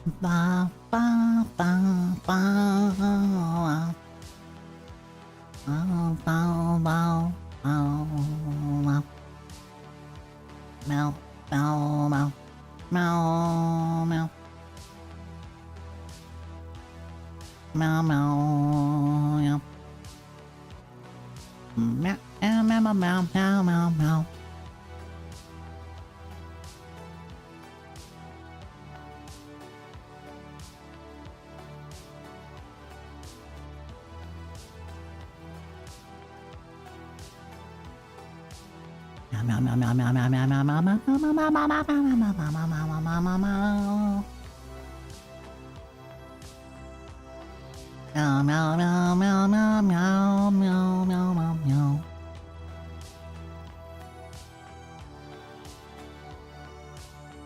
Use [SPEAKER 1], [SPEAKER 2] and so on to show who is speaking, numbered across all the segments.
[SPEAKER 1] Ba, ba, ba, ba, ba. Bow, bow, bow, bow, bow. Meow, meow, meow, meow, meow. Meow, meow, meow. Meow, meow, meow, meow, meow, meow, meow. Meow, meow, meow, meow, meow, meow, meow, meow, meow, meow.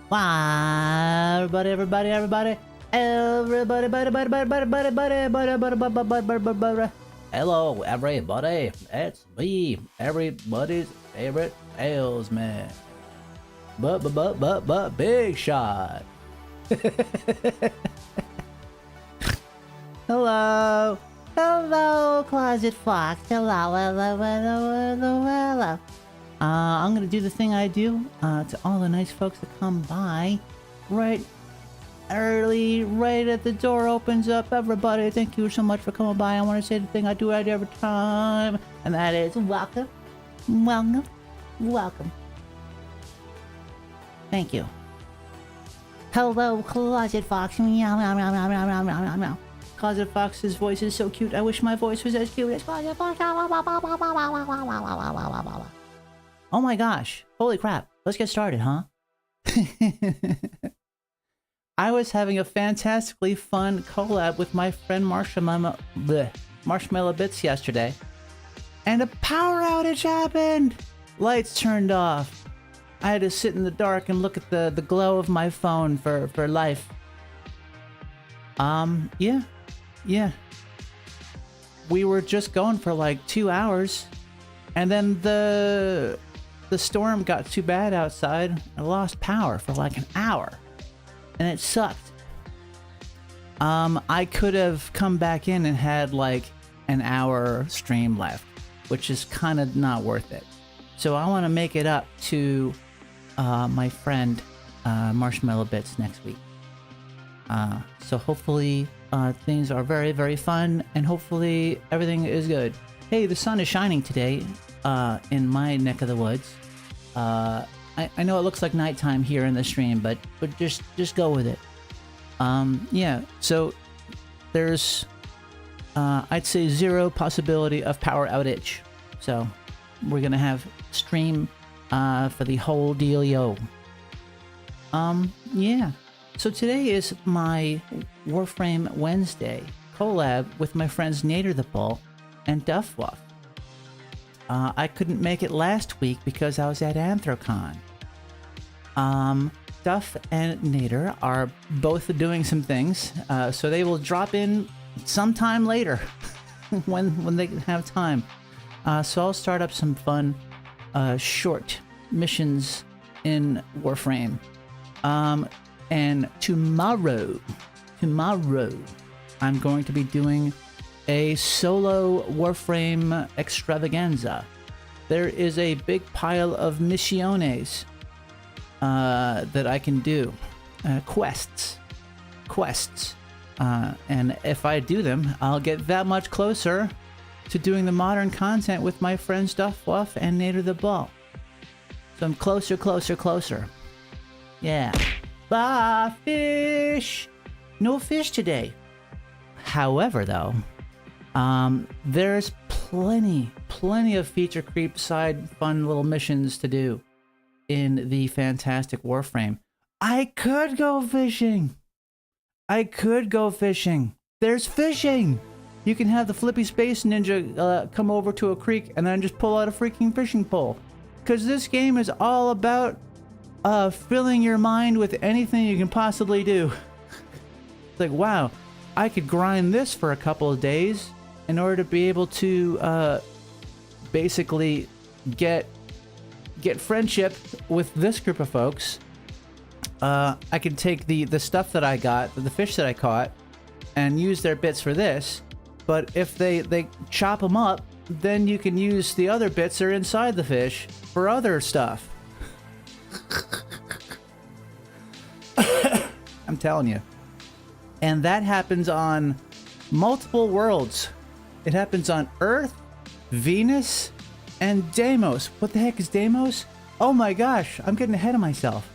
[SPEAKER 1] Wow, everybody. Hello, everybody. It's me, everybody's favorite salesman. But, big shot. Hello. Hello, Closet Fox. Hello. I'm gonna do the thing I do to all the nice folks that come by right early, right at the door opens up. Everybody, thank you so much for coming by. I want to say the thing I do right every time, and that is welcome. Thank you. Hello, Closet Fox. Meow, meow, meow, meow, meow, meow, meow, meow. Closet Fox's voice is so cute. I wish my voice was as cute as Closet Fox. Oh my gosh. Holy crap. Let's get started, huh? I was having a fantastically fun collab with my friend Marshmallow Bits yesterday. And a power outage happened! Lights turned off. I had to sit in the dark and look at the glow of my phone for life. Yeah. We were just going for like 2 hours. And then the storm got too bad outside. I lost power for like an hour. And it sucked. I could have come back in and had like an hour stream left, which is kind of not worth it. So I want to make it up to my friend Marshmallow Bits next week. So hopefully things are very, very fun, and hopefully everything is good. Hey, the sun is shining today in my neck of the woods. I know it looks like nighttime here in the stream, but just go with it. Yeah, so there's I'd say 0 possibility of power outage. So we're gonna have stream for the whole dealio. Yeah. So today is my Warframe Wednesday collab with my friends Nader the Bull and Duffwuff. I couldn't make it last week because I was at Anthrocon. Duff and Nader are both doing some things, so they will drop in sometime later when they have time. So I'll start up some fun short missions in Warframe. And tomorrow, I'm going to be doing a solo Warframe extravaganza. There is a big pile of missiones that I can do, quests, and if I do them, I'll get that much closer to doing the modern content with my friends Duffwuff and Nader the Bull. So I'm closer. Yeah. Bye, fish! No fish today. However, though, there's plenty of feature creep side fun little missions to do in the fantastic Warframe. I could go fishing. There's fishing. You can have the Flippy Space Ninja come over to a creek and then just pull out a freaking fishing pole. Because this game is all about filling your mind with anything you can possibly do. It's like, wow, I could grind this for a couple of days in order to be able to basically get friendship with this group of folks I can take the stuff that I got, the fish that I caught, and use their bits for this. But if they chop them up, then you can use the other bits that are inside the fish for other stuff. I'm telling you. And that happens on multiple worlds. It happens on Earth, Venus, and Deimos. What the heck is Deimos? Oh my gosh, I'm getting ahead of myself.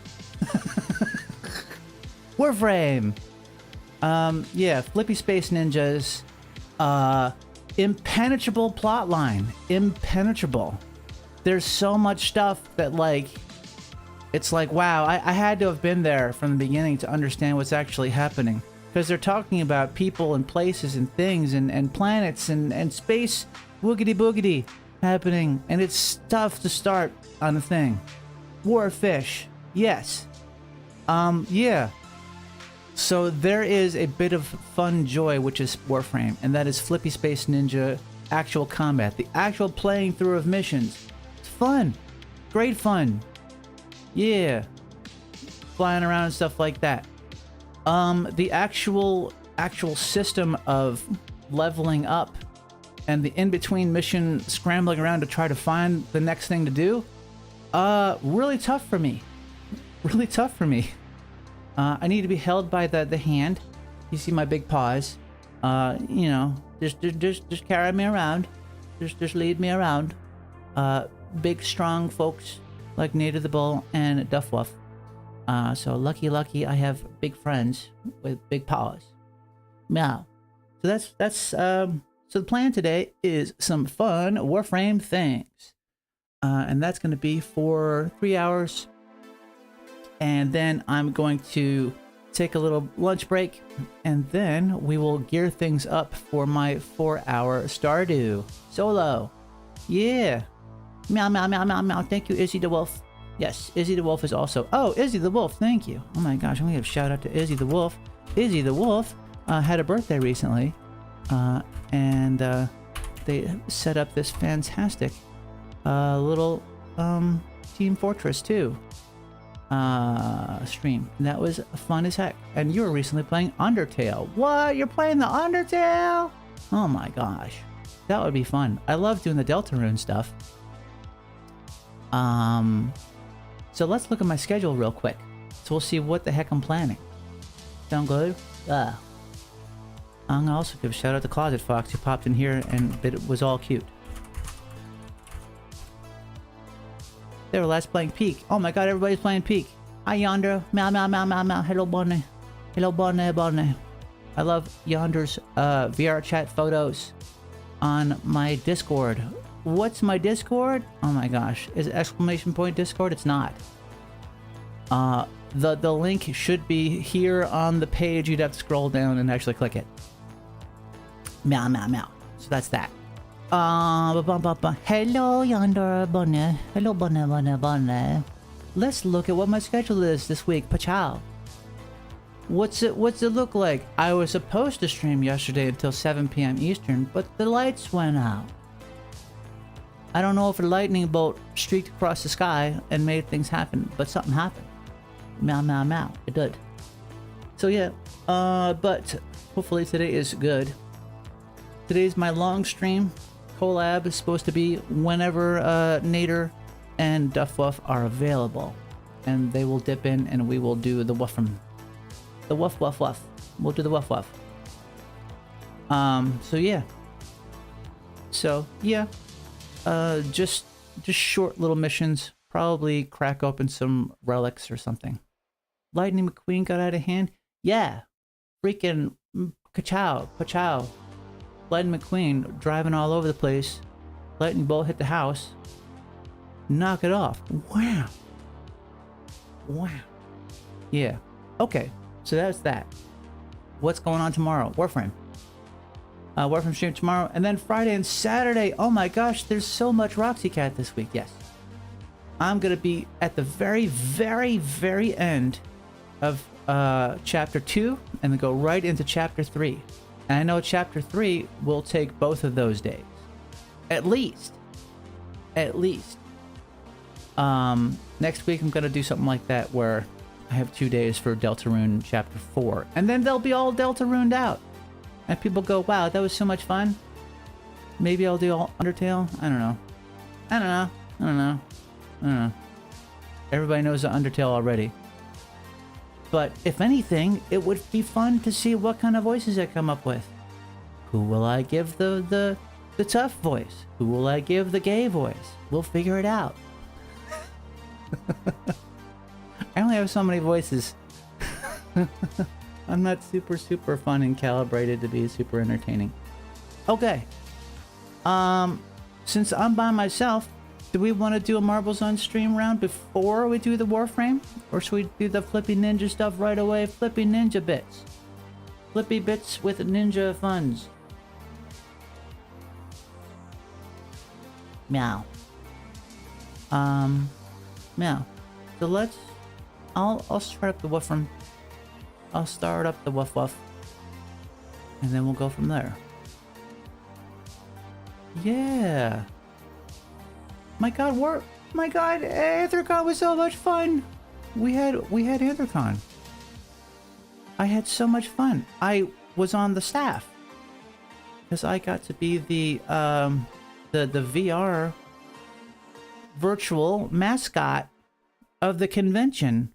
[SPEAKER 1] Warframe. Yeah, Flippy Space Ninjas. Impenetrable plotline. Impenetrable. There's so much stuff that, like, it's like, wow, I had to have been there from the beginning to understand what's actually happening. Because they're talking about people and places and things and planets and space woogity boogity happening. And it's tough to start on the thing. Warfish. Yes. Yeah. So there is a bit of fun joy, which is Warframe, and that is Flippy Space Ninja actual combat. The actual playing through of missions. It's fun. Great fun. Yeah. Flying around and stuff like that. The actual system of leveling up and the in-between mission scrambling around to try to find the next thing to do, really tough for me. Really tough for me. I need to be held by the hand. You see my big paws. You know, just carry me around. Just lead me around. Big strong folks like Nader the Bull and Duff Wuff. So lucky I have big friends with big paws. Meow. So that's so the plan today is some fun Warframe things. And that's going to be for 3 hours. And then I'm going to take a little lunch break, and then we will gear things up for my 4-hour Stardew solo. Yeah. Meow, meow, meow, meow, meow. Thank you, Izzy the Wolf. Yes, Izzy the Wolf is also... Oh, Izzy the Wolf, thank you. Oh my gosh, I'm going to give a shout out to Izzy the Wolf. Izzy the Wolf had a birthday recently, and they set up this fantastic little Team Fortress 2 stream. And that was fun as heck. And you were recently playing Undertale. What? You're playing the Undertale? Oh my gosh. That would be fun. I love doing the Deltarune stuff. So let's look at my schedule real quick. So we'll see what the heck I'm planning. Sound good? I'm gonna also give a shout out to Closet Fox, who popped in here and it was all cute. They were last playing Peak. Oh my god, everybody's playing Peak. Hi Yonder. Meow, meow, meow, meow, meow. Hello, Bonnie. Hello, Bonnie, Bonnie. I love Yonder's VR chat photos on my Discord. What's my Discord? Oh my gosh. Is it exclamation point Discord? It's not. The link should be here on the page. You'd have to scroll down and actually click it. Meow, meow, meow. So that's that. Hello, Yonder Bonnie. Hello, Bonnie, Bonnie, Bonnie. Let's look at what my schedule is this week. Pachow. What's it look like? I was supposed to stream yesterday until 7 p.m. Eastern, but the lights went out. I don't know if a lightning bolt streaked across the sky and made things happen, but something happened. Meow, meow, meow. It did. So yeah, but hopefully today is good. Today's my long stream. Collab is supposed to be whenever Nader and Duff Wuff are available. And they will dip in and we will do the wuffum. The wuff, wuff, wuff. We'll do the wuff, wuff. So yeah. So yeah. Just short little missions. Probably crack open some relics or something. Lightning McQueen got out of hand? Yeah. Freaking Kachow. Pachow. Lightning McQueen driving all over the place. Lightning bolt hit the house. Knock it off. Wow. Wow. Yeah. Okay. So that's that. What's going on tomorrow? Warframe. Warframe stream tomorrow. And then Friday and Saturday. Oh my gosh. There's so much Roxy Cat this week. Yes. I'm going to be at the very, very, very end of chapter 2. And then go right into chapter 3. And I know chapter 3 will take both of those days. At least. At least. Next week I'm going to do something like that where I have 2 days for Deltarune Chapter 4. And then they'll be all Deltaruned out. And people go, wow, that was so much fun. Maybe I'll do all Undertale? I don't know. I don't know. I don't know. I don't know. Everybody knows the Undertale already. But if anything, it would be fun to see what kind of voices I come up with. Who will I give the tough voice? Who will I give the gay voice? We'll figure it out. I only have so many voices. I'm not super fun and calibrated to be super entertaining. Okay. Since I'm by myself, do we want to do a Marbles on Stream round before we do the Warframe? Or should we do the Flippy Ninja stuff right away? Flippy Ninja bits. Flippy bits with ninja funds. Meow. Meow. So let's... I'll start up the Woofrum. I'll start up the Woof Woof. And then we'll go from there. Yeah. My god, Anthrocon was so much fun. We had Anthrocon. I had so much fun. I was on the staff because I got to be the VR virtual mascot of the convention.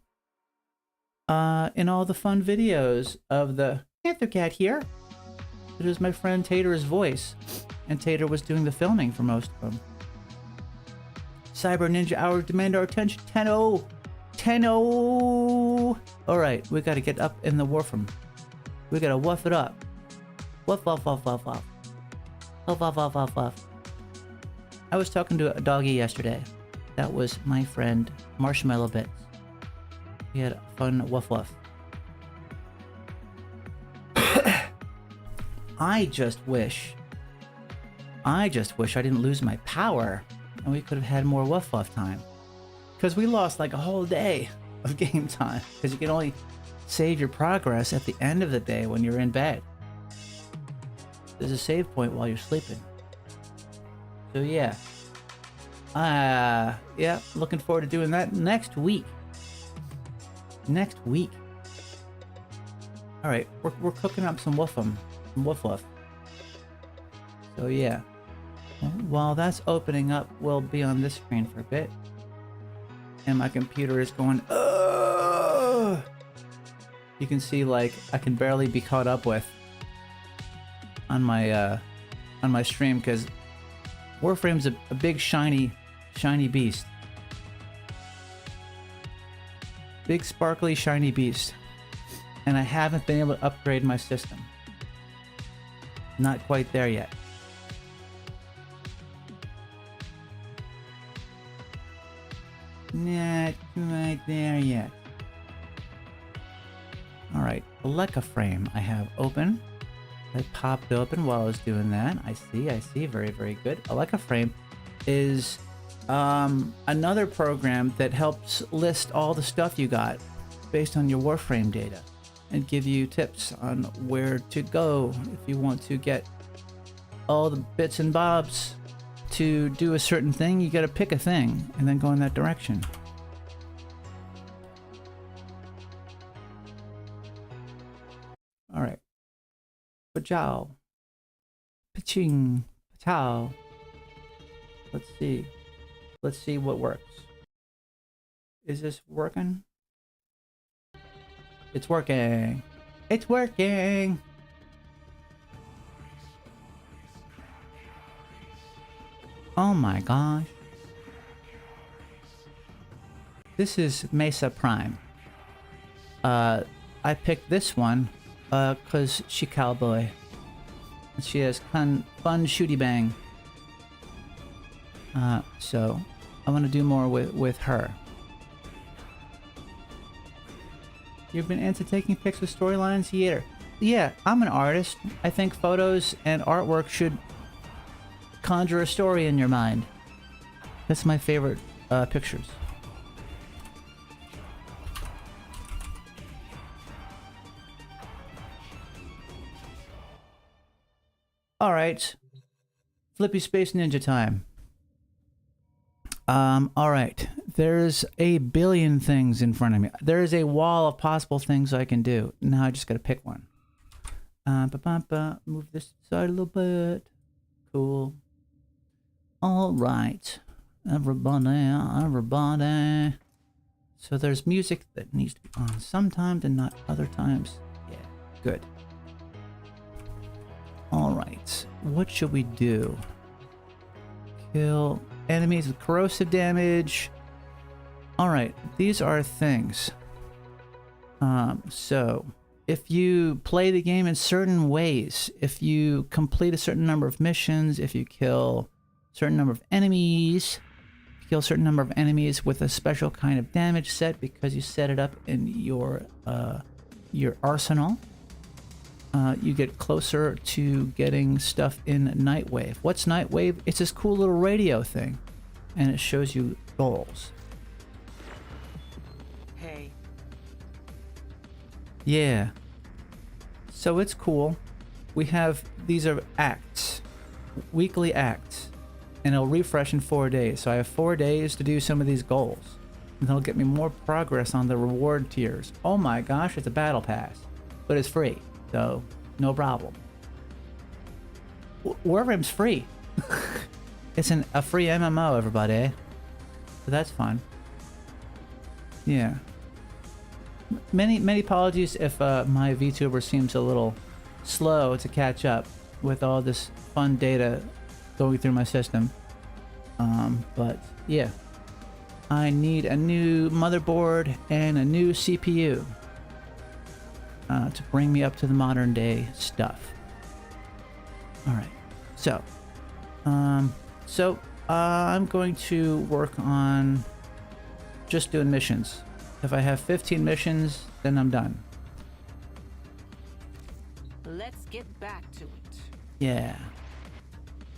[SPEAKER 1] In all the fun videos of the Anthrocon here. It was my friend Tater's voice, and Tater was doing the filming for most of them. Cyber Ninja Hour, demand our attention. 10-0. 10-0. Alright, we gotta get up in the Warframe. We gotta woof it up. Woof, woof, woof, woof, woof. Woof, woof, woof, woof, woof. I was talking to a doggy yesterday. That was my friend Marshmallow Bits. We had a fun woof woof. I just wish I didn't lose my power and we could have had more woof woof time. Because we lost like a whole day of game time. Because you can only save your progress at the end of the day when you're in bed. There's a save point while you're sleeping. So yeah. Yeah, looking forward to doing that next week. Next week. Alright, we're cooking up some woof woof. So yeah. While that's opening up, we'll be on this screen for a bit. And my computer is going, ugh! You can see like I can barely be caught up with on my stream because Warframe's a big shiny beast. Big sparkly shiny beast. And I haven't been able to upgrade my system. Not quite there yet. Not quite there yet. Alright, Leica frame I have open. I popped open while I was doing that. I see. Very, very good. Leica frame is another program that helps list all the stuff you got based on your Warframe data and give you tips on where to go if you want to get all the bits and bobs to do a certain thing. You got to pick a thing and then go in that direction. All right. Pajao. Paching. Patao. Let's see. Let's see what works. Is this working? It's working. It's working. Oh my gosh. This is Mesa Prime. I picked this one because she cowboy. She has fun shooty bang. So I want to do more with her. You've been into taking pics with storylines? Yeah, I'm an artist. I think photos and artwork should conjure a story in your mind. That's my favorite pictures. Alright. Flippy Space Ninja time. Alright. There's a billion things in front of me. There is a wall of possible things I can do. Now I just gotta pick one. Move this side a little bit. Cool. All right, everybody. So there's music that needs to be on sometimes and not other times. Yeah, good. All right, what should we do? Kill enemies with corrosive damage. All right, these are things. So if you play the game in certain ways, if you complete a certain number of missions, if you kill a certain number of enemies, kill a certain number of enemies with a special kind of damage set because you set it up in your arsenal, you get closer to getting stuff in Nightwave. What's Nightwave? It's this cool little radio thing, and it shows you goals.
[SPEAKER 2] Hey.
[SPEAKER 1] Yeah. So it's cool. We have, these are acts, weekly acts, and it'll refresh in 4 days. So I have 4 days to do some of these goals, and that'll get me more progress on the reward tiers. Oh my gosh, it's a battle pass, but it's free, so no problem. Warframe's free. It's a free MMO, everybody. So that's fun. Yeah. Many apologies if my VTuber seems a little slow to catch up with all this fun data going through my system. But yeah, I need a new motherboard and a new CPU to bring me up to the modern day stuff. All right, so I'm going to work on just doing missions. If I have 15 missions, then I'm done.
[SPEAKER 2] Let's get back to it.
[SPEAKER 1] Yeah.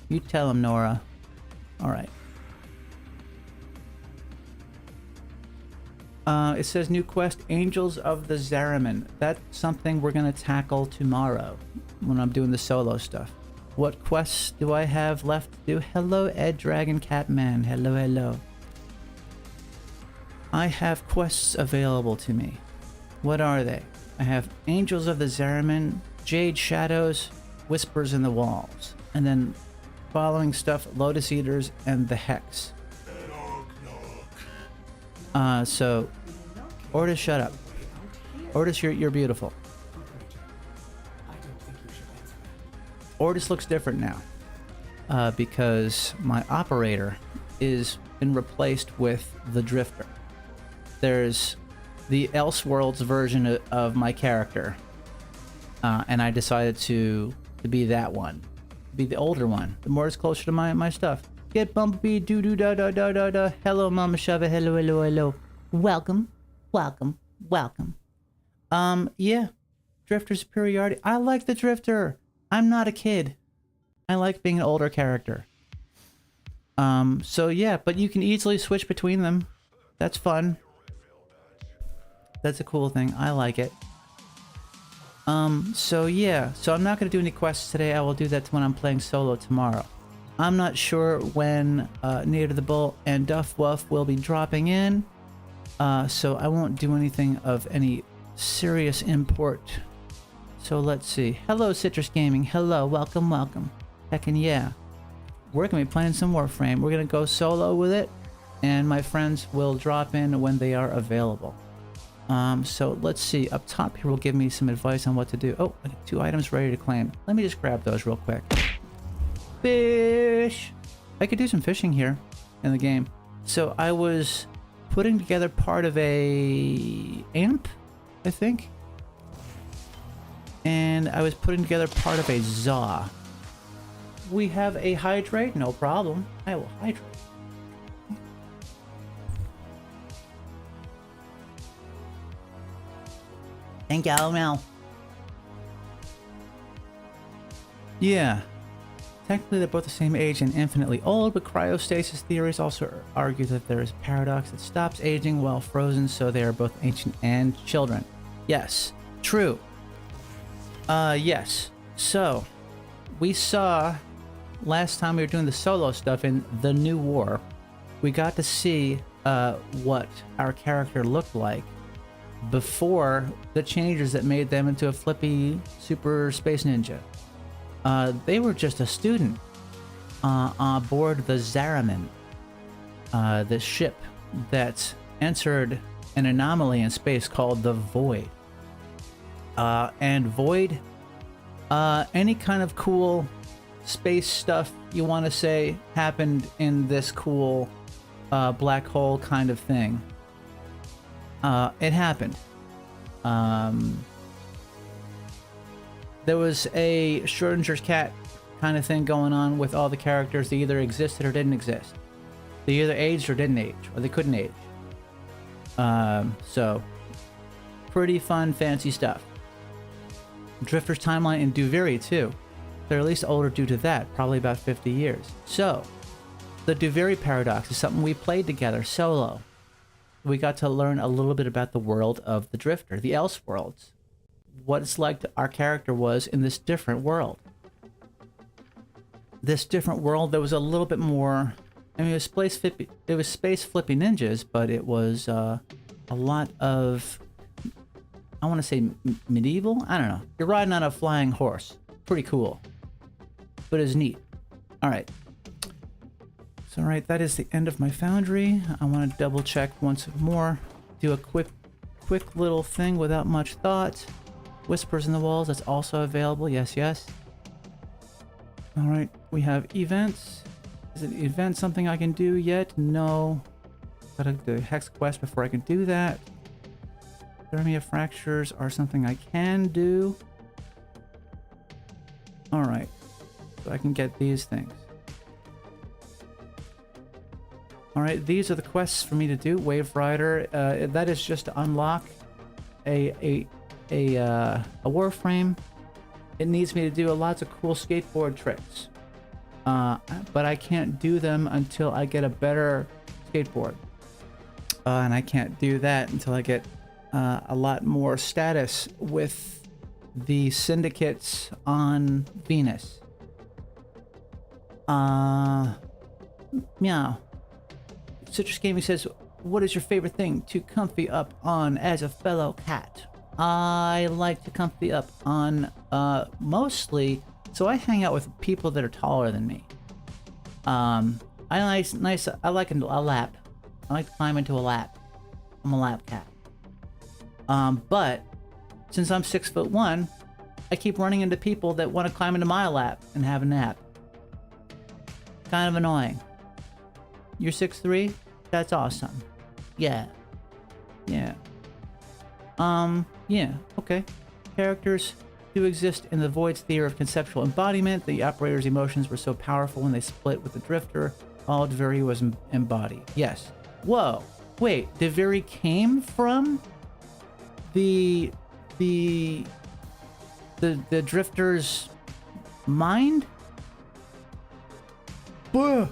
[SPEAKER 1] You tell him, Nora. All right. It says new quest, Angels of the Zariman. That's something we're going to tackle tomorrow when I'm doing the solo stuff. What quests do I have left to do? Hello, Ed Dragon Catman. Hello, hello. I have quests available to me. What are they? I have Angels of the Zariman, Jade Shadows, Whispers in the Walls, and then following stuff, Lotus Eaters and the Hex. So Ordis, shut up. Ordis, you're beautiful. Ordis looks different now because my operator is been replaced with the Drifter. There's the Elseworlds version of my character, and I decided to be that one, be the older one. The more it's closer to my stuff. Get Bumblebee, doo doo da da da da da. Hello, Mama Shava. Hello, hello, hello. Welcome, welcome, welcome. Yeah, Drifter superiority. I like the Drifter. I'm not a kid. I like being an older character. So yeah, but you can easily switch between them. That's fun. That's a cool thing. I like it. So yeah, so I'm not going to do any quests today. I will do that when I'm playing solo tomorrow. I'm not sure when Native the Bull and Duff Wuff will be dropping in, so I won't do anything of any serious import. So let's see. Hello, Citrus Gaming. Hello, welcome, welcome. Heckin' yeah. We're going to be playing some Warframe. We're going to go solo with it, and my friends will drop in when they are available. So let's see. Up top here will give me some advice on what to do. Oh, I got 2 items ready to claim. Let me just grab those real quick. Fish! I could do some fishing here in the game. So I was putting together part of a amp, I think. And I was putting together part of a Zaw. We have a hydrate? No problem. I will hydrate. Thank you, Mel. Yeah. Technically, they're both the same age and infinitely old, but cryostasis theories also argue that there is a paradox that stops aging while frozen, so they are both ancient and children. Yes. True. Yes. So, we saw last time we were doing the solo stuff in The New War, we got to see what our character looked like before the changes that made them into a flippy super space ninja. They were just a student on board the Zaraman, the ship that entered an anomaly in space called the Void. And Void, any kind of cool space stuff you want to say happened in this cool black hole kind of thing. It happened. There was a Schrodinger's cat kind of thing going on with all the characters. They either existed or didn't exist. They either aged or didn't age, or they couldn't age. So, pretty fun, fancy stuff. Drifter's timeline and do vary too. They're at least older due to that, probably about 50 years. So, the Duvary paradox is something we played together solo. We got to learn a little bit about the world of the Drifter, the Elseworlds. What it's like our character was in this different world. This different world that was a little bit more... I mean, it was space flippy ninjas, but it was a lot of... I want to say medieval? I don't know. You're riding on a flying horse. Pretty cool. But it's neat. Alright. So, alright, that is the end of my foundry. I want to double check once more. Do a quick little thing without much thought. Whispers in the Walls, that's also available. Yes, yes. Alright, we have events. Is an event something I can do yet? No. Gotta do a hex quest before I can do that. Thermia fractures are something I can do. Alright. So I can get these things. Alright, these are the quests for me to do. Wave Rider, that is just to unlock a warframe. It needs me to do lots of cool skateboard tricks. But I can't do them until I get a better skateboard. And I can't do that until I get a lot more status with the syndicates on Venus. Meow. Citrus Gaming says, what is your favorite thing to comfy up on as a fellow cat? I like to comfy up on mostly, so I hang out with people that are taller than me. I like a lap. I like to climb into a lap. I'm a lap cat. But since I'm 6'1", I keep running into people that want to climb into my lap and have a nap. Kind of annoying. You're 6'3"? That's awesome. Yeah. Yeah. Yeah, okay. Characters do exist in the Void's theory of conceptual embodiment. The operator's emotions were so powerful when they split with the Drifter. All Duviri was embodied. Yes. Whoa. Wait, Duviri came from the Drifter's mind? Buh.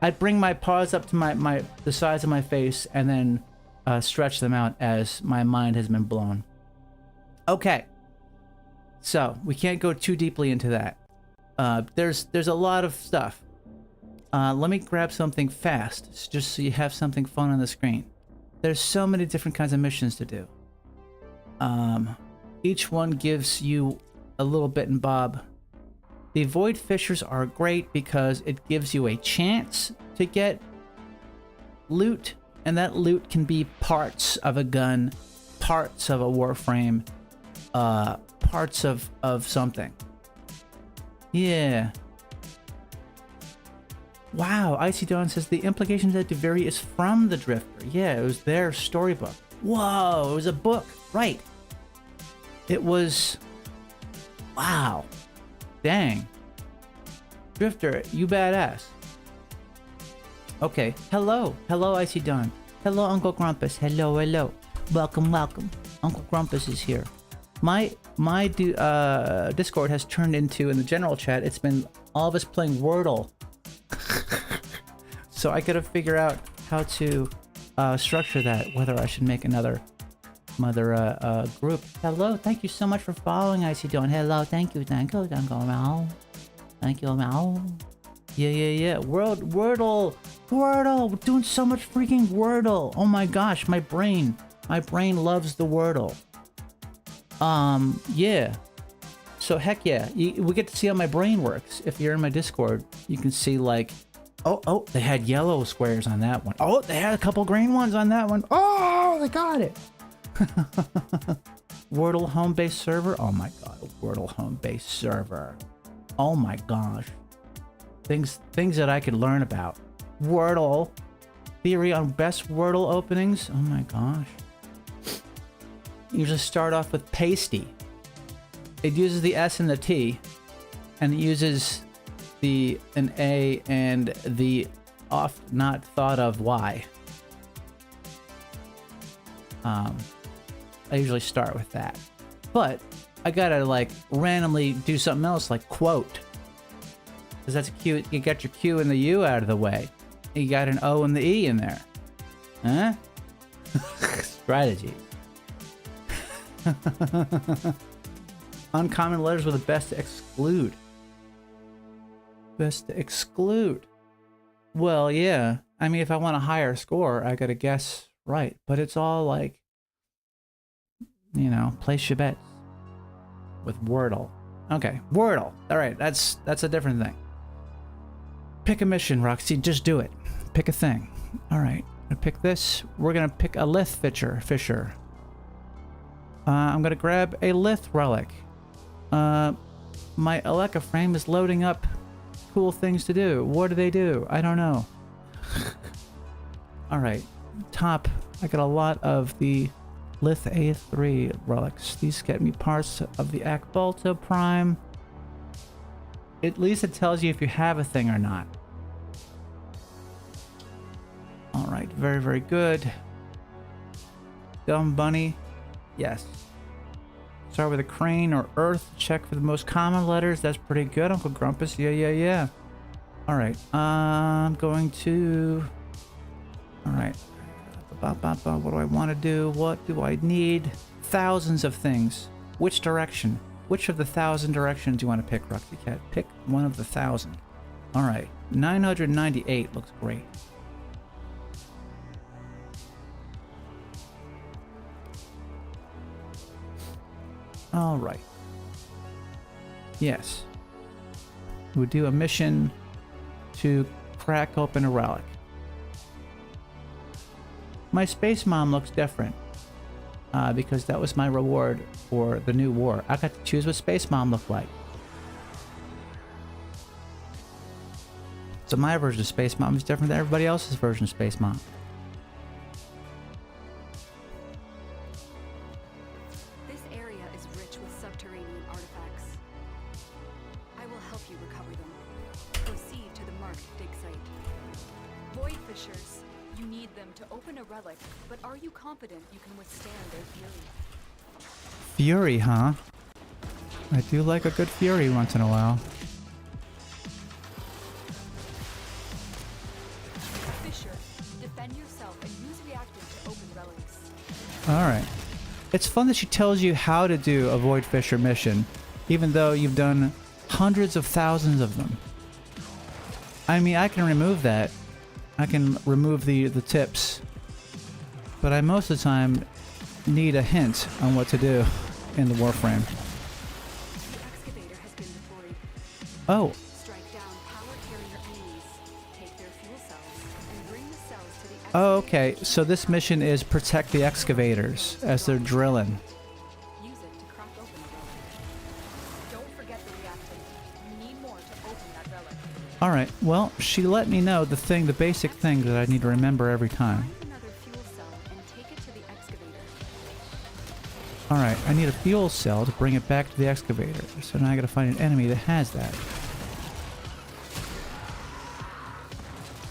[SPEAKER 1] I'd bring my paws up to the size of my face and then stretch them out as my mind has been blown. Okay. So, we can't go too deeply into that. There's a lot of stuff. Let me grab something fast, just so you have something fun on the screen. There's so many different kinds of missions to do. Each one gives you a little bit and bob. The Void Fissures are great because it gives you a chance to get loot, and that loot can be parts of a gun, parts of a warframe, parts of something. Yeah. Wow, Icy Dawn says the implication that Duviri is from the Drifter. Yeah, it was their storybook. Whoa, it was a book. Right. It was... Wow. Dang. Drifter, you badass. Okay. Hello. Hello, Icy Dawn. Hello, Uncle Grumpus. Hello, hello. Welcome, welcome. Uncle Grumpus is here. My Discord has turned into, in the general chat, it's been all of us playing Wordle. So I gotta figure out how to structure that, whether I should make another group. Hello, thank you so much for following, Icy Dawn. Hello, thank you, meow. Thank you, meow. Yeah. Wordle. We're doing so much freaking Wordle. Oh my gosh, my brain loves the Wordle. Yeah. So heck yeah, we get to see how my brain works. If you're in my Discord, you can see like, oh, they had yellow squares on that one. Oh, they had a couple green ones on that one. Oh, they got it. Wordle home-based server. Oh my god, Wordle home-based server. Oh my gosh. Things that I could learn about. Wordle. Theory on best Wordle openings. Oh my gosh. Usually start off with pasty. It uses the S and the T, and it uses an A and the oft not thought of Y. I usually start with that, but I gotta like randomly do something else like quote, because that's a Q. You got your Q and the U out of the way. You got an O and the E in there, huh? Strategy. Uncommon letters with the best to exclude. Best to exclude. Well, yeah. I mean, if I want a higher score, I gotta guess right. But it's all like, you know, place your bets with Wordle. Okay, Wordle. All right, that's a different thing. Pick a mission, Roxy. Just do it. Pick a thing. All right, I'm gonna pick this. We're gonna pick a lith fisher. I'm gonna grab a lith relic. My Aleka frame is loading up cool things to do. What do they do? I don't know. Alright. Top. I got a lot of the Lith A3 relics. These get me parts of the Akbalta Prime. At least it tells you if you have a thing or not. Alright. Very, very good. Dumb bunny. Yes. Start with a crane or earth. Check for the most common letters. That's pretty good, Uncle Grumpus. Yeah. Alright. I'm going to... Alright. What do I want to do? What do I need? Thousands of things. Which direction? Which of the 1,000 directions do you want to pick, Roxy Cat? Pick one of the 1,000. Alright. 998 looks great. All right. Yes. We'll do a mission to crack open a relic. My Space Mom looks different because that was my reward for the new war. I got to choose what Space Mom looked like. So my version of Space Mom is different than everybody else's version of Space Mom.
[SPEAKER 3] You can withstand their fury.
[SPEAKER 1] Fury, huh? I do like a good fury once in a while.
[SPEAKER 3] Fisher, defend yourself and use reactive to open relics.
[SPEAKER 1] Alright. It's fun that she tells you how to do a Void Fisher mission, even though you've done hundreds of thousands of them. I mean, I can remove that. I can remove the tips. But I most of the time need a hint on what to do in the Warframe.
[SPEAKER 3] The excavator has been deployed.
[SPEAKER 1] Oh.
[SPEAKER 3] Strike down power carrier enemies. Take their fuel cells and bring the cells to the excavator.
[SPEAKER 1] Oh, okay. So this mission is protect the excavators as they're drilling.
[SPEAKER 3] Use it to crack open the relic. Don't forget the reactant. You need more to open that relic.
[SPEAKER 1] Alright, well, she let me know the basic thing that I need to remember every time. Alright, I need a fuel cell to bring it back to the excavator. So now I gotta find an enemy that has that.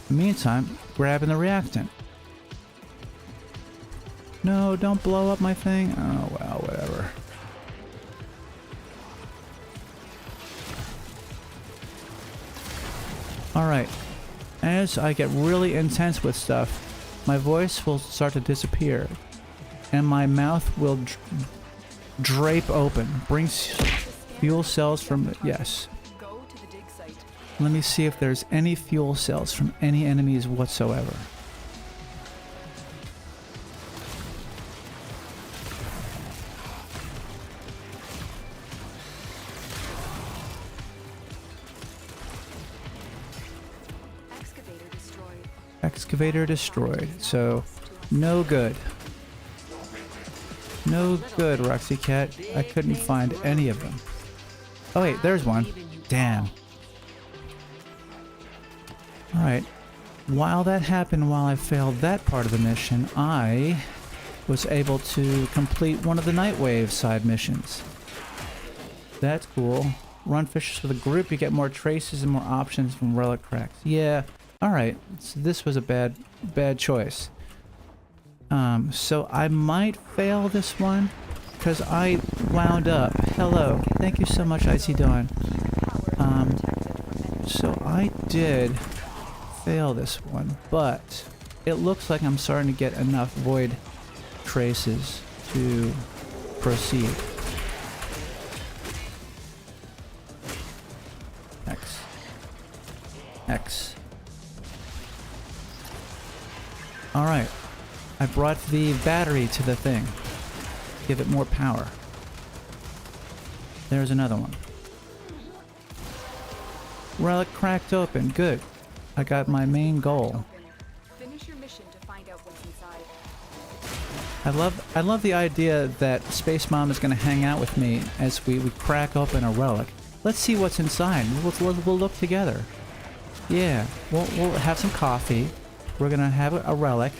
[SPEAKER 1] In the meantime, grabbing the reactant. No, don't blow up my thing. Oh, well, whatever. Alright, as I get really intense with stuff, my voice will start to disappear. And my mouth will drape open. Brings fuel cells from... Yes.
[SPEAKER 3] Go to the dig site.
[SPEAKER 1] Let me see if there's any fuel cells from any enemies whatsoever.
[SPEAKER 3] Excavator destroyed.
[SPEAKER 1] Excavator destroyed. So, no good. No good, Roxy Cat. I couldn't find any of them. Oh wait, there's one. Damn. Alright. While that happened, while I failed that part of the mission, I was able to complete one of the Nightwave side missions. That's cool. Run fishes with a group, you get more traces and more options from relic cracks. Yeah. Alright. So this was a bad choice. So I might fail this one because I wound up. Hello. Thank you so much, Icy Dawn. So I did fail this one, but it looks like I'm starting to get enough void traces to proceed. X. Alright. I brought the battery to the thing. Give it more power. There's another one. Relic cracked open. Good. I got my main goal.
[SPEAKER 3] Finish your mission to find out what's inside.
[SPEAKER 1] I love the idea that Space Mom is going to hang out with me as we crack open a relic. Let's see what's inside. We'll look together. Yeah, we'll have some coffee. We're gonna have a relic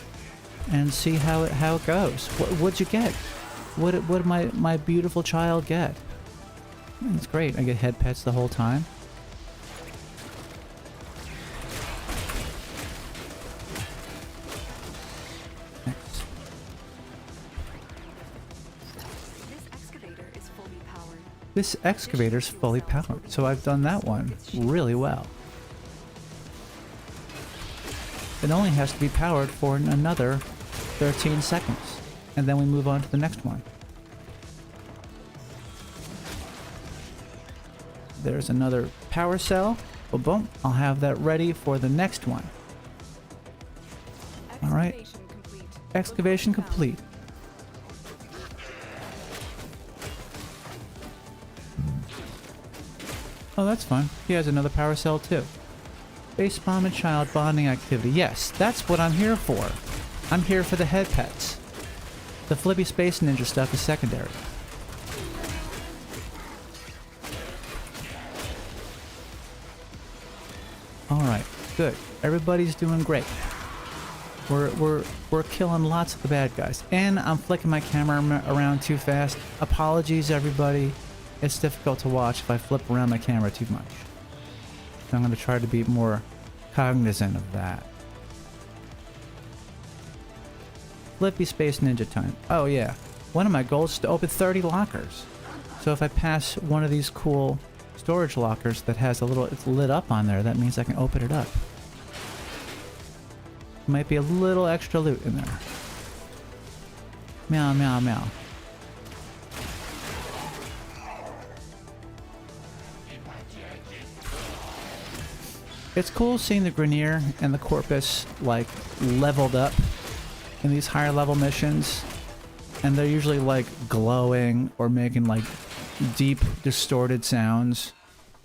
[SPEAKER 1] and see how it goes. What'd you get? What did my beautiful child get? It's great. I get head pets the whole time. Next.
[SPEAKER 3] This excavator is fully powered.
[SPEAKER 1] This excavator's fully powered, so I've done that one really well. It only has to be powered for another 13 seconds, and then we move on to the next one. There's another power cell. Boom, boom. I'll have that ready for the next one. All right.
[SPEAKER 3] Complete.
[SPEAKER 1] Excavation complete. Oh, that's fun. He has another power cell too. Space Mom and Child bonding activity. Yes, that's what I'm here for. I'm here for the head pets. The Flippy Space Ninja stuff is secondary. Alright, good. Everybody's doing great. We're killing lots of the bad guys. And I'm flicking my camera around too fast. Apologies, everybody. It's difficult to watch if I flip around my camera too much. So I'm going to try to be more cognizant of that. Flippy Space Ninja time. Oh yeah. One of my goals is to open 30 lockers. So if I pass one of these cool storage lockers that has it's lit up on there, that means I can open it up. Might be a little extra loot in there. Meow, meow, meow. It's cool seeing the Grenier and the Corpus like leveled up in these higher level missions, and they're usually like glowing or making like deep distorted sounds.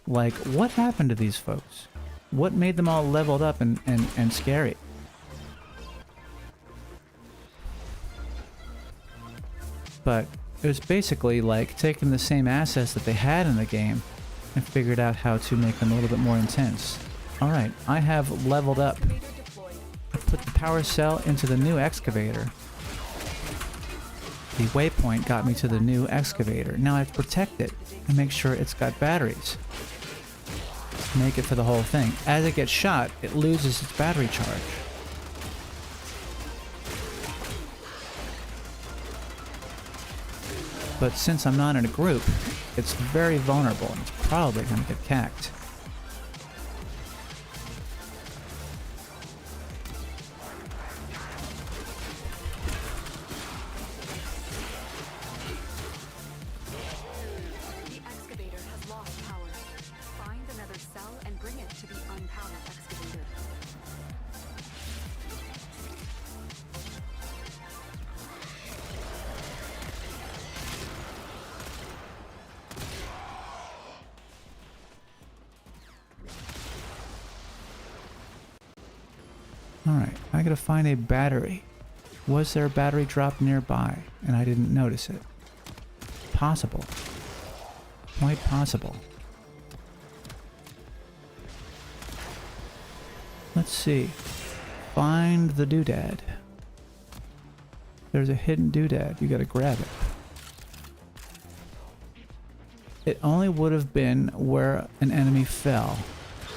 [SPEAKER 1] Like, what happened to these folks? What made them all leveled up and scary? But it was basically like taking the same assets that they had in the game and figured out how to make them a little bit more intense. Alright, I have leveled up. I put the power cell into the new excavator. The waypoint got me to the new excavator. Now I have to protect it and make sure it's got batteries. Make it for the whole thing. As it gets shot, it loses its battery charge. But since I'm not in a group, it's very vulnerable and it's probably going to get cacked.
[SPEAKER 3] The excavator has lost power. Find another cell and bring it to the
[SPEAKER 1] Alright, I gotta find a battery. Was there a battery drop nearby and I didn't notice it? Possible. Quite possible. Let's see. Find the doodad. There's a hidden doodad. You gotta grab it. It only would have been where an enemy fell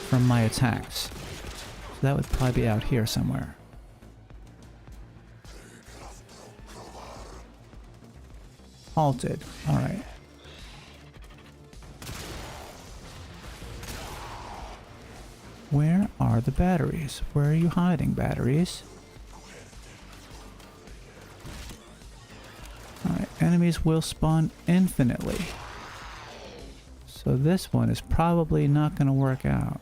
[SPEAKER 1] from my attacks. So that would probably be out here somewhere. Halted. Alright. Where are the batteries? Where are you hiding, batteries? Alright, enemies will spawn infinitely. So this one is probably not going to work out.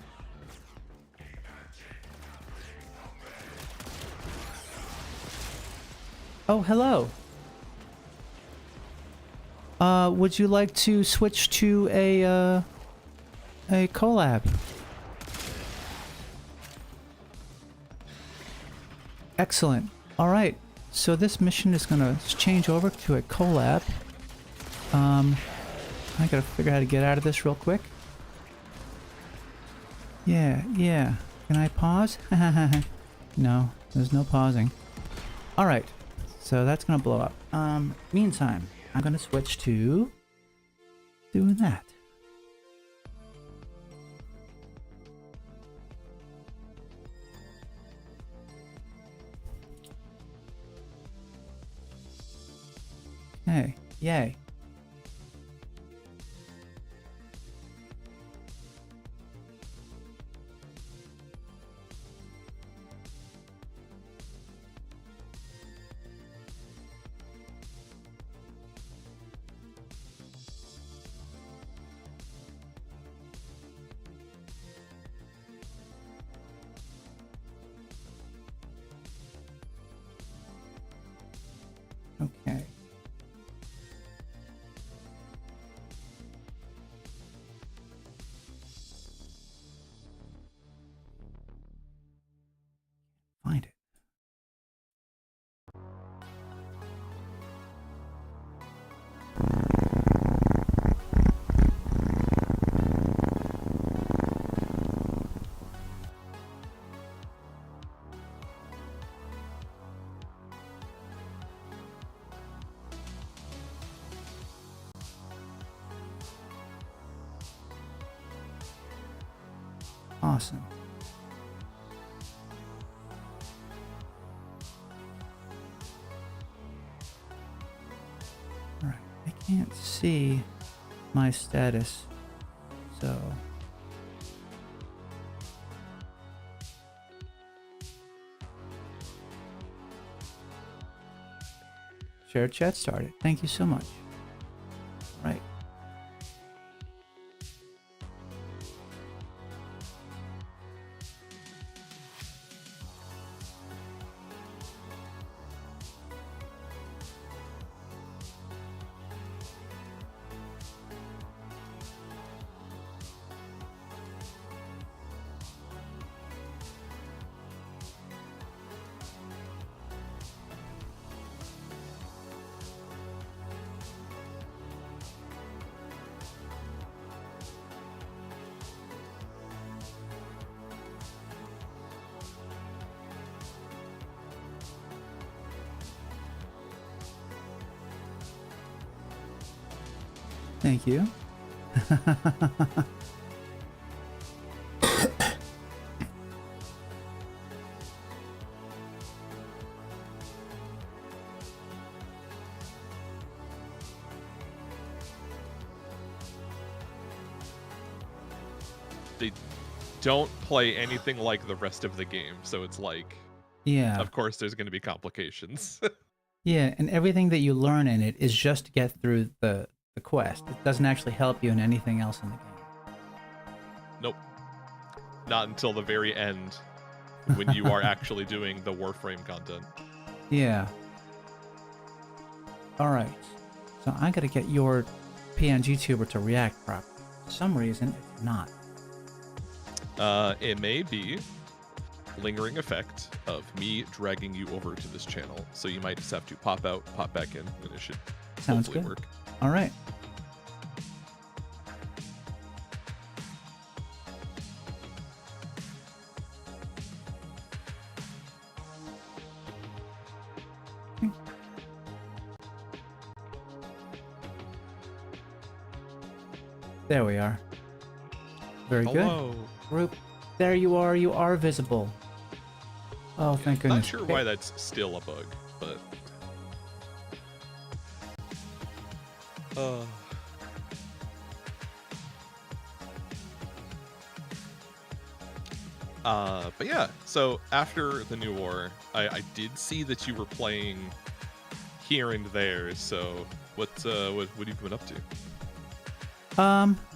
[SPEAKER 1] Oh, hello. Would you like to switch to a collab? Excellent. All right. So this mission is going to change over to a collab. I gotta figure out how to get out of this real quick. Yeah. Can I pause? No, there's no pausing. All right. So that's gonna blow up. Meantime, I'm gonna switch to doing that. Hey, yay. Okay. Find it. Awesome. All right, I can't see my status, so share chat started. Thank you so much. All right. Thank you.
[SPEAKER 4] They don't play anything like the rest of the game, so it's like,
[SPEAKER 1] Yeah.
[SPEAKER 4] of course there's going to be complications.
[SPEAKER 1] Yeah, and everything that you learn in it is just to get through the quest. It doesn't actually help you in anything else in the game.
[SPEAKER 4] Nope. Not until the very end, when you are actually doing the Warframe content.
[SPEAKER 1] Yeah. All right. So I got to get your PNG tuber to react properly. For some reason, it's not.
[SPEAKER 4] It may be lingering effect of me dragging you over to this channel. So you might just have to pop out, pop back in, and it should
[SPEAKER 1] Sounds
[SPEAKER 4] hopefully
[SPEAKER 1] good.
[SPEAKER 4] work.
[SPEAKER 1] All right. There we are. Very
[SPEAKER 4] Hello.
[SPEAKER 1] good. Group, there you are. You are visible. Oh, thank goodness.
[SPEAKER 4] Not sure why that's still a bug, but but yeah, so after the new war, I did see that you were playing here and there. So what have you been up to?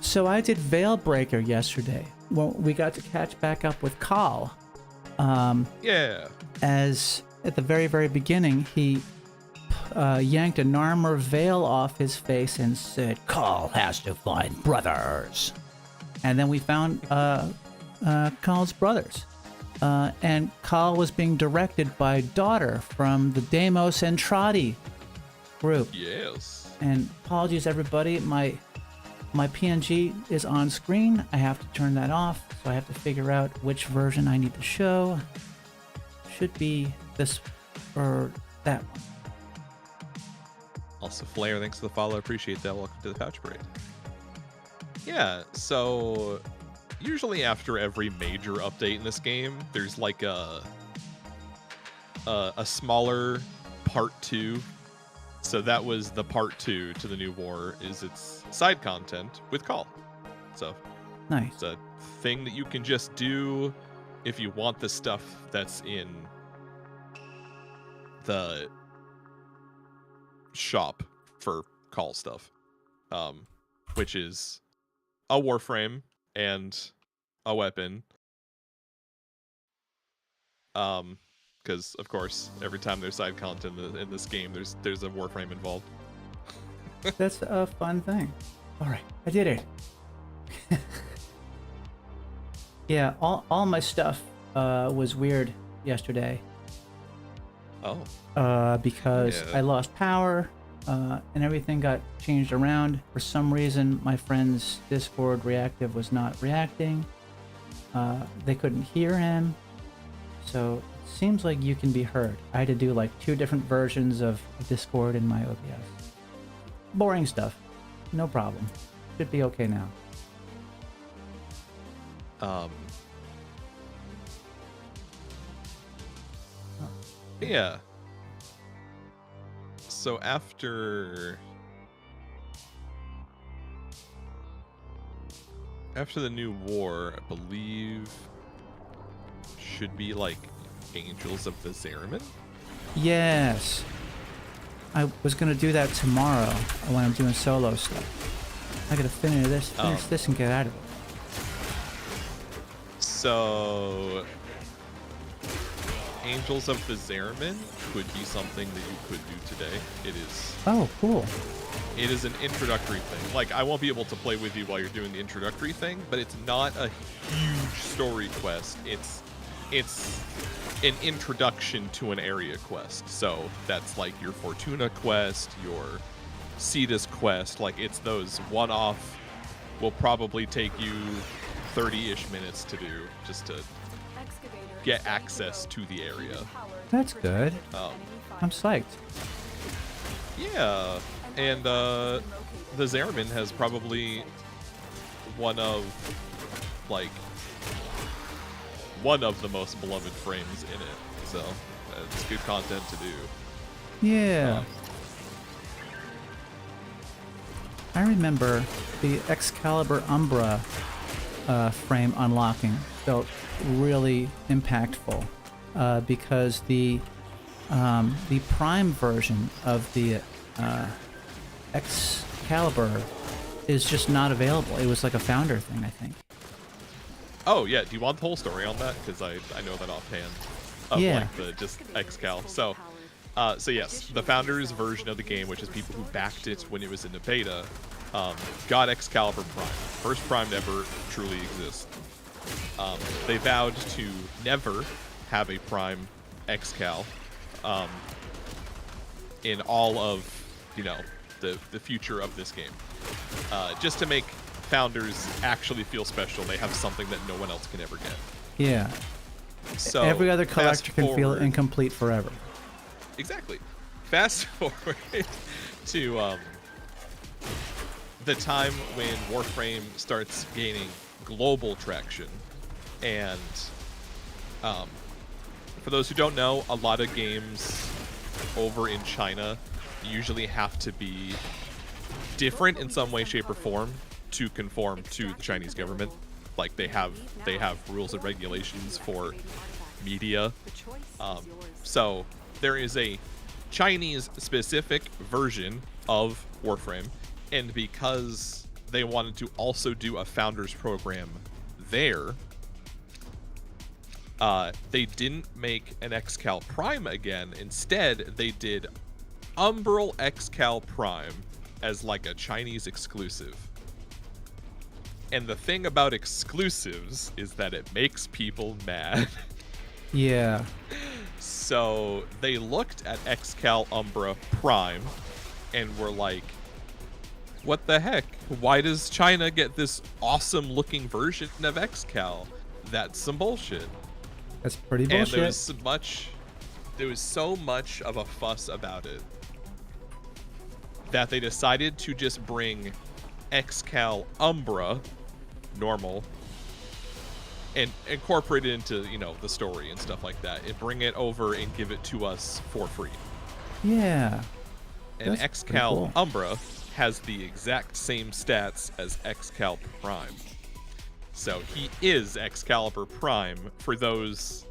[SPEAKER 1] So I did Veilbreaker yesterday. Well, we got to catch back up with Carl.
[SPEAKER 4] Yeah.
[SPEAKER 1] As at the very, very beginning, he yanked an armor veil off his face and said, Carl has to find brothers. And then we found Carl's brothers. And Carl was being directed by a daughter from the Deimos Entrati group.
[SPEAKER 4] Yes.
[SPEAKER 1] And apologies, everybody. My PNG is on screen. I have to turn that off, so I have to figure out which version I need to show. Should be this or that one.
[SPEAKER 4] Also, Flair, thanks for the follow. Appreciate that. Welcome to the Pouch Parade. Yeah, so usually after every major update in this game, there's like a smaller part 2. So that was the part 2 to the new war, is its side content with Call. So
[SPEAKER 1] Nice.
[SPEAKER 4] it's a thing that you can just do if you want the stuff that's in the shop for Call stuff, which is a warframe and a weapon. Because of course, every time there's side content in this game, there's a warframe involved.
[SPEAKER 1] That's a fun thing. All right, I did it. Yeah, all my stuff was weird yesterday.
[SPEAKER 4] Oh.
[SPEAKER 1] Because
[SPEAKER 4] Yeah.
[SPEAKER 1] I lost power, and everything got changed around. For some reason, my friend's Discord reactive was not reacting. They couldn't hear him. So it seems like you can be heard. I had to do like 2 different versions of Discord in my OBS. Boring stuff. No problem. Should be okay now.
[SPEAKER 4] Yeah. So after the new war, I believe should be like Angels of the Zariman.
[SPEAKER 1] Yes. I was gonna do that tomorrow when I'm doing solo stuff. I gotta finish this and get out of it.
[SPEAKER 4] So Angels of the Zariman could be something that you could do today. It is.
[SPEAKER 1] Oh, cool.
[SPEAKER 4] It is an introductory thing. Like, I won't be able to play with you while you're doing the introductory thing, but it's not a huge story quest. It's an introduction to an area quest. So that's like your Fortuna quest, your Cetus quest. Like, it's those one-off, will probably take you 30-ish minutes to do, just to get access to the area.
[SPEAKER 1] That's good. I'm psyched.
[SPEAKER 4] Yeah, and the Zariman has probably one of the most beloved frames in it, so it's good content to do.
[SPEAKER 1] Yeah. I remember the Excalibur Umbra frame unlocking felt really impactful because the Prime version of the Excalibur is just not available. It was like a founder thing, I think.
[SPEAKER 4] Oh yeah, do you want the whole story on that? Because I know that offhand. Of
[SPEAKER 1] Yeah.
[SPEAKER 4] like the just Excal. So yes, the founders version of the game, which is people who backed it when it was in the beta, got Excalibur Prime. First Prime to ever truly exist. They vowed to never have a Prime XCal in all of, you know, the future of this game. Just to make founders actually feel special, they have something that no one else can ever get.
[SPEAKER 1] Yeah.
[SPEAKER 4] So
[SPEAKER 1] Every other
[SPEAKER 4] fast
[SPEAKER 1] collector can feel
[SPEAKER 4] forward-
[SPEAKER 1] incomplete forever.
[SPEAKER 4] Exactly. Fast forward to the time when Warframe starts gaining global traction. And for those who don't know, a lot of games over in China usually have to be different in some way, shape, or form to conform to the Chinese government. Like they have rules and regulations for media. So there is a Chinese specific version of Warframe, and because they wanted to also do a founders program there, they didn't make an XCal Prime again. Instead, they did Umbral XCal Prime as like a Chinese exclusive. And the thing about exclusives is that it makes people mad.
[SPEAKER 1] Yeah.
[SPEAKER 4] So they looked at XCal Umbra Prime and were like, what the heck? Why does China get this awesome looking version of XCal? That's some bullshit.
[SPEAKER 1] That's pretty
[SPEAKER 4] And
[SPEAKER 1] bullshit.
[SPEAKER 4] there was so much of a fuss about it that they decided to just bring XCal Umbra normal and incorporate it into, you know, the story and stuff like that, and bring it over and give it to us for free.
[SPEAKER 1] Yeah.
[SPEAKER 4] And
[SPEAKER 1] That's pretty
[SPEAKER 4] XCal
[SPEAKER 1] cool.
[SPEAKER 4] Umbra has the exact same stats as XCal Prime. So he is Excalibur Prime for those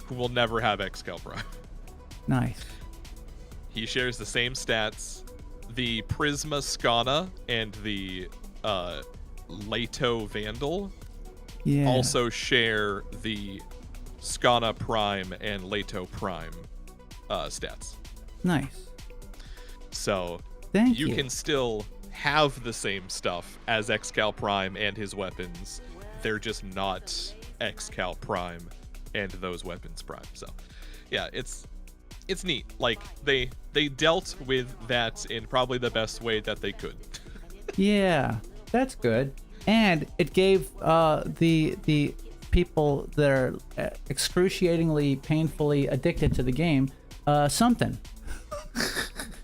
[SPEAKER 4] who will never have XCal Prime.
[SPEAKER 1] Nice.
[SPEAKER 4] He shares the same stats. The Prisma Skana and the Leto Vandal
[SPEAKER 1] Yeah.
[SPEAKER 4] also share the Skana Prime and Leto Prime stats.
[SPEAKER 1] Nice.
[SPEAKER 4] So
[SPEAKER 1] Thank
[SPEAKER 4] you
[SPEAKER 1] you.
[SPEAKER 4] can still have the same stuff as XCal Prime and his weapons. They're just not XCal Prime and those weapons Prime. So yeah, it's neat. Like they dealt with that in probably the best way that they could.
[SPEAKER 1] Yeah, that's good. And it gave the people that are excruciatingly, painfully addicted to the game something.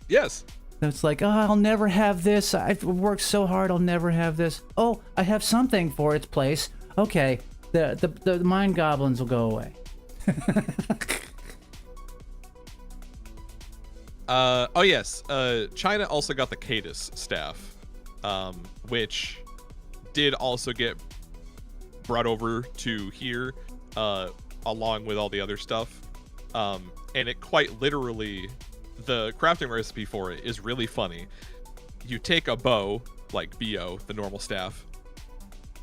[SPEAKER 4] Yes.
[SPEAKER 1] It's like, oh, I'll never have this. I've worked so hard. I'll never have this. Oh, I have something for its place. Okay, the mind goblins will go away.
[SPEAKER 4] Oh yes. China also got the Cadus staff, which did also get brought over to here, along with all the other stuff. And it quite literally, the crafting recipe for it is really funny. You take a bow, like BO, the normal staff,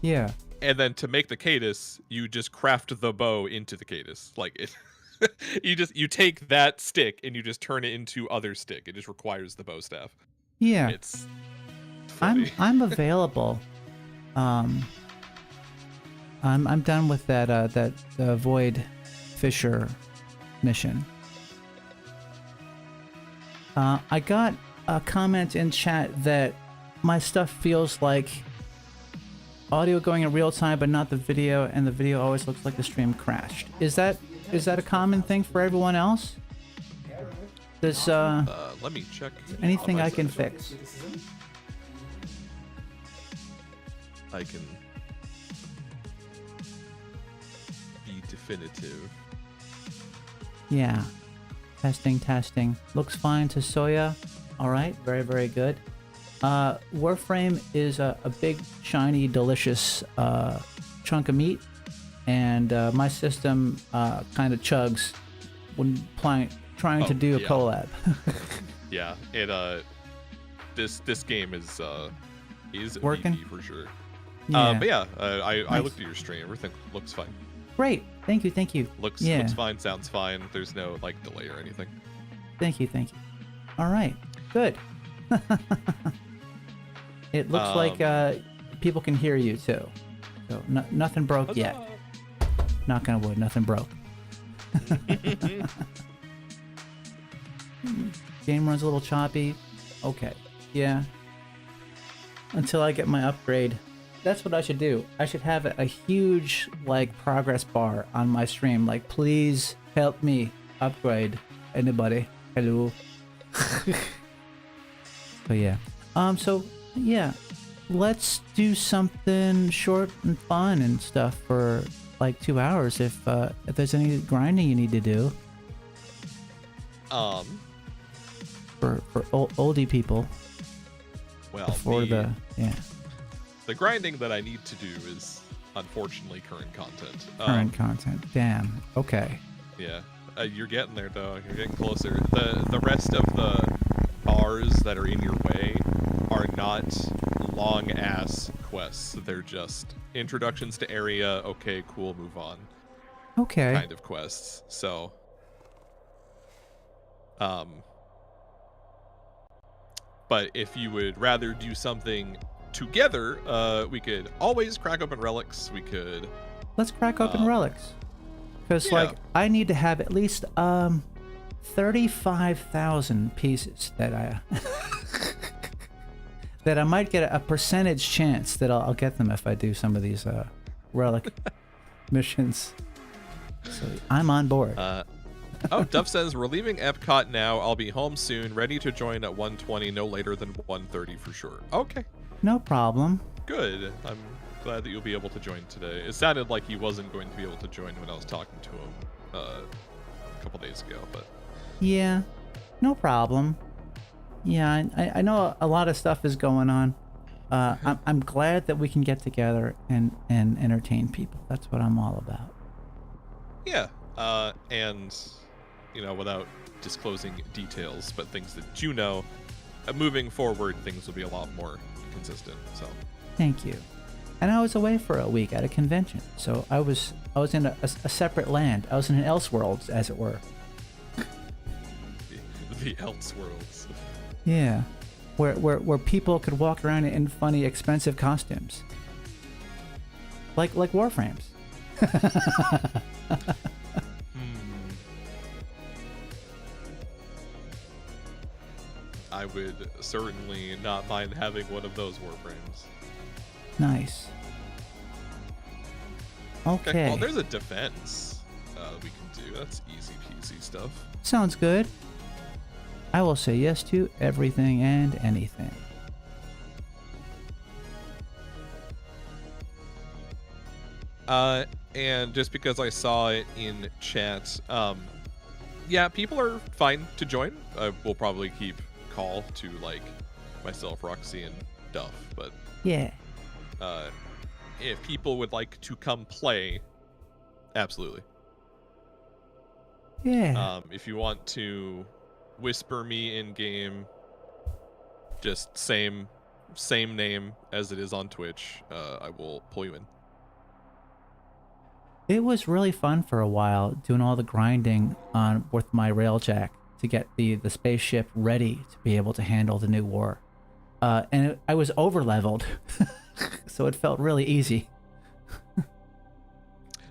[SPEAKER 1] Yeah.
[SPEAKER 4] and then to make the Cadus, you just craft the bow into the Cadus. Like it, you take that stick and you just turn it into other stick. It just requires the bow staff.
[SPEAKER 1] Yeah.
[SPEAKER 4] It's funny.
[SPEAKER 1] I'm available. I'm done with that Void Fisher mission. I got a comment in chat that my stuff feels like audio going in real time, but not the video, and the video always looks like the stream crashed. Is that a common thing for everyone else? Does
[SPEAKER 4] Let me check.
[SPEAKER 1] anything
[SPEAKER 4] on my
[SPEAKER 1] I can
[SPEAKER 4] side.
[SPEAKER 1] fix?
[SPEAKER 4] I can be definitive.
[SPEAKER 1] Yeah. Testing. Looks fine to Soya. All right. Very, very good. Warframe is a big, shiny, delicious chunk of meat. And my system kind of chugs when trying to do a
[SPEAKER 4] yeah.
[SPEAKER 1] collab.
[SPEAKER 4] Yeah, it this game is
[SPEAKER 1] Working?
[SPEAKER 4] meaty for sure.
[SPEAKER 1] Yeah.
[SPEAKER 4] But yeah, I
[SPEAKER 1] Nice.
[SPEAKER 4] looked at your stream. Everything looks fine.
[SPEAKER 1] Great. Thank you.
[SPEAKER 4] Looks
[SPEAKER 1] Yeah.
[SPEAKER 4] fine. Sounds fine. There's no like delay or anything.
[SPEAKER 1] Thank you. All right. Good. It looks like people can hear you too. So nothing broke yet. Knock on wood, nothing broke. Game runs a little choppy. Okay. Yeah. Until I get my upgrade. That's what I should do. I should have a huge, like, progress bar on my stream. Like, please help me upgrade. Anybody? Hello? But yeah. So, yeah. Let's do something short and fun and stuff for, like, 2 hours if there's any grinding you need to do. For oldie people.
[SPEAKER 4] Well,
[SPEAKER 1] Before the
[SPEAKER 4] grinding that I need to do is unfortunately current content.
[SPEAKER 1] Current content. Damn. Okay.
[SPEAKER 4] Yeah, you're getting there though. You're getting closer. The rest of the bars that are in your way are not long ass quests. They're just introductions to area. Okay, cool, move on.
[SPEAKER 1] Okay.
[SPEAKER 4] Kind of quests. So, but if you would rather do something together, we could always crack open relics. We could.
[SPEAKER 1] Let's crack open relics. Because,
[SPEAKER 4] yeah.
[SPEAKER 1] like, I need to have at least 35,000 pieces that I that I might get a percentage chance that I'll get them if I do some of these relic missions. So I'm on board.
[SPEAKER 4] Oh, Duff says, we're leaving Epcot now. I'll be home soon, ready to join at 1:20, no later than 1:30 for sure. Okay.
[SPEAKER 1] No problem.
[SPEAKER 4] Good. I'm glad that you'll be able to join today. It sounded like he wasn't going to be able to join when I was talking to him a couple days ago, but...
[SPEAKER 1] Yeah, no problem. Yeah, I know a lot of stuff is going on. I'm glad that we can get together and entertain people. That's what I'm all about.
[SPEAKER 4] Yeah, and, you know, without disclosing details, but things that you know, moving forward, things will be a lot more consistent, so...
[SPEAKER 1] Thank you. And I was away for a week at a convention, so I was in a separate land. I was in an Elseworlds, as it were.
[SPEAKER 4] The Elseworlds.
[SPEAKER 1] Yeah, where people could walk around in funny, expensive costumes, like Warframes.
[SPEAKER 4] I would certainly not mind having one of those Warframes.
[SPEAKER 1] Nice. Okay.
[SPEAKER 4] Well, there's a defense we can do. That's easy peasy stuff.
[SPEAKER 1] Sounds good. I will say yes to everything and anything.
[SPEAKER 4] And just because I saw it in chat, yeah, people are fine to join. We'll probably keep call to, like, myself, Roxy, and Duff, but
[SPEAKER 1] Yeah.
[SPEAKER 4] if people would like to come play, absolutely.
[SPEAKER 1] Yeah.
[SPEAKER 4] If you want to whisper me in game, just same name as it is on Twitch, I will pull you in.
[SPEAKER 1] It was really fun for a while doing all the grinding on with my railjack to get the spaceship ready to be able to handle the new war. I was over leveled, so it felt really easy.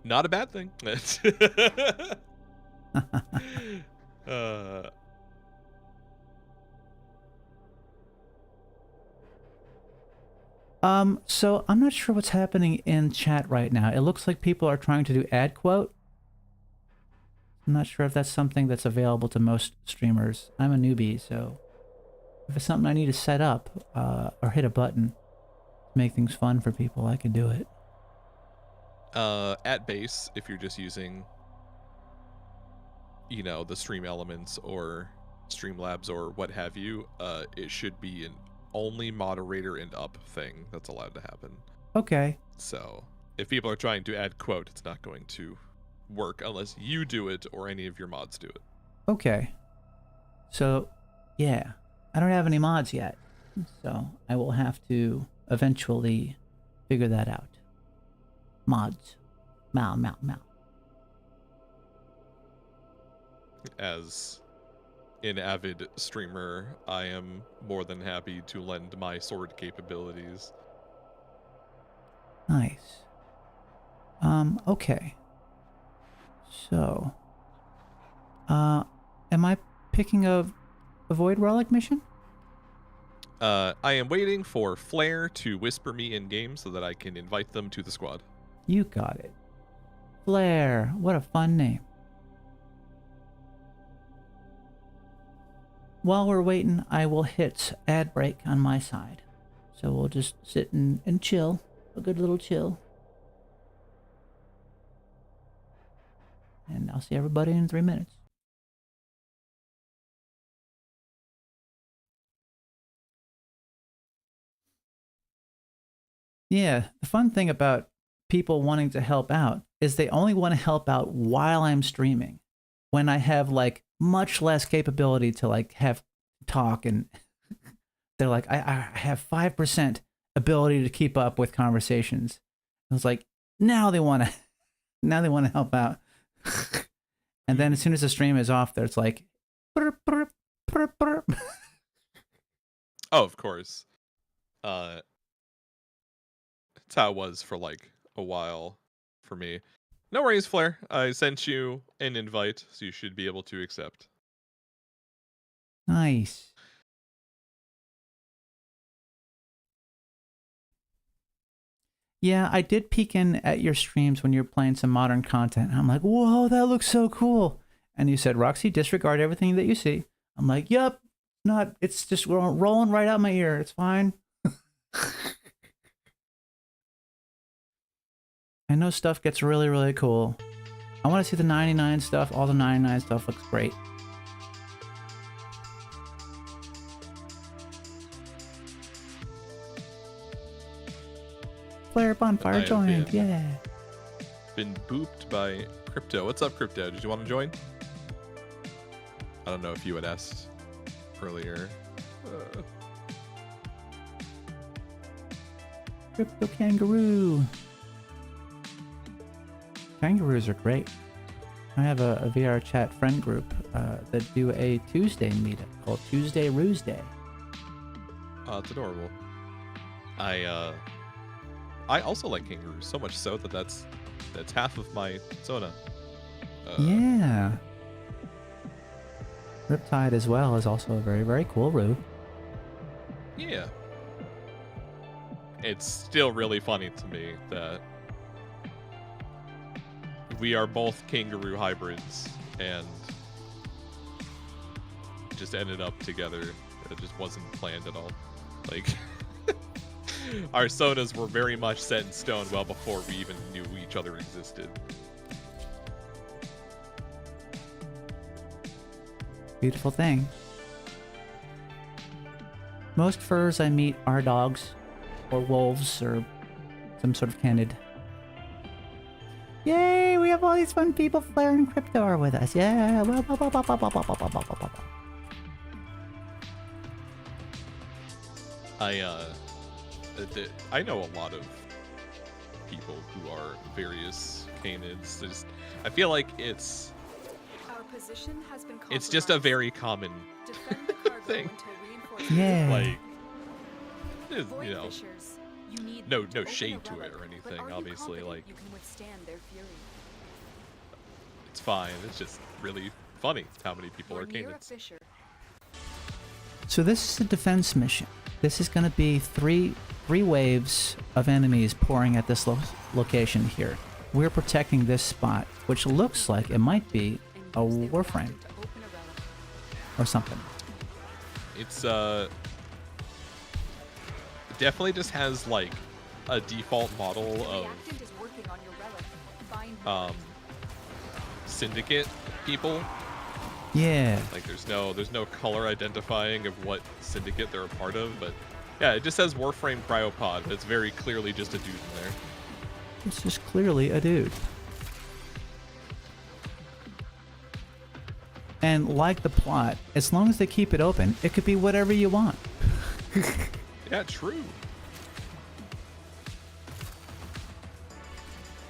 [SPEAKER 4] Not a bad thing.
[SPEAKER 1] So I'm not sure what's happening in chat right now. It looks like people are trying to do ad quote. I'm not sure if that's something that's available to most streamers. I'm a newbie, so if it's something I need to set up or hit a button to make things fun for people, I can do it.
[SPEAKER 4] At base, if you're just using, you know, the stream elements or Streamlabs or what have you, it should be an only moderator and up thing that's allowed to happen.
[SPEAKER 1] Okay.
[SPEAKER 4] So if people are trying to add quote, it's not going to work unless you do it or any of your mods do it.
[SPEAKER 1] Okay. So, yeah. I don't have any mods yet, so I will have to eventually figure that out. Mods. Mow.
[SPEAKER 4] As an avid streamer, I am more than happy to lend my sword capabilities.
[SPEAKER 1] Nice. Okay. So, Am I picking a Void Relic mission?
[SPEAKER 4] I am waiting for Flair to whisper me in game so that I can invite them to the squad.
[SPEAKER 1] You got it. Flair. What a fun name. While we're waiting, I will hit ad break on my side. So we'll just sit and chill. A good little chill. And I'll see everybody in 3 minutes. Yeah, the fun thing about people wanting to help out is they only want to help out while I'm streaming. When I have like much less capability to like have talk, and they're like, I have 5% ability to keep up with conversations. I was like, now they want to help out. And then as soon as the stream is off, there's like, burp, burp, burp, burp.
[SPEAKER 4] Oh, of course. That's how it was for like a while for me. No worries, Flair. I sent you an invite, so you should be able to accept.
[SPEAKER 1] Nice. Yeah, I did peek in at your streams when you were playing some modern content. I'm like, whoa, that looks so cool. And you said, Roxy, disregard everything that you see. I'm like, yep, it's just rolling right out my ear. It's fine. I know stuff gets really, really cool. I want to see the 99 stuff. All the 99 stuff looks great. Flare Bonfire joined, yeah.
[SPEAKER 4] Been booped by Crypto. What's up, Crypto? Did you want to join? I don't know if you had asked earlier.
[SPEAKER 1] Crypto Kangaroo. Kangaroos are great. I have a VR chat friend group that do a Tuesday meetup called Tuesday Ruse Day.
[SPEAKER 4] Oh, it's adorable. I also like kangaroos, so much so that that's half of my Sona.
[SPEAKER 1] Yeah. Riptide as well is also a very, very cool roo.
[SPEAKER 4] Yeah. It's still really funny to me that we are both kangaroo hybrids and just ended up together. It just wasn't planned at all. Like, our sonas were very much set in stone well before we even knew each other existed.
[SPEAKER 1] Beautiful thing. Most furs I meet are dogs, or wolves, or some sort of canid. Yay! We have all these fun people. Flare and Crypto are with us. Yeah!
[SPEAKER 4] I know a lot of people who are various canids. I feel like it's just a very common thing.
[SPEAKER 1] Yeah.
[SPEAKER 4] Like, you know, no shade to it or anything. Obviously, like, it's fine. It's just really funny how many people are canids.
[SPEAKER 1] So this is a defense mission. This is going to be three waves of enemies pouring at this location here. We're protecting this spot, which looks like it might be a warframe or something.
[SPEAKER 4] It's definitely just has like a default model of syndicate people.
[SPEAKER 1] Yeah.
[SPEAKER 4] Like there's no color identifying of what syndicate they're a part of, but yeah, it just says Warframe Cryopod, but it's very clearly just a dude in there.
[SPEAKER 1] It's just clearly a dude. And like the plot, as long as they keep it open, it could be whatever you want.
[SPEAKER 4] Yeah, true.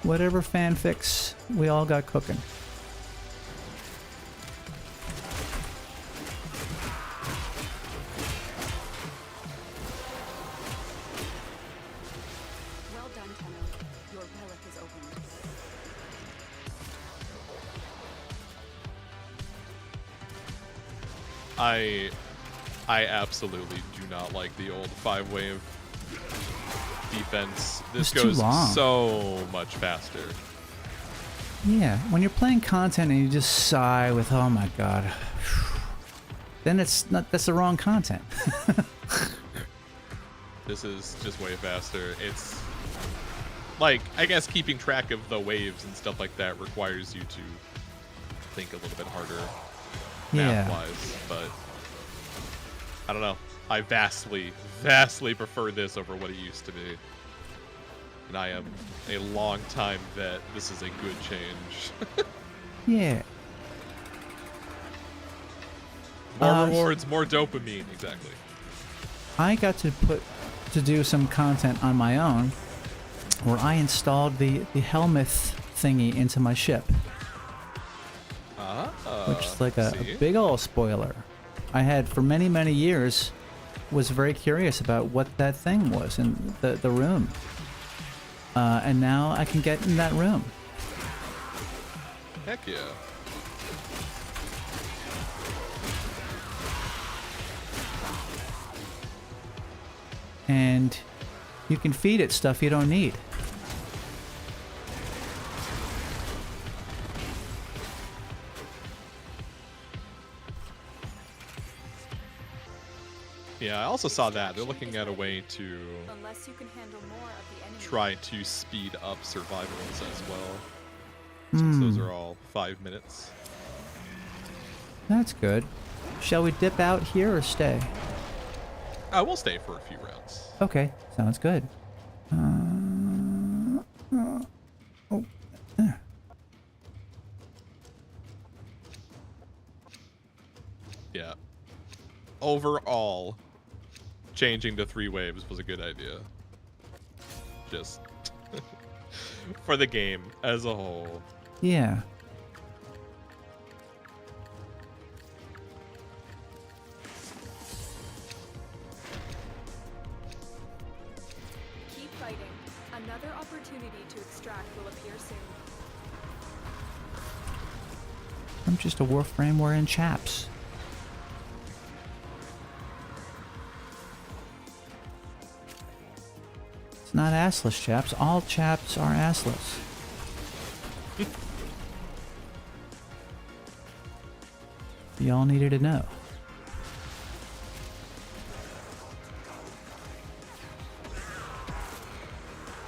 [SPEAKER 1] Whatever fanfics we all got cooking.
[SPEAKER 4] I absolutely do not like the old 5-wave defense. This
[SPEAKER 1] It's too
[SPEAKER 4] goes
[SPEAKER 1] long.
[SPEAKER 4] so much faster.
[SPEAKER 1] Yeah, when you're playing content and you just sigh with, oh my god, then that's the wrong content.
[SPEAKER 4] This is just way faster. It's like, I guess keeping track of the waves and stuff like that requires you to think a little bit harder
[SPEAKER 1] Yeah.
[SPEAKER 4] math-wise, but I don't know. I vastly, vastly prefer this over what it used to be. And I am a long time vet. This is a good change.
[SPEAKER 1] Yeah.
[SPEAKER 4] More rewards, more dopamine. Exactly.
[SPEAKER 1] I got to do some content on my own where I installed the Helmuth thingy into my ship, which is like a big old spoiler. I had for many, many years was very curious about what that thing was in the room. And now I can get in that room.
[SPEAKER 4] Heck yeah.
[SPEAKER 1] And you can feed it stuff you don't need.
[SPEAKER 4] Yeah, I also saw that. They're looking at a way to
[SPEAKER 3] Unless you can handle more of the enemy.
[SPEAKER 4] try to speed up survivals as well. Since those are all 5 minutes.
[SPEAKER 1] That's good. Shall we dip out here or stay?
[SPEAKER 4] We'll stay for a few rounds.
[SPEAKER 1] Okay, sounds good. There.
[SPEAKER 4] Yeah. Overall, changing to 3 waves was a good idea. Just for the game as a whole.
[SPEAKER 1] Yeah.
[SPEAKER 3] Keep fighting. Another opportunity to extract will appear soon.
[SPEAKER 1] I'm just a Warframe wearing chaps. It's not assless chaps. All chaps are assless. Y'all needed to know.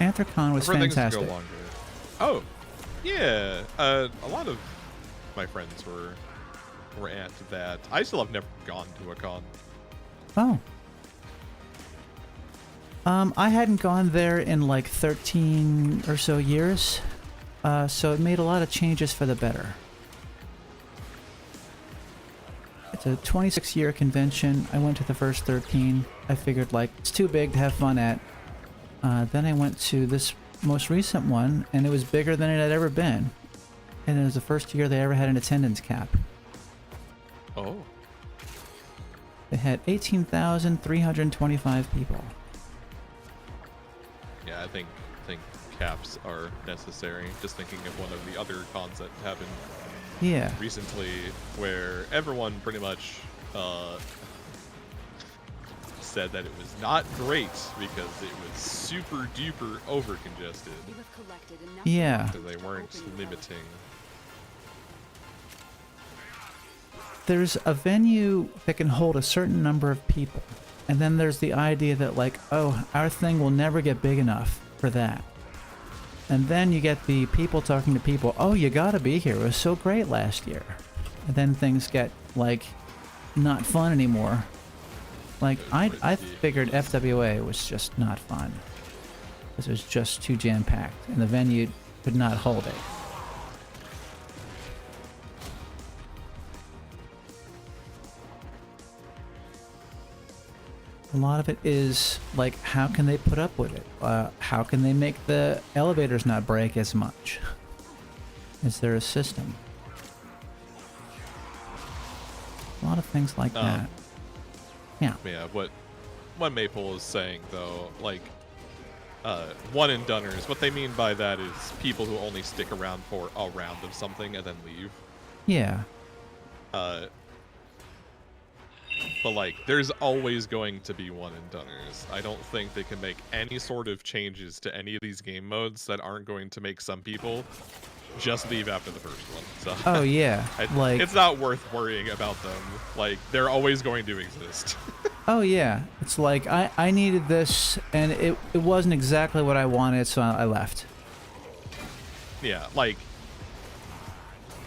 [SPEAKER 1] Anthrocon was
[SPEAKER 4] For things to go
[SPEAKER 1] fantastic.
[SPEAKER 4] longer. Oh, yeah. A lot of my friends were at that. I still have never gone to a con.
[SPEAKER 1] Oh. I hadn't gone there in like 13 or so years, so it made a lot of changes for the better. It's a 26-year convention. I went to the first 13. I figured like it's too big to have fun at. Then I went to this most recent one, and it was bigger than it had ever been. And it was the first year they ever had an attendance cap.
[SPEAKER 4] Oh.
[SPEAKER 1] They had 18,325 people.
[SPEAKER 4] Yeah, I think caps are necessary. Just thinking of one of the other cons that happened
[SPEAKER 1] Yeah.
[SPEAKER 4] recently, where everyone pretty much said that it was not great because it was super duper over congested
[SPEAKER 3] You have collected enough.
[SPEAKER 1] Yeah.
[SPEAKER 4] because they weren't limiting.
[SPEAKER 1] There's a venue that can hold a certain number of people. And then there's the idea that like, oh, our thing will never get big enough for that. And then you get the people talking to people, oh, you gotta be here. It was so great last year. And then things get like not fun anymore. Like I figured FWA was just not fun. Because it was just too jam-packed and the venue could not hold it. A lot of it is like, how can they put up with it? How can they make the elevators not break as much? Is there a system? A lot of things like that. Yeah.
[SPEAKER 4] Yeah, what Maple is saying though, like one and doneers, what they mean by that is people who only stick around for a round of something and then leave.
[SPEAKER 1] Yeah.
[SPEAKER 4] But like, there's always going to be one and doneers. I don't think they can make any sort of changes to any of these game modes that aren't going to make some people just leave after the first one. So
[SPEAKER 1] Oh yeah, like
[SPEAKER 4] it's not worth worrying about them. Like, they're always going to exist.
[SPEAKER 1] oh yeah, it's like I needed this and it wasn't exactly what I wanted, so I left.
[SPEAKER 4] Yeah, like,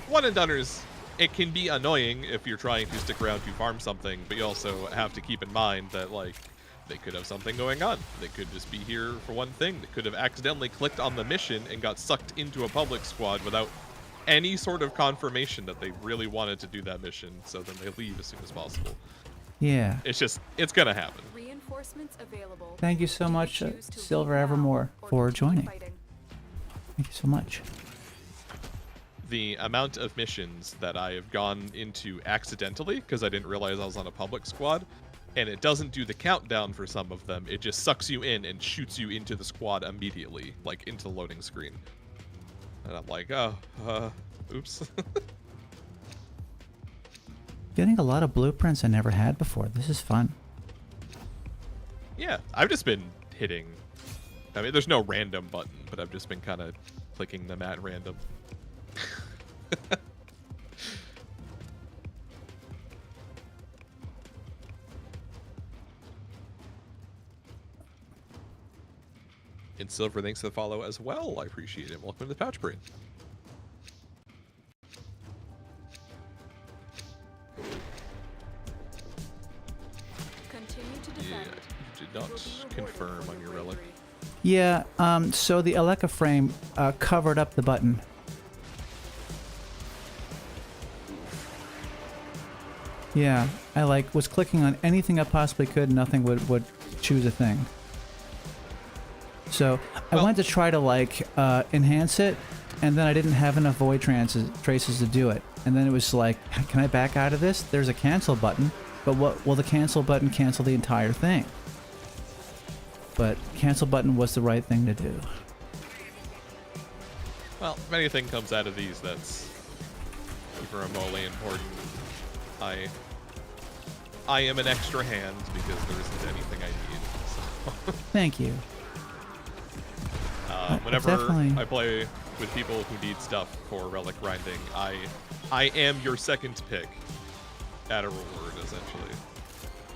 [SPEAKER 4] one and doneers, it can be annoying if you're trying to stick around to farm something, but you also have to keep in mind that, like, they could have something going on. They could just be here for one thing. They could have accidentally clicked on the mission and got sucked into a public squad without any sort of confirmation that they really wanted to do that mission, so then they leave as soon as possible.
[SPEAKER 1] Yeah.
[SPEAKER 4] It's gonna happen.
[SPEAKER 3] Reinforcements available.
[SPEAKER 1] Thank you so
[SPEAKER 3] Do
[SPEAKER 1] much,
[SPEAKER 3] choose to
[SPEAKER 1] Silver
[SPEAKER 3] leave now
[SPEAKER 1] Evermore,
[SPEAKER 3] or
[SPEAKER 1] for
[SPEAKER 3] continue
[SPEAKER 1] joining.
[SPEAKER 3] fighting?
[SPEAKER 1] Thank you so much.
[SPEAKER 4] The amount of missions that I have gone into accidentally because I didn't realize I was on a public squad, and it doesn't do the countdown for some of them. It just sucks you in and shoots you into the squad immediately, like into the loading screen. And I'm like, oh, oops.
[SPEAKER 1] Getting a lot of blueprints I never had before. This is fun.
[SPEAKER 4] Yeah, I've just been hitting. I mean, there's no random button, but I've just been kind of clicking them at random. And Silver, thanks for the follow as well. I appreciate it. Welcome to the Pouch Brain.
[SPEAKER 3] Continue to
[SPEAKER 4] Yeah,
[SPEAKER 3] defend.
[SPEAKER 4] you did not confirm on your relic.
[SPEAKER 1] Yeah, so the Aleka frame covered up the button. Yeah, I like was clicking on anything I possibly could, nothing would choose a thing. So I
[SPEAKER 4] Well-
[SPEAKER 1] went to try to like enhance it, and then I didn't have enough void traces to do it. And then it was like, can I back out of this? There's a cancel button, but what will the cancel button cancel the entire thing? But cancel button was the right thing to do.
[SPEAKER 4] Well, if anything comes out of these that's super remotely important, I am an extra hand because there isn't anything I need. So.
[SPEAKER 1] Thank you.
[SPEAKER 4] Whenever
[SPEAKER 1] definitely-
[SPEAKER 4] I play with people who need stuff for relic grinding, I am your second pick at a reward, essentially.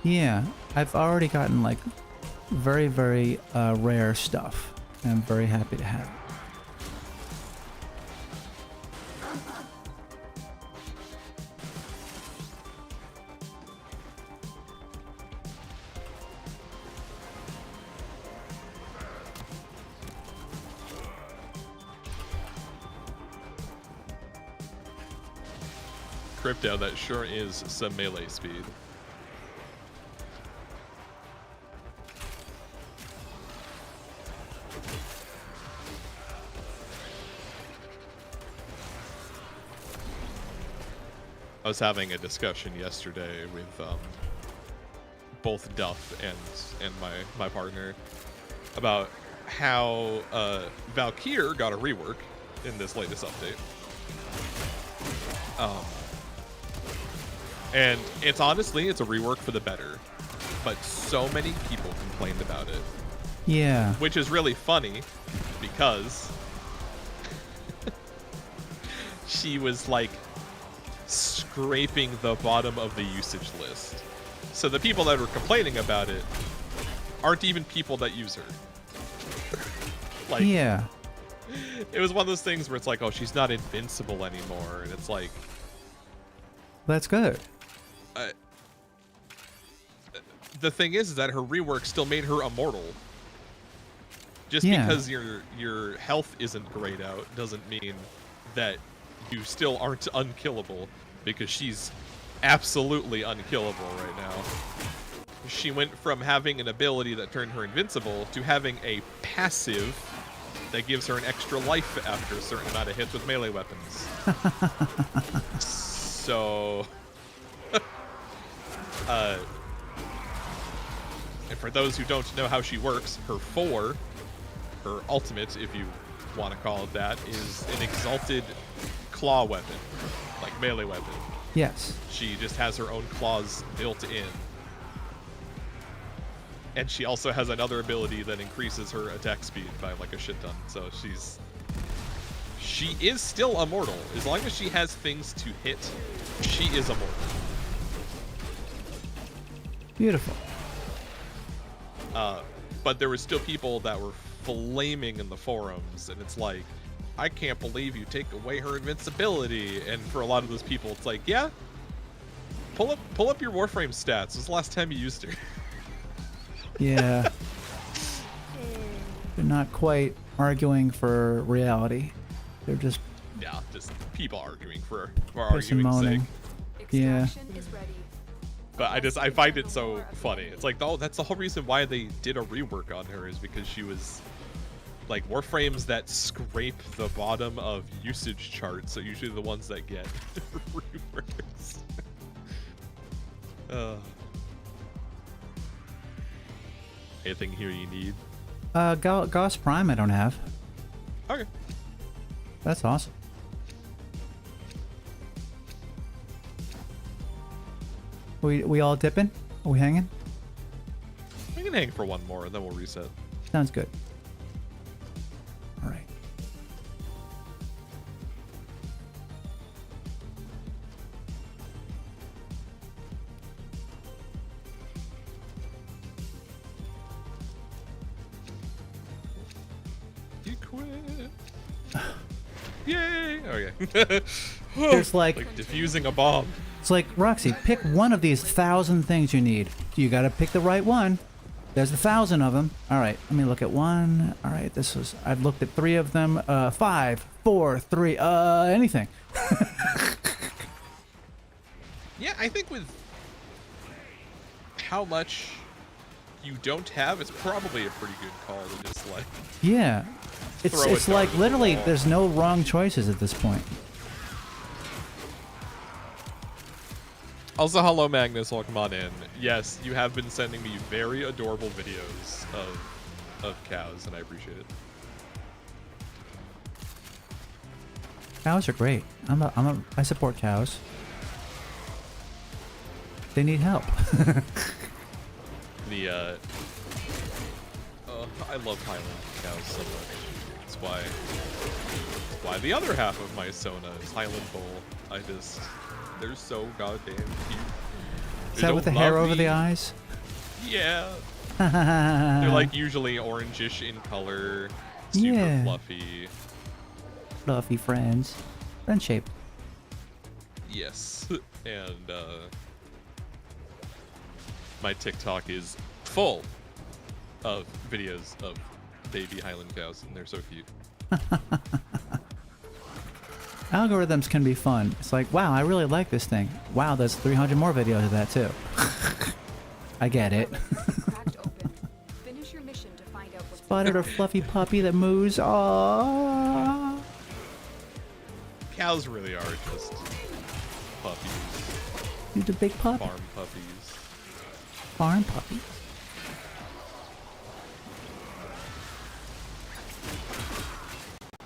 [SPEAKER 1] Yeah, I've already gotten like very, very rare stuff. And I'm very happy to have it.
[SPEAKER 4] Crypto, that sure is some melee speed. I was having a discussion yesterday with both Duff and my partner about how Valkyr got a rework in this latest update. And it's honestly, it's a rework for the better, but so many people complained about it,
[SPEAKER 1] Yeah.
[SPEAKER 4] which is really funny because she was like scraping the bottom of the usage list. So the people that were complaining about it aren't even people that use her. Like,
[SPEAKER 1] Yeah.
[SPEAKER 4] it was one of those things where it's like, oh, she's not invincible anymore, and it's like,
[SPEAKER 1] That's good.
[SPEAKER 4] the thing is that her rework still made her immortal. Just
[SPEAKER 1] Yeah.
[SPEAKER 4] because your health isn't grayed out doesn't mean that you still aren't unkillable, because she's absolutely unkillable right now. She went from having an ability that turned her invincible to having a passive that gives her an extra life after a certain amount of hits with melee weapons. So and for those who don't know how she works, her ultimate, if you want to call it that, is an exalted claw weapon, like melee weapon.
[SPEAKER 1] Yes.
[SPEAKER 4] She just has her own claws built in, And she also has another ability that increases her attack speed by like a shit ton. So she is still immortal. As long as she has things to hit, she is immortal.
[SPEAKER 1] Beautiful.
[SPEAKER 4] But there were still people that were flaming in the forums, and it's like, I can't believe you take away her invincibility. And for a lot of those people, it's like, yeah, pull up your Warframe stats. When's the last time you used her?
[SPEAKER 1] Yeah. They're not quite arguing for reality. They're just
[SPEAKER 4] just people arguing for
[SPEAKER 1] piss and
[SPEAKER 4] arguing's sake.
[SPEAKER 1] moaning. Yeah.
[SPEAKER 3] Extraction is ready.
[SPEAKER 4] But I find it so funny. It's like, oh, that's the whole reason why they did a rework on her, is because she was like, Warframes that scrape the bottom of usage charts are usually the ones that get reworks. Anything here you need?
[SPEAKER 1] Gauss Prime I don't have.
[SPEAKER 4] Okay.
[SPEAKER 1] That's awesome. We all dipping? Are we hanging?
[SPEAKER 4] We can hang for one more and then we'll reset.
[SPEAKER 1] Sounds good. All right.
[SPEAKER 4] You quit. Yay! Okay.
[SPEAKER 1] There's like
[SPEAKER 4] diffusing a bomb.
[SPEAKER 1] it's like, Roxy, pick one of these 1,000 things you need. You got to pick the right one. There's 1,000 of them. All right, let me look at one. All right, I've looked at 3 of them. 5, 4, 3. Anything.
[SPEAKER 4] Yeah, I think with how much you don't have, it's probably a pretty good call to just like.
[SPEAKER 1] Yeah,
[SPEAKER 4] Throw it
[SPEAKER 1] it's like
[SPEAKER 4] down the
[SPEAKER 1] literally
[SPEAKER 4] wall.
[SPEAKER 1] there's no wrong choices at this point.
[SPEAKER 4] Also, hello Magnus, welcome on in. Yes, you have been sending me very adorable videos of cows, and I appreciate it.
[SPEAKER 1] Cows are great. I support cows. They need help.
[SPEAKER 4] I love Highland cows so much. That's why the other half of my Sona is Highland Bull. They're so goddamn cute.
[SPEAKER 1] Is that with the hair over the eyes?
[SPEAKER 4] Yeah. They're like usually orangish in color, super
[SPEAKER 1] Yeah.
[SPEAKER 4] fluffy.
[SPEAKER 1] Fluffy friends. Friend shaped.
[SPEAKER 4] Yes. And my TikTok is full of videos of baby Highland cows, and they're so cute.
[SPEAKER 1] Algorithms can be fun. It's like, wow, I really like this thing. Wow, there's 300 more videos of that too. I get it.
[SPEAKER 3] Cracked open. Finish your mission to find out what's
[SPEAKER 1] Spotted a fluffy puppy that moves. Aww.
[SPEAKER 4] Cows really are just puppies,
[SPEAKER 1] He's a big puppy.
[SPEAKER 4] farm puppies.
[SPEAKER 1] Farm puppy.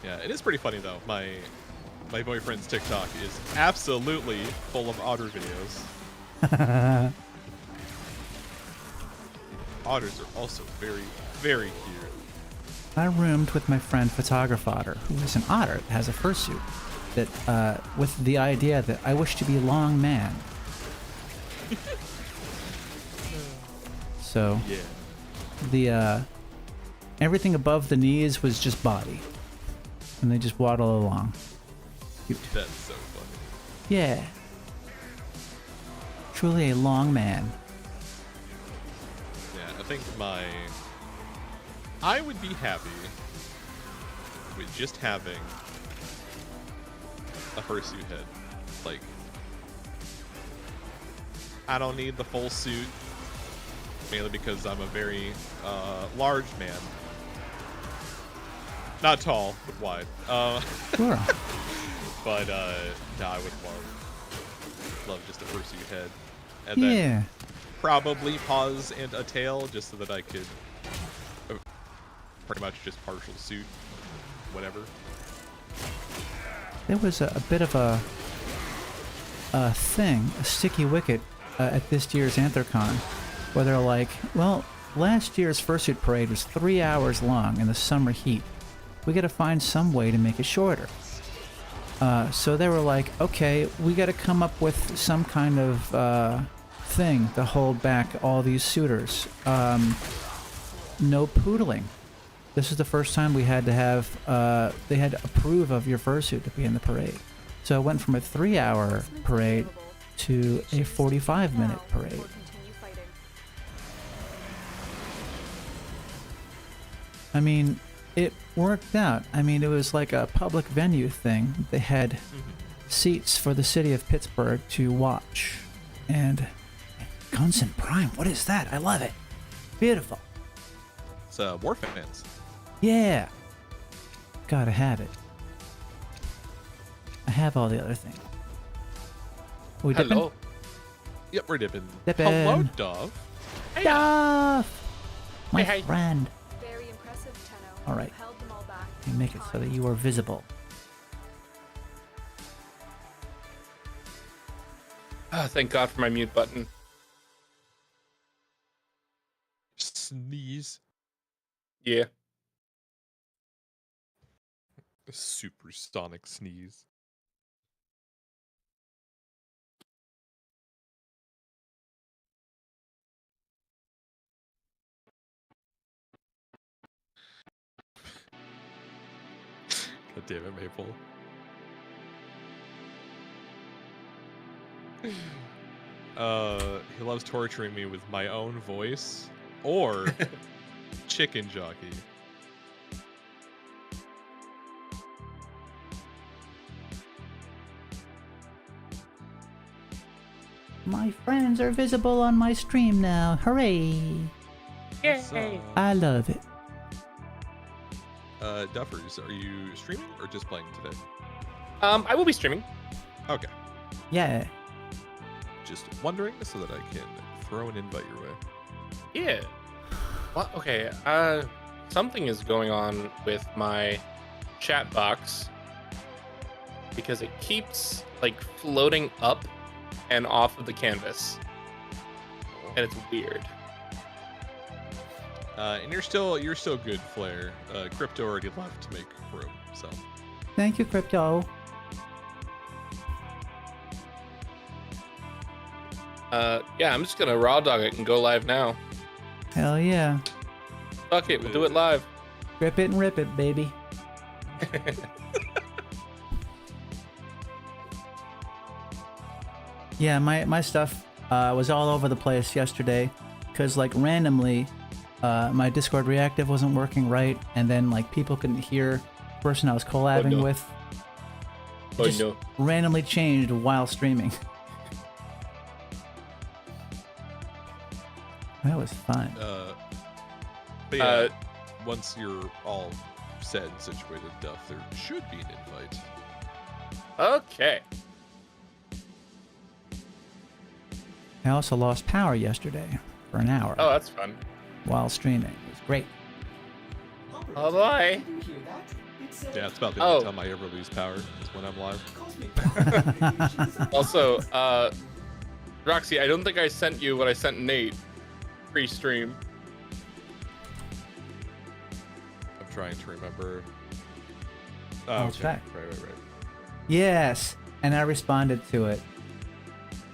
[SPEAKER 4] Yeah, it is pretty funny though. My boyfriend's TikTok is absolutely full of otter videos. Otters are also very, very cute.
[SPEAKER 1] I roomed with my friend Photograph Otter, who is an otter that has a fursuit. That with the idea that I wish to be long man. So
[SPEAKER 4] Yeah.
[SPEAKER 1] the everything above the knees was just body, and they just waddle along. Cute.
[SPEAKER 4] That's so funny.
[SPEAKER 1] Yeah. Truly a long man.
[SPEAKER 4] Yeah, I think I would be happy with just having a fursuit head. Like, I don't need the full suit, mainly because I'm a very large man. Not tall, but wide.
[SPEAKER 1] Sure.
[SPEAKER 4] But no, I would love just a fursuit head, and then
[SPEAKER 1] Yeah.
[SPEAKER 4] probably paws and a tail, just so that I could pretty much just partial suit, whatever.
[SPEAKER 1] There was a bit of a sticky wicket at this year's Anthrocon, where they're like, well, last year's fursuit parade was 3 hours long in the summer heat. We got to find some way to make it shorter. So they were like, okay, we got to come up with some kind of thing to hold back all these suitors. No poodling. This is the first time we had to have, they had to approve of your fursuit to be in the parade. So it went from a 3-hour parade to a 45-minute parade.
[SPEAKER 3] Or continue fighting.
[SPEAKER 1] I mean, it worked out. I mean, it was like a public venue thing. They had seats for the city of Pittsburgh to watch. And Gunson Prime, what is that? I love it. Beautiful.
[SPEAKER 4] It's War Fans.
[SPEAKER 1] Yeah. Gotta have it. I have all the other things. We dipping?
[SPEAKER 5] Hello.
[SPEAKER 4] Yep, we're dipping.
[SPEAKER 1] Dipping.
[SPEAKER 4] Hello, Dove.
[SPEAKER 1] Duff! My
[SPEAKER 5] Hey, hey.
[SPEAKER 1] friend.
[SPEAKER 3] Very impressive, Tenno.
[SPEAKER 1] All right.
[SPEAKER 3] You held them all back.
[SPEAKER 1] You make it so that you are visible.
[SPEAKER 5] Ah, thank God for my mute button.
[SPEAKER 4] Sneeze.
[SPEAKER 5] Yeah.
[SPEAKER 4] A supersonic sneeze. God damn it, Maple. He loves torturing me with my own voice or chicken jockey.
[SPEAKER 1] My friends are visible on my stream now. Hooray!
[SPEAKER 5] Yay.
[SPEAKER 1] I love it.
[SPEAKER 4] Duffers, are you streaming or just playing today?
[SPEAKER 5] I will be streaming.
[SPEAKER 4] Okay.
[SPEAKER 1] Yeah.
[SPEAKER 4] Just wondering so that I can throw an invite your way.
[SPEAKER 5] Yeah. Well, okay. Something is going on with my chat box because it keeps like floating up and off of the canvas, and it's weird.
[SPEAKER 4] And you're still good, Flair. Crypto already left to make room, so.
[SPEAKER 1] Thank you, Crypto.
[SPEAKER 5] Yeah, I'm just gonna raw dog it and go live now.
[SPEAKER 1] Hell yeah.
[SPEAKER 5] Fuck it, we'll do it live.
[SPEAKER 1] Rip it and rip it, baby. Yeah, my stuff was all over the place yesterday because like randomly my Discord reactive wasn't working right, and then like people couldn't hear the person I was collabing
[SPEAKER 5] no.
[SPEAKER 1] with. It
[SPEAKER 5] Oh
[SPEAKER 1] just
[SPEAKER 5] no.
[SPEAKER 1] randomly changed while streaming. That was fun.
[SPEAKER 4] But yeah, once you're all set and situated, Duff, there should be an invite.
[SPEAKER 5] Okay.
[SPEAKER 1] I also lost power yesterday for an hour
[SPEAKER 5] Oh, that's fun.
[SPEAKER 1] while streaming. It was great.
[SPEAKER 5] Oh boy.
[SPEAKER 4] Yeah, it's about the
[SPEAKER 5] Oh.
[SPEAKER 4] only time I ever lose power is when I'm live.
[SPEAKER 5] Also, Roxy, I don't think I sent you what I sent Nate pre-stream.
[SPEAKER 4] I'm trying to remember. Oh,
[SPEAKER 1] I'll
[SPEAKER 4] okay.
[SPEAKER 1] check.
[SPEAKER 4] Right.
[SPEAKER 1] Yes, and I responded to it.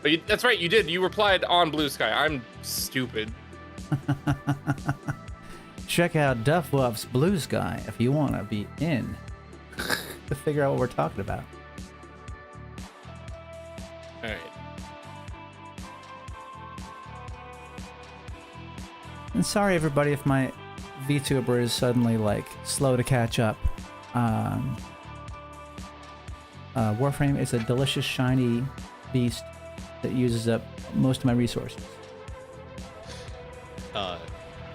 [SPEAKER 5] But that's right, you did. You replied on Blue Sky. I'm stupid.
[SPEAKER 1] Check out Duff Wuff's Blue Sky if you want to be in to figure out what we're talking about.
[SPEAKER 5] All right.
[SPEAKER 1] And sorry everybody if my VTuber is suddenly like slow to catch up. Warframe is a delicious shiny beast that uses up most of my resources.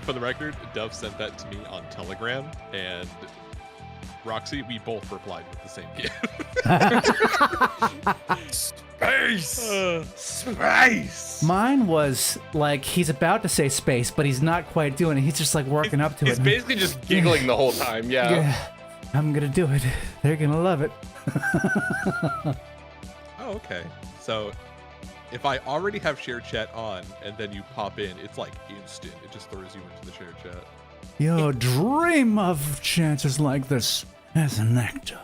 [SPEAKER 4] For the record, Dove sent that to me on Telegram, and Roxy, we both replied with the same gift. Space!
[SPEAKER 1] Mine was like he's about to say space, but he's not quite doing it. He's just like working up to
[SPEAKER 5] He's
[SPEAKER 1] it.
[SPEAKER 5] basically just giggling the whole time. Yeah.
[SPEAKER 1] Yeah, I'm gonna do it. They're gonna love it.
[SPEAKER 4] Oh, okay. So, if I already have share chat on and then you pop in, it's like instant. It just throws you into the share chat.
[SPEAKER 1] Yo, dream of chances like this as an actor.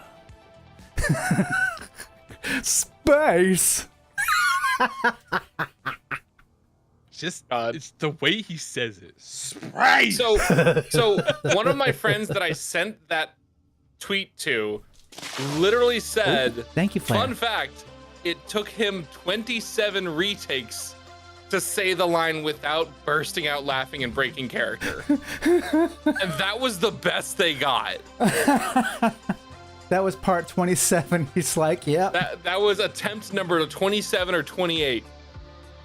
[SPEAKER 1] Space.
[SPEAKER 4] Just
[SPEAKER 5] God.
[SPEAKER 4] it's the way he says it. Sprays!
[SPEAKER 5] So one of my friends that I sent that tweet to literally said,
[SPEAKER 1] Thank you, Flair.
[SPEAKER 5] fun fact, it took him 27 retakes to say the line without bursting out laughing and breaking character. And that was the best they got.
[SPEAKER 1] That was part 27. He's like, yep.
[SPEAKER 5] That was attempt number 27 or 28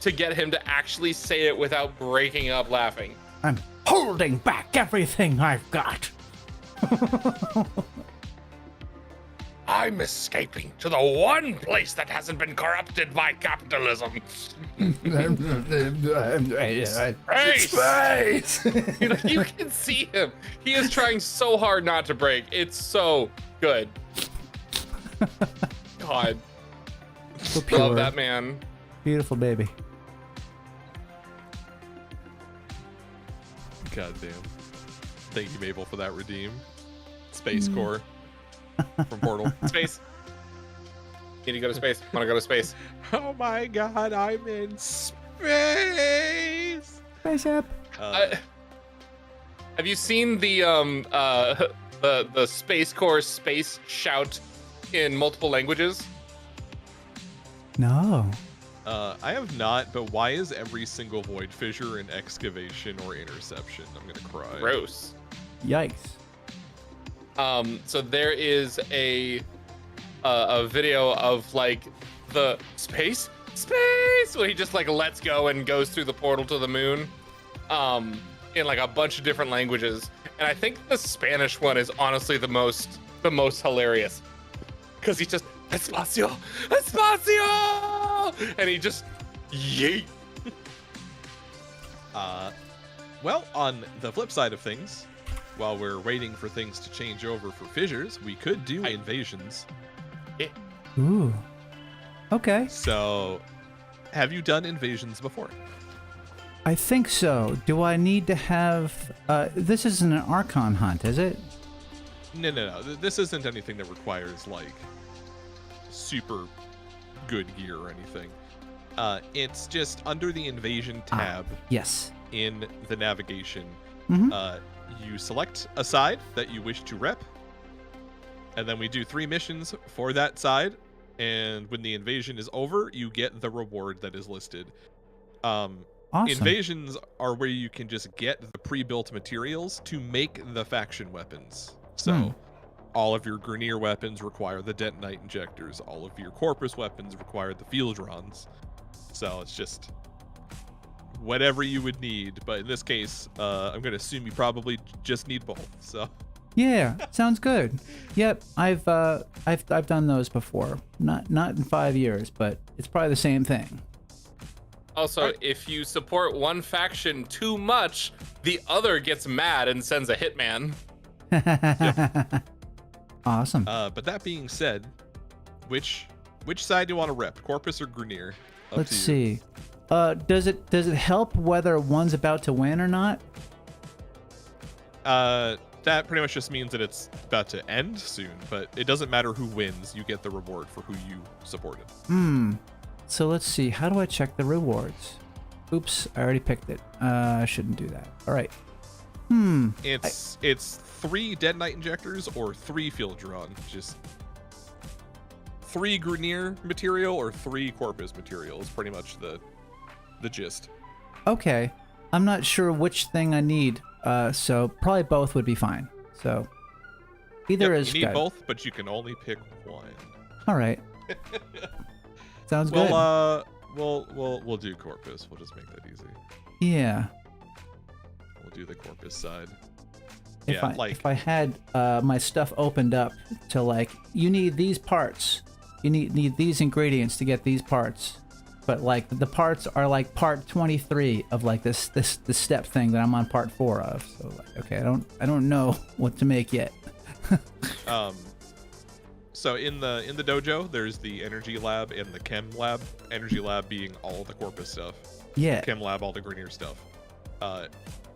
[SPEAKER 5] to get him to actually say it without breaking up laughing.
[SPEAKER 1] I'm holding back everything I've got.
[SPEAKER 5] I'm escaping to the one place that hasn't been corrupted by capitalism. Space!
[SPEAKER 1] Space.
[SPEAKER 5] You can see him. He is trying so hard not to break. It's so good. God.
[SPEAKER 1] So pure.
[SPEAKER 5] Love that man.
[SPEAKER 1] Beautiful baby.
[SPEAKER 4] God damn. Thank you, Mabel, for that redeem. Space Core from Portal.
[SPEAKER 5] Space. Need to go to space. Want to go to space.
[SPEAKER 4] Oh my god, I'm in space!
[SPEAKER 1] Spaceship.
[SPEAKER 5] Have you seen the Space Corps space shout in multiple languages?
[SPEAKER 1] No.
[SPEAKER 4] I have not, but why is every single void fissure an excavation or interception? I'm gonna cry.
[SPEAKER 5] Gross.
[SPEAKER 1] Yikes.
[SPEAKER 5] So there is a video of like the space when he just like lets go and goes through the portal to the moon, in like a bunch of different languages. And I think the Spanish one is honestly the most hilarious, because he just espacio, and he just yeet.
[SPEAKER 4] Well, on the flip side of things, while we're waiting for things to change over for fissures, we could do invasions.
[SPEAKER 1] Ooh. Okay.
[SPEAKER 4] So, have you done invasions before?
[SPEAKER 1] I think so. Do I need to have... this isn't an Archon hunt, is it?
[SPEAKER 4] No. This isn't anything that requires, like, super good gear or anything. It's just under the invasion tab
[SPEAKER 1] Yes.
[SPEAKER 4] in the navigation.
[SPEAKER 1] Mhm.
[SPEAKER 4] You select a side that you wish to rep, and then we do 3 missions for that side, and when the invasion is over, you get the reward that is listed.
[SPEAKER 1] Awesome.
[SPEAKER 4] Invasions are where you can just get the pre-built materials to make the faction weapons. So all of your Grineer weapons require the detonite injectors. All of your Corpus weapons require the Fieldrons. So it's just whatever you would need. But in this case, I'm going to assume you probably just need both. So
[SPEAKER 1] Yeah, sounds good. Yep, I've done those before. Not in 5 years, but it's probably the same thing.
[SPEAKER 5] Also, if you support one faction too much, the other gets mad and sends a hitman.
[SPEAKER 1] Awesome.
[SPEAKER 4] but that being said, which side do you want to rep, Corpus or Grineer? Up
[SPEAKER 1] Let's
[SPEAKER 4] to you.
[SPEAKER 1] see. Does it help whether one's about to win or not?
[SPEAKER 4] That pretty much just means that it's about to end soon, but it doesn't matter who wins. You get the reward for who you supported.
[SPEAKER 1] So let's see. How do I check the rewards? Oops, I already picked it. I shouldn't do that. All right.
[SPEAKER 4] It's 3 detonite injectors or 3 Fieldron. Just 3 Grineer material or 3 Corpus material is pretty much the gist.
[SPEAKER 1] Okay. I'm not sure which thing I need. So probably both would be fine. So either
[SPEAKER 4] Yep,
[SPEAKER 1] is
[SPEAKER 4] you need
[SPEAKER 1] good.
[SPEAKER 4] both, but you can only pick one.
[SPEAKER 1] All right. Sounds good.
[SPEAKER 4] We'll do Corpus. We'll just make that easy.
[SPEAKER 1] Yeah.
[SPEAKER 4] We'll do the Corpus side.
[SPEAKER 1] If I had my stuff opened up to like, you need these parts, you need these ingredients to get these parts, but like the parts are like part 23 of like this step thing that I'm on part 4 of. So like, okay, I don't know what to make yet.
[SPEAKER 4] So in the dojo, there's the energy lab and the chem lab. Energy lab being all the Corpus stuff.
[SPEAKER 1] Yeah.
[SPEAKER 4] Chem lab, all the Grenier stuff.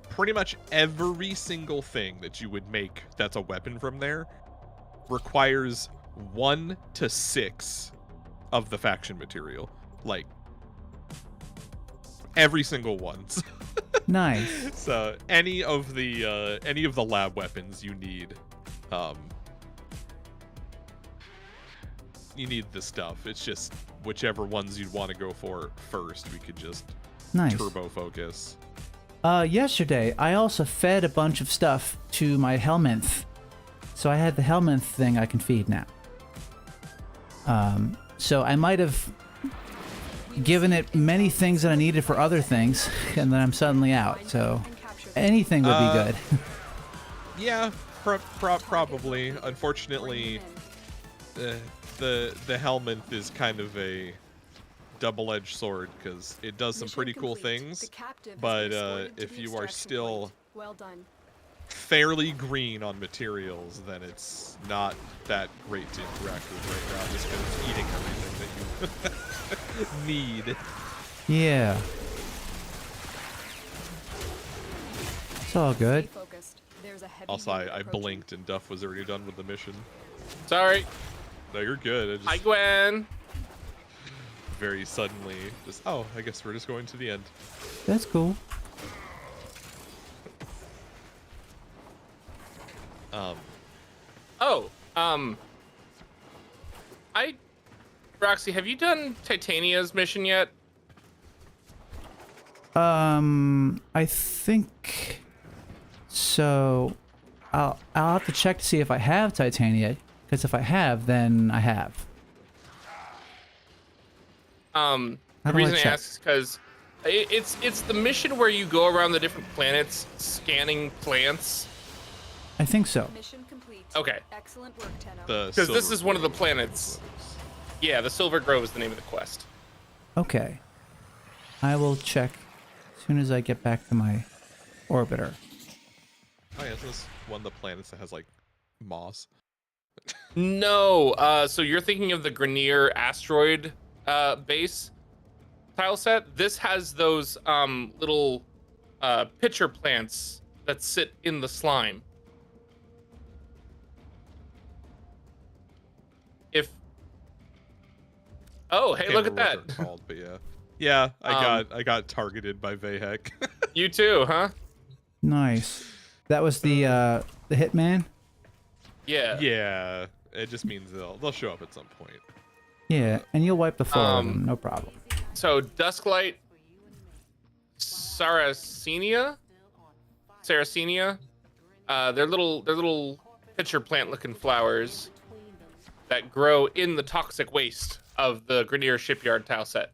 [SPEAKER 4] Pretty much every single thing that you would make that's a weapon from there requires 1 to 6 of the faction material. Like every single one.
[SPEAKER 1] Nice.
[SPEAKER 4] So any of the lab weapons you need, you need the stuff. It's just whichever ones you'd want to go for first. We could just
[SPEAKER 1] Nice.
[SPEAKER 4] turbo focus.
[SPEAKER 1] Yesterday, I also fed a bunch of stuff to my Helminth. So I had the Helminth thing I can feed now. So I might have given it many things that I needed for other things, and then I'm suddenly out. So anything would be good.
[SPEAKER 4] Yeah, probably. Unfortunately, the Helminth is kind of a double-edged sword because it does some pretty cool things, but if you are still fairly green on materials, then it's not that great to interact with right now, just because it's eating everything that you need.
[SPEAKER 1] Yeah. It's all good.
[SPEAKER 4] Also, I blinked and Duff was already done with the mission.
[SPEAKER 5] Sorry.
[SPEAKER 4] No, you're good.
[SPEAKER 5] Hi, Gwen.
[SPEAKER 4] Very suddenly, oh, I guess we're just going to the end.
[SPEAKER 1] That's cool.
[SPEAKER 5] Roxy, have you done Titania's mission yet?
[SPEAKER 1] I think so. I'll have to check to see if I have Titania, because if I have, then I have.
[SPEAKER 5] The
[SPEAKER 1] How do I
[SPEAKER 5] reason I
[SPEAKER 1] check?
[SPEAKER 5] ask is because it's the mission where you go around the different planets scanning plants.
[SPEAKER 1] I think so.
[SPEAKER 3] Mission complete.
[SPEAKER 5] Okay.
[SPEAKER 3] Excellent work, Tenno.
[SPEAKER 5] Because this is one of the planets. Yeah, the Silver Grove is the name of the quest.
[SPEAKER 1] Okay. I will check as soon as I get back to my orbiter.
[SPEAKER 4] Oh yeah, is this one of the planets that has like moss?
[SPEAKER 5] No, so you're thinking of the Grenier asteroid base tile set. This has those little pitcher plants that sit in the slime. Oh, hey, look at that.
[SPEAKER 4] What they're called, but yeah, I got targeted by Vahek.
[SPEAKER 5] You too, huh?
[SPEAKER 1] Nice. That was the hitman?
[SPEAKER 5] Yeah.
[SPEAKER 4] Yeah, it just means they'll show up at some point.
[SPEAKER 1] Yeah, and you'll wipe the floor with them, no problem.
[SPEAKER 5] So Dusklight Sarracenia? They're little pitcher plant looking flowers that grow in the toxic waste of the Grenier shipyard tile set.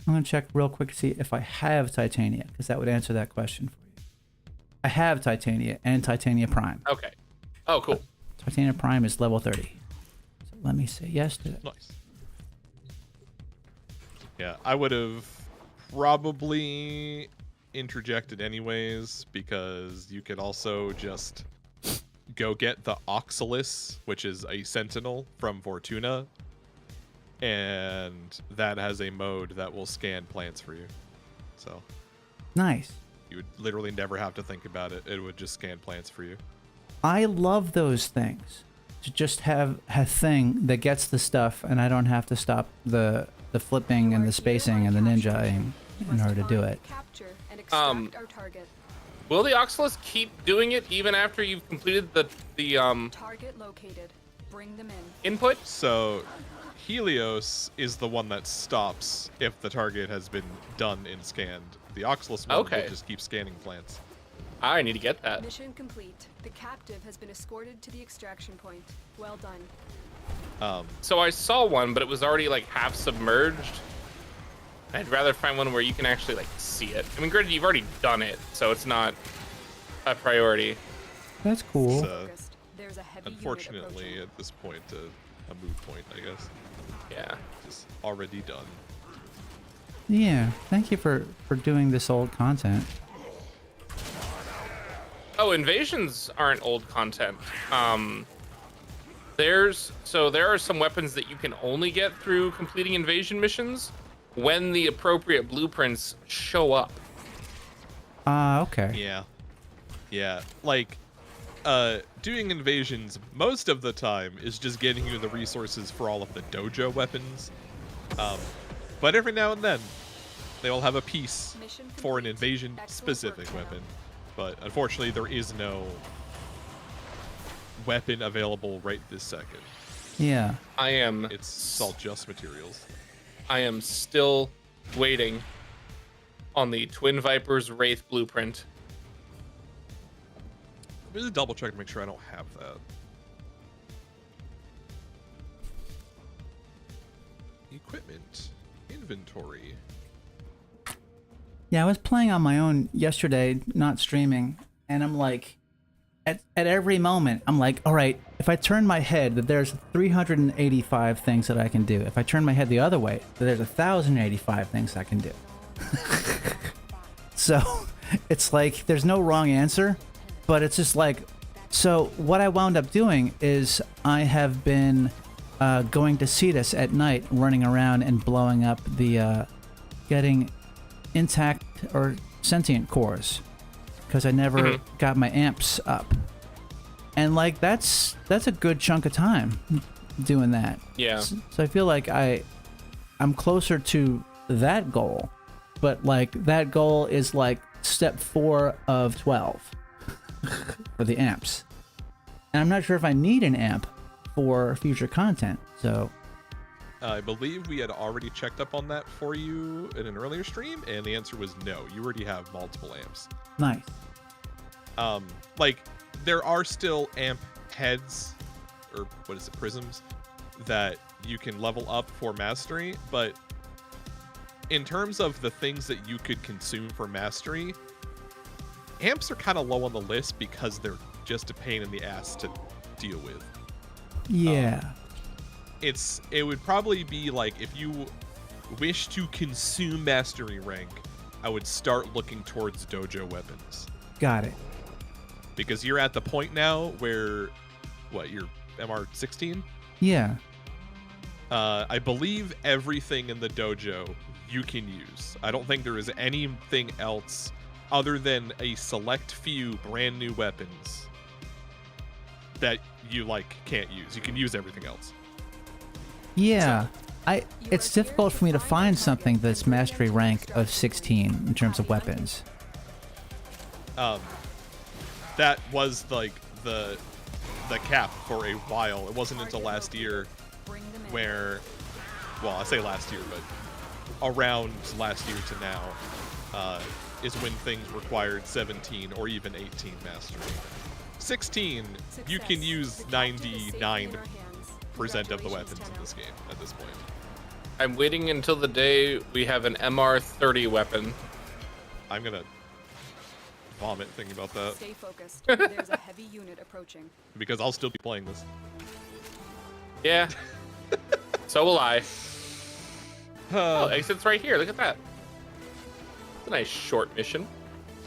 [SPEAKER 1] I'm gonna check real quick to see if I have Titania, because that would answer that question for you. I have Titania and Titania Prime.
[SPEAKER 5] Okay. Oh, cool.
[SPEAKER 1] Titania Prime is level 30. So let me say yes to that.
[SPEAKER 4] Nice. Yeah, I would have probably interjected anyways, because you could also just go get the Oxalis, which is a sentinel from Fortuna, and that has a mode that will scan plants for you. So
[SPEAKER 1] Nice.
[SPEAKER 4] you would literally never have to think about it. It would just scan plants for you.
[SPEAKER 1] I love those things. To just have a thing that gets the stuff, and I don't have to stop the flipping and the spacing and the ninjaing in order to do it.
[SPEAKER 3] Capture and extract our target.
[SPEAKER 5] Will the Oxalis keep doing it even after you've completed the
[SPEAKER 3] Target located. Bring them in.
[SPEAKER 5] input?
[SPEAKER 4] So Helios is the one that stops if the target has been done and scanned. The Oxalis one
[SPEAKER 5] Okay.
[SPEAKER 4] will just keep scanning plants.
[SPEAKER 5] I need to get that.
[SPEAKER 3] Mission complete. The captive has been escorted to the extraction point. Well done.
[SPEAKER 5] So I saw one, but it was already like half submerged. I'd rather find one where you can actually like see it. I mean, granted, you've already done it, so it's not a priority.
[SPEAKER 1] That's cool.
[SPEAKER 4] So,
[SPEAKER 3] Focused. There's a heavy unit
[SPEAKER 4] unfortunately,
[SPEAKER 3] approaching.
[SPEAKER 4] at this point, a moot point, I guess.
[SPEAKER 5] Yeah.
[SPEAKER 4] Just already done.
[SPEAKER 1] Yeah, thank you for doing this old content.
[SPEAKER 5] Oh, invasions aren't old content. There are some weapons that you can only get through completing invasion missions when the appropriate blueprints show up.
[SPEAKER 1] Okay.
[SPEAKER 4] Yeah. Like, doing invasions most of the time is just getting you the resources for all of the dojo weapons. But every now and then, they will have a piece
[SPEAKER 3] Mission
[SPEAKER 4] for an
[SPEAKER 3] complete.
[SPEAKER 4] invasion-specific
[SPEAKER 3] Excellent work,
[SPEAKER 4] weapon. But unfortunately, there is no weapon available right this second.
[SPEAKER 1] Yeah.
[SPEAKER 4] It's all just materials.
[SPEAKER 5] I am still waiting on the Twin Vipers Wraith blueprint.
[SPEAKER 4] Let me just double check to make sure I don't have that. Equipment. Inventory.
[SPEAKER 1] Yeah, I was playing on my own yesterday, not streaming, and I'm like, at every moment, I'm like, all right, if I turn my head, that there's 385 things that I can do. If I turn my head the other way, that there's 1,085 things I can do. So it's like, there's no wrong answer, but it's just like, so what I wound up doing is I have been going to Cetus at night, running around and blowing up the, getting intact or sentient cores, because I never got my amps up, and like that's a good chunk of time doing that.
[SPEAKER 5] Yeah.
[SPEAKER 1] So I feel like I'm closer to that goal, but like that goal is like step 4 of 12 for the amps, and I'm not sure if I need an amp for future content. So
[SPEAKER 4] I believe we had already checked up on that for you in an earlier stream, and the answer was no. You already have multiple amps.
[SPEAKER 1] nice.
[SPEAKER 4] Like, there are still amp heads, or what is it, prisms, that you can level up for mastery, but in terms of the things that you could consume for mastery, amps are kind of low on the list because they're just a pain in the ass to deal with.
[SPEAKER 1] Yeah.
[SPEAKER 4] It would probably be like, if you wish to consume mastery rank, I would start looking towards dojo weapons.
[SPEAKER 1] Got it.
[SPEAKER 4] Because you're at the point now where, what, you're MR 16?
[SPEAKER 1] Yeah.
[SPEAKER 4] I believe everything in the dojo you can use. I don't think there is anything else other than a select few brand new weapons that you like can't use. You can use everything else.
[SPEAKER 1] Yeah, it's difficult for me to find something that's mastery rank of 16 in terms of weapons.
[SPEAKER 4] That was like the cap for a while. It wasn't until last year where, well, I say last year, but around last year to now, is when things required 17 or even 18 mastery. 16, you can use 99% of the weapons in this game at this point.
[SPEAKER 5] I'm waiting until the day we have an MR30 weapon.
[SPEAKER 4] I'm gonna vomit thinking about that
[SPEAKER 3] Stay focused. There's a heavy unit approaching.
[SPEAKER 4] because I'll still be playing this.
[SPEAKER 5] Yeah. So will I. Oh, exit's right here. Look at that. It's a nice short mission.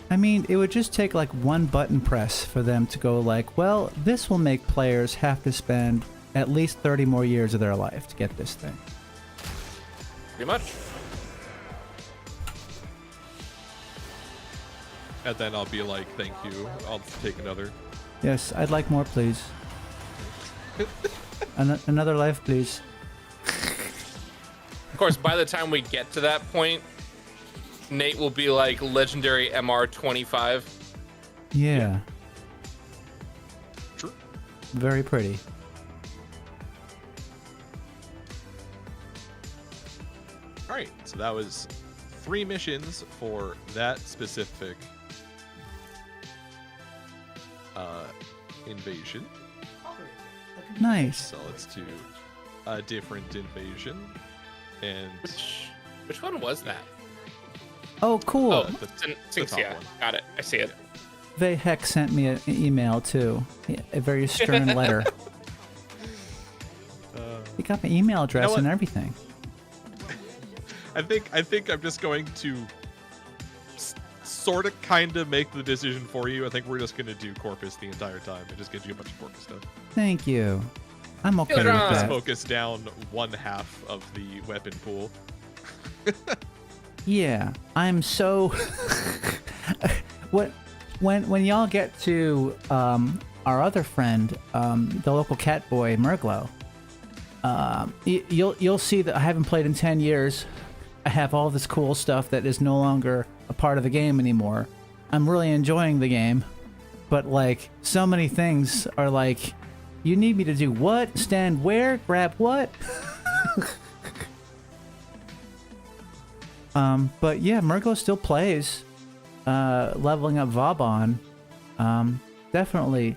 [SPEAKER 1] I mean, it would just take like one button press for them to go like, well, this will make players have to spend at least 30 more years of their life to get this thing.
[SPEAKER 5] Pretty much.
[SPEAKER 4] And then I'll be like, thank you, I'll take another.
[SPEAKER 1] Yes, I'd like more, please. Another life, please.
[SPEAKER 5] Of course, by the time we get to that point, Nate will be like legendary MR25.
[SPEAKER 1] Yeah.
[SPEAKER 4] True.
[SPEAKER 1] Very pretty.
[SPEAKER 4] Alright, so that was 3 missions for that specific invasion.
[SPEAKER 1] Nice.
[SPEAKER 4] So let's do a different invasion. And
[SPEAKER 5] Which one was that?
[SPEAKER 1] Oh, cool.
[SPEAKER 5] Oh,
[SPEAKER 4] the top
[SPEAKER 5] yeah,
[SPEAKER 4] one.
[SPEAKER 5] got it. I see it.
[SPEAKER 1] Vayhek sent me an email too. A very stern letter. He got my email address
[SPEAKER 4] what?
[SPEAKER 1] and everything.
[SPEAKER 4] I think I'm just going to sort of kind of make the decision for you. I think we're just gonna do Corpus the entire time. It just gives you a bunch of Corpus stuff.
[SPEAKER 1] Thank you. I'm okay
[SPEAKER 5] Get
[SPEAKER 1] with
[SPEAKER 5] it on.
[SPEAKER 4] Just
[SPEAKER 1] that.
[SPEAKER 4] focus down one half of the weapon pool.
[SPEAKER 1] Yeah, I'm so. When y'all get to our other friend, the local cat boy Murglow, you'll see that I haven't played in 10 years. I have all this cool stuff that is no longer a part of the game anymore. I'm really enjoying the game, but like so many things are like, you need me to do what? Stand where? Grab what? But yeah, Murglow still plays. Leveling up Vauban. Definitely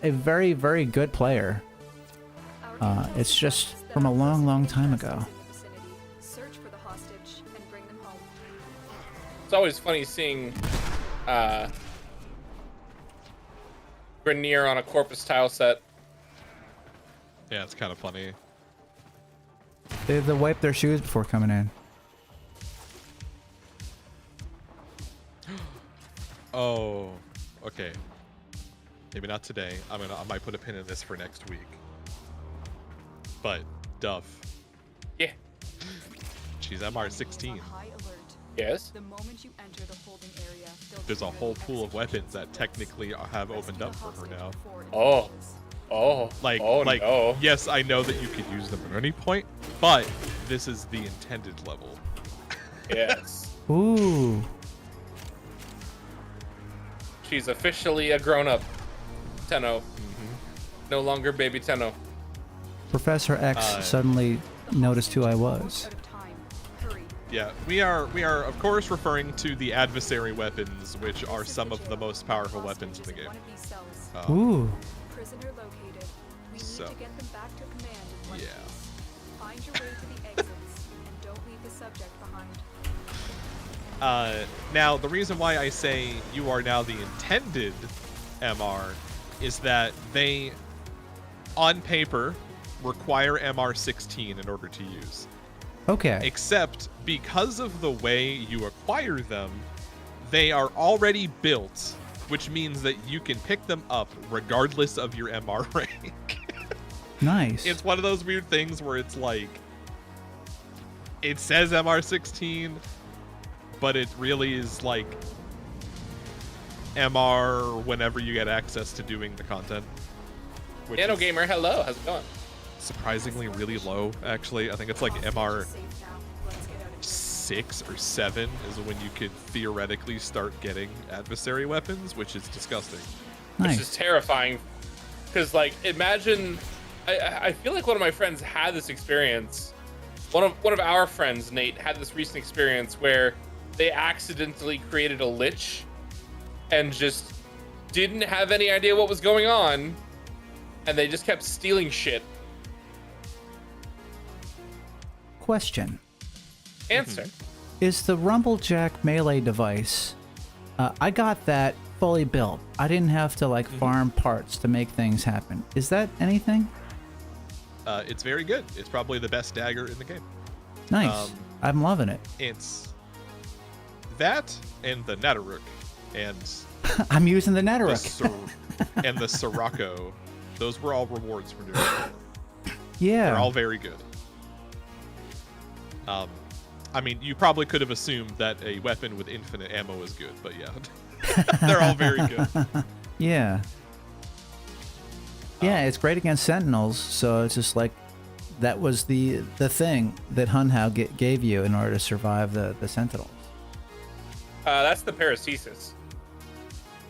[SPEAKER 1] a very, very good player. It's just from a long, long time ago.
[SPEAKER 3] Search for the hostage and bring them home.
[SPEAKER 5] It's always funny seeing Grenier on a Corpus tile set.
[SPEAKER 4] Yeah, it's kind of funny.
[SPEAKER 1] They have to wipe their shoes before coming in.
[SPEAKER 4] Oh, okay. Maybe not today. I might put a pin in this for next week. But Duff,
[SPEAKER 5] Yeah.
[SPEAKER 4] she's MR16.
[SPEAKER 3] On high alert.
[SPEAKER 5] Yes.
[SPEAKER 3] The moment you enter the holding area,
[SPEAKER 4] There's a whole pool of weapons that technically have opened up for her now.
[SPEAKER 5] Oh. Oh.
[SPEAKER 4] Like,
[SPEAKER 5] Oh no.
[SPEAKER 4] yes, I know that you could use them at any point, but this is the intended level.
[SPEAKER 5] Yes.
[SPEAKER 1] Ooh.
[SPEAKER 5] She's officially a grown-up Tenno. No longer baby Tenno.
[SPEAKER 1] Professor X suddenly noticed who I was.
[SPEAKER 3] Out of time. Hurry.
[SPEAKER 4] Yeah, we are of course referring to the adversary weapons, which are some of the most powerful weapons in the game.
[SPEAKER 3] One of these cells.
[SPEAKER 1] Ooh.
[SPEAKER 3] Prisoner located. We
[SPEAKER 4] So.
[SPEAKER 3] need to get them back to command in one
[SPEAKER 4] Yeah.
[SPEAKER 3] piece. Find your way to the exits and don't leave the subject behind.
[SPEAKER 4] Now, the reason why I say you are now the intended MR is that they, on paper, require MR16 in order to use.
[SPEAKER 1] Okay.
[SPEAKER 4] Except because of the way you acquire them, they are already built, which means that you can pick them up regardless of your MR rank.
[SPEAKER 1] Nice.
[SPEAKER 4] It's one of those weird things where it's like, it says MR16, but it really is like MR whenever you get access to doing the content. Which
[SPEAKER 5] Nano
[SPEAKER 4] is
[SPEAKER 5] Gamer, hello. How's it going?
[SPEAKER 4] surprisingly really low, actually. I think it's like MR
[SPEAKER 3] Safe now. Let's get out of here.
[SPEAKER 4] 6 or 7 is when you could theoretically start getting adversary weapons, which is disgusting.
[SPEAKER 5] Which is
[SPEAKER 1] Nice.
[SPEAKER 5] terrifying. Because, like, imagine... I feel like one of my friends had this experience. One of our friends, Nate, had this recent experience where they accidentally created a lich and just didn't have any idea what was going on, and they just kept stealing shit.
[SPEAKER 1] Question.
[SPEAKER 5] Answer.
[SPEAKER 1] Is the Rumblejack melee device, I got that fully built. I didn't have to like farm parts to make things happen. Is that anything?
[SPEAKER 4] It's very good. It's probably the best dagger in the game.
[SPEAKER 1] Nice. I'm loving it.
[SPEAKER 4] It's that and the Nataruk and
[SPEAKER 1] I'm using the
[SPEAKER 4] the
[SPEAKER 1] Netheruk.
[SPEAKER 4] and the Sirocco. Those were all rewards for doing it.
[SPEAKER 1] Yeah.
[SPEAKER 4] They're all very good. I mean, you probably could have assumed that a weapon with infinite ammo is good, but yeah, they're all very good.
[SPEAKER 1] Yeah. Yeah, it's great against Sentinels, so it's just like that was the thing that Hunhao gave you in order to survive the Sentinels.
[SPEAKER 5] That's the Paracesis.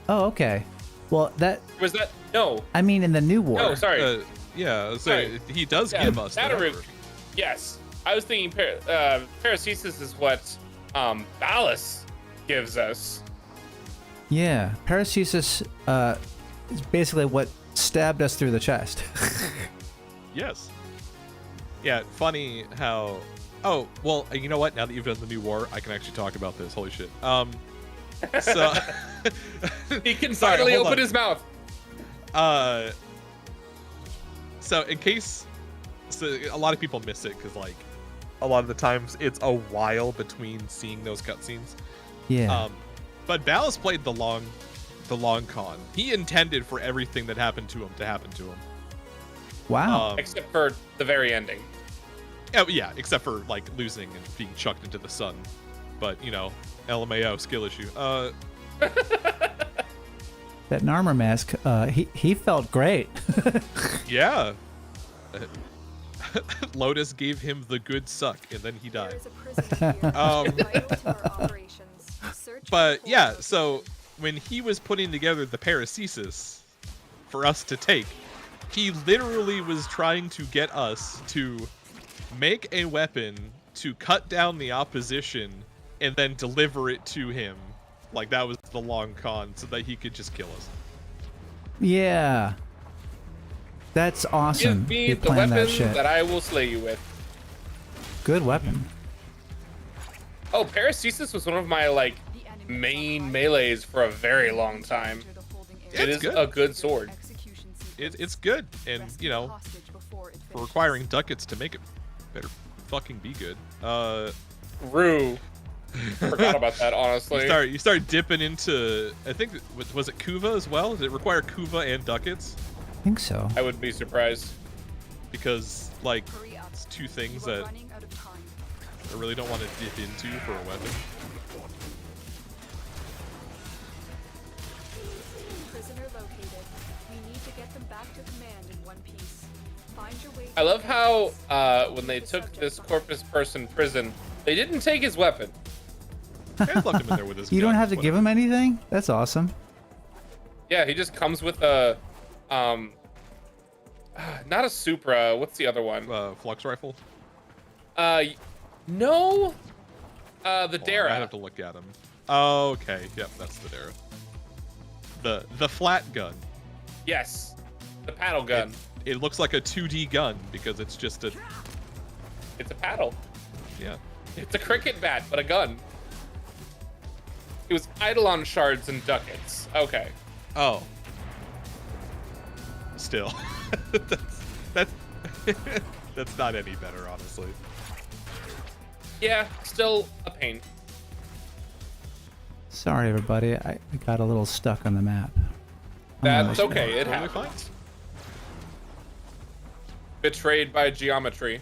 [SPEAKER 1] Oh, okay. Well, that
[SPEAKER 5] Was that... No.
[SPEAKER 1] I mean in the new war.
[SPEAKER 5] No, sorry.
[SPEAKER 4] Yeah, so
[SPEAKER 5] Sorry.
[SPEAKER 4] he does
[SPEAKER 5] Yeah,
[SPEAKER 4] give us the
[SPEAKER 5] Nataruk.
[SPEAKER 4] Nataruk.
[SPEAKER 5] Yes. I was thinking Paracesis is what Ballas gives us.
[SPEAKER 1] Yeah, Paracesis is basically what stabbed us through the chest.
[SPEAKER 4] Yes. Yeah, funny how... Oh, well, you know what? Now that you've done the new war, I can actually talk about this. Holy shit. So...
[SPEAKER 5] He can
[SPEAKER 4] Sorry,
[SPEAKER 5] finally
[SPEAKER 4] hold
[SPEAKER 5] open
[SPEAKER 4] on.
[SPEAKER 5] his mouth.
[SPEAKER 4] So in case... So a lot of people miss it, because, like, a lot of the times it's a while between seeing those cutscenes.
[SPEAKER 1] Yeah.
[SPEAKER 4] But Ballas played the long con. He intended for everything that happened to him to happen to him.
[SPEAKER 1] Wow.
[SPEAKER 5] Except for the very ending.
[SPEAKER 4] Oh, yeah, except for like losing and being chucked into the sun. But you know, LMAO skill issue.
[SPEAKER 1] That Narmer mask, he felt great.
[SPEAKER 4] Yeah. Lotus gave him the good suck, and then he died.
[SPEAKER 3] There is a prisoner here. Vital to our operations. Search
[SPEAKER 4] But
[SPEAKER 3] for
[SPEAKER 4] yeah,
[SPEAKER 3] Lotus.
[SPEAKER 4] so when he was putting together the paracesis for us to take, he literally was trying to get us to make a weapon to cut down the opposition and then deliver it to him. Like that was the long con, so that he could just kill us.
[SPEAKER 1] Yeah. That's awesome.
[SPEAKER 5] Give me
[SPEAKER 1] He
[SPEAKER 5] the
[SPEAKER 1] planned
[SPEAKER 5] weapon
[SPEAKER 1] that shit.
[SPEAKER 5] that I will slay you with.
[SPEAKER 1] Good weapon.
[SPEAKER 5] Oh, Paracesis was one of my like
[SPEAKER 3] The enemy
[SPEAKER 5] main
[SPEAKER 3] is
[SPEAKER 5] melees for a very long time.
[SPEAKER 3] enter the holding
[SPEAKER 4] Yeah,
[SPEAKER 5] It
[SPEAKER 3] area.
[SPEAKER 4] it's
[SPEAKER 5] is
[SPEAKER 4] good.
[SPEAKER 5] a good sword.
[SPEAKER 3] Execution
[SPEAKER 4] It's good, and
[SPEAKER 3] Rescue
[SPEAKER 4] you
[SPEAKER 3] the
[SPEAKER 4] know,
[SPEAKER 3] hostage before it
[SPEAKER 4] for
[SPEAKER 3] finishes.
[SPEAKER 4] requiring ducats to make it better fucking be good.
[SPEAKER 5] Rue. Forgot about that, honestly.
[SPEAKER 4] You start dipping into, I think, was it Kuva as well? Did it require Kuva and ducats?
[SPEAKER 1] I think so.
[SPEAKER 5] I wouldn't be surprised.
[SPEAKER 4] Because like
[SPEAKER 3] Hurry up.
[SPEAKER 4] it's two things
[SPEAKER 3] You are
[SPEAKER 4] that
[SPEAKER 3] running out of time.
[SPEAKER 4] I really don't want to dip into for a weapon.
[SPEAKER 3] Prisoner located. We need to get them back to command in one piece. Find your way.
[SPEAKER 5] I love
[SPEAKER 3] to
[SPEAKER 5] how
[SPEAKER 3] the
[SPEAKER 5] when they
[SPEAKER 3] Keep the
[SPEAKER 5] took
[SPEAKER 3] subject
[SPEAKER 5] this
[SPEAKER 3] behind.
[SPEAKER 5] corpus person prison, they didn't take his weapon.
[SPEAKER 4] I just left him in there with his
[SPEAKER 1] You don't
[SPEAKER 4] gun,
[SPEAKER 1] have to give
[SPEAKER 4] whatever.
[SPEAKER 1] him anything? That's awesome.
[SPEAKER 5] Yeah, he just comes with a not a Supra. What's the other one?
[SPEAKER 4] Flux rifle.
[SPEAKER 5] No. The
[SPEAKER 4] Hold on, I
[SPEAKER 5] Dara.
[SPEAKER 4] have to look at him. Oh, okay. Yep, that's the Dara. The flat gun.
[SPEAKER 5] Yes. The paddle gun.
[SPEAKER 4] It looks like a 2D gun because it's just a
[SPEAKER 5] It's a paddle.
[SPEAKER 4] yeah.
[SPEAKER 5] It's a cricket bat, but a gun. It was Eidolon shards and ducats. Okay.
[SPEAKER 4] Oh. Still, that's that's not any better, honestly.
[SPEAKER 5] Yeah, still a pain.
[SPEAKER 1] Sorry, everybody. I got a little stuck on the map.
[SPEAKER 5] That's okay. It
[SPEAKER 4] Totally
[SPEAKER 5] happens.
[SPEAKER 4] fine.
[SPEAKER 5] Betrayed by geometry.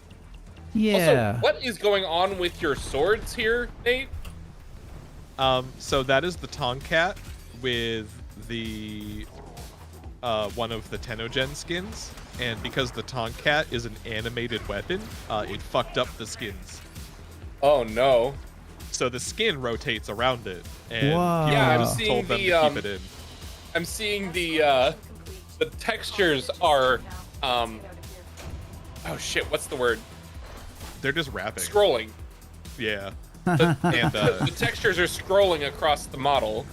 [SPEAKER 1] Yeah.
[SPEAKER 5] Also, what is going on with your swords here, Nate?
[SPEAKER 4] So that is the Tomcat with the one of the Tenogen skins, and because the Tomcat is an animated weapon, it fucked up the skins.
[SPEAKER 5] Oh no.
[SPEAKER 4] So the skin rotates around it, and
[SPEAKER 1] Whoa.
[SPEAKER 4] people
[SPEAKER 1] Yeah, I'm
[SPEAKER 4] just
[SPEAKER 5] seeing
[SPEAKER 4] told them
[SPEAKER 5] the,
[SPEAKER 4] to keep it in.
[SPEAKER 5] I'm seeing the textures are
[SPEAKER 3] Get out of here.
[SPEAKER 5] oh shit, what's the word?
[SPEAKER 4] They're just rapping.
[SPEAKER 5] Scrolling.
[SPEAKER 4] Yeah.
[SPEAKER 5] The,
[SPEAKER 4] And
[SPEAKER 5] the textures are scrolling across the model.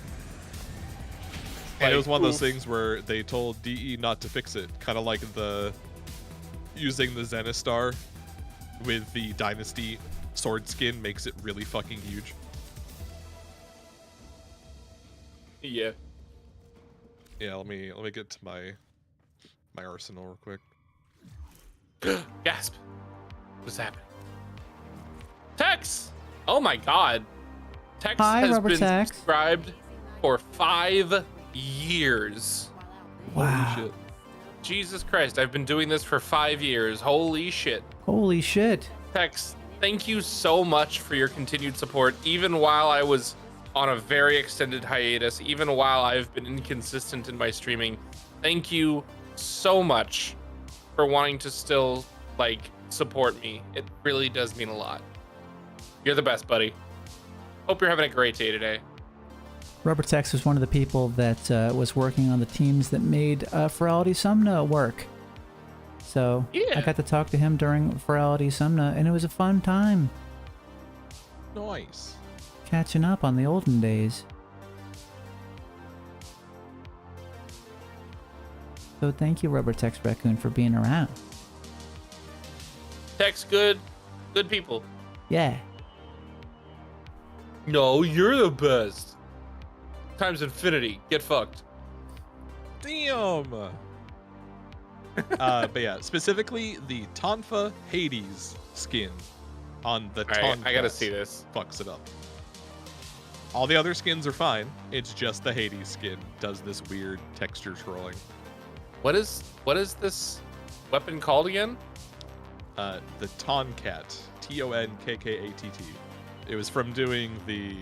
[SPEAKER 4] and it was one of those
[SPEAKER 5] oof.
[SPEAKER 4] things where they told DE not to fix it, kind of like the using the Zenistar with the Dynasty sword skin makes it really fucking huge.
[SPEAKER 5] Yeah.
[SPEAKER 4] Yeah, let me get to my arsenal real quick.
[SPEAKER 5] Gasp. What's happening? Tex! Oh my god. Tex
[SPEAKER 1] Hi,
[SPEAKER 5] has
[SPEAKER 1] Rubber
[SPEAKER 5] been
[SPEAKER 1] Tex.
[SPEAKER 5] subscribed for 5 years.
[SPEAKER 1] Wow.
[SPEAKER 4] Holy shit.
[SPEAKER 5] Jesus Christ, I've been doing this for 5 years. Holy shit.
[SPEAKER 1] Holy shit.
[SPEAKER 5] Tex, thank you so much for your continued support, even while I was on a very extended hiatus, even while I've been inconsistent in my streaming. Thank you so much for wanting to still, like, support me. It really does mean a lot. You're the best, buddy. Hope you're having a great day today.
[SPEAKER 1] Rubber Tex was one of the people that was working on the teams that made Ferality Sumna work. So
[SPEAKER 5] Yeah.
[SPEAKER 1] I got to talk to him during Ferality Sumna, and it was a fun time
[SPEAKER 4] Nice.
[SPEAKER 1] catching up on the olden days. So thank you, Rubber Tex Raccoon, for being around.
[SPEAKER 5] Tex, good people.
[SPEAKER 1] Yeah.
[SPEAKER 5] No, you're the best. Times infinity. Get fucked.
[SPEAKER 4] Damn. But yeah, specifically the Tonfa Hades skin on the
[SPEAKER 5] All right,
[SPEAKER 4] Tonfa
[SPEAKER 5] I gotta see this.
[SPEAKER 4] fucks it up. All the other skins are fine. It's just the Hades skin does this weird texture scrolling.
[SPEAKER 5] What is this weapon called again?
[SPEAKER 4] The Tonkat, Tonkkatt. It was from doing the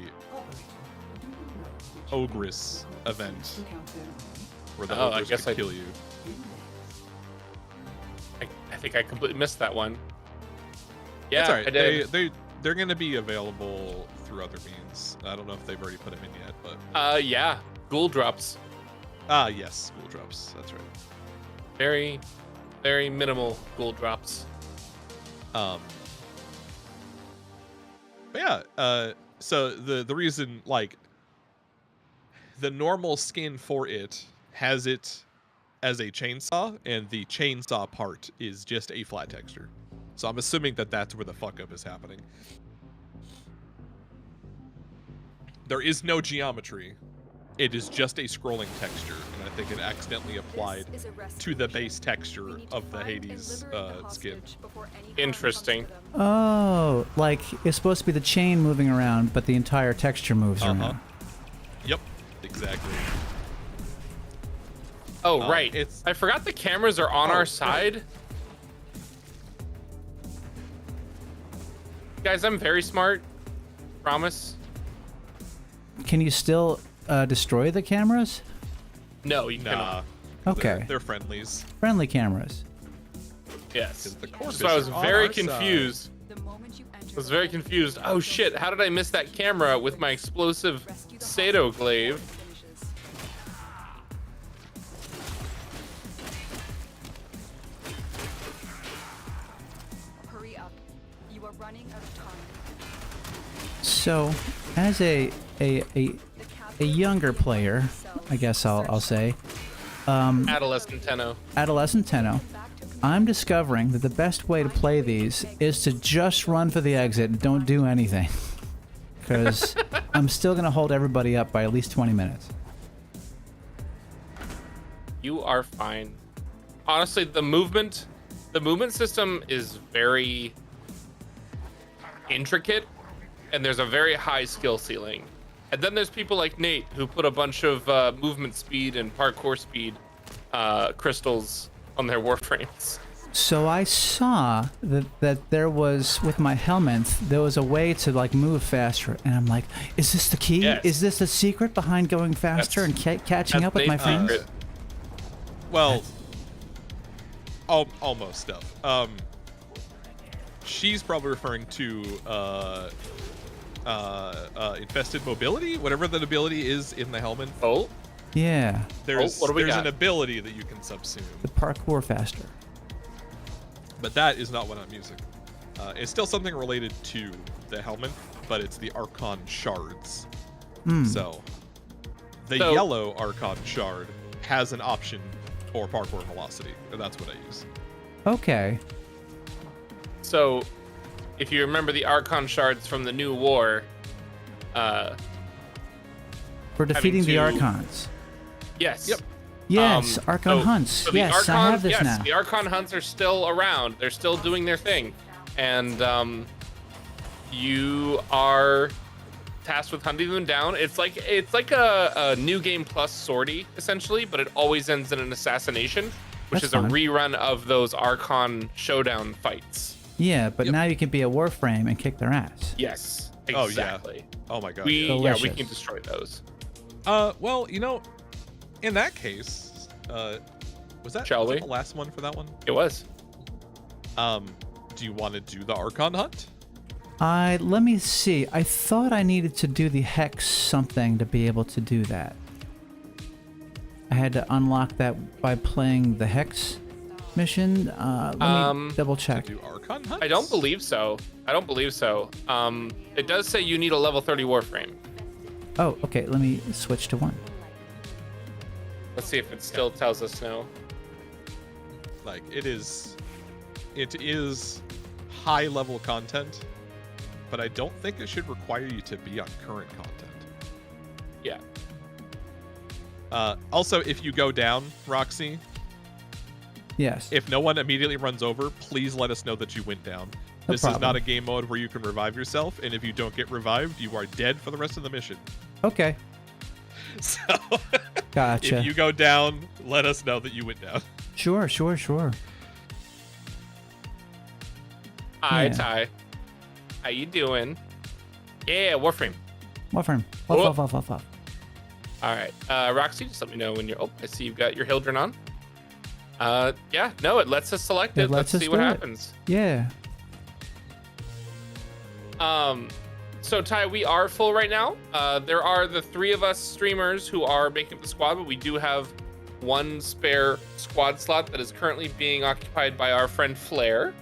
[SPEAKER 4] Ogress event, where the
[SPEAKER 5] I
[SPEAKER 4] Ogress
[SPEAKER 5] guess
[SPEAKER 4] could kill you.
[SPEAKER 5] I think I completely missed that one. Yeah,
[SPEAKER 4] That's all right.
[SPEAKER 5] I did.
[SPEAKER 4] They're going to be available through other means. I don't know if they've already put them in yet, but
[SPEAKER 5] Yeah, ghoul drops.
[SPEAKER 4] yes, school drops. That's right.
[SPEAKER 5] Very, very minimal ghoul drops.
[SPEAKER 4] But yeah, so the reason, like, the normal skin for it has it as a chainsaw, and the chainsaw part is just a flat texture. So I'm assuming that that's where the fuck up is happening. There is no geometry. It is just a scrolling texture, and I think it accidentally applied to the base texture of the Hades skin.
[SPEAKER 5] Interesting.
[SPEAKER 1] Oh, like it's supposed to be the chain moving around, but the entire texture moves around.
[SPEAKER 4] Yep, exactly.
[SPEAKER 5] Oh, right.
[SPEAKER 4] it's-
[SPEAKER 5] I forgot the cameras are on our side. Guys, I'm very smart. Promise.
[SPEAKER 1] Can you still destroy the cameras?
[SPEAKER 5] No, you
[SPEAKER 4] Nah.
[SPEAKER 5] cannot.
[SPEAKER 1] Okay.
[SPEAKER 4] They're friendlies.
[SPEAKER 1] Friendly cameras.
[SPEAKER 5] Yes.
[SPEAKER 4] The core
[SPEAKER 5] So I was
[SPEAKER 4] fish are on
[SPEAKER 5] very
[SPEAKER 4] our side.
[SPEAKER 5] confused.
[SPEAKER 3] The moment you enter
[SPEAKER 5] I was very confused. Oh shit, how did I miss that camera with my explosive Sado glaive?
[SPEAKER 3] finishes. Hurry up. You are running out of time.
[SPEAKER 1] So, as a younger player, I guess I'll say,
[SPEAKER 5] Adolescent Tenno.
[SPEAKER 1] adolescent Tenno, I'm discovering that the best way to play these is to just run for the exit and don't do anything. Because I'm still going to hold everybody up by at least 20 minutes.
[SPEAKER 5] You are fine. Honestly, the movement system is very intricate, and there's a very high skill ceiling. And then there's people like Nate who put a bunch of movement speed and parkour speed crystals on their warframes.
[SPEAKER 1] So I saw that there was, with my helmet, there was a way to like move faster, and I'm like, is this the key?
[SPEAKER 5] Yes.
[SPEAKER 1] Is this the secret behind going faster and catching up with my
[SPEAKER 5] Nate's
[SPEAKER 1] friends?
[SPEAKER 5] secret.
[SPEAKER 4] Well, almost stuff. She's probably referring to infested mobility, whatever that ability is in the helmet.
[SPEAKER 5] Oh,
[SPEAKER 1] Yeah,
[SPEAKER 4] There's
[SPEAKER 5] what do we
[SPEAKER 4] there's
[SPEAKER 5] got?
[SPEAKER 4] an ability that you can subsume,
[SPEAKER 1] the parkour faster.
[SPEAKER 4] but that is not what I'm using. It's still something related to the helmet, but it's the Archon shards. So the
[SPEAKER 5] So-
[SPEAKER 4] yellow Archon shard has an option for parkour velocity, and that's what I use.
[SPEAKER 1] Okay.
[SPEAKER 5] so if you remember the Archon shards from the new war,
[SPEAKER 1] For defeating the
[SPEAKER 5] to-
[SPEAKER 1] Archons.
[SPEAKER 5] yes.
[SPEAKER 4] Yep.
[SPEAKER 1] Yes, Archon
[SPEAKER 5] so-
[SPEAKER 1] hunts.
[SPEAKER 5] so the
[SPEAKER 1] Yes, I
[SPEAKER 5] Archon-
[SPEAKER 1] have this
[SPEAKER 5] yes,
[SPEAKER 1] now.
[SPEAKER 5] the Archon hunts are still around. They're still doing their thing. And you are tasked with hunting them down. It's like a new game plus sortie, essentially, but it always ends in an assassination, which
[SPEAKER 1] That's
[SPEAKER 5] is a
[SPEAKER 1] fun.
[SPEAKER 5] rerun of those Archon showdown fights.
[SPEAKER 1] Yeah, but
[SPEAKER 4] Yep.
[SPEAKER 1] now you can be a warframe and kick their ass.
[SPEAKER 5] Yes.
[SPEAKER 4] Oh, yeah.
[SPEAKER 5] Exactly.
[SPEAKER 4] Oh my god.
[SPEAKER 5] We
[SPEAKER 4] yeah.
[SPEAKER 5] we
[SPEAKER 1] Delicious.
[SPEAKER 5] can destroy those.
[SPEAKER 4] Well, in that case, was that
[SPEAKER 5] Shall we?
[SPEAKER 4] the last one for that one?
[SPEAKER 5] It was.
[SPEAKER 4] Do you want to do the Archon hunt?
[SPEAKER 1] Let me see. I thought I needed to do the hex something to be able to do that. I had to unlock that by playing the hex mission. Let me double check.
[SPEAKER 4] Do Archon hunt?
[SPEAKER 5] I don't believe so. It does say you need a level 30 warframe.
[SPEAKER 1] Oh, okay. Let me switch to one.
[SPEAKER 5] Let's see if it still tells us no.
[SPEAKER 4] Like it is high level content, but I don't think it should require you to be on current content.
[SPEAKER 5] Yeah.
[SPEAKER 4] Also, if you go down, Roxy,
[SPEAKER 1] Yes.
[SPEAKER 4] if no one immediately runs over, please let us know that you went down.
[SPEAKER 1] No
[SPEAKER 4] This is not
[SPEAKER 1] problem.
[SPEAKER 4] a game mode where you can revive yourself, and if you don't get revived, you are dead for the rest of the mission.
[SPEAKER 1] Okay.
[SPEAKER 4] So,
[SPEAKER 1] Gotcha.
[SPEAKER 4] if you go down, let us know that you went down.
[SPEAKER 1] Sure.
[SPEAKER 5] Hi,
[SPEAKER 1] Yeah.
[SPEAKER 5] Ty. How you doing? Yeah, Warframe.
[SPEAKER 1] Warframe.
[SPEAKER 5] Whoop.
[SPEAKER 1] Wuff.
[SPEAKER 5] All right, Roxy, just let me know when you're. Oh, I see you've got your Hildren on. Yeah, no, it lets us select it.
[SPEAKER 1] It lets
[SPEAKER 5] Let's
[SPEAKER 1] us
[SPEAKER 5] see what
[SPEAKER 1] do it.
[SPEAKER 5] happens.
[SPEAKER 1] Yeah.
[SPEAKER 5] So Ty, we are full right now. There are the 3 of us streamers who are making up the squad, but we do have 1 spare squad slot that is currently being occupied by our friend Flair.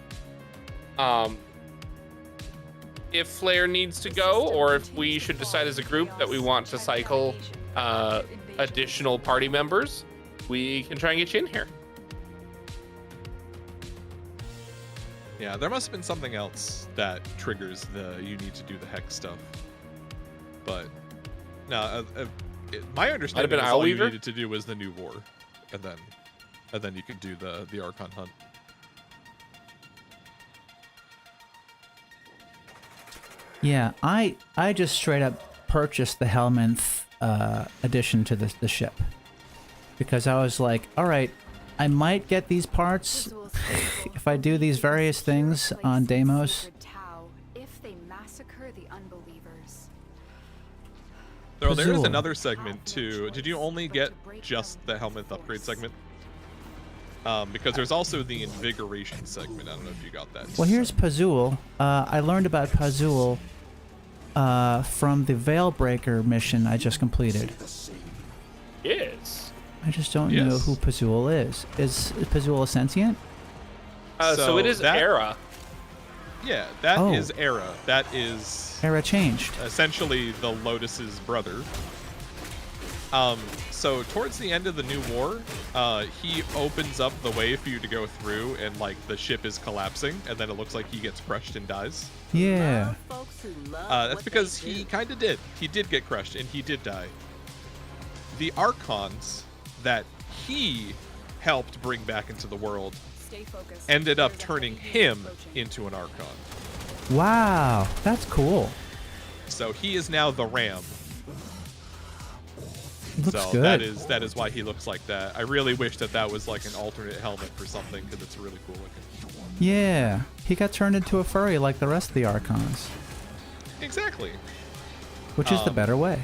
[SPEAKER 5] If Flair needs to go, or if we should decide as a group that we want to cycle additional party members, we can try and get you in here.
[SPEAKER 4] Yeah, there must have been something else that triggers the you need to do the hex stuff. But no, my understanding
[SPEAKER 5] been
[SPEAKER 4] is all you
[SPEAKER 5] Owlweaver?
[SPEAKER 4] needed to do was the new war, and then you could do the Archon hunt.
[SPEAKER 1] Yeah, I just straight up purchased the Helminth addition to the ship because I was like, all right, I might get these parts if I do these various things on Deimos.
[SPEAKER 3] If they massacre the unbelievers.
[SPEAKER 4] So there is
[SPEAKER 1] Azul.
[SPEAKER 4] another segment too. Did you only get just the Helminth upgrade segment? Because there's also the invigoration segment. I don't know if you got that.
[SPEAKER 1] Well, here's Pazul. I learned about Pazul from the Veilbreaker mission I just completed.
[SPEAKER 5] Yes.
[SPEAKER 1] I just don't know
[SPEAKER 4] Yes.
[SPEAKER 1] who Pazul is. Is Pazul a sentient?
[SPEAKER 5] So it is
[SPEAKER 4] that-
[SPEAKER 5] Era.
[SPEAKER 4] Yeah, that
[SPEAKER 1] Oh.
[SPEAKER 4] is Era. That is
[SPEAKER 1] Era changed.
[SPEAKER 4] essentially the Lotus's brother. So towards the end of the new war, he opens up the way for you to go through, and like the ship is collapsing, and then it looks like he gets crushed and dies.
[SPEAKER 1] Yeah.
[SPEAKER 4] That's because he kind of did. He did get crushed, and he did die. The Archons that he helped bring back into the world
[SPEAKER 3] Stay focused.
[SPEAKER 4] ended up
[SPEAKER 3] There's a
[SPEAKER 4] turning
[SPEAKER 3] heavy haze
[SPEAKER 4] him
[SPEAKER 3] approaching.
[SPEAKER 4] into an Archon.
[SPEAKER 1] Wow, that's cool.
[SPEAKER 4] So he is now the Ram.
[SPEAKER 1] Looks
[SPEAKER 4] So
[SPEAKER 1] good.
[SPEAKER 4] that is why he looks like that. I really wish that was like an alternate helmet for something, because it's really cool looking.
[SPEAKER 1] Yeah, he got turned into a furry like the rest of the Archons,
[SPEAKER 4] Exactly.
[SPEAKER 1] which is the better way.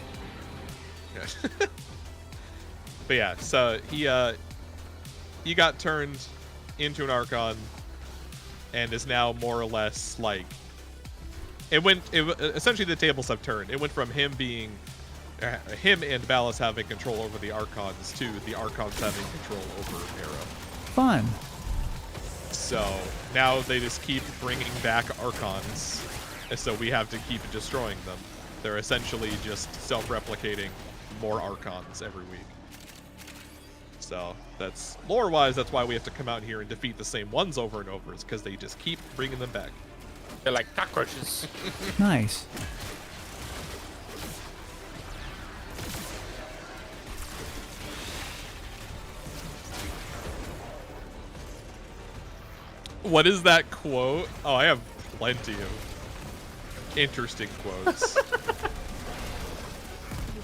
[SPEAKER 4] Yeah. But yeah, so he got turned into an Archon and is now more or less like essentially the tables have turned. It went from him being him and Ballas having control over the Archons to the Archons having control over Era.
[SPEAKER 1] Fun.
[SPEAKER 4] So now they just keep bringing back Archons, and so we have to keep destroying them. They're essentially just self-replicating more Archons every week. So that's lore-wise, that's why we have to come out here and defeat the same ones over and over, is because they just keep bringing them back.
[SPEAKER 5] They're like cockroaches.
[SPEAKER 1] Nice.
[SPEAKER 4] What is that quote? Oh, I have plenty of interesting quotes.
[SPEAKER 3] You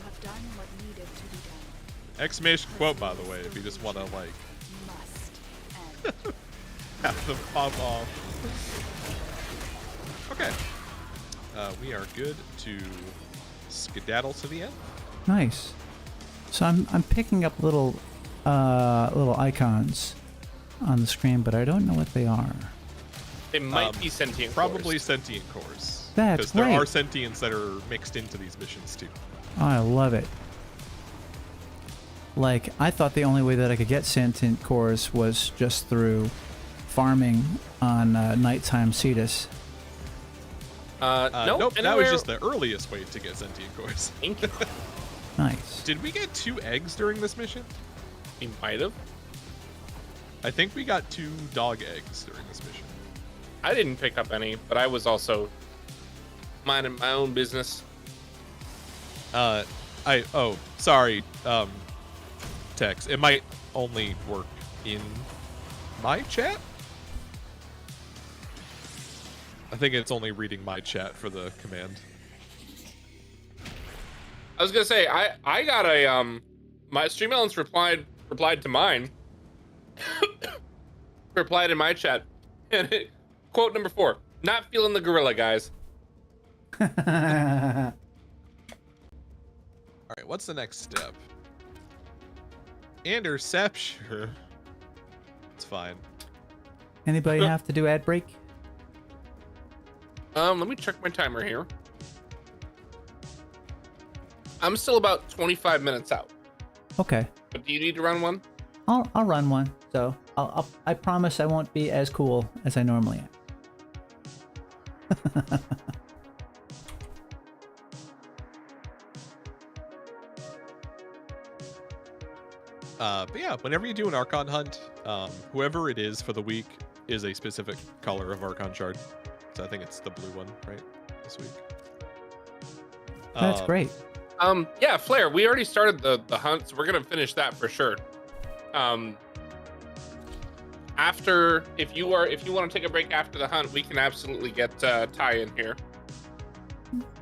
[SPEAKER 3] have done what needed to be done.
[SPEAKER 4] Exclamation quote, by the way, if you just want to like
[SPEAKER 3] Must end.
[SPEAKER 4] have them pop off. Okay. We are good to skedaddle to the end.
[SPEAKER 1] Nice. So I'm picking up little icons on the screen, but I don't know what they are.
[SPEAKER 5] They might be sentient.
[SPEAKER 4] Probably
[SPEAKER 5] cores.
[SPEAKER 4] sentient cores.
[SPEAKER 1] That's
[SPEAKER 4] Because there
[SPEAKER 1] great.
[SPEAKER 4] are sentients that are mixed into these missions too.
[SPEAKER 1] Oh, I love it. Like, I thought the only way that I could get sentient cores was just through farming on nighttime Cetus.
[SPEAKER 5] Nope.
[SPEAKER 4] Nope, that
[SPEAKER 5] anywhere-
[SPEAKER 4] was just the earliest way to get sentient cores.
[SPEAKER 5] Thank you.
[SPEAKER 1] Nice.
[SPEAKER 4] Did we get 2 eggs during this mission?
[SPEAKER 5] We might have.
[SPEAKER 4] I think we got 2 dog eggs during this mission.
[SPEAKER 5] I didn't pick up any, but I was also minding my own business.
[SPEAKER 4] Sorry, Tex. It might only work in my chat. I think it's only reading my chat for the command.
[SPEAKER 5] I was gonna say I got a my stream elements replied to mine. Replied in my chat. Quote number 4. Not feeling the gorilla, guys.
[SPEAKER 4] All right, what's the next step? Interception. It's fine.
[SPEAKER 1] Anybody have to do ad break?
[SPEAKER 5] Let me check my timer here. I'm still about 25 minutes out.
[SPEAKER 1] Okay.
[SPEAKER 5] But do you need to run one?
[SPEAKER 1] I'll run one. So I promise I won't be as cool as I normally am.
[SPEAKER 4] But yeah, whenever you do an Archon hunt, whoever it is for the week is a specific color of Archon shard. So I think it's the blue one, right? This week.
[SPEAKER 1] That's great.
[SPEAKER 5] Yeah, Flare, we already started the hunt, so we're gonna finish that for sure. After, if you want to take a break after the hunt, we can absolutely get Ty in here.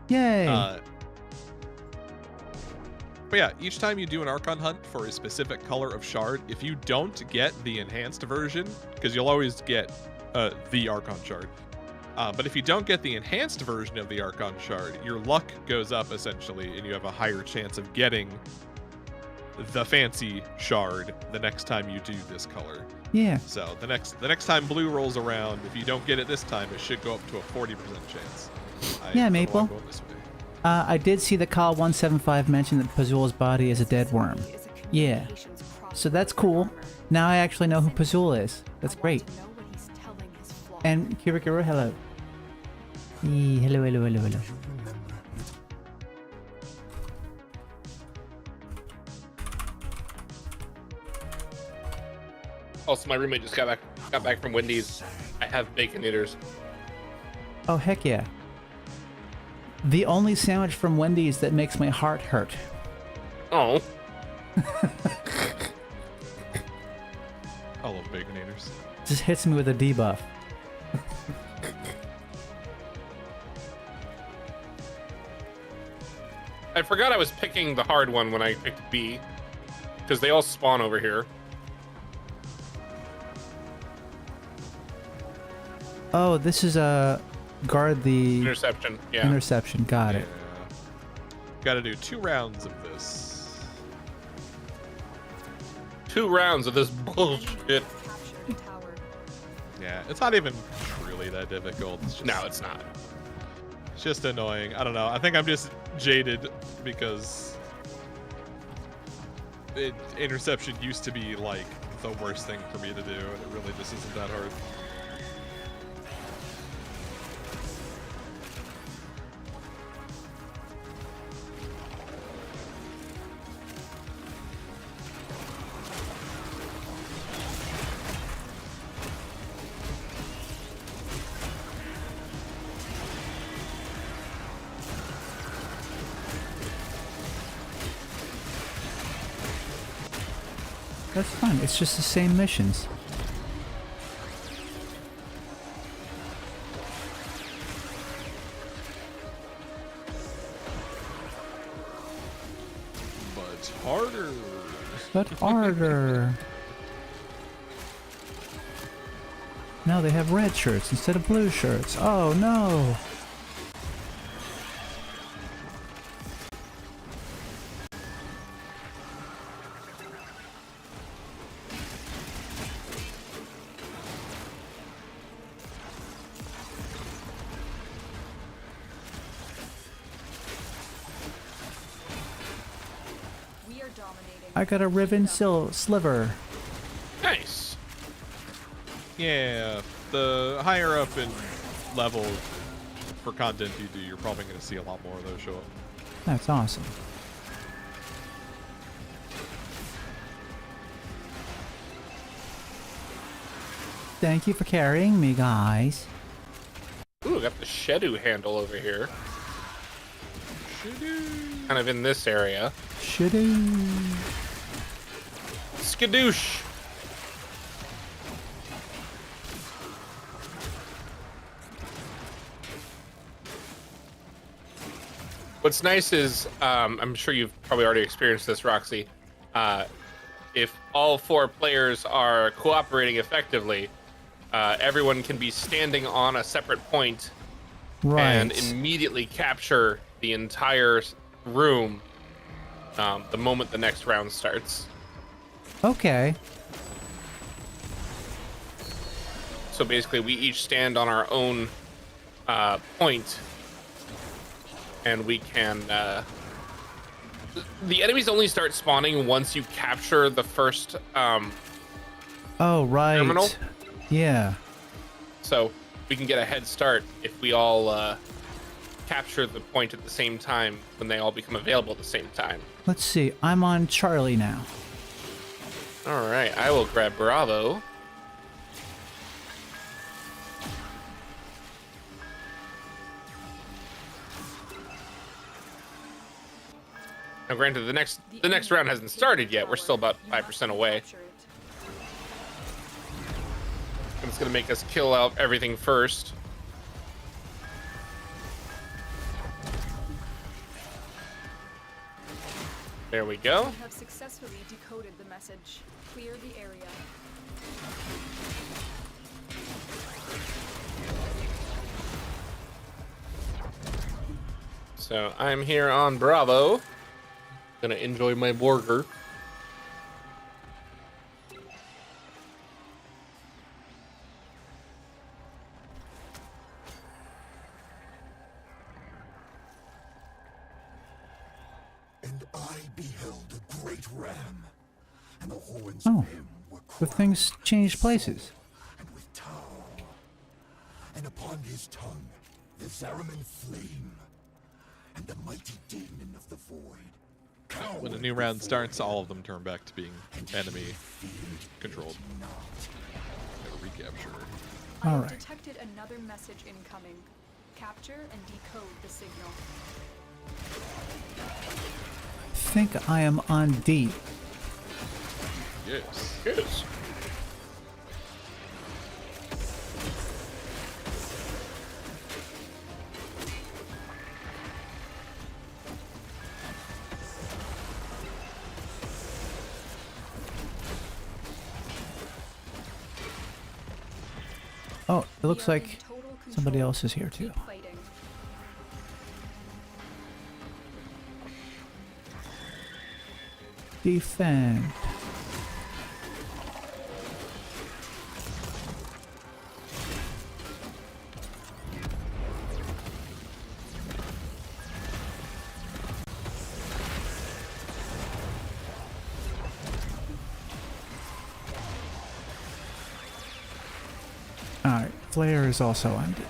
[SPEAKER 1] Yay.
[SPEAKER 4] But yeah, each time you do an Archon hunt for a specific color of shard, if you don't get the enhanced version, because you'll always get the Archon shard, but if you don't get the enhanced version of the Archon shard, your luck goes up essentially, and you have a higher chance of getting the fancy shard the next time you do this color.
[SPEAKER 1] Yeah.
[SPEAKER 4] So the next time blue rolls around, if you don't get it this time, it should go up to a 40% chance.
[SPEAKER 1] Yeah, Maple. I did see that Kyle 175 mentioned that Pazul's body is a dead worm. Yeah. So that's cool. Now I actually know who Pazul is. That's great. And Kirikuru, hello. Hello, hello, hello, hello.
[SPEAKER 5] Also, my roommate just got back from Wendy's. I have bacon eaters.
[SPEAKER 1] Oh, heck yeah. The only sandwich from Wendy's that makes my heart hurt.
[SPEAKER 5] Oh.
[SPEAKER 4] I love Baconators.
[SPEAKER 1] Just hits me with a debuff.
[SPEAKER 5] I forgot I was picking the hard one when I picked B, because they all spawn over here.
[SPEAKER 1] Oh, this is a guard the
[SPEAKER 5] Interception, yeah.
[SPEAKER 1] interception. Got it.
[SPEAKER 4] Gotta do 2 rounds of this.
[SPEAKER 5] 2 rounds of this bullshit.
[SPEAKER 4] Yeah, it's not even really that difficult. It's just,
[SPEAKER 5] No, it's not.
[SPEAKER 4] It's just annoying. I don't know. I think I'm just jaded because interception used to be like the worst thing for me to do, and it really just isn't that hard.
[SPEAKER 1] That's fine. It's just the same missions.
[SPEAKER 4] But harder.
[SPEAKER 1] But harder. Now they have red shirts instead of blue shirts. Oh no.
[SPEAKER 3] We are dominating.
[SPEAKER 1] I got a ribbon sliver.
[SPEAKER 5] Nice.
[SPEAKER 4] Yeah, the higher up in level for content you do, you're probably going to see a lot more of those show up.
[SPEAKER 1] That's awesome. Thank you for carrying me, guys.
[SPEAKER 5] Ooh, got the Shedu handle over here. Kind of in this area.
[SPEAKER 1] Shitty.
[SPEAKER 5] Skadoosh. What's nice is, I'm sure you've probably already experienced this, Roxy. If all 4 players are cooperating effectively, everyone can be standing on a separate point and
[SPEAKER 1] Right.
[SPEAKER 5] immediately capture the entire room the moment the next round starts.
[SPEAKER 1] Okay.
[SPEAKER 5] So basically, we each stand on our own point, and we can. The enemies only start spawning once you capture the first
[SPEAKER 1] Oh, right.
[SPEAKER 5] terminal.
[SPEAKER 1] Yeah.
[SPEAKER 5] So we can get a head start if we all capture the point at the same time when they all become available at the same time.
[SPEAKER 1] Let's see. I'm on Charlie now.
[SPEAKER 5] All right, I will grab Bravo. Now, granted, the next round hasn't started yet. We're still about 5% away. And it's gonna make us kill out everything first. There we go.
[SPEAKER 3] We have successfully decoded the message. Clear the area.
[SPEAKER 5] So I'm here on Bravo. Gonna enjoy my burger.
[SPEAKER 6] And I beheld a great ram, and the horns
[SPEAKER 1] Oh,
[SPEAKER 6] of him were
[SPEAKER 1] the
[SPEAKER 6] crossed
[SPEAKER 1] things changed places.
[SPEAKER 6] and with tow, and upon his tongue the Zariman flame, and the mighty demon of the void.
[SPEAKER 4] When a new round starts, all of them turn back to being enemy controlled. Never recapture.
[SPEAKER 3] I
[SPEAKER 1] All
[SPEAKER 3] have
[SPEAKER 1] right.
[SPEAKER 3] detected another message incoming. Capture and decode the signal.
[SPEAKER 1] I think I am on D.
[SPEAKER 4] Yes.
[SPEAKER 5] Yes.
[SPEAKER 1] Oh, it looks
[SPEAKER 3] We are in
[SPEAKER 1] like
[SPEAKER 3] total control.
[SPEAKER 1] somebody else is here too.
[SPEAKER 3] Keep fighting.
[SPEAKER 1] Defend. Alright, flare is also on D.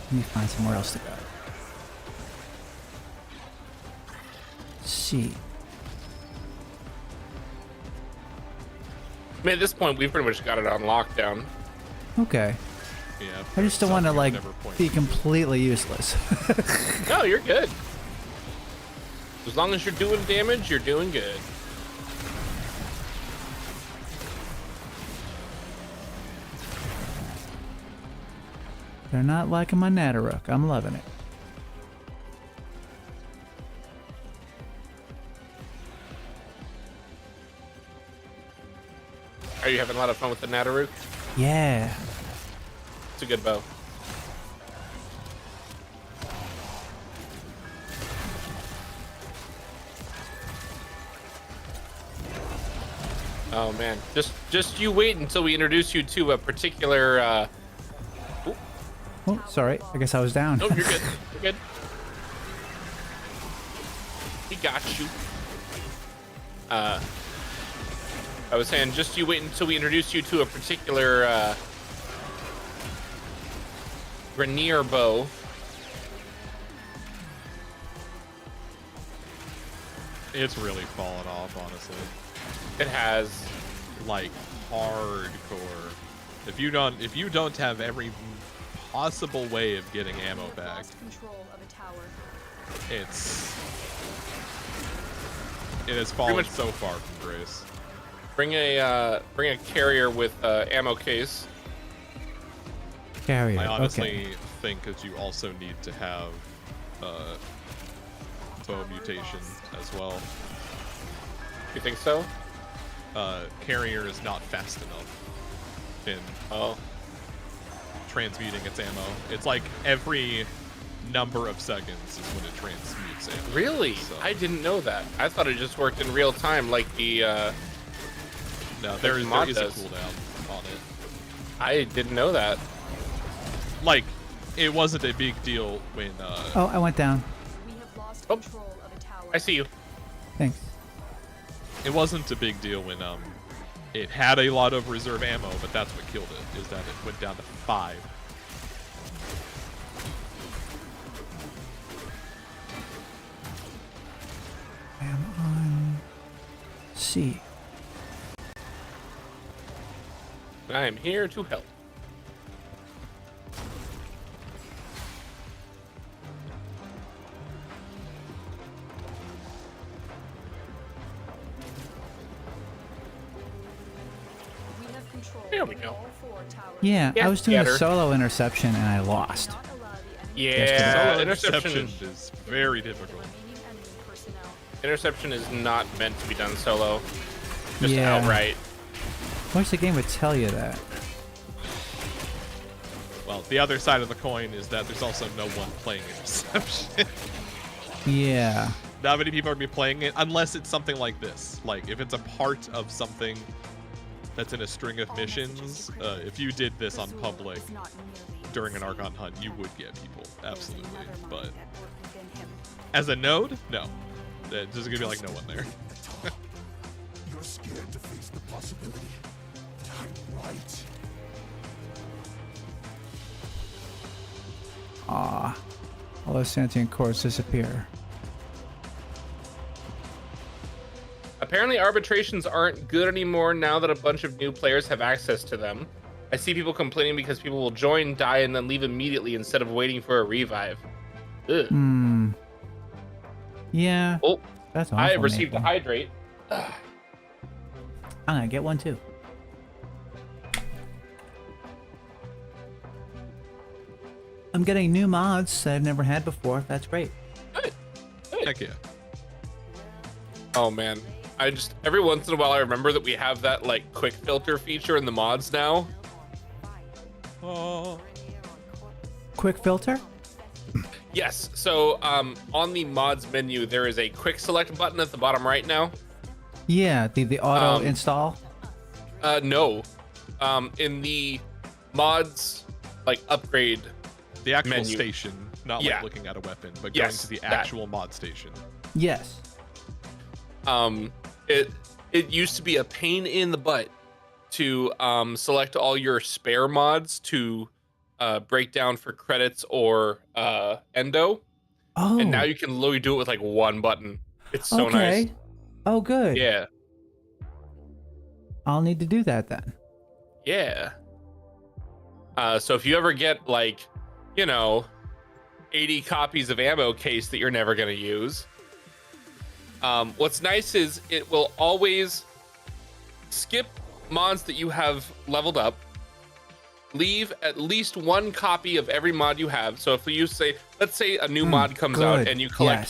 [SPEAKER 1] Let me find somewhere else to go. C.
[SPEAKER 5] I mean, at this point, we've pretty much got it on lockdown.
[SPEAKER 1] Okay.
[SPEAKER 4] Yeah.
[SPEAKER 1] I just don't want to
[SPEAKER 4] something
[SPEAKER 1] like
[SPEAKER 4] never point.
[SPEAKER 1] be completely useless.
[SPEAKER 5] No, you're good. As long as you're doing damage, you're doing good.
[SPEAKER 1] They're not liking my Natteruk. I'm loving it.
[SPEAKER 5] Are you having a lot of fun with the Natteruk?
[SPEAKER 1] Yeah.
[SPEAKER 5] It's a good bow. Oh man, just you wait until we introduce you to a particular.
[SPEAKER 1] Oh, sorry. I guess I was down.
[SPEAKER 5] No, you're good. You're good. He got you. I was saying, just you wait until we introduce you to a particular Grenier bow.
[SPEAKER 4] It's really fallen off, honestly.
[SPEAKER 5] It has.
[SPEAKER 4] Like hardcore. If you don't have every possible way of getting
[SPEAKER 3] We
[SPEAKER 4] ammo
[SPEAKER 3] have
[SPEAKER 4] back,
[SPEAKER 3] lost control of a tower.
[SPEAKER 4] it has fallen
[SPEAKER 5] much-
[SPEAKER 4] so far from grace.
[SPEAKER 5] Bring a carrier with ammo case.
[SPEAKER 1] Carrier.
[SPEAKER 4] I honestly
[SPEAKER 1] Okay.
[SPEAKER 4] think that you also need to have UFO mutation as well.
[SPEAKER 5] You think so?
[SPEAKER 4] Carrier is not fast enough in transmuting its ammo. It's like every number of seconds is when it transmutes ammo.
[SPEAKER 5] Really?
[SPEAKER 4] So,
[SPEAKER 5] I didn't know that. I thought it just worked in real time, like the.
[SPEAKER 4] no, there is a
[SPEAKER 5] mod
[SPEAKER 4] cooldown on it.
[SPEAKER 5] I didn't know that.
[SPEAKER 4] Like, it wasn't a big deal when.
[SPEAKER 1] Oh, I went down.
[SPEAKER 3] We have lost
[SPEAKER 5] Oh.
[SPEAKER 3] control of a tower.
[SPEAKER 5] I see you.
[SPEAKER 1] Thanks.
[SPEAKER 4] It wasn't a big deal when it had a lot of reserve ammo, but that's what killed it. Is that it went down to 5.
[SPEAKER 1] I am on C.
[SPEAKER 5] I am here to help.
[SPEAKER 3] We have control
[SPEAKER 5] There we
[SPEAKER 3] of
[SPEAKER 5] go.
[SPEAKER 3] all 4 towers.
[SPEAKER 1] Yeah,
[SPEAKER 5] Yeah,
[SPEAKER 1] I was doing
[SPEAKER 5] get her.
[SPEAKER 1] a solo interception and I lost.
[SPEAKER 3] Not allow the enemy
[SPEAKER 5] Yeah,
[SPEAKER 4] Solo
[SPEAKER 5] interception.
[SPEAKER 4] is very difficult.
[SPEAKER 3] remaining enemy personnel.
[SPEAKER 5] Interception is not meant to be done solo. Just
[SPEAKER 1] Yeah.
[SPEAKER 5] outright.
[SPEAKER 1] Wish the game would tell you that.
[SPEAKER 4] Well, the other side of the coin is that there's also no one playing interception.
[SPEAKER 1] Yeah.
[SPEAKER 4] Not many people are going to be playing it unless it's something like this. Like, if it's a part of something that's in a string of missions, if you did this on public
[SPEAKER 3] Is not merely
[SPEAKER 4] during an Archon hunt, you would get people. Absolutely.
[SPEAKER 3] another mind
[SPEAKER 4] But
[SPEAKER 3] at work within him.
[SPEAKER 4] as a node, no. There's going to be like no one there.
[SPEAKER 6] You're scared to face the possibility. I'm right.
[SPEAKER 1] Ah. All those sentient cores disappear.
[SPEAKER 5] Apparently arbitrations aren't good anymore now that a bunch of new players have access to them. I see people complaining because people will join, die, and then leave immediately instead of waiting for a revive. Ugh.
[SPEAKER 1] Hmm. Yeah.
[SPEAKER 5] Oh,
[SPEAKER 1] That's awful.
[SPEAKER 5] I received a
[SPEAKER 1] Maple.
[SPEAKER 5] hydrate.
[SPEAKER 1] I'm gonna get one too. I'm getting new mods that I've never had before. That's great.
[SPEAKER 5] Good. Good.
[SPEAKER 4] Heck yeah.
[SPEAKER 5] Oh man, I just every once in a while I remember that we have that like quick filter feature in the mods now.
[SPEAKER 4] Oh.
[SPEAKER 1] Quick filter?
[SPEAKER 5] Yes. So on the mods menu there is a quick select button at the bottom right now.
[SPEAKER 1] Yeah, the auto install.
[SPEAKER 5] No. In the mods like upgrade.
[SPEAKER 4] The actual
[SPEAKER 5] Menu.
[SPEAKER 4] station, not
[SPEAKER 5] Yeah.
[SPEAKER 4] like looking at a weapon, but
[SPEAKER 5] Yes,
[SPEAKER 4] going to the
[SPEAKER 5] that.
[SPEAKER 4] actual mod station.
[SPEAKER 1] Yes.
[SPEAKER 5] It used to be a pain in the butt to select all your spare mods to break down for credits or endo,
[SPEAKER 1] Oh.
[SPEAKER 5] and now you can literally do it with like one button. It's so
[SPEAKER 1] okay.
[SPEAKER 5] nice.
[SPEAKER 1] Oh, good.
[SPEAKER 5] Yeah,
[SPEAKER 1] I'll need to do that then.
[SPEAKER 5] yeah. So if you ever get like, 80 copies of ammo case that you're never gonna use, what's nice is it will always skip mods that you have leveled up, leave at least one copy of every mod you have. So if you say, let's say a new mod comes out
[SPEAKER 1] good.
[SPEAKER 5] and you collect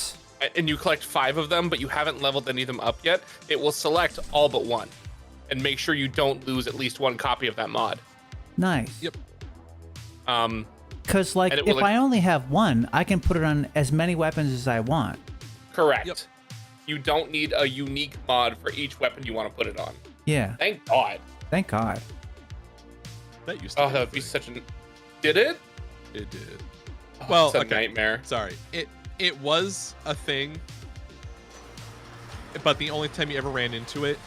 [SPEAKER 1] Yes.
[SPEAKER 5] and you collect 5 of them, but you haven't leveled any of them up yet, it will select all but one and make sure you don't lose at least one copy of that mod.
[SPEAKER 1] Nice.
[SPEAKER 4] Yep.
[SPEAKER 1] Because, like,
[SPEAKER 5] And it
[SPEAKER 1] if
[SPEAKER 5] will,
[SPEAKER 1] I only have one, I can put it on as many weapons as I want.
[SPEAKER 5] Correct.
[SPEAKER 4] Yep.
[SPEAKER 5] You don't need a unique mod for each weapon you want to put it on.
[SPEAKER 1] Yeah.
[SPEAKER 5] Thank God.
[SPEAKER 1] Thank God.
[SPEAKER 4] That used to
[SPEAKER 5] Oh,
[SPEAKER 4] be
[SPEAKER 5] that
[SPEAKER 4] a
[SPEAKER 5] would be
[SPEAKER 4] thing.
[SPEAKER 5] such an... Did it?
[SPEAKER 4] It did.
[SPEAKER 5] Oh,
[SPEAKER 4] Well,
[SPEAKER 5] it's a
[SPEAKER 4] okay.
[SPEAKER 5] nightmare.
[SPEAKER 4] Sorry. It was a thing, but the only time you ever ran into it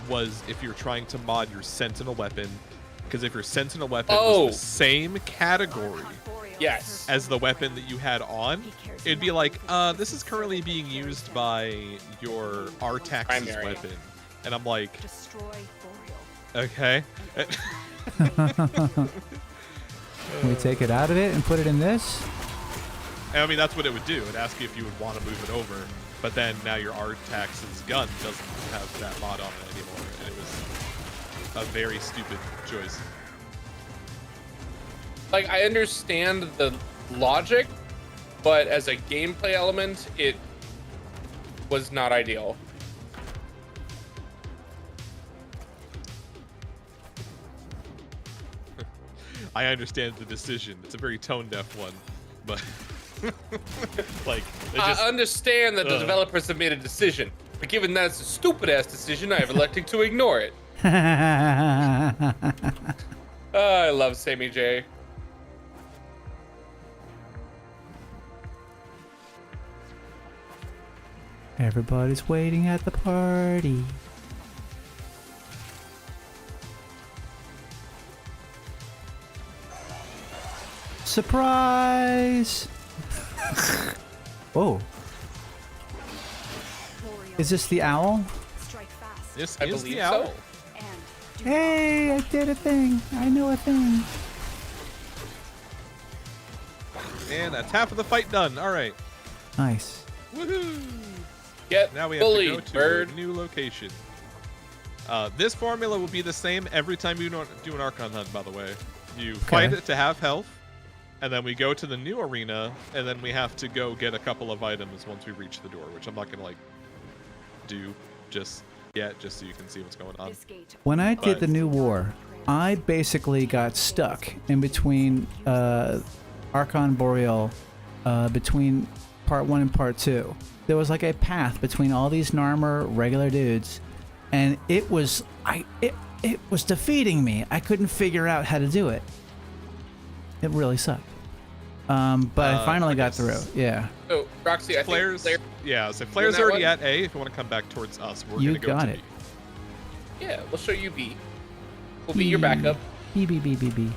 [SPEAKER 4] was if you're trying to mod your sentinel weapon, because if your sentinel weapon
[SPEAKER 5] Oh.
[SPEAKER 4] was the same category
[SPEAKER 5] Yes.
[SPEAKER 4] as the weapon that you had on, it'd be like, this is currently being used by your Artax's
[SPEAKER 5] Primary.
[SPEAKER 4] weapon. And I'm like,
[SPEAKER 3] Destroy Boreal.
[SPEAKER 4] okay.
[SPEAKER 1] Can we take it out of it and put it in this?
[SPEAKER 4] And I mean, that's what it would do. It'd ask you if you would want to move it over. But then now your Artax's gun doesn't have that mod on it anymore. And it was a very stupid choice.
[SPEAKER 5] Like, I understand the logic, but as a gameplay element, it was not ideal.
[SPEAKER 4] I understand the decision. It's a very tone-deaf one, but like they just
[SPEAKER 5] I understand that the developers have made a decision, but given that it's a stupid-ass decision, I have elected to ignore it. I love Sammy J.
[SPEAKER 1] Everybody's waiting at the party. Surprise! Whoa.
[SPEAKER 3] Boreal,
[SPEAKER 1] Is this the owl?
[SPEAKER 3] strike fast.
[SPEAKER 4] this
[SPEAKER 5] I
[SPEAKER 4] is
[SPEAKER 5] believe
[SPEAKER 4] the owl.
[SPEAKER 5] so.
[SPEAKER 3] And do
[SPEAKER 1] Hey, I did a thing. I know a thing.
[SPEAKER 4] And that's half of the fight done. All right.
[SPEAKER 1] Nice.
[SPEAKER 4] Woohoo!
[SPEAKER 5] Get
[SPEAKER 4] Now we have to
[SPEAKER 5] bullied,
[SPEAKER 4] go to
[SPEAKER 5] bird.
[SPEAKER 4] a new location. This formula will be the same every time you do an Archon hunt, by the way. You fight it to have health, and then we go to the new arena, and then we have to go get a couple of items once we reach the door, which I'm not going to, like, do just yet, just so you can see what's going on.
[SPEAKER 3] this gate.
[SPEAKER 1] When I did
[SPEAKER 4] But-
[SPEAKER 1] the new war, I basically got stuck in between Archon Boreal, between part 1 and part 2. There was like a path between all these Narmer regular dudes, and it was defeating me. I couldn't figure out how to do it. It really sucked. But I finally got through. Yeah.
[SPEAKER 5] Oh, Roxy, I
[SPEAKER 4] Flares,
[SPEAKER 5] think
[SPEAKER 4] yeah, so Flare's
[SPEAKER 5] that
[SPEAKER 4] already
[SPEAKER 5] one?
[SPEAKER 4] at A. If you want to come back towards us, we're
[SPEAKER 1] You
[SPEAKER 4] going to go
[SPEAKER 1] got
[SPEAKER 4] to
[SPEAKER 1] it.
[SPEAKER 4] B.
[SPEAKER 5] yeah, we'll show you B. We'll be your backup.
[SPEAKER 1] B, B, B, B, B.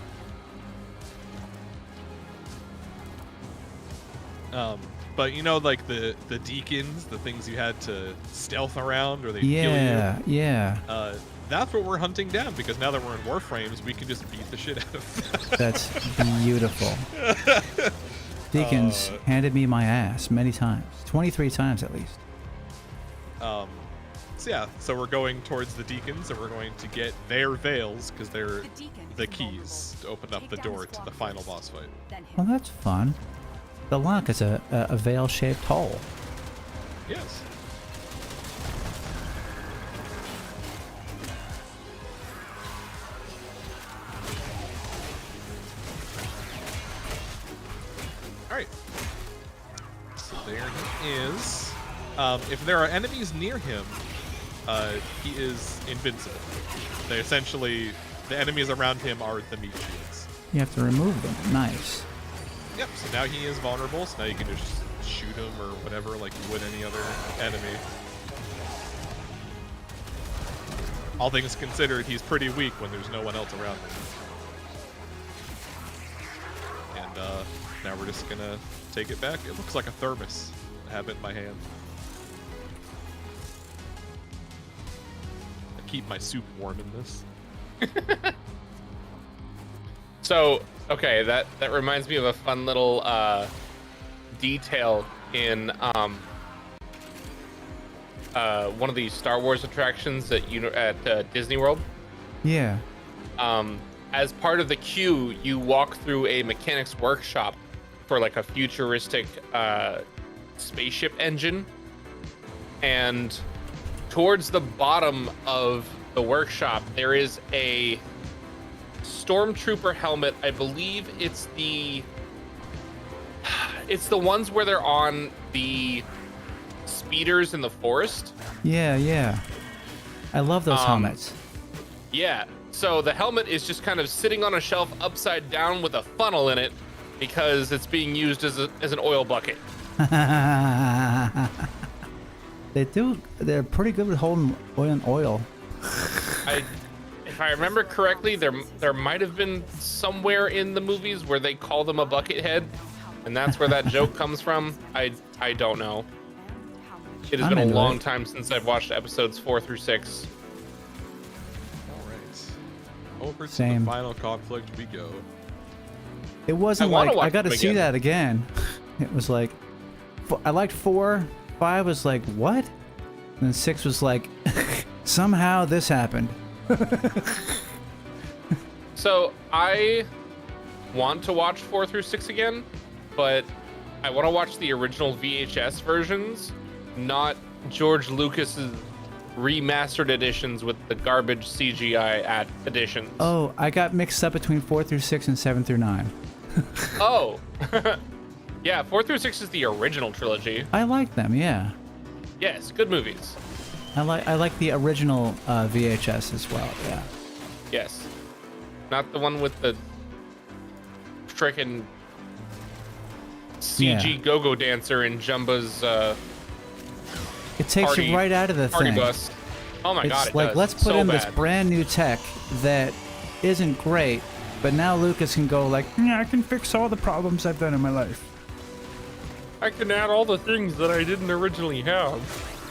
[SPEAKER 4] But you know, like the deacons, the things you had to stealth around or they kill you.
[SPEAKER 1] Yeah, yeah.
[SPEAKER 4] That's what we're hunting down because now that we're in Warframes, we can just beat the shit out of them.
[SPEAKER 1] That's beautiful. Deacons handed me my ass many times. 23 times at least.
[SPEAKER 4] So yeah, so we're going towards the deacons and we're going to get their veils because they're
[SPEAKER 3] The deacon
[SPEAKER 4] the
[SPEAKER 3] is
[SPEAKER 4] keys to open up
[SPEAKER 3] Take
[SPEAKER 4] the
[SPEAKER 3] down
[SPEAKER 4] door to
[SPEAKER 3] squad
[SPEAKER 4] the final
[SPEAKER 3] leaders.
[SPEAKER 4] boss fight.
[SPEAKER 3] Then hit.
[SPEAKER 1] Well, that's fun. The lock is a veil-shaped hole.
[SPEAKER 4] Yes. All right. So there he is. If there are enemies near him, he is invincible. They essentially, the enemies around him are the meat shields.
[SPEAKER 1] You have to remove them. Nice.
[SPEAKER 4] Yep, so now he is vulnerable, so now you can just shoot him or whatever like you would any other enemy. All things considered, he's pretty weak when there's no one else around him. And now we're just gonna take it back. It looks like a thermos. I have it in my hand. I keep my soup warm in this.
[SPEAKER 5] So, okay, that reminds me of a fun little detail in one of these Star Wars attractions at Disney World.
[SPEAKER 1] Yeah.
[SPEAKER 5] As part of the queue, you walk through a mechanic's workshop for like a futuristic spaceship engine, and towards the bottom of the workshop there is a stormtrooper helmet. I believe it's the ones where they're on the speeders in the forest.
[SPEAKER 1] Yeah, yeah. I love those helmets.
[SPEAKER 5] Yeah. So the helmet is just kind of sitting on a shelf upside down with a funnel in it because it's being used as an oil bucket.
[SPEAKER 1] They're pretty good with holding oil.
[SPEAKER 5] If I remember correctly, there might have been somewhere in the movies where they call them a bucket head, and that's where that joke comes from. I don't know. It has
[SPEAKER 1] I'm
[SPEAKER 5] been a
[SPEAKER 1] into
[SPEAKER 5] long
[SPEAKER 1] it.
[SPEAKER 5] time since I've watched episodes 4 through 6.
[SPEAKER 4] All right. Over to
[SPEAKER 1] Same.
[SPEAKER 4] the final conflict we go.
[SPEAKER 1] It wasn't
[SPEAKER 5] I wanna
[SPEAKER 1] like I
[SPEAKER 5] watch
[SPEAKER 1] got to
[SPEAKER 5] them
[SPEAKER 1] see
[SPEAKER 5] again.
[SPEAKER 1] that again. It was like I liked 4, 5 was like what, and then 6 was like somehow this happened.
[SPEAKER 5] So I want to watch 4 through 6 again, but I want to watch the original VHS versions, not George Lucas's remastered editions with the garbage CGI additions.
[SPEAKER 1] Oh, I got mixed up between 4 through 6 and 7 through 9.
[SPEAKER 5] Oh. Yeah, 4 through 6 is the original trilogy.
[SPEAKER 1] I like them, yeah.
[SPEAKER 5] Yes, good movies.
[SPEAKER 1] I like the original VHS as well, yeah.
[SPEAKER 5] Yes. Not the one with the frickin' CG go-go dancer in Jumba's
[SPEAKER 1] It takes
[SPEAKER 5] party-
[SPEAKER 1] you right out of the
[SPEAKER 5] party
[SPEAKER 1] thing.
[SPEAKER 5] bus. Oh my god,
[SPEAKER 1] It's
[SPEAKER 5] it
[SPEAKER 1] like,
[SPEAKER 5] does.
[SPEAKER 1] let's
[SPEAKER 5] It's
[SPEAKER 1] put
[SPEAKER 5] so
[SPEAKER 1] in this
[SPEAKER 5] bad.
[SPEAKER 1] brand new tech that isn't great, but now Lucas can go like, yeah, I can fix all the problems I've done in my life.
[SPEAKER 5] I can add all the things that I didn't originally have.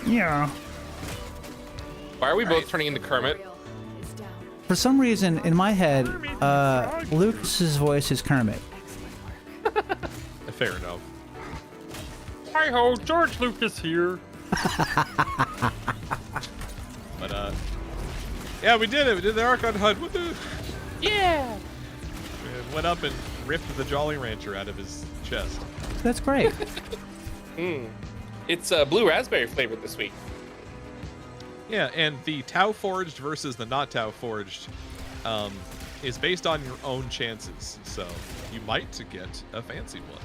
[SPEAKER 1] Yeah.
[SPEAKER 5] Why are we both turning into Kermit?
[SPEAKER 3] Real is down.
[SPEAKER 1] For some reason, in my head, Lucas's voice is Kermit.
[SPEAKER 4] Fair enough.
[SPEAKER 5] Hi ho, George Lucas here.
[SPEAKER 4] But yeah, we did it. We did the Archon hunt. Woohoo!
[SPEAKER 5] Yeah.
[SPEAKER 4] We went up and ripped the Jolly Rancher out of his chest.
[SPEAKER 1] That's great.
[SPEAKER 5] It's blue raspberry flavored this week.
[SPEAKER 4] Yeah, and the Tau Forged versus the not Tau Forged is based on your own chances. So you might get a fancy one.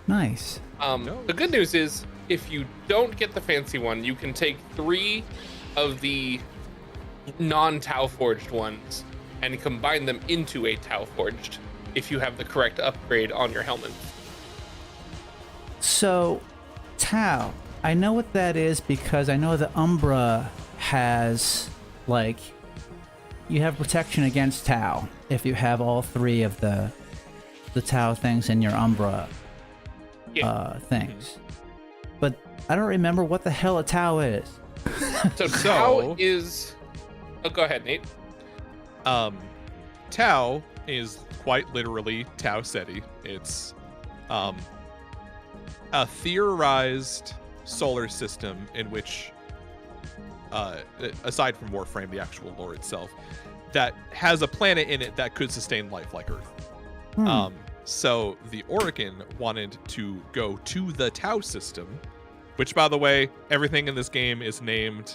[SPEAKER 1] Nice.
[SPEAKER 5] The good news is, if you don't get the fancy one, you can take 3 of the non-Tau Forged ones and combine them into a Tau Forged if you have the correct upgrade on your helmet.
[SPEAKER 1] So, Tau, I know what that is because I know the Umbra has, like, you have protection against Tau if you have all 3 of the Tau things in your Umbra things. But I don't remember what the hell a Tau is.
[SPEAKER 5] So Tau is... Oh, go ahead, Nate.
[SPEAKER 4] Tau is quite literally Tau Ceti. It's a theorized solar system in which, aside from Warframe, the actual lore itself, that has a planet in it that could sustain life like Earth. So the Orokin wanted to go to the Tau system, which, by the way, everything in this game is named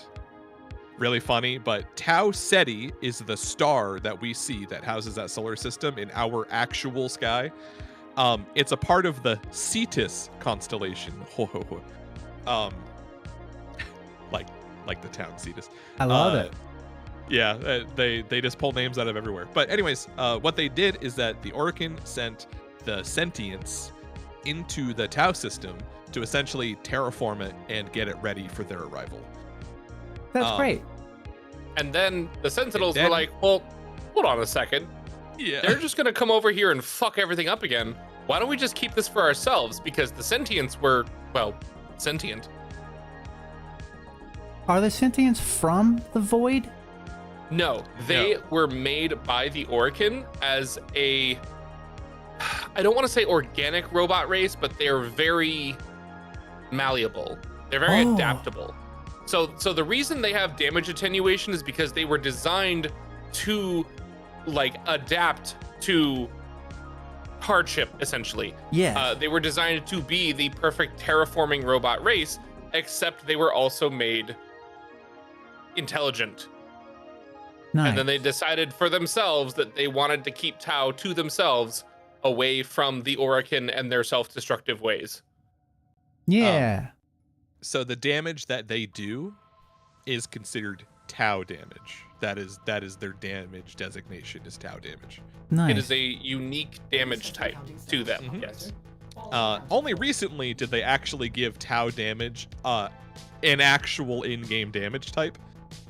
[SPEAKER 4] really funny, but Tau Ceti is the star that we see that houses that solar system in our actual sky. It's a part of the Cetus constellation. Like the town Cetus.
[SPEAKER 1] I love it.
[SPEAKER 4] Yeah, they just pull names out of everywhere. But anyways, what they did is that the Orokin sent the sentients into the Tau system to essentially terraform it and get it ready for their arrival.
[SPEAKER 1] That's great.
[SPEAKER 5] And then the Sentinels
[SPEAKER 4] then-
[SPEAKER 5] were like, well, hold on a second.
[SPEAKER 4] Yeah.
[SPEAKER 5] They're just going to come over here and fuck everything up again. Why don't we just keep this for ourselves? Because the sentients were, well, sentient.
[SPEAKER 1] Are the sentients from the Void?
[SPEAKER 5] No, they were made by the Orokin as a, I don't want to say organic robot race, but they're very malleable. They're very adaptable. So the reason they have damage attenuation is because they were designed to like adapt to hardship, essentially.
[SPEAKER 1] Yeah.
[SPEAKER 5] They were designed to be the perfect terraforming robot race, except they were also made intelligent.
[SPEAKER 1] Nice.
[SPEAKER 5] And then they decided for themselves that they wanted to keep Tau to themselves, away from the Orokin and their self-destructive ways.
[SPEAKER 1] Yeah.
[SPEAKER 4] So the damage that they do is considered Tau damage. That is their damage designation, is Tau damage.
[SPEAKER 1] Nice.
[SPEAKER 5] It is a unique damage type to them.
[SPEAKER 4] Mhm.
[SPEAKER 5] Yes.
[SPEAKER 4] Only recently did they actually give Tau damage an actual in-game damage type.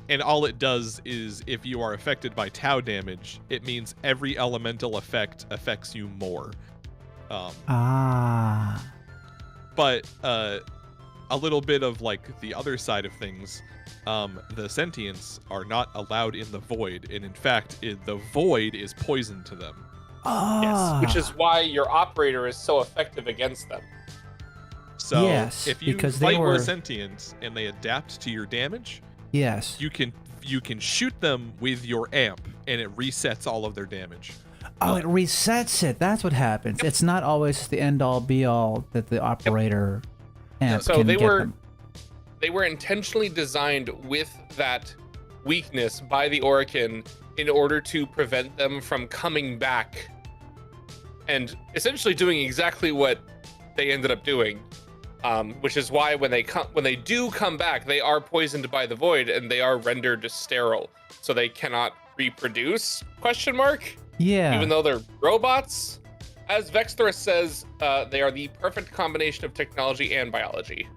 [SPEAKER 4] And all it does is, if you are affected by Tau damage, it means every elemental effect affects you more. But a little bit of like the other side of things, the sentients are not allowed in the Void, and in fact, the Void is poison to them.
[SPEAKER 1] Ah.
[SPEAKER 5] Yes. Which is why your operator is so effective against them.
[SPEAKER 4] So
[SPEAKER 1] Yes,
[SPEAKER 4] if you
[SPEAKER 1] because they
[SPEAKER 4] fight
[SPEAKER 1] were-
[SPEAKER 4] with sentients and they adapt to your damage,
[SPEAKER 1] Yes.
[SPEAKER 4] you can shoot them with your amp, and it resets all of their damage.
[SPEAKER 1] Oh, it resets it. That's what happens. It's not always the end all be all that the operator amp
[SPEAKER 5] So
[SPEAKER 1] can
[SPEAKER 5] they
[SPEAKER 1] get
[SPEAKER 5] were
[SPEAKER 1] them.
[SPEAKER 5] they were intentionally designed with that weakness by the Orokin in order to prevent them from coming back and essentially doing exactly what they ended up doing. Which is why when they do come back, they are poisoned by the void and they are rendered sterile, so they cannot reproduce? Question mark.
[SPEAKER 1] Yeah.
[SPEAKER 5] Even though they're robots, as Vexthra says, they are the perfect combination of technology and biology.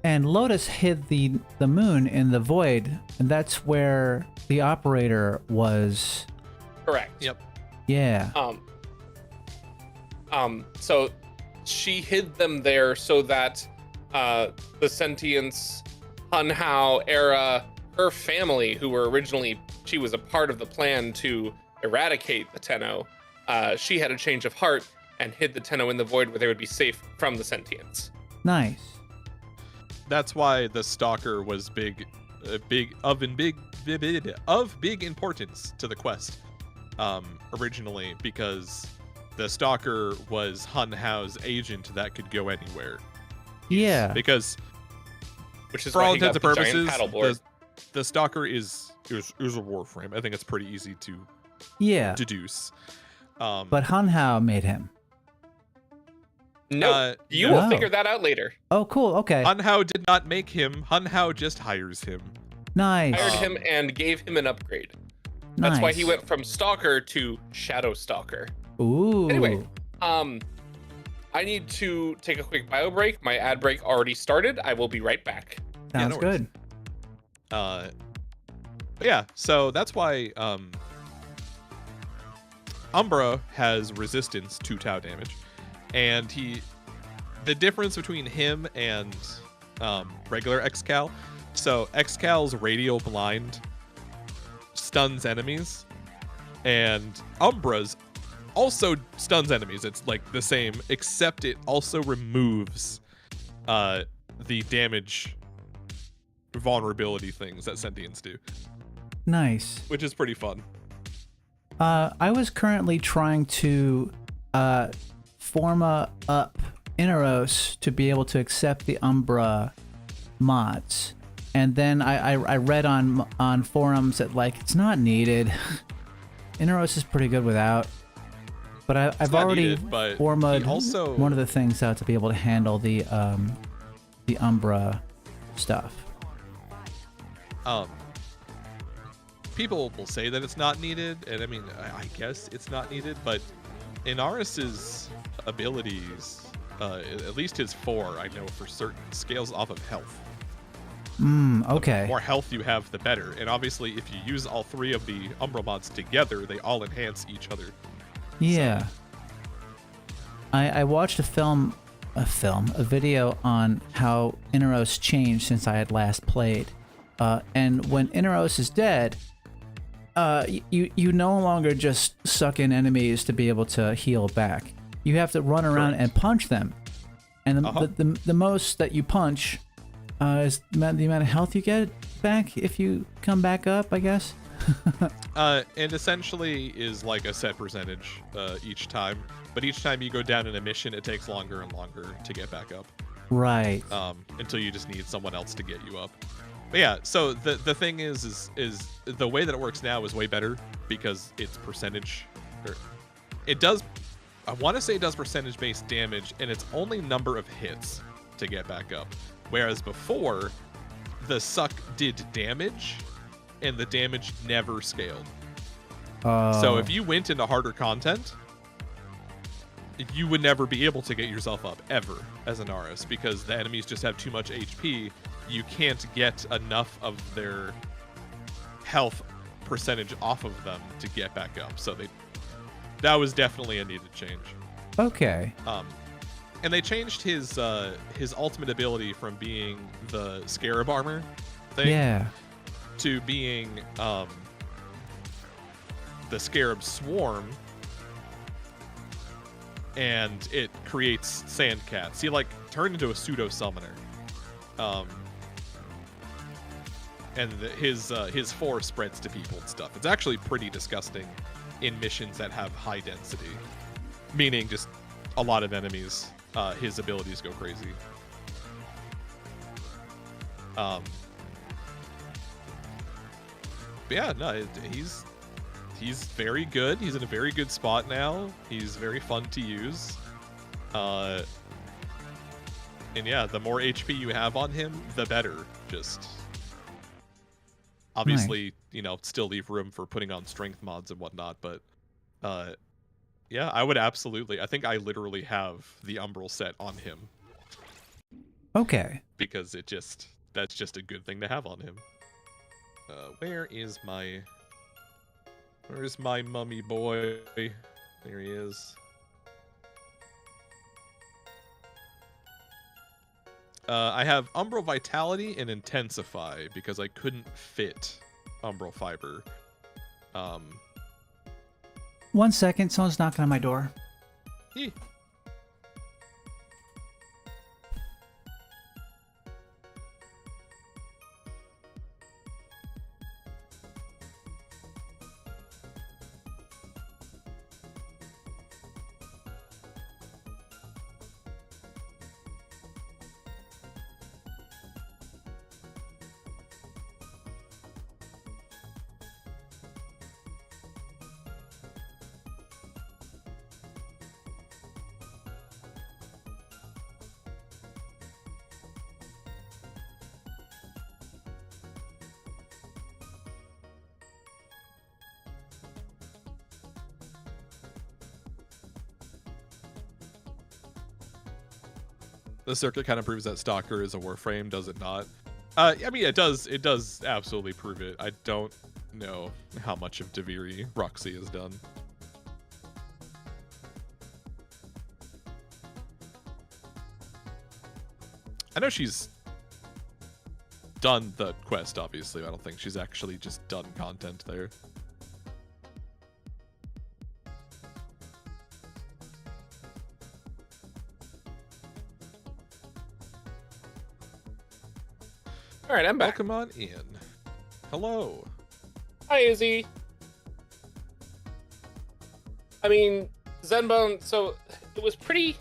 [SPEAKER 1] And Lotus hid the moon in the void, and that's where the operator was.
[SPEAKER 5] Correct.
[SPEAKER 4] Yep.
[SPEAKER 1] Yeah.
[SPEAKER 5] So she hid them there so that the sentients, Hunhao, Era, her family, who were originally, she was a part of the plan to eradicate the Tenno, she had a change of heart and hid the Tenno in the void where they would be safe from the sentients.
[SPEAKER 1] Nice.
[SPEAKER 4] That's why the Stalker was big importance to the quest originally, because the Stalker was Hunhao's agent that could go anywhere.
[SPEAKER 1] Yeah.
[SPEAKER 4] Because
[SPEAKER 5] Which is
[SPEAKER 4] for
[SPEAKER 5] why
[SPEAKER 4] all
[SPEAKER 5] he got
[SPEAKER 4] intents and
[SPEAKER 5] the giant
[SPEAKER 4] purposes,
[SPEAKER 5] paddleboard.
[SPEAKER 4] the Stalker is a warframe. I think it's pretty easy to
[SPEAKER 1] Yeah.
[SPEAKER 4] deduce.
[SPEAKER 1] But Hunhao made him.
[SPEAKER 5] No, you
[SPEAKER 1] no.
[SPEAKER 5] will figure that out later.
[SPEAKER 1] Oh, cool. Okay.
[SPEAKER 4] Hunhao did not make him. Hunhao just hires him.
[SPEAKER 1] Nice.
[SPEAKER 5] Hired him and gave him an upgrade. That's why he
[SPEAKER 1] Nice.
[SPEAKER 5] went from Stalker to Shadow Stalker.
[SPEAKER 1] Ooh.
[SPEAKER 5] Anyway, I need to take a quick bio break. My ad break already started. I will be right back.
[SPEAKER 1] Sounds
[SPEAKER 4] no worries.
[SPEAKER 1] good.
[SPEAKER 4] Yeah, so that's why Umbra has resistance to Tau damage, and the difference between him and regular Xcal, so Xcal's radial blind stuns enemies, and Umbra's also stuns enemies. It's like the same, except it also removes the damage vulnerability things that sentients do,
[SPEAKER 1] Nice.
[SPEAKER 4] which is pretty fun.
[SPEAKER 1] I was currently trying to forma up Inaros to be able to accept the Umbra mods. And then I read on forums that, like, it's not needed. Inaros is pretty good without. But I've
[SPEAKER 4] not
[SPEAKER 1] already
[SPEAKER 4] needed, but
[SPEAKER 1] formed
[SPEAKER 4] he also-
[SPEAKER 1] one of the things out to be able to handle the Umbra stuff.
[SPEAKER 4] People will say that it's not needed, and I mean, I guess it's not needed, but Inaras's abilities, at least his 4, I know for certain, scales off of health.
[SPEAKER 1] Okay.
[SPEAKER 4] The more health you have, the better. And obviously, if you use all 3 of the Umbra mods together, they all enhance each other.
[SPEAKER 1] Yeah. I watched a video on how Inaros changed since I had last played. And when Inaros is dead, you no longer just suck in enemies to be able to heal back. You have to run around and punch them. And the most that you punch is the amount of health you get back if you come back up, I guess.
[SPEAKER 4] And essentially is like a set percentage each time. But each time you go down in a mission, it takes longer and longer to get back up.
[SPEAKER 1] Right.
[SPEAKER 4] Until you just need someone else to get you up. But yeah, so the thing is the way that it works now is way better because it's percentage. It does, I want to say it does percentage-based damage, and it's only number of hits to get back up. Whereas before, the suck did damage, and the damage never scaled. So if you went into harder content, you would never be able to get yourself up, ever, as an Aris, because the enemies just have too much HP. You can't get enough of their health percentage off of them to get back up. So that was definitely a needed change.
[SPEAKER 1] Okay.
[SPEAKER 4] And they changed his ultimate ability from being the Scarab armor thing
[SPEAKER 1] Yeah.
[SPEAKER 4] to being the Scarab Swarm, and it creates sand cats. He like turned into a pseudo summoner, and his force spreads to people and stuff. It's actually pretty disgusting in missions that have high density, meaning just a lot of enemies. His abilities go crazy. But yeah, no, he's very good. He's in a very good spot now. He's very fun to use. And yeah, the more HP you have on him, the better. Just obviously, you know, still leave room for putting on strength mods and whatnot, but yeah, I would absolutely. I think I literally have the Umbral set on him
[SPEAKER 1] Okay.
[SPEAKER 4] because that's just a good thing to have on him. Where's my mummy boy? There he is. I have Umbral Vitality and Intensify because I couldn't fit Umbral Fiber.
[SPEAKER 1] 1 second, someone's knocking on my door.
[SPEAKER 4] Yeah. The circuit kind of proves that Stalker is a Warframe, does it not? I mean, it does absolutely prove it. I don't know how much of Deviri Roxy has done. I know she's done the quest, obviously. I don't think she's actually just done content there.
[SPEAKER 5] All right, I'm back.
[SPEAKER 4] Welcome on in. Hello.
[SPEAKER 5] Hi, Izzy. I mean, Zenbone, so it was pretty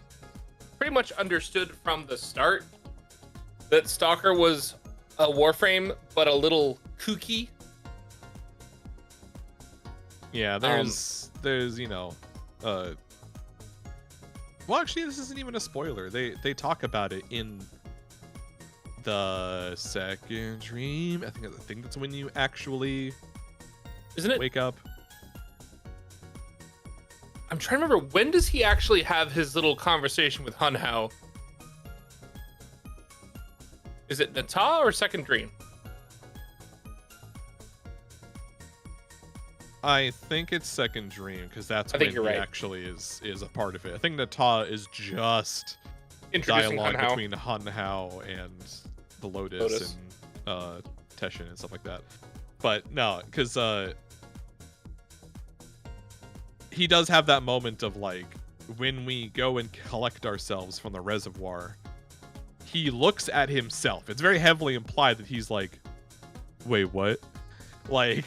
[SPEAKER 5] much understood from the start that Stalker was a Warframe, but a little kooky.
[SPEAKER 4] Yeah, there's you know, well, actually, this isn't even a spoiler. They talk about it in the second dream. I think that's when you actually,
[SPEAKER 5] Isn't it?
[SPEAKER 4] wake up.
[SPEAKER 5] I'm trying to remember, when does he actually have his little conversation with Hun Hao? Is it Nata or Second Dream?
[SPEAKER 4] I think it's second dream because that's
[SPEAKER 5] I think
[SPEAKER 4] when
[SPEAKER 5] you're
[SPEAKER 4] he
[SPEAKER 5] right.
[SPEAKER 4] actually is a part of it. I think Nata is just
[SPEAKER 5] Introducing
[SPEAKER 4] dialogue
[SPEAKER 5] Hun Hao.
[SPEAKER 4] between Hun Hao and the Lotus. And Teshin and stuff like that. But no, because he does have that moment of like when we go and collect ourselves from the reservoir, he looks at himself. It's very heavily implied that he's like, wait, what? Like,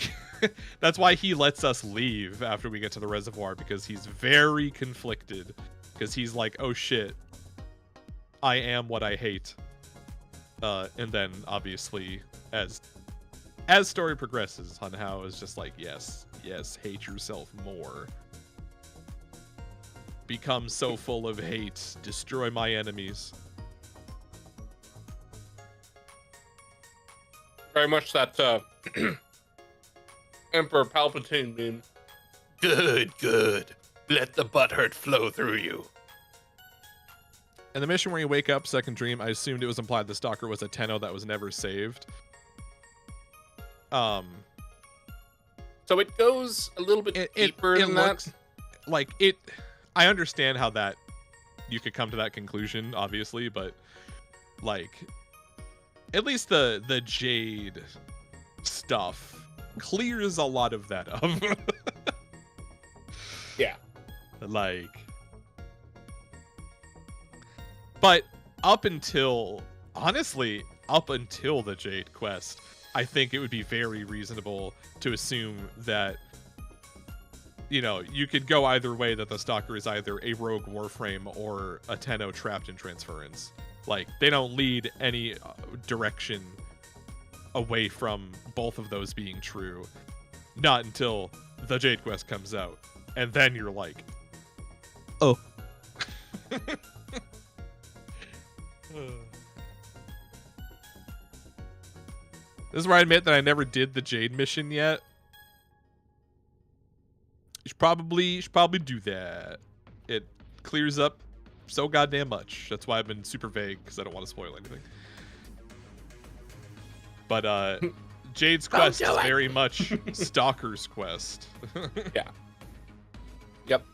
[SPEAKER 4] that's why he lets us leave after we get to the reservoir, because he's very conflicted. Because he's like, oh shit, I am what I hate. And then obviously, as story progresses, Hun Hao is just like, yes, hate yourself more. Become so full of hate, destroy my enemies.
[SPEAKER 5] Very much that Emperor Palpatine meme. Good. Let the butthurt flow through you.
[SPEAKER 4] And the mission where you wake up, second dream, I assumed it was implied the Stalker was a Tenno that was never saved.
[SPEAKER 5] So it goes a little bit deeper than
[SPEAKER 4] looks
[SPEAKER 5] that.
[SPEAKER 4] like it. I understand how that you could come to that conclusion, obviously, but like at least the Jade stuff clears a lot of that up.
[SPEAKER 5] Yeah.
[SPEAKER 4] Like, but up until the Jade quest, I think it would be very reasonable to assume that, you know, you could go either way, that the Stalker is either a rogue Warframe or a Tenno trapped in transference. Like, they don't lead any direction away from both of those being true. Not until the Jade Quest comes out. And then you're like, oh. This is where I admit that I never did the Jade mission yet. You should probably do that. It clears up so goddamn much. That's why I've been super vague, because I don't want to spoil anything. But Jade's quest is very much Stalker's quest.
[SPEAKER 5] Yeah. Yep.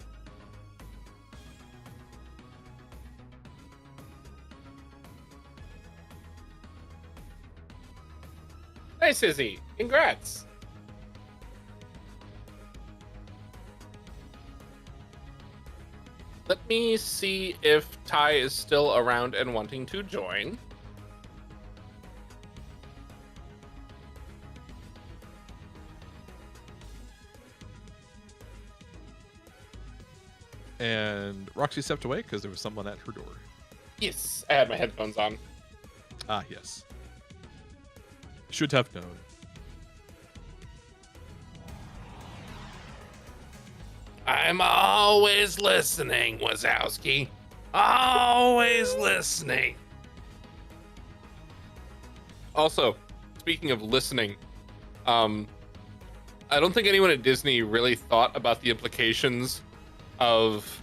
[SPEAKER 5] Nice, Izzy. Congrats. Let me see if Ty is still around and wanting to join.
[SPEAKER 4] And Roxy stepped away because there was someone at her door.
[SPEAKER 5] Yes, I had my headphones on.
[SPEAKER 4] Ah, yes. Should have known.
[SPEAKER 5] I'm always listening, Wazowski. Always listening. Also, speaking of listening, I don't think anyone at Disney really thought about the implications of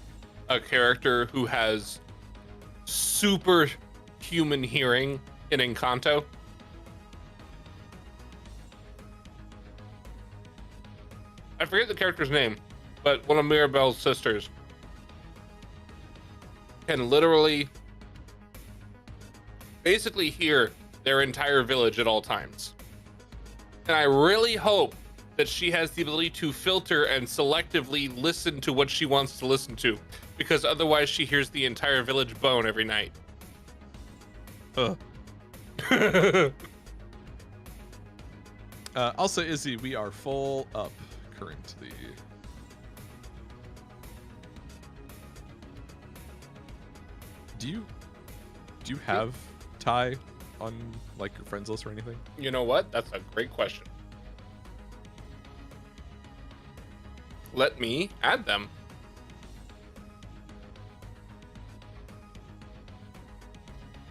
[SPEAKER 5] a character who has super human hearing in Encanto. I forget the character's name, but one of Mirabelle's sisters can literally basically hear their entire village at all times. And I really hope that she has the ability to filter and selectively listen to what she wants to listen to, because otherwise she hears the entire village bone every night.
[SPEAKER 4] Also, Izzy, we are full up currently. Do you have Ty on like your friends list or anything?
[SPEAKER 5] You know what? That's a great question. Let me add them.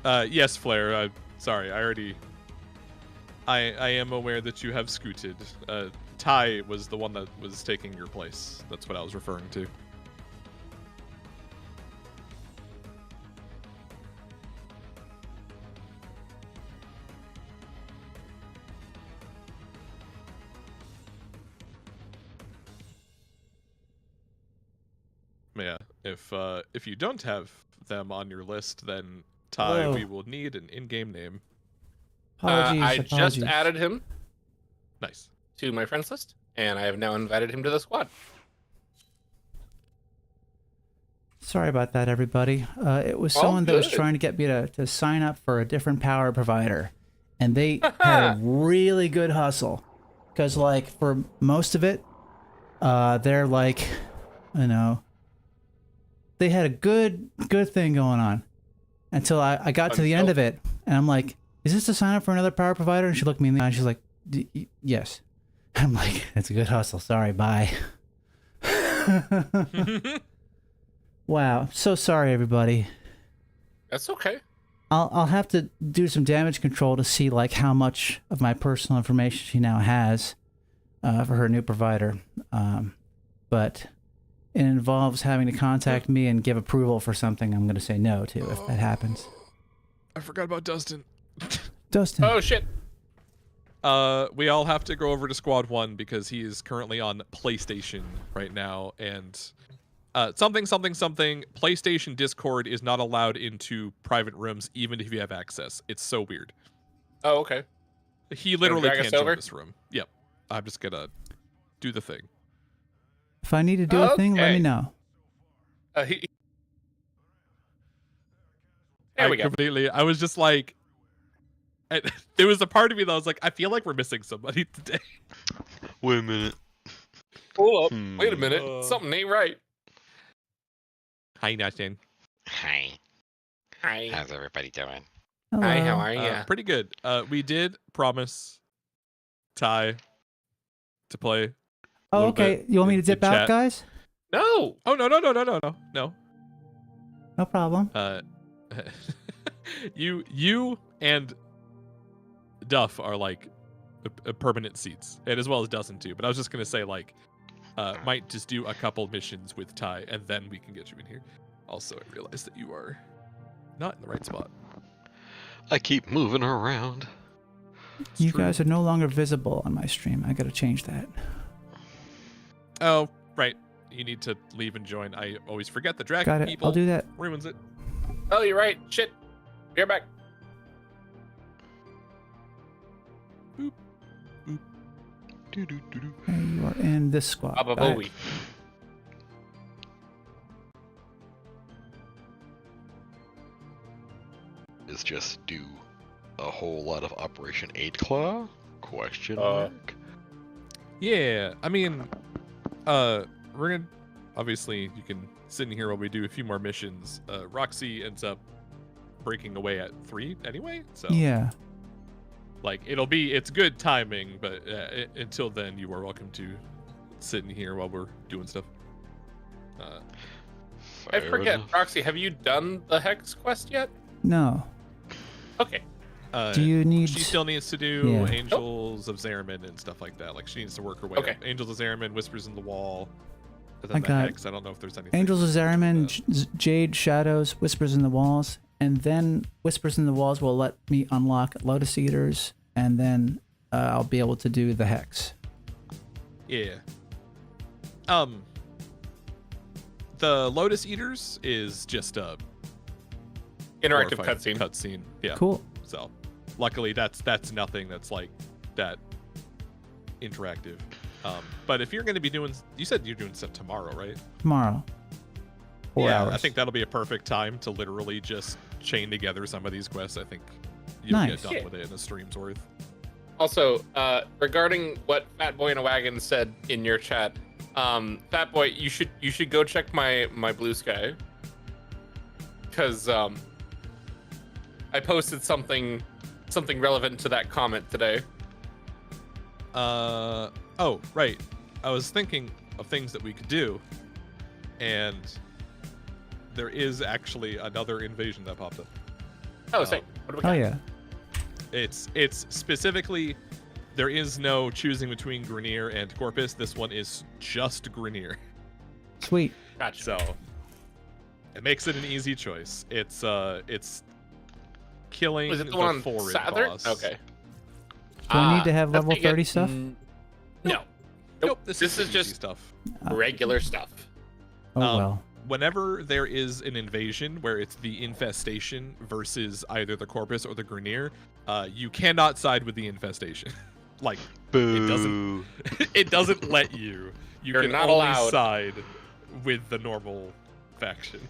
[SPEAKER 4] Yes, Flair. Sorry, I am aware that you have scooted. Ty was the one that was taking your place. That's what I was referring to. Yeah, if you don't have them on your list, then Ty, we will need an in-game name.
[SPEAKER 5] I just added him.
[SPEAKER 4] Nice.
[SPEAKER 5] To my friends list, and I have now invited him to the squad.
[SPEAKER 1] Sorry about that, everybody. It was someone that was trying to get me to sign up for a different power provider, and they had a really good hustle, because like for most of it, they're like, you know, they had a good thing going on until I got to the end of it, and I'm like, is this to sign up for another power provider? And she looked me in the eye, and she's like, yes. I'm like, it's a good hustle. Sorry, bye. Wow, so sorry, everybody.
[SPEAKER 5] That's okay.
[SPEAKER 1] I'll have to do some damage control to see like how much of my personal information she now has for her new provider. But it involves having to contact me and give approval for something I'm going to say no to if that happens.
[SPEAKER 4] I forgot about Dustin.
[SPEAKER 1] Dustin.
[SPEAKER 5] Oh shit.
[SPEAKER 4] We all have to go over to Squad 1 because he is currently on PlayStation right now, and something, PlayStation Discord is not allowed into private rooms even if you have access. It's so weird.
[SPEAKER 5] Oh, okay.
[SPEAKER 4] He literally can't join this room. Yep. I'm just gonna do the thing.
[SPEAKER 1] If I need to do a thing, let me know.
[SPEAKER 5] There we go.
[SPEAKER 4] I was just like, there was a part of me that was like, I feel like we're missing somebody today.
[SPEAKER 7] Wait a minute.
[SPEAKER 5] Hold up. Wait a minute. Something ain't right.
[SPEAKER 4] Hi, Nathan.
[SPEAKER 7] Hi.
[SPEAKER 5] Hi.
[SPEAKER 7] How's everybody doing?
[SPEAKER 1] Hello.
[SPEAKER 5] Hi, how are you?
[SPEAKER 4] Pretty good. We did promise Ty to play.
[SPEAKER 1] Oh,
[SPEAKER 4] little
[SPEAKER 1] okay.
[SPEAKER 4] bit
[SPEAKER 1] You want me to
[SPEAKER 4] in
[SPEAKER 1] dip out,
[SPEAKER 4] chat.
[SPEAKER 1] guys?
[SPEAKER 5] No.
[SPEAKER 4] Oh no.
[SPEAKER 1] No problem.
[SPEAKER 4] You and Duff are like permanent seats, and as well as Dustin too. But I was just gonna say like, might just do a couple missions with Ty, and then we can get you in here. Also, I realized that you are not in the right spot.
[SPEAKER 7] I keep moving around.
[SPEAKER 4] It's
[SPEAKER 1] You
[SPEAKER 4] true.
[SPEAKER 1] guys are no longer visible on my stream. I gotta change that.
[SPEAKER 4] Oh, right. You need to leave and join. I always forget the dragon
[SPEAKER 1] Got it.
[SPEAKER 4] people
[SPEAKER 1] I'll do that.
[SPEAKER 4] ruins it.
[SPEAKER 5] Oh, you're right. Shit. You're back.
[SPEAKER 7] Doo-doo-doo-doo.
[SPEAKER 1] Okay, you are in this squad.
[SPEAKER 5] Baba
[SPEAKER 1] Got it.
[SPEAKER 5] Bowie.
[SPEAKER 7] Is just do a whole lot of Operation 8 Claw? Question
[SPEAKER 5] Uh,
[SPEAKER 7] mark.
[SPEAKER 4] Yeah, I mean, we're gonna obviously you can sit in here while we do a few more missions. Roxy ends up breaking away at 3 anyway, so
[SPEAKER 1] Yeah.
[SPEAKER 4] like it's good timing, but until then, you are welcome to sit in here while we're doing stuff.
[SPEAKER 5] I
[SPEAKER 7] Fair
[SPEAKER 5] forget,
[SPEAKER 7] enough.
[SPEAKER 5] Roxy, have you done the Hex quest yet?
[SPEAKER 1] No.
[SPEAKER 5] Okay.
[SPEAKER 1] Do you need?
[SPEAKER 4] She still needs to do
[SPEAKER 1] Yeah.
[SPEAKER 4] Angels of Zariman and stuff like that. Like she needs to work her way
[SPEAKER 5] Okay.
[SPEAKER 4] up. Angels of Zariman, Whispers in the Wall. And
[SPEAKER 1] I
[SPEAKER 4] then the
[SPEAKER 1] got
[SPEAKER 4] Hex. I don't know if there's anything.
[SPEAKER 1] Angels of Zariman,
[SPEAKER 4] that.
[SPEAKER 1] Jade, Shadows, Whispers in the Walls, and then Whispers in the Walls will let me unlock Lotus Eaters, and then I'll be able to do the Hex.
[SPEAKER 4] Yeah. The Lotus Eaters is just a
[SPEAKER 5] Interactive
[SPEAKER 4] glorified
[SPEAKER 5] cutscene.
[SPEAKER 4] Cutscene. Yeah.
[SPEAKER 1] Cool.
[SPEAKER 4] So, luckily, that's nothing that's like that interactive. But if you're going to be doing, you said you're doing stuff tomorrow, right?
[SPEAKER 1] Tomorrow. 4
[SPEAKER 4] yeah,
[SPEAKER 1] hours.
[SPEAKER 4] I think that'll be a perfect time to literally just chain together some of these quests. I think you'll
[SPEAKER 1] Nice.
[SPEAKER 4] get done
[SPEAKER 5] Yeah.
[SPEAKER 4] with it in a stream's worth.
[SPEAKER 5] Also, regarding what Fat Boy in a Wagon said in your chat, Fat Boy, you should go check my Blue Sky, because I posted something relevant to that comment today.
[SPEAKER 4] Oh, right. I was thinking of things that we could do, and there is actually another invasion that popped up.
[SPEAKER 5] Oh, say, what do we got?
[SPEAKER 1] Oh yeah.
[SPEAKER 4] It's specifically, there is no choosing between Grenier and Corpus. This one is just Grenier.
[SPEAKER 1] Sweet.
[SPEAKER 5] Gotcha.
[SPEAKER 4] So it makes it an easy choice. It's killing
[SPEAKER 5] Was it the
[SPEAKER 4] the
[SPEAKER 5] one on
[SPEAKER 4] forward
[SPEAKER 5] Southern?
[SPEAKER 4] boss.
[SPEAKER 5] Okay.
[SPEAKER 1] Do I need to have
[SPEAKER 5] let's
[SPEAKER 1] level
[SPEAKER 5] take it-
[SPEAKER 1] 30 stuff?
[SPEAKER 5] No.
[SPEAKER 4] Nope. This is
[SPEAKER 5] is
[SPEAKER 4] easy
[SPEAKER 5] just
[SPEAKER 4] stuff.
[SPEAKER 5] regular stuff.
[SPEAKER 1] Oh
[SPEAKER 4] um,
[SPEAKER 1] well.
[SPEAKER 4] Whenever there is an invasion where it's the infestation versus either the Corpus or the Grenier, you cannot side with the infestation. Like
[SPEAKER 7] Boo.
[SPEAKER 4] it doesn't let you.
[SPEAKER 5] You're
[SPEAKER 4] can
[SPEAKER 5] not
[SPEAKER 4] only
[SPEAKER 5] allowed.
[SPEAKER 4] side with the normal faction.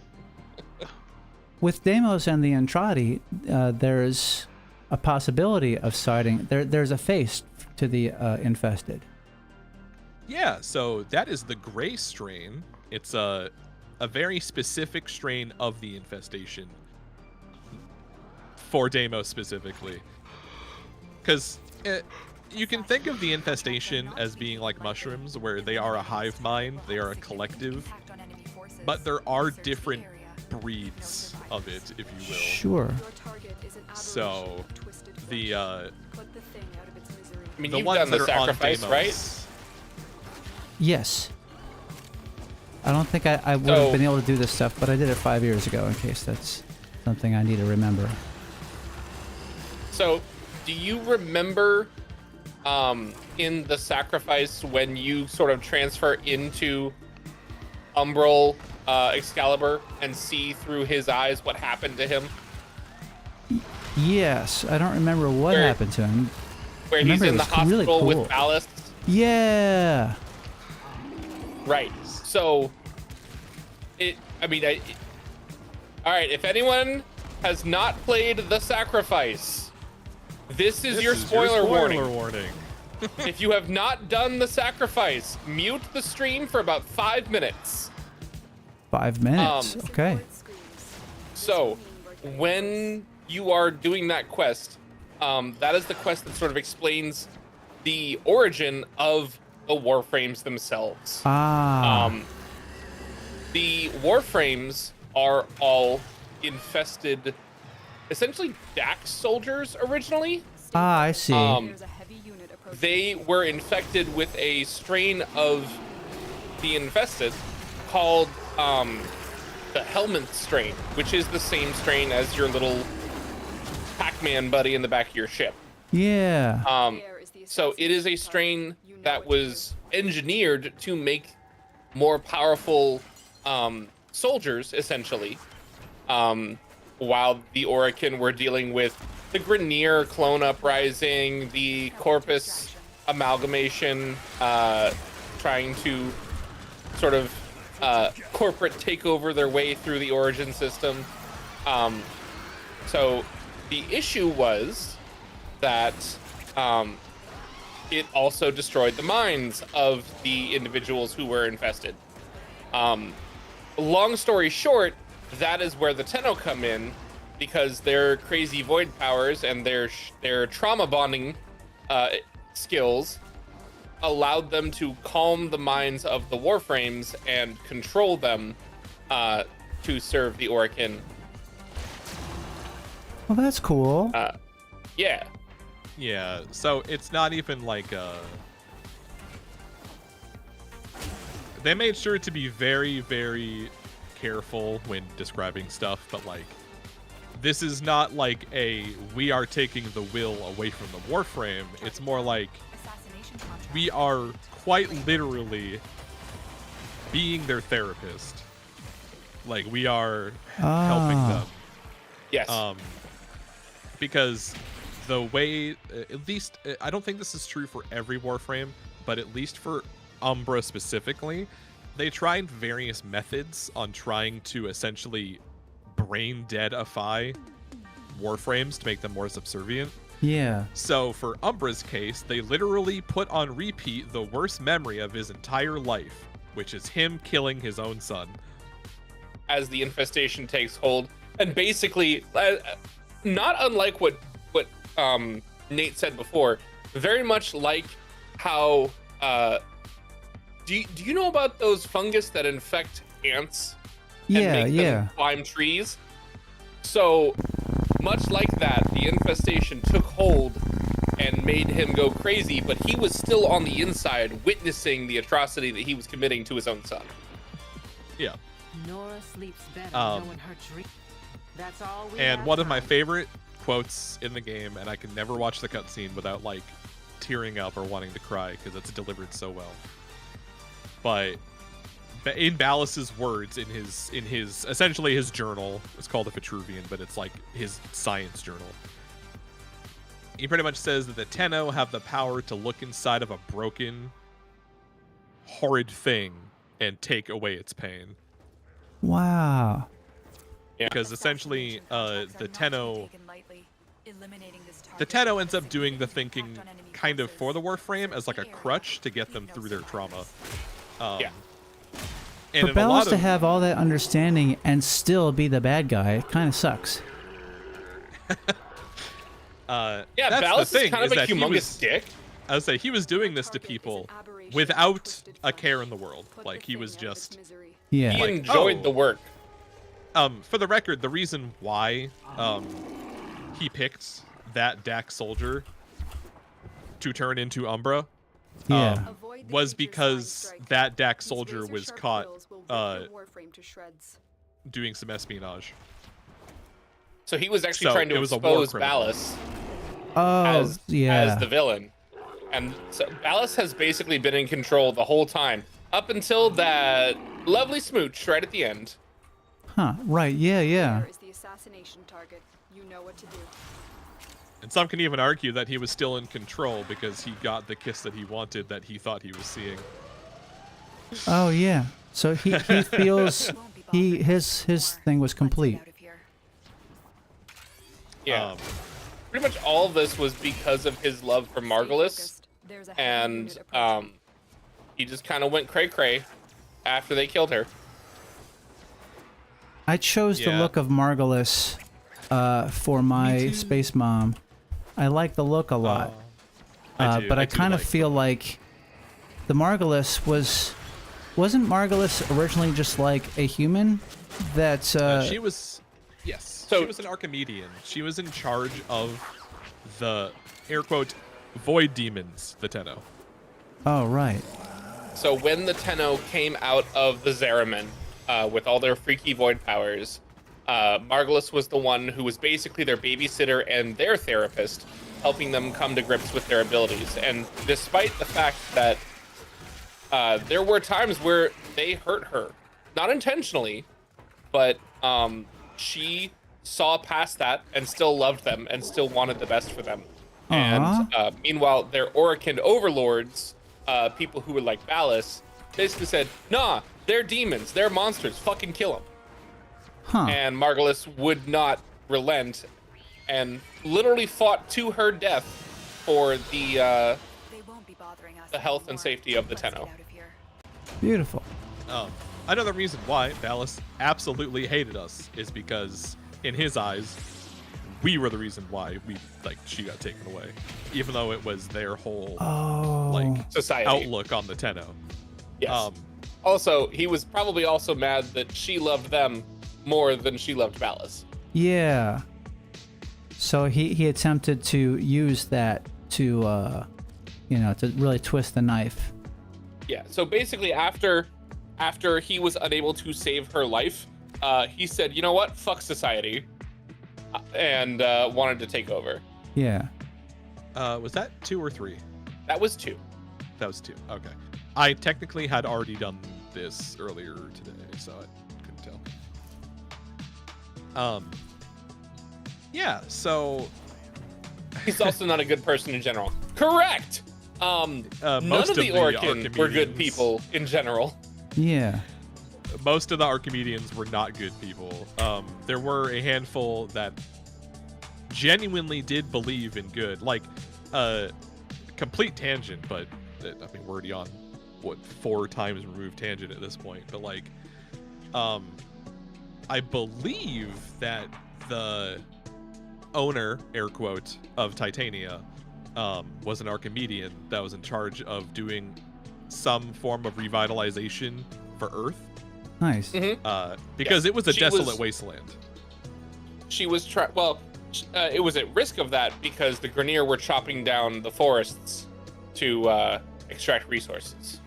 [SPEAKER 1] With Deimos and the Andrade, there's a possibility of siding. There's a face to the infested.
[SPEAKER 4] Yeah, so that is the gray strain. It's a very specific strain of the infestation for Deimos specifically. Because you can think of the infestation as being like mushrooms, where they are a hive mind, they are a collective, but there are different breeds of it, if you will.
[SPEAKER 1] Sure.
[SPEAKER 4] So the
[SPEAKER 5] I mean,
[SPEAKER 4] the
[SPEAKER 5] you've
[SPEAKER 4] ones
[SPEAKER 5] done
[SPEAKER 4] that
[SPEAKER 5] the
[SPEAKER 4] are on
[SPEAKER 5] sacrifice,
[SPEAKER 4] Deimos,
[SPEAKER 5] right?
[SPEAKER 1] Yes. I don't think I would
[SPEAKER 5] So-
[SPEAKER 1] have been able to do this stuff, but I did it 5 years ago in case that's something I need to remember.
[SPEAKER 5] So, do you remember in the sacrifice when you sort of transfer into Umbral Excalibur and see through his eyes what happened to him?
[SPEAKER 1] Yes, I don't remember what
[SPEAKER 5] Where-
[SPEAKER 1] happened to him.
[SPEAKER 5] Where he's
[SPEAKER 1] Remember, it
[SPEAKER 5] in the
[SPEAKER 1] was really
[SPEAKER 5] hospital
[SPEAKER 1] cool.
[SPEAKER 5] with Ballast?
[SPEAKER 1] Yeah.
[SPEAKER 5] Right. So, all right, if anyone has not played The Sacrifice, this is your spoiler warning. If you have not done The Sacrifice, mute the stream for about 5 minutes.
[SPEAKER 1] 5 minutes. Okay.
[SPEAKER 5] So, when you are doing that quest, that is the quest that sort of explains the origin of the Warframes themselves.
[SPEAKER 1] Ah.
[SPEAKER 5] The Warframes are all infested, essentially Dax soldiers originally.
[SPEAKER 1] Ah, I see.
[SPEAKER 3] There's a heavy unit approaching.
[SPEAKER 5] They were infected with a strain of the infested called the Helminth strain, which is the same strain as your little Pac-Man buddy in the back of your ship.
[SPEAKER 1] Yeah.
[SPEAKER 5] So it is a strain that was engineered to make more powerful soldiers, essentially, while the Orokin were dealing with the Grineer clone uprising, the Corpus amalgamation, trying to sort of corporate take over their way through the origin system. So the issue was that it also destroyed the minds of the individuals who were infested. Long story short, that is where the Tenno come in, because their crazy void powers and their trauma bonding skills allowed them to calm the minds of the Warframes and control them to serve the Orokin.
[SPEAKER 1] Well, that's cool.
[SPEAKER 5] Yeah.
[SPEAKER 4] Yeah, so it's not even like they made sure to be very, very careful when describing stuff, but like this is not like a we are taking the will away from the Warframe. It's more like we are quite literally being their therapist. Like we are helping them.
[SPEAKER 5] Yes.
[SPEAKER 4] Because the way, at least, I don't think this is true for every Warframe, but at least for Umbra specifically, they tried various methods on trying to essentially brain deadify Warframes to make them more subservient.
[SPEAKER 1] Yeah.
[SPEAKER 4] So for Umbra's case, they literally put on repeat the worst memory of his entire life, which is him killing his own son.
[SPEAKER 5] As the infestation takes hold, and basically, not unlike what Nate said before, very much like how do you know about those fungus that infect ants and
[SPEAKER 1] Yeah,
[SPEAKER 5] make
[SPEAKER 1] yeah.
[SPEAKER 5] them climb trees? So much like that, the infestation took hold and made him go crazy, but he was still on the inside witnessing the atrocity that he was committing to his own son.
[SPEAKER 4] Yeah.
[SPEAKER 2] Nora sleeps better knowing her dream. That's all we
[SPEAKER 4] And
[SPEAKER 2] have
[SPEAKER 4] one of my
[SPEAKER 2] time.
[SPEAKER 4] favorite quotes in the game, and I can never watch the cutscene without like tearing up or wanting to cry because it's delivered so well. But in Ballas's words, in his essentially his journal, it's called the Vitruvian, but it's like his science journal. He pretty much says that the Tenno have the power to look inside of a broken, horrid thing and take away its pain.
[SPEAKER 1] Wow.
[SPEAKER 5] Yeah.
[SPEAKER 4] Because essentially, the Tenno
[SPEAKER 3] The
[SPEAKER 4] Tenno ends up doing the thinking kind of for the Warframe as like a crutch to get them through their trauma.
[SPEAKER 5] Yeah.
[SPEAKER 4] And
[SPEAKER 1] For
[SPEAKER 4] in a
[SPEAKER 1] Bellas
[SPEAKER 4] lot
[SPEAKER 1] to
[SPEAKER 4] of,
[SPEAKER 1] have all that understanding and still be the bad guy, it kind of sucks.
[SPEAKER 5] Yeah,
[SPEAKER 4] that's the
[SPEAKER 5] Ballas is
[SPEAKER 4] thing,
[SPEAKER 5] kind of a
[SPEAKER 4] that he
[SPEAKER 5] humongous
[SPEAKER 4] was-
[SPEAKER 5] dick.
[SPEAKER 4] I would say he was doing this to people without a care in the world. Like he was just,
[SPEAKER 1] Yeah.
[SPEAKER 5] He
[SPEAKER 4] Like,
[SPEAKER 5] enjoyed
[SPEAKER 4] oh.
[SPEAKER 5] the work.
[SPEAKER 4] for the record, the reason why he picked that Dax soldier to turn into Umbra
[SPEAKER 1] Yeah.
[SPEAKER 4] was because that Dax soldier was caught doing some espionage.
[SPEAKER 5] So he was actually
[SPEAKER 4] So,
[SPEAKER 5] trying to
[SPEAKER 4] it was a war
[SPEAKER 5] expose
[SPEAKER 4] criminal.
[SPEAKER 5] Ballas
[SPEAKER 1] Oh,
[SPEAKER 5] as
[SPEAKER 1] yeah.
[SPEAKER 5] the villain. And so Ballas has basically been in control the whole time, up until that lovely smooch right at the end.
[SPEAKER 1] Huh. Right. Yeah. Yeah.
[SPEAKER 3] There is the assassination target. You know what to do.
[SPEAKER 4] And some can even argue that he was still in control because he got the kiss that he wanted that he thought he was seeing.
[SPEAKER 1] Oh, yeah. So he feels his thing was complete.
[SPEAKER 5] Yeah. Pretty much all of this was because of his love for Margulis, and he just kind of went cray-cray after they killed her.
[SPEAKER 1] I chose the
[SPEAKER 4] Yeah.
[SPEAKER 1] look of Margulis for my space mom. I like the look a lot. But I kind of feel like the Margulis wasn't Margulis originally just like a human?
[SPEAKER 4] She was, yes.
[SPEAKER 5] So-
[SPEAKER 4] she was an Archimedean. She was in charge of the air quote void demons, the Tenno.
[SPEAKER 1] Oh, right.
[SPEAKER 5] So when the Tenno came out of the Zariman with all their freaky void powers, Margulis was the one who was basically their babysitter and their therapist, helping them come to grips with their abilities. And despite the fact that there were times where they hurt her, not intentionally, but she saw past that and still loved them and still wanted the best for them. And meanwhile, their Orokin overlords, people who were like Ballas, basically said, nah, they're demons, they're monsters, fucking kill them.
[SPEAKER 1] Huh.
[SPEAKER 5] And Margulis would not relent and literally fought to her death for
[SPEAKER 3] They won't be bothering us
[SPEAKER 5] the health and
[SPEAKER 3] anymore.
[SPEAKER 5] safety of the
[SPEAKER 3] Let's get
[SPEAKER 5] Tenno.
[SPEAKER 3] out of here.
[SPEAKER 1] Beautiful.
[SPEAKER 4] Another reason why Ballas absolutely hated us is because, in his eyes, we were the reason why she got taken away, even though it was their whole
[SPEAKER 5] Society.
[SPEAKER 4] outlook on the Tenno.
[SPEAKER 5] Yes. Also, he was probably also mad that she loved them more than she loved Ballas.
[SPEAKER 1] Yeah. So he attempted to use that to, to really twist the knife.
[SPEAKER 5] Yeah. So basically, after he was unable to save her life, he said, "You know what? Fuck society," and wanted to take over.
[SPEAKER 1] Yeah.
[SPEAKER 4] Was that 2 or 3?
[SPEAKER 5] That was 2.
[SPEAKER 4] That was 2. Okay. I technically had already done this earlier today, so I couldn't tell. Yeah, so
[SPEAKER 5] He's also not a good person in general. Correct. None
[SPEAKER 4] most
[SPEAKER 5] of the Orokin were good
[SPEAKER 4] Archimedeans-
[SPEAKER 5] people in general.
[SPEAKER 1] Yeah.
[SPEAKER 4] most of the Archimedeans were not good people. There were a handful that genuinely did believe in good. Like, complete tangent, but I mean, we're already on, what, 4 times removed tangent at this point. But, like, I believe that the owner, air quote, of Titania was an Archimedean that was in charge of doing some form of revitalization for Earth.
[SPEAKER 1] Nice.
[SPEAKER 4] Because
[SPEAKER 5] Yeah,
[SPEAKER 4] it was a
[SPEAKER 5] she
[SPEAKER 4] desolate
[SPEAKER 5] was-
[SPEAKER 4] wasteland.
[SPEAKER 5] She was it was at risk of that because the Grineer were chopping down the forests to extract resources.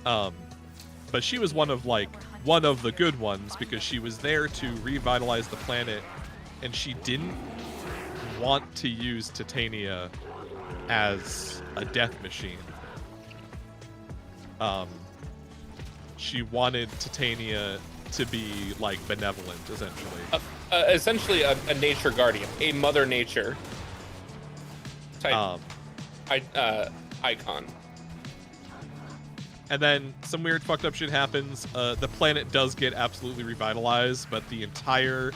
[SPEAKER 4] But she was one of the good ones because she was there to revitalize the planet, and she didn't want to use Titania as a death machine. She wanted Titania to be like benevolent, essentially.
[SPEAKER 5] Essentially a nature guardian, a mother nature type icon.
[SPEAKER 4] And then some weird fucked up shit happens. The planet does get absolutely revitalized, but the entire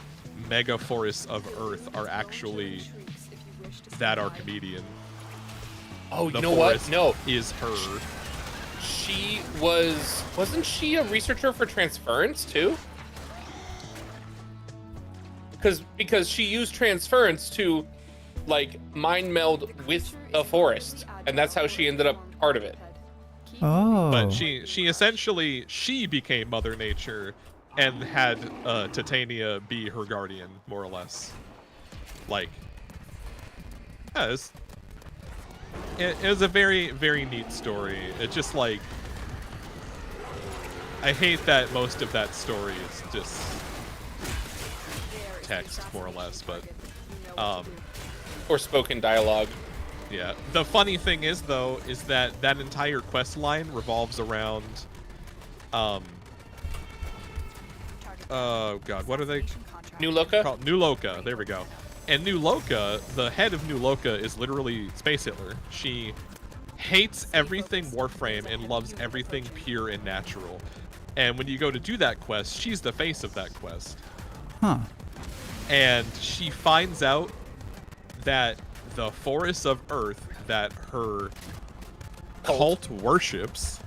[SPEAKER 4] mega forests of Earth are actually that Archimedean.
[SPEAKER 5] Oh,
[SPEAKER 4] The
[SPEAKER 5] you know what?
[SPEAKER 4] forest
[SPEAKER 5] No,
[SPEAKER 4] is her.
[SPEAKER 5] she wasn't she a researcher for transference too? Because she used transference to like mind meld with the forest, and that's how she ended up part of it.
[SPEAKER 1] Oh.
[SPEAKER 4] But she essentially became Mother Nature and had Titania be her guardian, more or less. Like, yeah, it was a very, very neat story. It just like, I hate that most of that story is just text, more or less, but
[SPEAKER 5] Or spoken dialogue.
[SPEAKER 4] yeah. The funny thing is, though, is that entire quest line revolves around, oh god, what are they
[SPEAKER 5] New Loka?
[SPEAKER 4] called? New Loka. There we go. And New Loka, the head of New Loka is literally Space Hitler. She hates everything Warframe and loves everything pure and natural. And when you go to do that quest, she's the face of that quest.
[SPEAKER 1] Huh.
[SPEAKER 4] And she finds out that the forests of Earth that her cult worships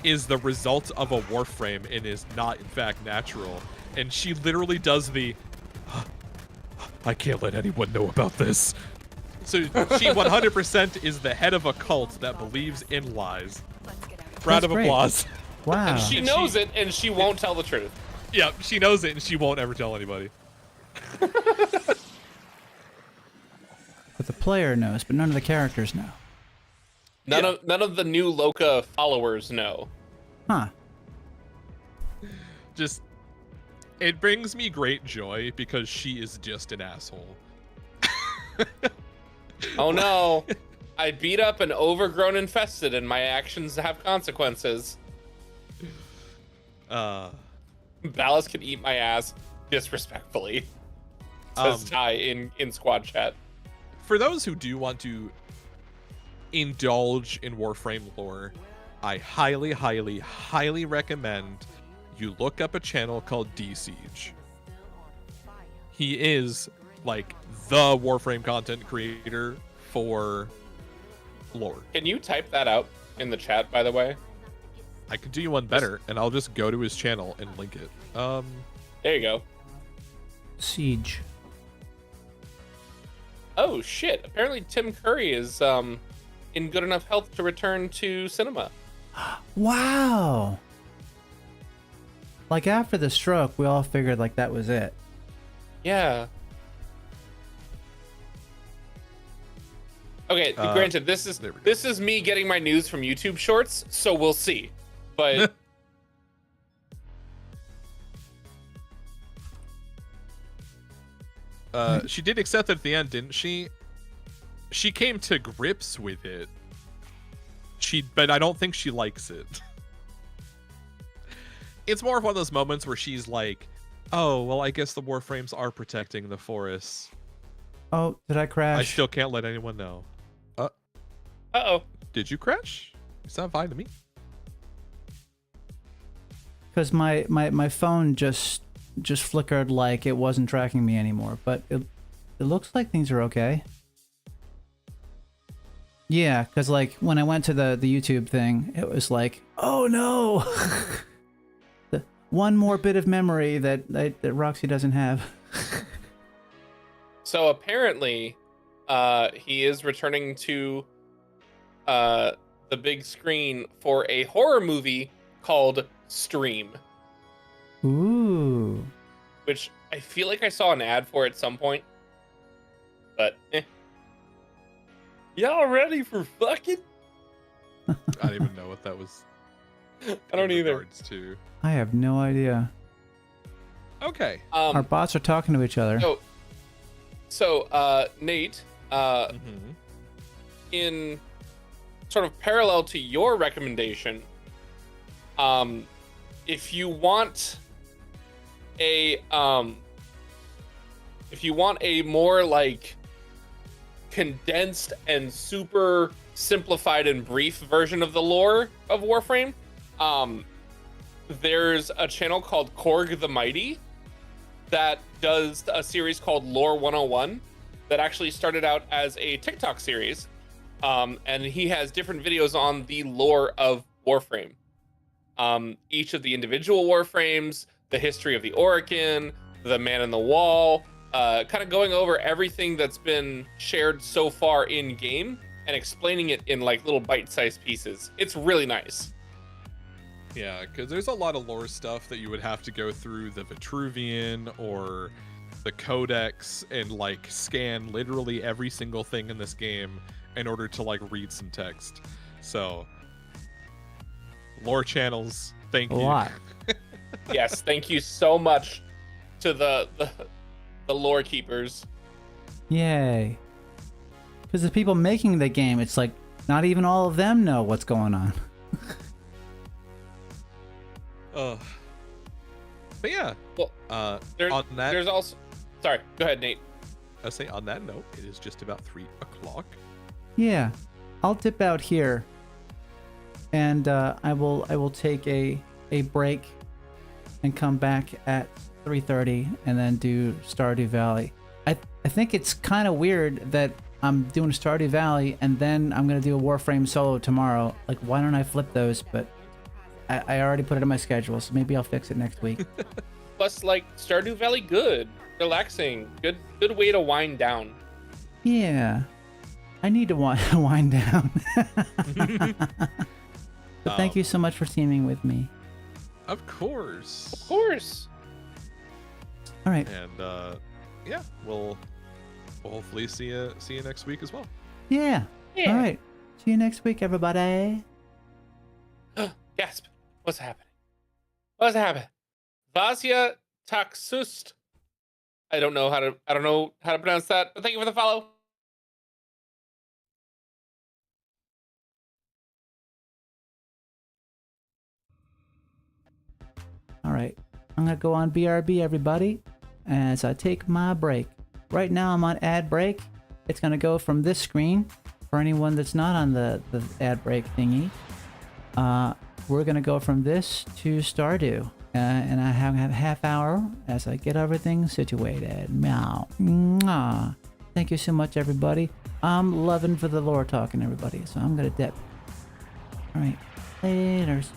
[SPEAKER 4] is the result of a Warframe and is not, in fact, natural. And she literally does the, I can't let anyone know about this. So she 100% is the head of a cult that believes in lies.
[SPEAKER 3] Let's get out.
[SPEAKER 4] Round of
[SPEAKER 1] great.
[SPEAKER 4] applause.
[SPEAKER 1] Wow.
[SPEAKER 5] And she knows it, and she won't tell the truth.
[SPEAKER 4] Yeah, she knows it and she won't ever tell anybody.
[SPEAKER 1] But the player knows, but none of the characters know.
[SPEAKER 5] None of the new Loka followers know.
[SPEAKER 1] Huh.
[SPEAKER 4] Just, it brings me great joy because she is just an asshole.
[SPEAKER 5] Oh no. I beat up an overgrown infested and my actions have consequences. Ballas can eat my ass disrespectfully. Says Ty in squad chat.
[SPEAKER 4] For those who do want to indulge in Warframe lore, I highly, highly, highly recommend you look up a channel called D-Siege. He is like the Warframe content creator for lore.
[SPEAKER 5] Can you type that out in the chat, by the way?
[SPEAKER 4] I could do you one better, and I'll just go to his channel and link it.
[SPEAKER 5] There you go.
[SPEAKER 1] Siege.
[SPEAKER 5] Oh shit! Apparently Tim Curry is in good enough health to return to cinema.
[SPEAKER 1] Wow. Like after the stroke, we all figured like that was it.
[SPEAKER 5] Yeah. Okay, granted, this is me getting my news from YouTube Shorts, so we'll see. But
[SPEAKER 4] she did accept it at the end, didn't she? She came to grips with it. But I don't think she likes it. It's more of one of those moments where she's like, oh, well, I guess the Warframes are protecting the forests.
[SPEAKER 1] Oh, did I crash?
[SPEAKER 4] I still can't let anyone know.
[SPEAKER 5] uh-oh.
[SPEAKER 4] Did you crash? You sound fine to me.
[SPEAKER 1] Because my phone just flickered like it wasn't tracking me anymore, but it looks like things are okay. Yeah, because like when I went to the YouTube thing, it was like, oh no, one more bit of memory that Roxy doesn't have.
[SPEAKER 5] So apparently, he is returning to the big screen for a horror movie called Stream.
[SPEAKER 1] Ooh.
[SPEAKER 5] Which I feel like I saw an ad for at some point. But, Y'all ready for fucking?
[SPEAKER 4] I don't even know what that was.
[SPEAKER 5] I don't either.
[SPEAKER 4] regards to.
[SPEAKER 1] I have no idea.
[SPEAKER 4] Okay.
[SPEAKER 1] Our bots are talking to each other.
[SPEAKER 5] So, Nate, in sort of parallel to your recommendation, if you want a more like condensed and super simplified and brief version of the lore of Warframe, there's a channel called Korg the Mighty that does a series called Lore 101 that actually started out as a TikTok series, and he has different videos on the lore of Warframe. Each of the individual Warframes, the history of the Orokin, the Man in the Wall, kind of going over everything that's been shared so far in game and explaining it in like little bite-sized pieces. It's really nice.
[SPEAKER 4] Yeah, because there's a lot of lore stuff that you would have to go through the Vitruvian or the Codex and like scan literally every single thing in this game in order to like read some text. So, lore channels, thank you.
[SPEAKER 1] A lot.
[SPEAKER 5] Yes, thank you so much to the lore keepers.
[SPEAKER 1] Yay. Because the people making the game, it's like not even all of them know what's going on.
[SPEAKER 4] But yeah,
[SPEAKER 5] Well, there's also. Sorry, go ahead, Nate.
[SPEAKER 4] I say on that note, it is just about 3 o'clock.
[SPEAKER 1] Yeah, I'll dip out here, and I will take a break and come back at 3:30 and then do Stardew Valley. I think it's kind of weird that I'm doing Stardew Valley and then I'm gonna do a Warframe solo tomorrow. Like, why don't I flip those? But I already put it in my schedule, so maybe I'll fix it next week.
[SPEAKER 5] Plus, like, Stardew Valley good. relaxing. Good way to wind down.
[SPEAKER 1] Yeah. I need to wind down. But thank you so much for teaming with me.
[SPEAKER 4] Of course.
[SPEAKER 5] Of course.
[SPEAKER 1] All right.
[SPEAKER 4] And yeah, we'll hopefully see you next week as well.
[SPEAKER 1] Yeah.
[SPEAKER 5] Yeah.
[SPEAKER 1] All right. See you next week, everybody.
[SPEAKER 5] Gasp. What's happening? What's happening? Vasya Taksust. I don't know how to pronounce that, but thank you for the follow.
[SPEAKER 1] All right. I'm going to go on BRB, everybody, as I take my break. Right now, I'm on ad break. It's going to go from this screen for anyone that's not on the ad break thingy. We're going to go from this to Stardew. And I have a half hour as I get everything situated. Meow. Mwah. Thank you so much, everybody. I'm loving for the lore talking, everybody. So I'm going to dip. All right. Laters.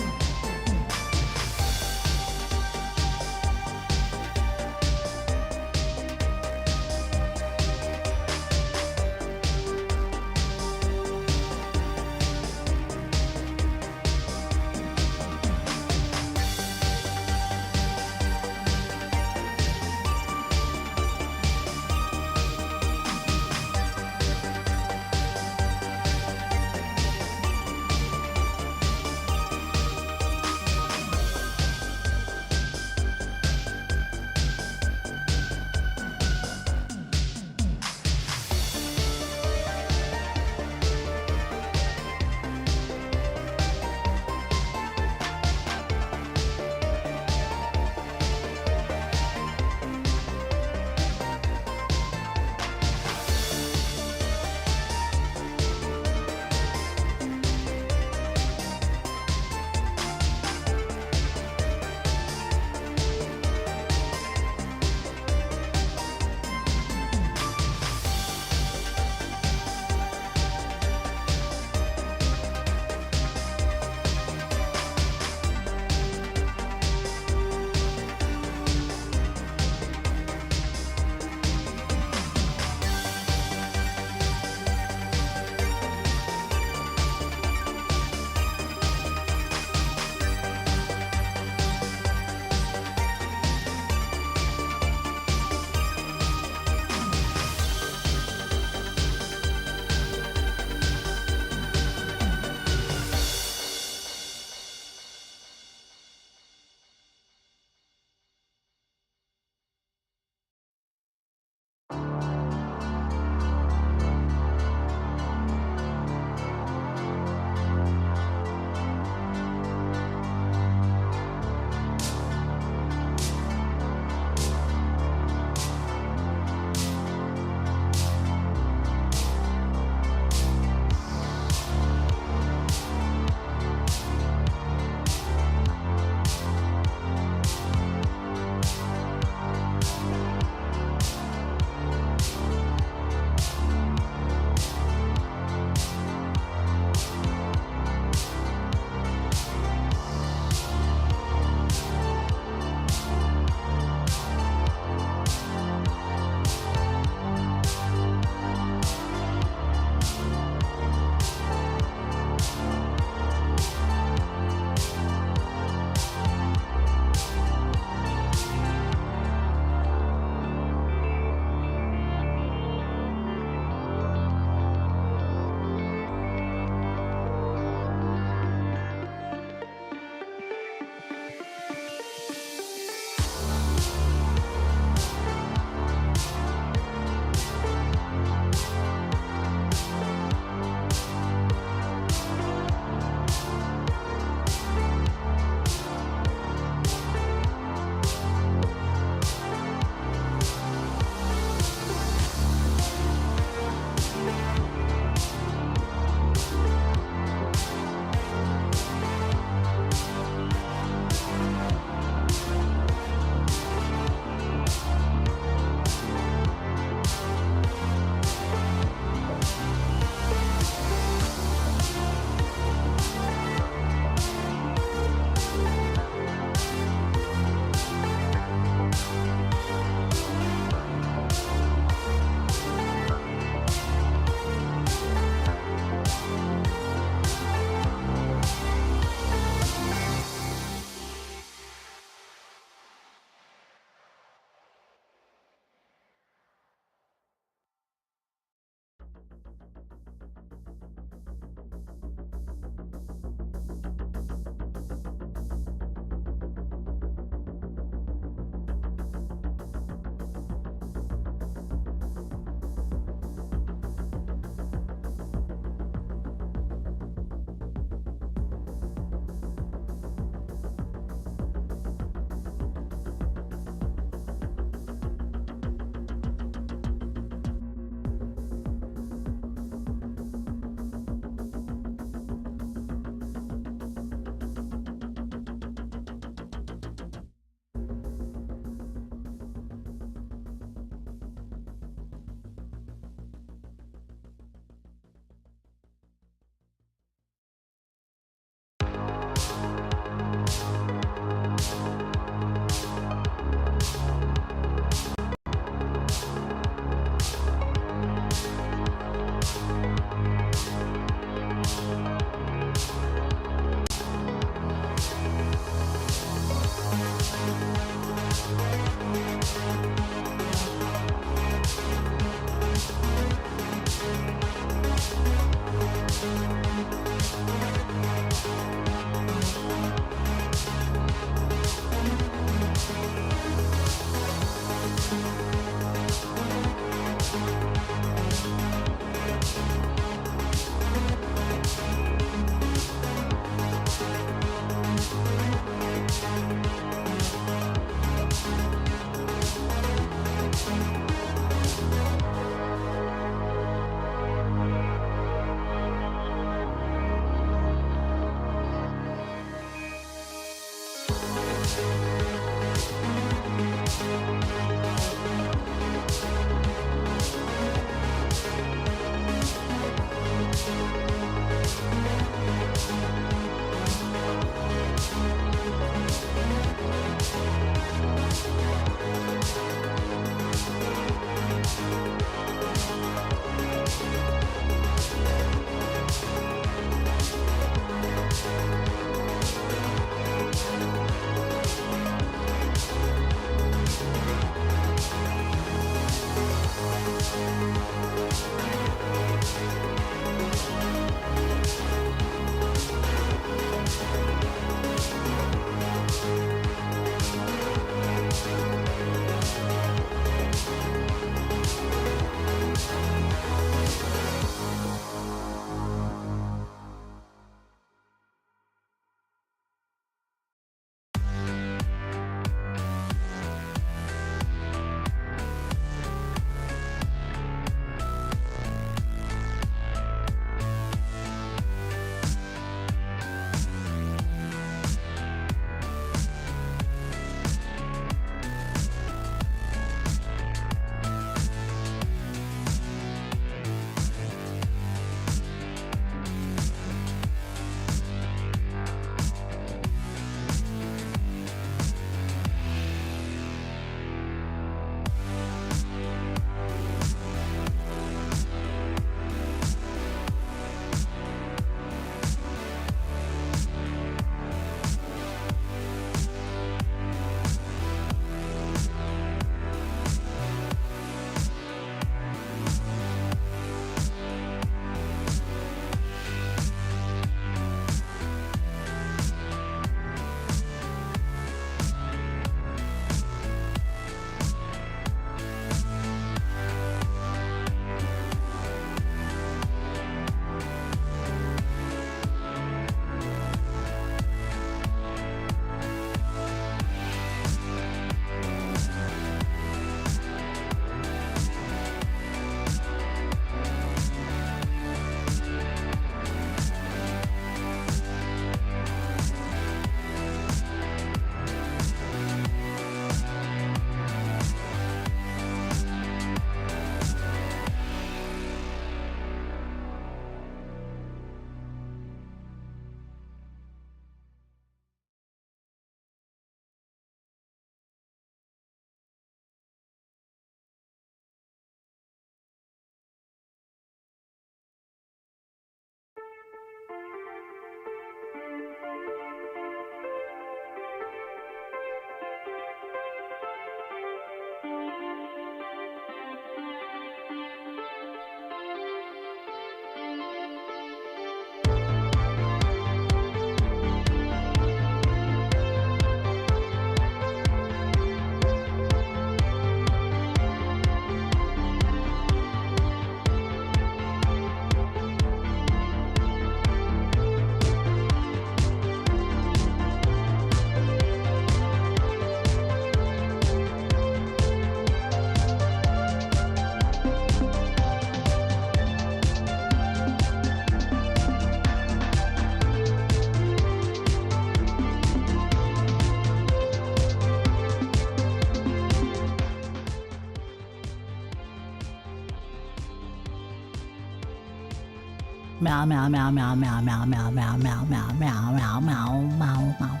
[SPEAKER 1] Meow meow meow meow meow meow meow meow meow meow meow meow meow meow meow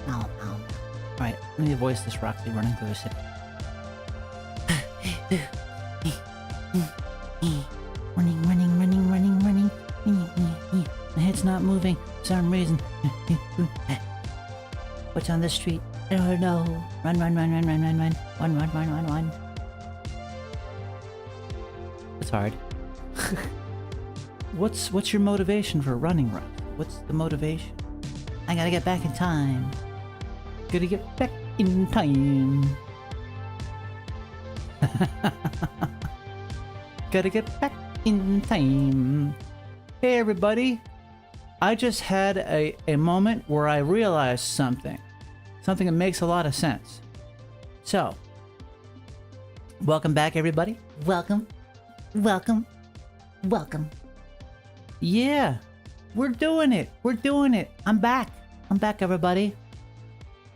[SPEAKER 1] meow meow. Alright, let me voice this Roxy running through the city. Running, running, running, running, running. My head's not moving for some reason. What's on the street? I don't know. Run, run, run, run, run, run, run. Run, run, run, run, run. It's hard. What's your motivation for running, Run? What's the motivation? I gotta get back in time. Gotta get back in time. Gotta get back in time. Hey everybody. I just had a moment where I realized something. Something that makes a lot of sense. So, welcome back everybody. Welcome. Welcome. Welcome. Yeah, we're doing it. We're doing it. I'm back. I'm back, everybody.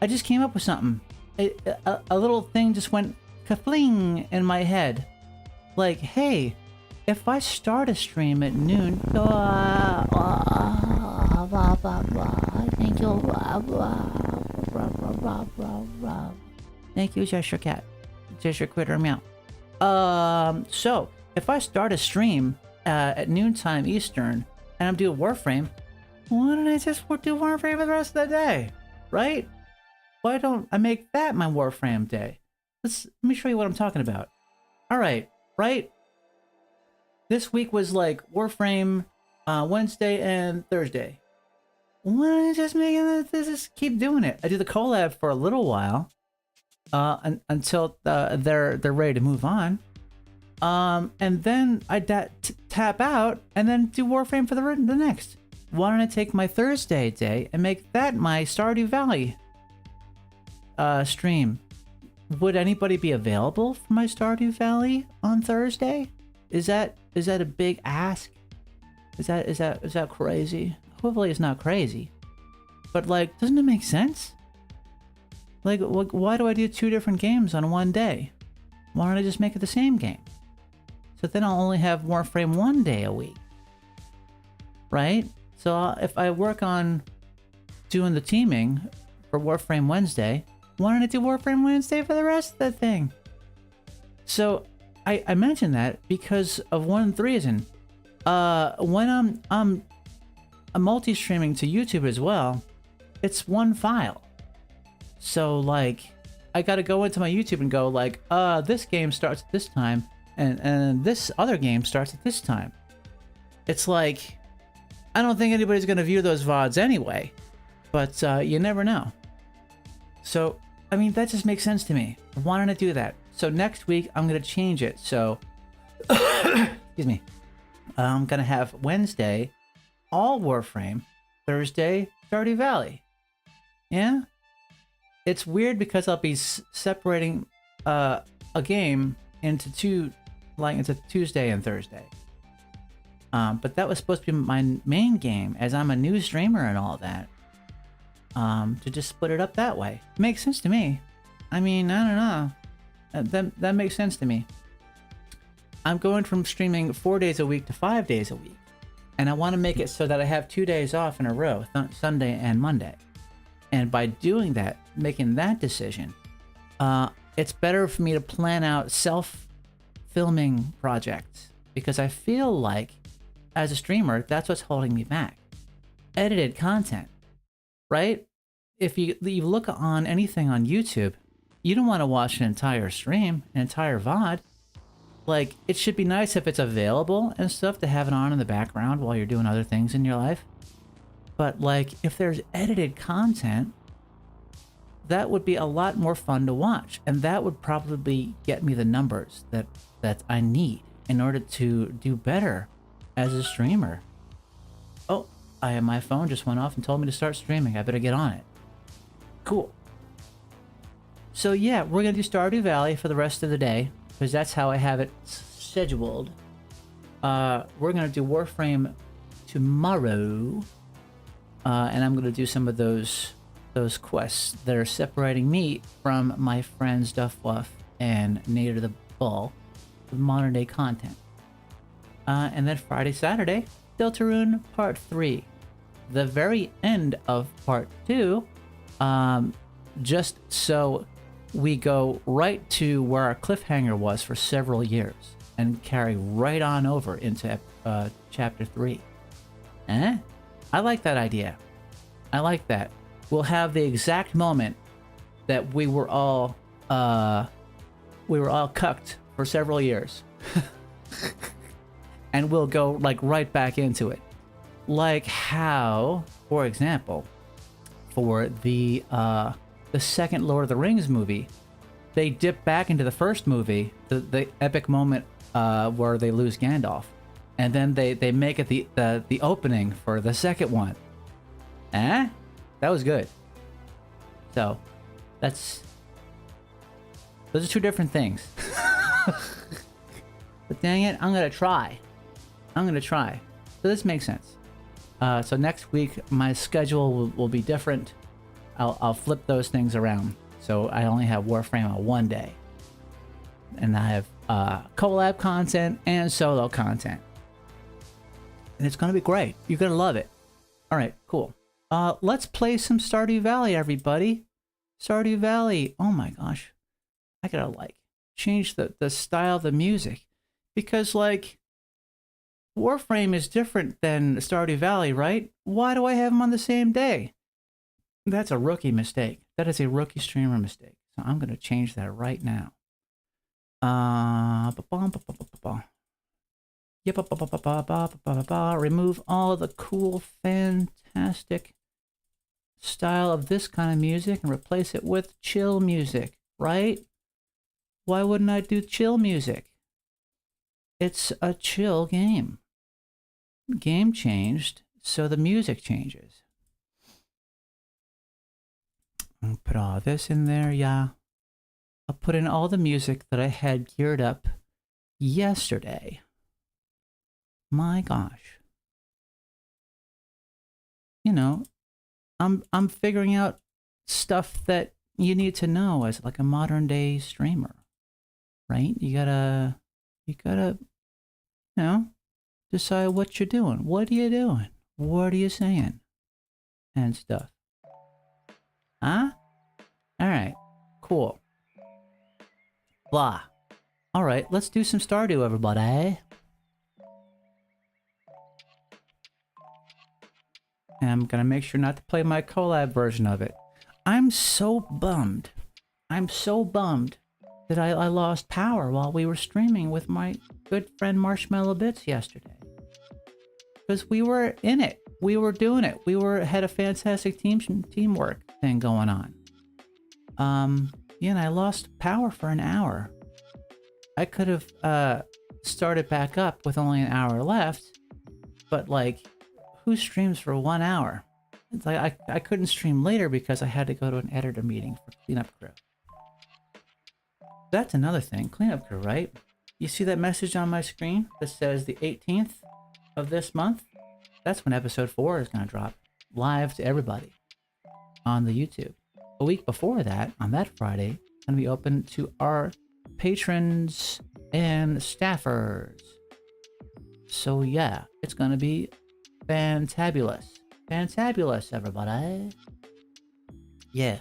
[SPEAKER 1] I just came up with something. A little thing just went ka-fling in my head. Like, hey, if I start a stream at noon... Thank you. Thank you, Cheshire Cat. Cheshire Critter Meow. So, if I start a stream at noontime Eastern, and I'm doing Warframe, why don't I just do Warframe for the rest of the day? Right? Why don't I make that my Warframe day? Let me show you what I'm talking about. Alright, right? This week was like Warframe Wednesday and Thursday. Why don't I just make it, just keep doing it? I do the collab for a little while, until they're ready to move on. And then I tap out and then do Warframe for the next. Why don't I take my Thursday day and make that my Stardew Valley stream? Would anybody be available for my Stardew Valley on Thursday? Is that a big ask? Is that crazy? Hopefully it's not crazy. But like, doesn't it make sense? Like, why do I do 2 different games on one day? Why don't I just make it the same game? So then I'll only have Warframe 1 day a week. Right? So if I work on doing the teaming for Warframe Wednesday, why don't I do Warframe Wednesday for the rest of the thing? So I mentioned that because of one reason. When I'm multi-streaming to YouTube as well, it's one file. So like, I gotta go into my YouTube and go like, this game starts at this time, and this other game starts at this time. It's like, I don't think anybody's gonna view those VODs anyway, but you never know. So, I mean, that just makes sense to me. Why don't I do that? So next week, I'm gonna change it. So, excuse me. I'm gonna have Wednesday, all Warframe, Thursday, Stardew Valley. Yeah? It's weird because I'll be separating a game into into Tuesday and Thursday. But that was supposed to be my main game, as I'm a new streamer and all that. To just split it up that way. Makes sense to me. I mean, I don't know. That makes sense to me. I'm going from streaming 4 days a week to 5 days a week. And I want to make it so that I have 2 days off in a row, Sunday and Monday. And by doing that, making that decision, it's better for me to plan out self-filming projects. Because I feel like, as a streamer, that's what's holding me back. Edited content, right? If you look on anything on YouTube, you don't want to watch an entire stream, an entire VOD. Like, it should be nice if it's available and stuff to have it on in the background while you're doing other things in your life. But like, if there's edited content, that would be a lot more fun to watch. And that would probably get me the numbers that I need in order to do better as a streamer. Oh, my phone just went off and told me to start streaming. I better get on it. Cool. So yeah, we're going to do Stardew Valley for the rest of the day, because that's how I have it scheduled. We're going to do Warframe tomorrow. And I'm going to do some of those quests that are separating me from my friends Duffluff and Nader the Bull with modern day content. And then Friday, Saturday, Deltarune Part 3. The very end of Part 2, just so we go right to where our cliffhanger was for several years and carry right on over into Chapter 3. Eh? I like that idea. I like that. We'll have the exact moment that we were all cucked for several years. And we'll go like right back into it. Like how, for example, for the second Lord of the Rings movie, they dip back into the first movie, the epic moment where they lose Gandalf, and then they make it the opening for the second one. Eh? That was good. So, those are two different things. But dang it, I'm gonna try. So this makes sense. So next week, my schedule will be different. I'll flip those things around. So I only have Warframe on one day. And I have collab content and solo content. And it's gonna be great. You're gonna love it. Alright, cool. Let's play some Stardew Valley, everybody. Stardew Valley. Oh my gosh. I gotta like change the style of the music. Because like Warframe is different than Stardew Valley, right? Why do I have them on the same day? That's a rookie mistake. That is a rookie streamer mistake. So I'm going to change that right now. Remove all the cool, fantastic style of this kind of music and replace it with chill music, right? Why wouldn't I do chill music? It's a chill game. Game changed, so the music changes. I'll put all this in there, yeah. I'll put in all the music that I had geared up yesterday. My gosh. You know, I'm figuring out stuff that you need to know as like a modern day streamer, right? You gotta, you know, decide what you're doing. What are you doing? What are you saying? And stuff. Huh? Alright. Cool. Blah. Alright, let's do some Stardew, everybody. And I'm gonna make sure not to play my collab version of it. I'm so bummed. I'm so bummed that I lost power while we were streaming with my good friend Marshmallow Bits yesterday. Because we were in it. We were doing it. Had a fantastic teamwork thing going on. Yeah, and I lost power for an hour. I could have started back up with only an hour left, but like, who streams for 1 hour? It's like I couldn't stream later because I had to go to an editor meeting for Cleanup Crew. That's another thing, Cleanup Crew, right? You see that message on my screen that says the 18th of this month? That's when episode 4 is going to drop live to everybody on the YouTube. A week before that, on that Friday, it's going to be open to our patrons and staffers. So yeah, it's going to be fantabulous. Fantabulous, everybody. Yeah.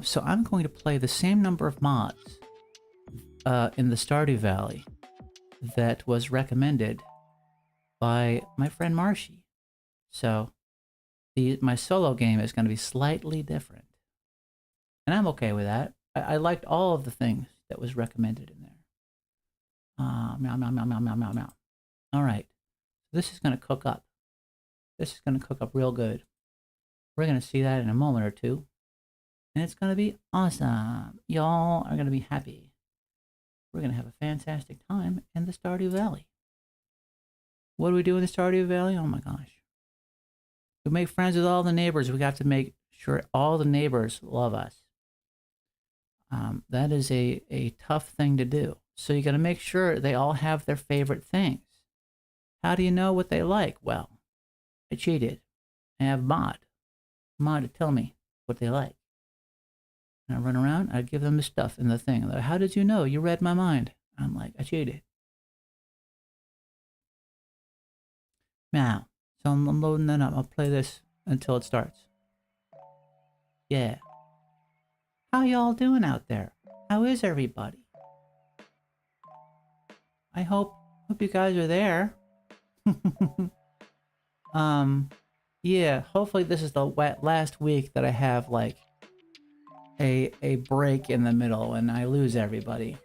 [SPEAKER 1] So I'm going to play the same number of mods in the Stardew Valley that was recommended by my friend Marshy. So my solo game is going to be slightly different. And I'm okay with that. I liked all of the things that was recommended in there. Meow, meow, meow, meow, meow, meow, meow. All right. This is going to cook up. This is going to cook up real good. We're going to see that in a moment or two. And it's going to be awesome. Y'all are going to be happy. We're going to have a fantastic time in the Stardew Valley. What do we do in the Stardew Valley? Oh my gosh. We make friends with all the neighbors. We have to make sure all the neighbors love us. That is a tough thing to do. So you got to make sure they all have their favorite things. How do you know what they like? Well, I cheated. I have mod to tell me what they like. And I run around, I give them the stuff and the thing. Like, how did you know? You read my mind. I'm like, I cheated. Now, so I'm loading that up. I'll play this until it starts. Yeah. How y'all doing out there? How is everybody? I hope you guys are there. Yeah, hopefully this is the last week that I have like a break in the middle and I lose everybody.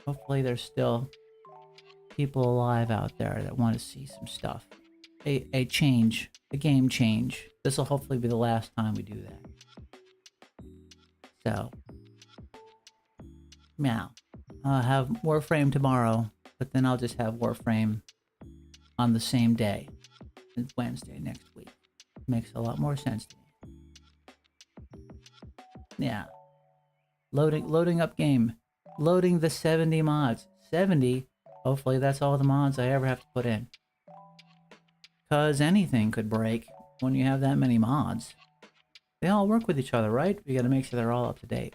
[SPEAKER 1] Hopefully there's still people alive out there that want to see some stuff. A change, a game change. This will hopefully be the last time we do that. So, meow. I'll have Warframe tomorrow, but then I'll just have Warframe on the same day. It's Wednesday next week. Makes a lot more sense to me. Yeah. Loading up game. Loading the 70 mods. 70? Hopefully that's all the mods I ever have to put in. Cause anything could break when you have that many mods. They all work with each other, right? We gotta make sure they're all up to date.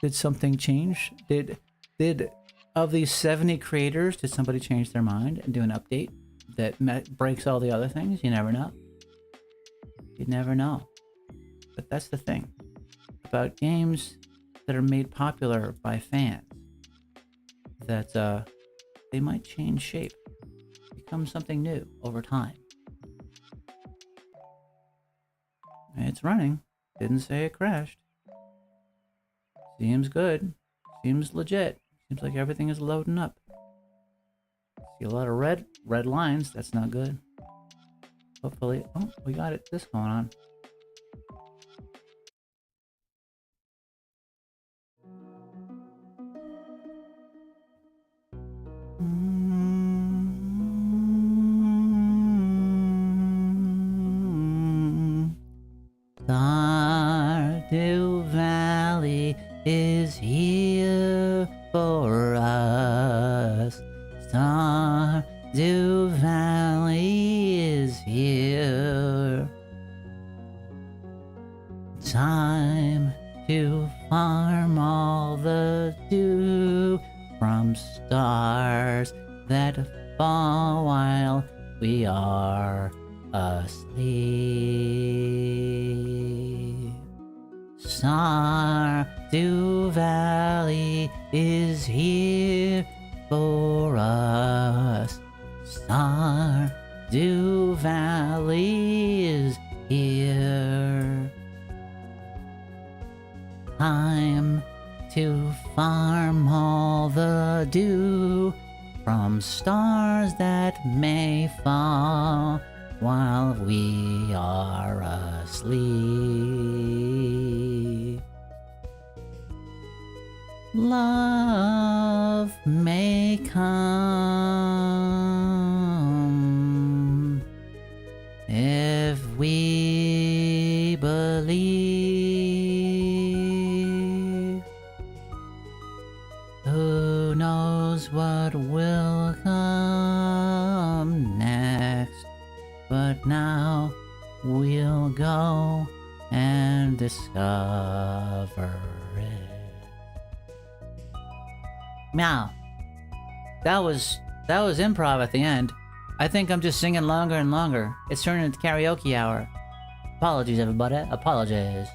[SPEAKER 1] Did something change? Did of these 70 creators, did somebody change their mind and do an update that breaks all the other things? You never know. You never know. But that's the thing about games that are made popular by fans. That they might change shape, become something new over time. It's running. Didn't say it crashed. Seems good. Seems legit. Seems like everything is loading up. See a lot of red lines. That's not good. Hopefully, oh, we got this going on. Stardew Valley is here for us. Stardew Valley is here. Time to farm all the dew from stars that fall while we are asleep. Stardew Valley is here for us. Stardew Valley is here. Time to farm all the dew from stars that may fall while we are asleep. Love may come if we believe. Who knows what will come next? But now we'll go and discover it. Meow. That was improv at the end. I think I'm just singing longer and longer. It's turning into karaoke hour. Apologies, everybody. Apologies.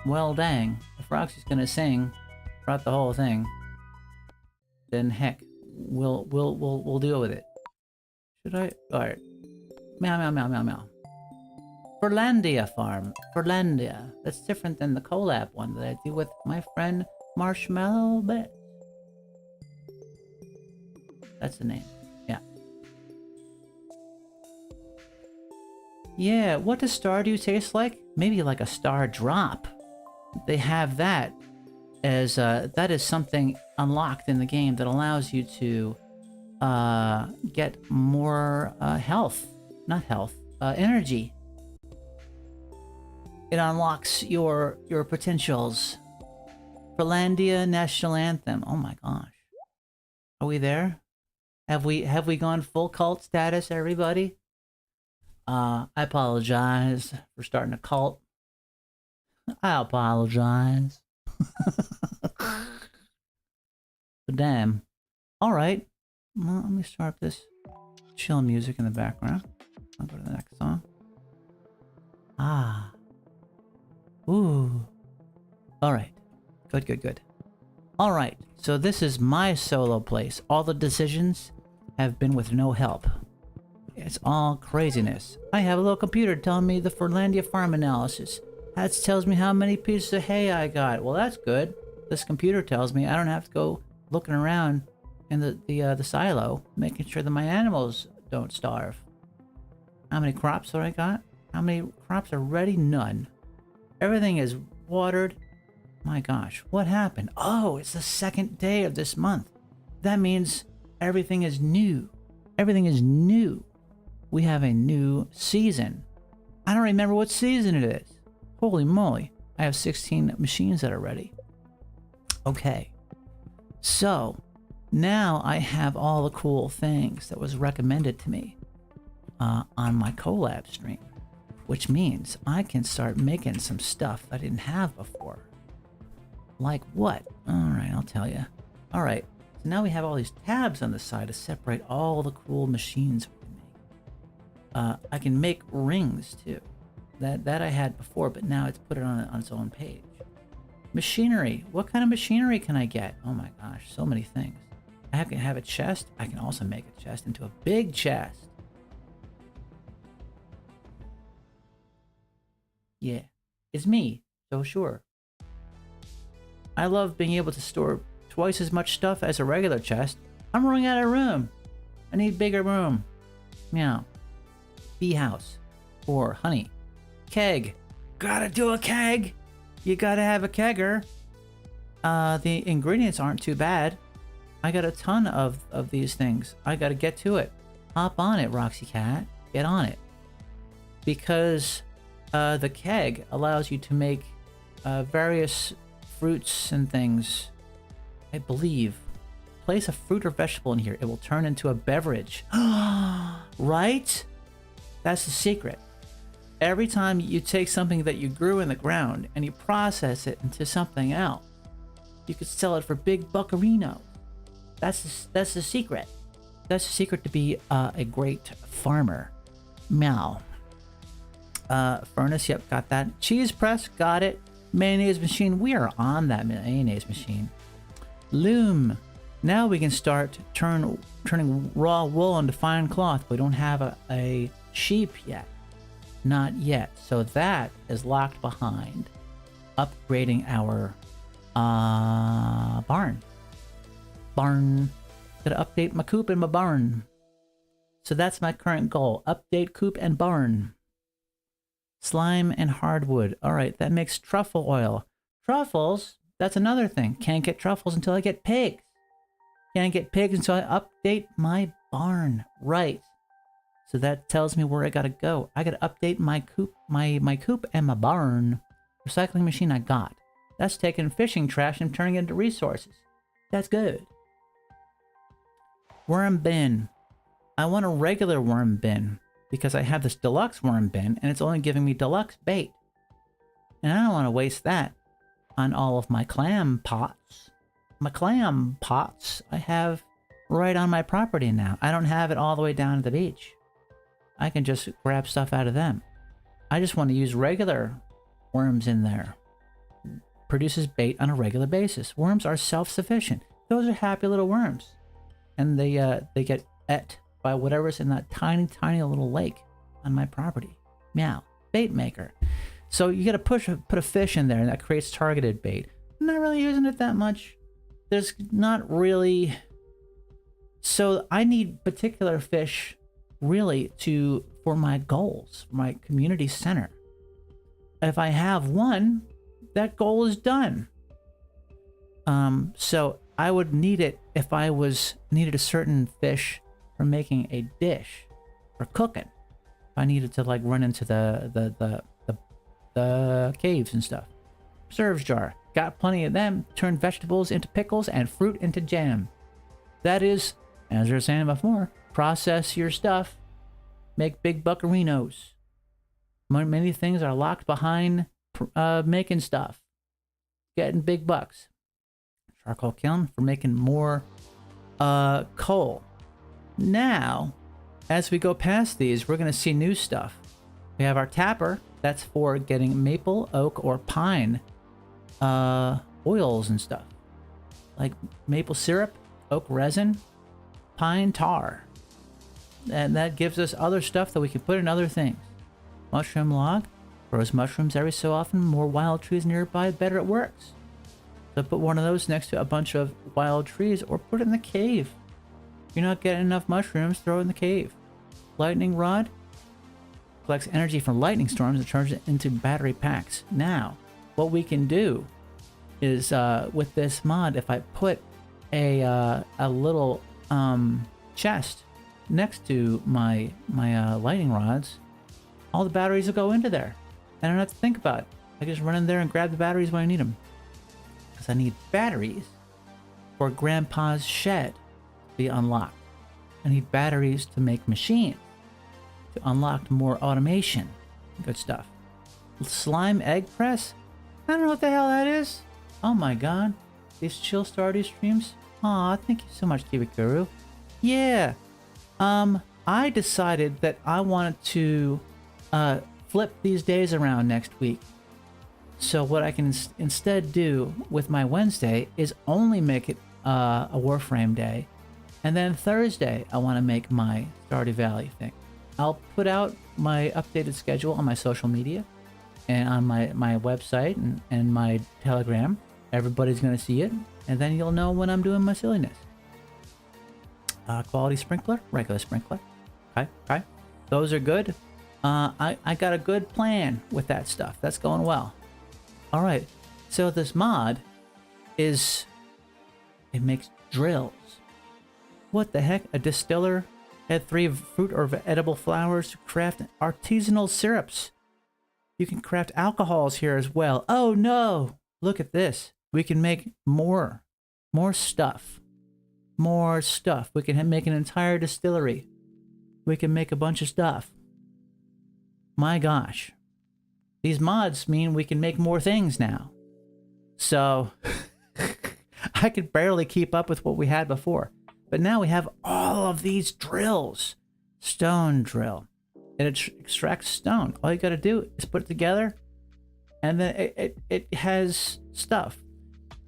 [SPEAKER 1] Well, dang. If Roxy's gonna sing throughout the whole thing, then heck, we'll deal with it. Should I? All right. Meow meow meow meow meow. Furlandia farm. Furlandia. That's different than the collab one that I do with my friend Marshmallow Bit. That's the name. Yeah. Yeah. What does Stardew taste like? Maybe like a star drop. They have that as that is something unlocked in the game that allows you to get more energy. It unlocks your potentials. Finlandia National Anthem. Oh my gosh, are we there? Have we gone full cult status, everybody? I apologize for starting a cult. I apologize. So damn. Alright. Well, let me start this chill music in the background. I'll go to the next song. Ah. Ooh. Alright. Good, good, good. Alright. So this is my solo place. All the decisions have been with no help. It's all craziness. I have a little computer telling me the Fernlandia farm analysis. That tells me how many pieces of hay I got. Well, that's good. This computer tells me I don't have to go looking around in the silo, making sure that my animals don't starve. How many crops do I got? How many crops are ready? None. Everything is watered. My gosh, what happened? Oh, it's the second day of this month. That means everything is new. Everything is new. We have a new season. I don't remember what season it is. Holy moly. I have 16 machines that are ready. Okay. So, now I have all the cool things that was recommended to me on my collab stream. Which means I can start making some stuff I didn't have before. Like what? Alright, I'll tell you. Alright, so now we have all these tabs on the side to separate all the cool machines we can make. I can make rings too. That I had before, but now it's put it on its own page. Machinery. What kind of machinery can I get? Oh my gosh, so many things. I can have a chest. I can also make a chest into a big chest. Yeah, it's me, so sure. I love being able to store twice as much stuff as a regular chest. I'm running out of room. I need bigger room. Meow. Bee house. Or honey. Keg. Gotta do a keg. You gotta have a kegger. The ingredients aren't too bad. I got a ton of these things. I gotta get to it. Hop on it, Roxy Cat. Get on it. Because the keg allows you to make various fruits and things. I believe. Place a fruit or vegetable in here. It will turn into a beverage. Right? That's the secret. Every time you take something that you grew in the ground and you process it into something else, you could sell it for big buckarino. That's the secret. That's the secret to be a great farmer. Meow. Furnace, yep, got that. Cheese press, got it. Mayonnaise machine, we are on that mayonnaise machine. Loom. Now we can start turning raw wool into fine cloth. We don't have a sheep yet. Not yet. So that is locked behind upgrading our barn. Gotta update my coop and my barn. So that's my current goal. Update coop and barn. Slime and hardwood. Alright, that makes truffle oil. Truffles, that's another thing. Can't get truffles until I get pigs. Can't get pigs until I update my barn. Right. So that tells me where I gotta go. I gotta update my coop, my coop and my barn. Recycling machine I got. That's taking fishing trash and turning it into resources. That's good. Worm bin. I want a regular worm bin because I have this deluxe worm bin and it's only giving me deluxe bait. And I don't want to waste that on all of my clam pots. My clam pots I have right on my property now. I don't have it all the way down to the beach. I can just grab stuff out of them. I just want to use regular worms in there. Produces bait on a regular basis. Worms are self-sufficient. Those are happy little worms. And they get ate by whatever's in that tiny, tiny little lake on my property. Meow. Bait maker. So you gotta put a fish in there and that creates targeted bait. I'm not really using it that much. There's not really... So I need particular fish really for my goals, my community center. If I have one, that goal is done. So I would need it if I needed a certain fish for making a dish for cooking. If I needed to like run into the caves and stuff. Preserves jar. Got plenty of them. Turn vegetables into pickles and fruit into jam. That is, as I was saying before, process your stuff. Make big buccarinos. Many things are locked behind making stuff. Getting big bucks. charcoal kiln for making more coal. Now, as we go past these, we're going to see new stuff. We have our tapper. That's for getting maple, oak, or pine oils and stuff. Like maple syrup, oak resin, pine tar. And that gives us other stuff that we can put in other things. Mushroom log. Grows mushrooms every so often. More wild trees nearby, the better it works. So put one of those next to a bunch of wild trees or put it in the cave. If you're not getting enough mushrooms, throw it in the cave. Lightning rod. Collects energy from lightning storms and turns it into battery packs. Now, what we can do is with this mod, if I put a little chest next to my lightning rods, all the batteries will go into there. I don't have to think about it. I just run in there and grab the batteries when I need them. Because I need batteries for Grandpa's shed to be unlocked. I need batteries to make machines, to unlock more automation. Good stuff. Slime egg press? I don't know what the hell that is. Oh my god. These chill Stardew streams? Aw, thank you so much, Cubic Guru. Yeah. I decided that I wanted to flip these days around next week. So what I can instead do with my Wednesday is only make it a Warframe day. And then Thursday, I want to make my Stardew Valley thing. I'll put out my updated schedule on my social media and on my website and my Telegram. Everybody's going to see it. And then you'll know when I'm doing my silliness. Quality sprinkler, regular sprinkler. Okay. Those are good. I got a good plan with that stuff. That's going well. All right. So this mod it makes drills. What the heck? A distiller had 3 fruit or edible flowers to craft artisanal syrups. You can craft alcohols here as well. Oh no! Look at this. We can make more stuff. More stuff. We can make an entire distillery. We can make a bunch of stuff. My gosh. These mods mean we can make more things now. So, I could barely keep up with what we had before. But now we have all of these drills. Stone drill. It extracts stone. All you gotta do is put it together. And then it has stuff.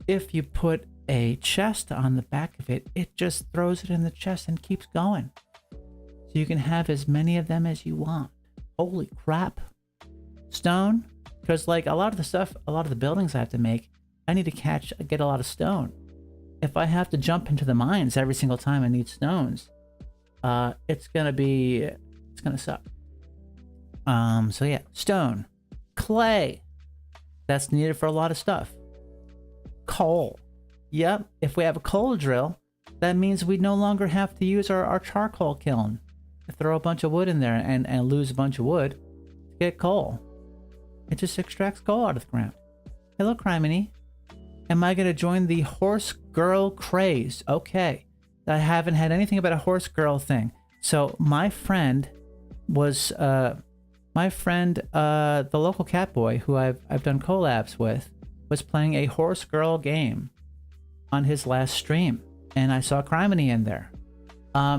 [SPEAKER 1] If you put a chest on the back of it, it just throws it in the chest and keeps going. So you can have as many of them as you want. Holy crap. Stone, because like a lot of the buildings I have to make, I need to get a lot of stone. If I have to jump into the mines every single time I need stones, it's gonna suck. So yeah, stone, clay, that's needed for a lot of stuff. Coal. Yep, if we have a coal drill, that means we no longer have to use our charcoal kiln. Throw a bunch of wood in there and lose a bunch of wood to get coal. It just extracts coal out of the ground. Hello, Criminy. Am I going to join the horse girl craze? Okay. I haven't had anything about a horse girl thing. So my friend was, the local cat boy who I've done collabs with, was playing a horse girl game on his last stream. And I saw Criminy in there.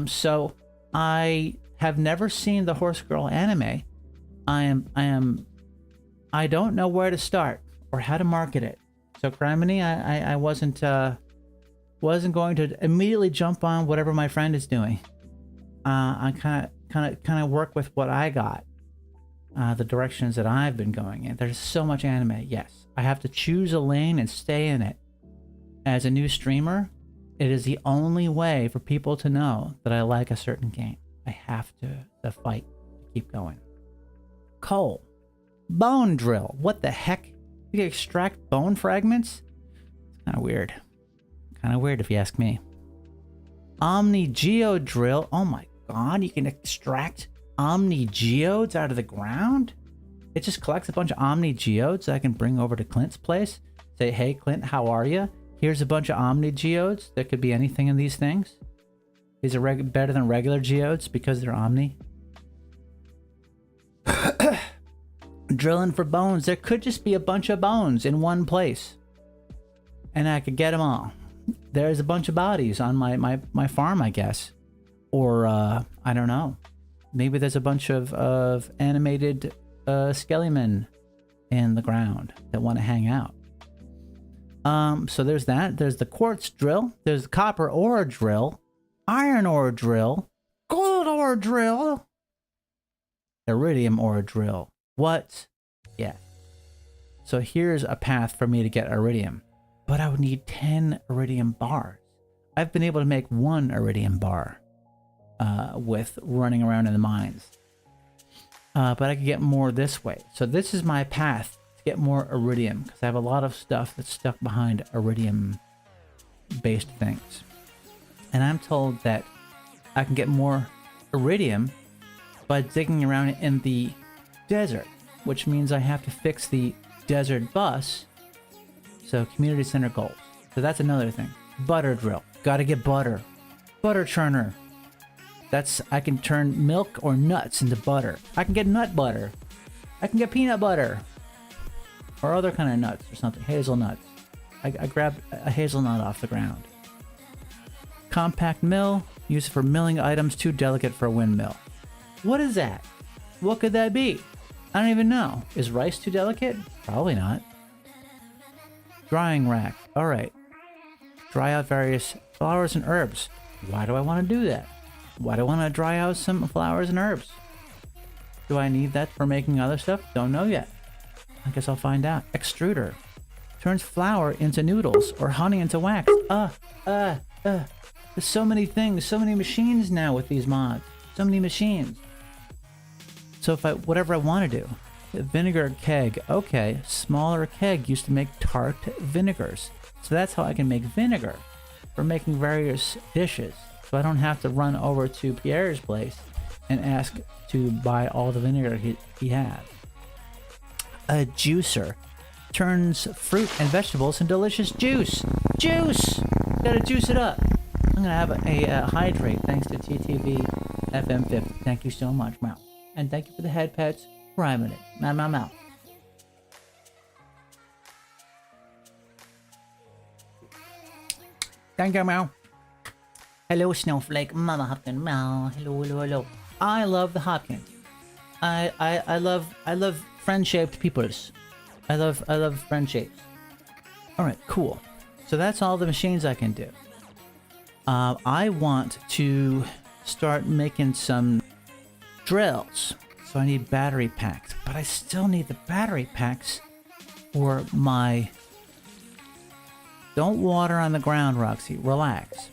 [SPEAKER 1] So I have never seen the horse girl anime. I don't know where to start or how to market it. So Criminy, I wasn't going to immediately jump on whatever my friend is doing. I kind of work with what I got, the directions that I've been going in. There's so much anime. Yes, I have to choose a lane and stay in it. As a new streamer, it is the only way for people to know that I like a certain game. I have to fight to keep going. Coal. Bone drill. What the heck? You can extract bone fragments? It's kind of weird. Kind of weird if you ask me. Omni Geo drill. Oh my god, you can extract Omni Geodes out of the ground? It just collects a bunch of Omni Geodes that I can bring over to Clint's place. Say, hey Clint, how are you? Here's a bunch of Omni Geodes. There could be anything in these things. These are better than regular Geodes because they're Omni. Drilling for bones. There could just be a bunch of bones in one place. And I could get them all. there's a bunch of bodies on my farm, I guess. Or, I don't know. Maybe there's a bunch of animated skellymen in the ground that want to hang out. So there's that. There's the quartz drill. There's the copper ore drill. Iron ore drill. Gold ore drill. Iridium ore drill. What? Yeah. So here's a path for me to get iridium. But I would need 10 iridium bars. I've been able to make 1 iridium bar with running around in the mines. But I could get more this way. So this is my path to get more iridium, because I have a lot of stuff that's stuck behind iridium-based things. And I'm told that I can get more iridium by digging around in the desert, which means I have to fix the desert bus. So community center goals. So that's another thing. Butter drill. Gotta get butter. Butter churner. I can turn milk or nuts into butter. I can get nut butter. I can get peanut butter. Or other kind of nuts or something. Hazelnuts. I grabbed a hazelnut off the ground. Compact mill. Use it for milling items too delicate for a windmill. What is that? What could that be? I don't even know. Is rice too delicate? Probably not. Drying rack. Alright. Dry out various flowers and herbs. Why do I want to do that? Why do I want to dry out some flowers and herbs? Do I need that for making other stuff? Don't know yet. I guess I'll find out. Extruder. Turns flour into noodles or honey into wax. There's so many things, so many machines now with these mods. So many machines. So if whatever I want to do. Vinegar keg. Okay, smaller keg used to make tart vinegars. So that's how I can make vinegar for making various dishes. So I don't have to run over to Pierre's place and ask to buy all the vinegar he has. A juicer. Turns fruit and vegetables into delicious juice. Juice! Gotta juice it up. I'm gonna have a hydrate thanks to TTV FM50. Thank you so much, Meow. And thank you for the head pets. Rhyming it. Meow, meow, meow. Thank you, Meow. Hello, Snowflake. Mama Hopkins. Meow. Hello, hello, hello. I love the Hopkins. I love friend-shaped peoples. I love friend shapes. Alright, cool. So that's all the machines I can do. I want to start making some drills. So I need battery packs. But I still need the battery packs for my... Don't water on the ground, Roxy. Relax.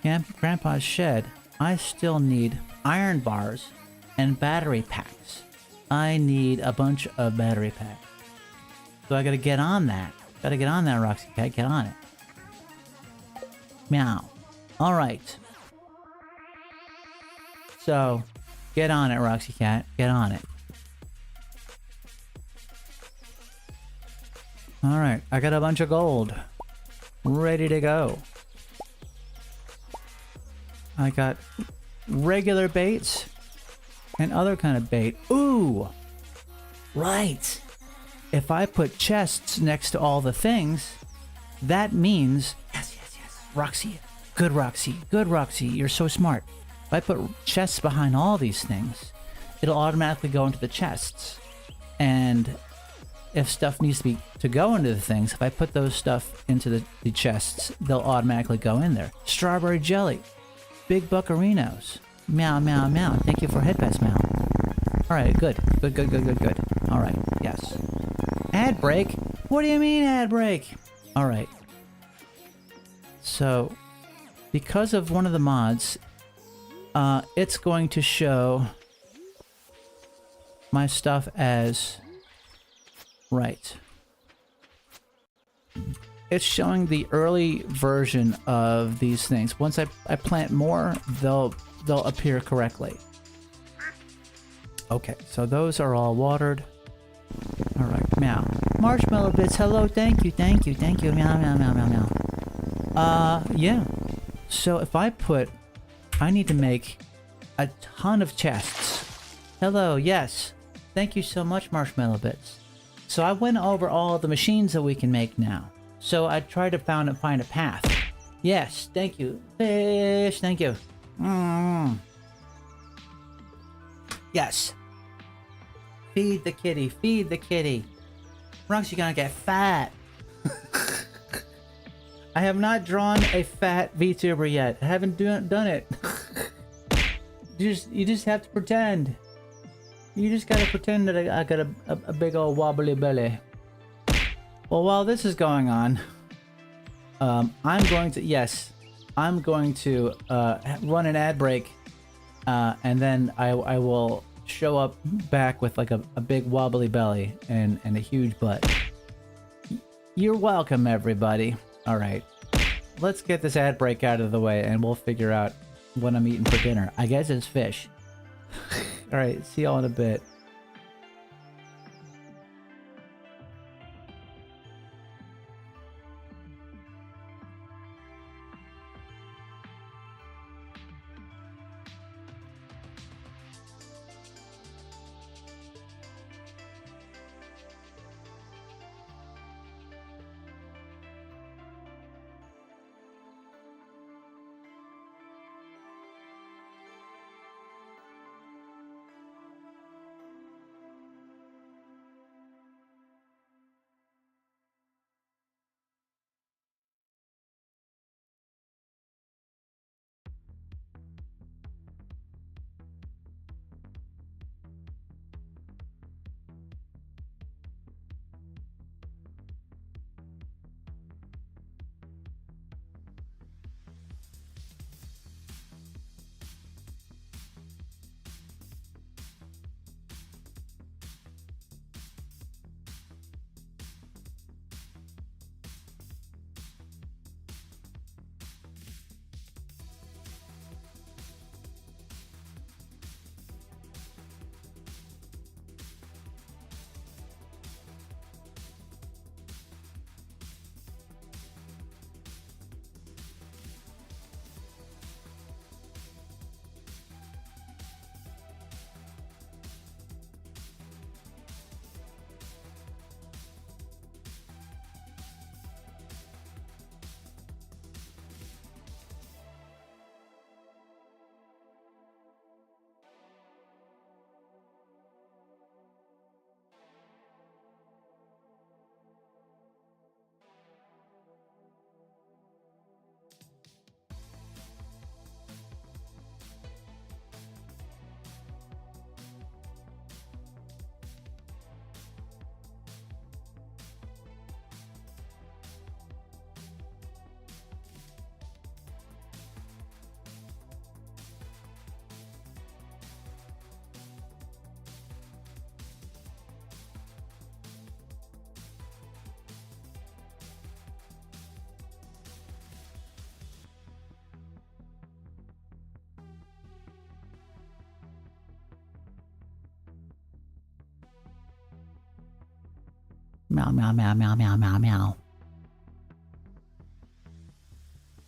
[SPEAKER 1] Grandpa's shed. I still need iron bars and battery packs. I need a bunch of battery packs. So I gotta get on that. Gotta get on that, Roxy Cat. Get on it. Meow. Alright. So, get on it, Roxy Cat. Get on it. Alright, I got a bunch of gold. Ready to go. I got regular baits and other kind of bait. Ooh! Right! If I put chests next to all the things, that means... Yes, yes, yes. Roxy. Good Roxy. Good Roxy. You're so smart. If I put chests behind all these things, it'll automatically go into the chests. And if stuff needs to go into the things, if I put those stuff into the chests, they'll automatically go in there. Strawberry jelly. Big buccarinos. Meow, meow, meow. Thank you for head pets, meow. Alright, good. Good, good, good, good, good. Alright, yes. Ad break? What do you mean ad break? Alright. So, because of one of the mods, it's going to show my stuff as... Right. It's showing the early version of these things. Once I plant more, they'll appear correctly. Okay, so those are all watered. Alright, meow. Marshmallow bits, hello, thank you, thank you, thank you, meow, meow, meow, meow, meow. Yeah. So if I need to make a ton of chests. Hello, yes. Thank you so much, Marshmallow bits. So I went over all the machines that we can make now. So I tried to find a path. Yes, thank you. Fish, thank you. Mm. Yes. Feed the kitty, feed the kitty. Runks, you're gonna get fat. I have not drawn a fat VTuber yet. I haven't done it. You just have to pretend. You just gotta pretend that I got a big old wobbly belly. Well, while this is going on, I'm going to run an ad break, and then I will show up back with like a big wobbly belly and a huge butt. You're welcome, everybody. All right, let's get this ad break out of the way, and we'll figure out what I'm eating for dinner. I guess it's fish. All right, see y'all in a bit. Meow, meow, meow, meow, meow, meow, meow.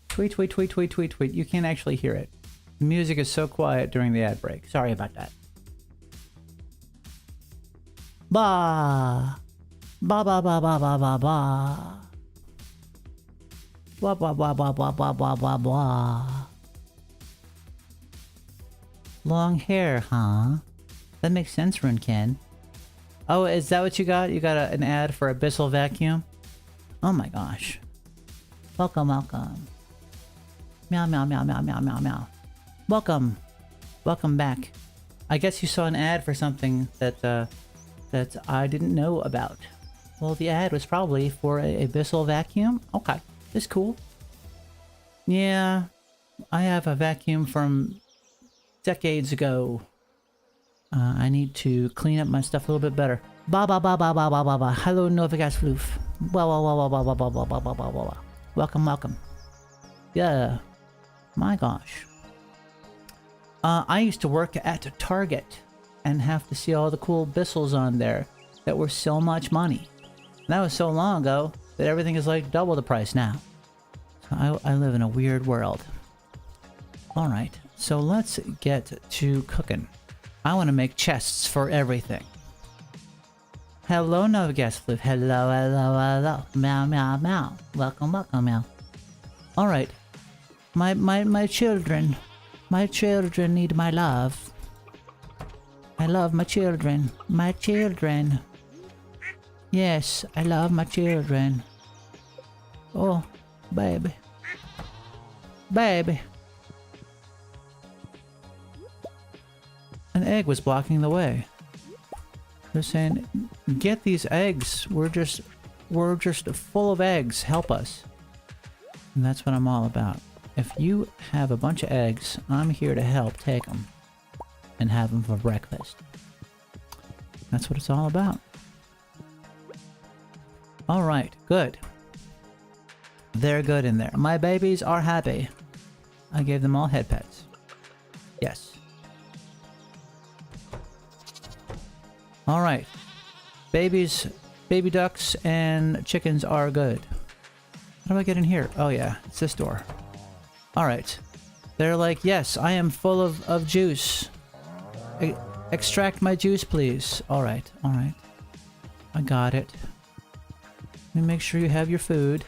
[SPEAKER 1] Tweet, tweet, tweet, tweet, tweet, tweet. You can't actually hear it. The music is so quiet during the ad break. Sorry about that. Ba. Ba ba ba ba ba ba ba. Blah blah blah blah blah blah blah blah blah. Long hair, huh? That makes sense, Runken. Oh, is that what you got? You got an ad for Abyssal Vacuum? Oh my gosh. Welcome, welcome. Meow, meow, meow, meow, meow, meow, meow. Welcome. Welcome back. I guess you saw an ad for something that I didn't know about. Well, the ad was probably for a Abyssal Vacuum? Okay, that's cool. Yeah, I have a vacuum from decades ago. I need to clean up my stuff a little bit better. Ba ba ba ba ba ba ba ba. Hello, Novigas Floof. Wow wow wow wow wow wow wow wow wow wow wow. Welcome, welcome. Yeah. My gosh. I used to work at Target and have to see all the cool Bissels on there that were so much money. And that was so long ago that everything is like double the price now. So I live in a weird world. Alright, so let's get to cooking. I want to make chests for everything. Hello, Novigas Floof. Hello, hello, hello. Meow, meow, meow. Welcome, welcome, meow. Alright, My children. My children need my love. I love my children. My children. Yes, I love my children. Oh, baby. Baby. An egg was blocking the way. They're saying, get these eggs. We're just full of eggs. Help us. And that's what I'm all about. If you have a bunch of eggs, I'm here to help take them and have them for breakfast. That's what it's all about. All right, good. They're good in there. My babies are happy. I gave them all head pets. Yes. All right. Babies, baby ducks, and chickens are good. How do I get in here? Oh yeah, it's this door. All right. They're like, yes, I am full of juice. Extract my juice, please. All right, all right. I got it. Let me make sure you have your food.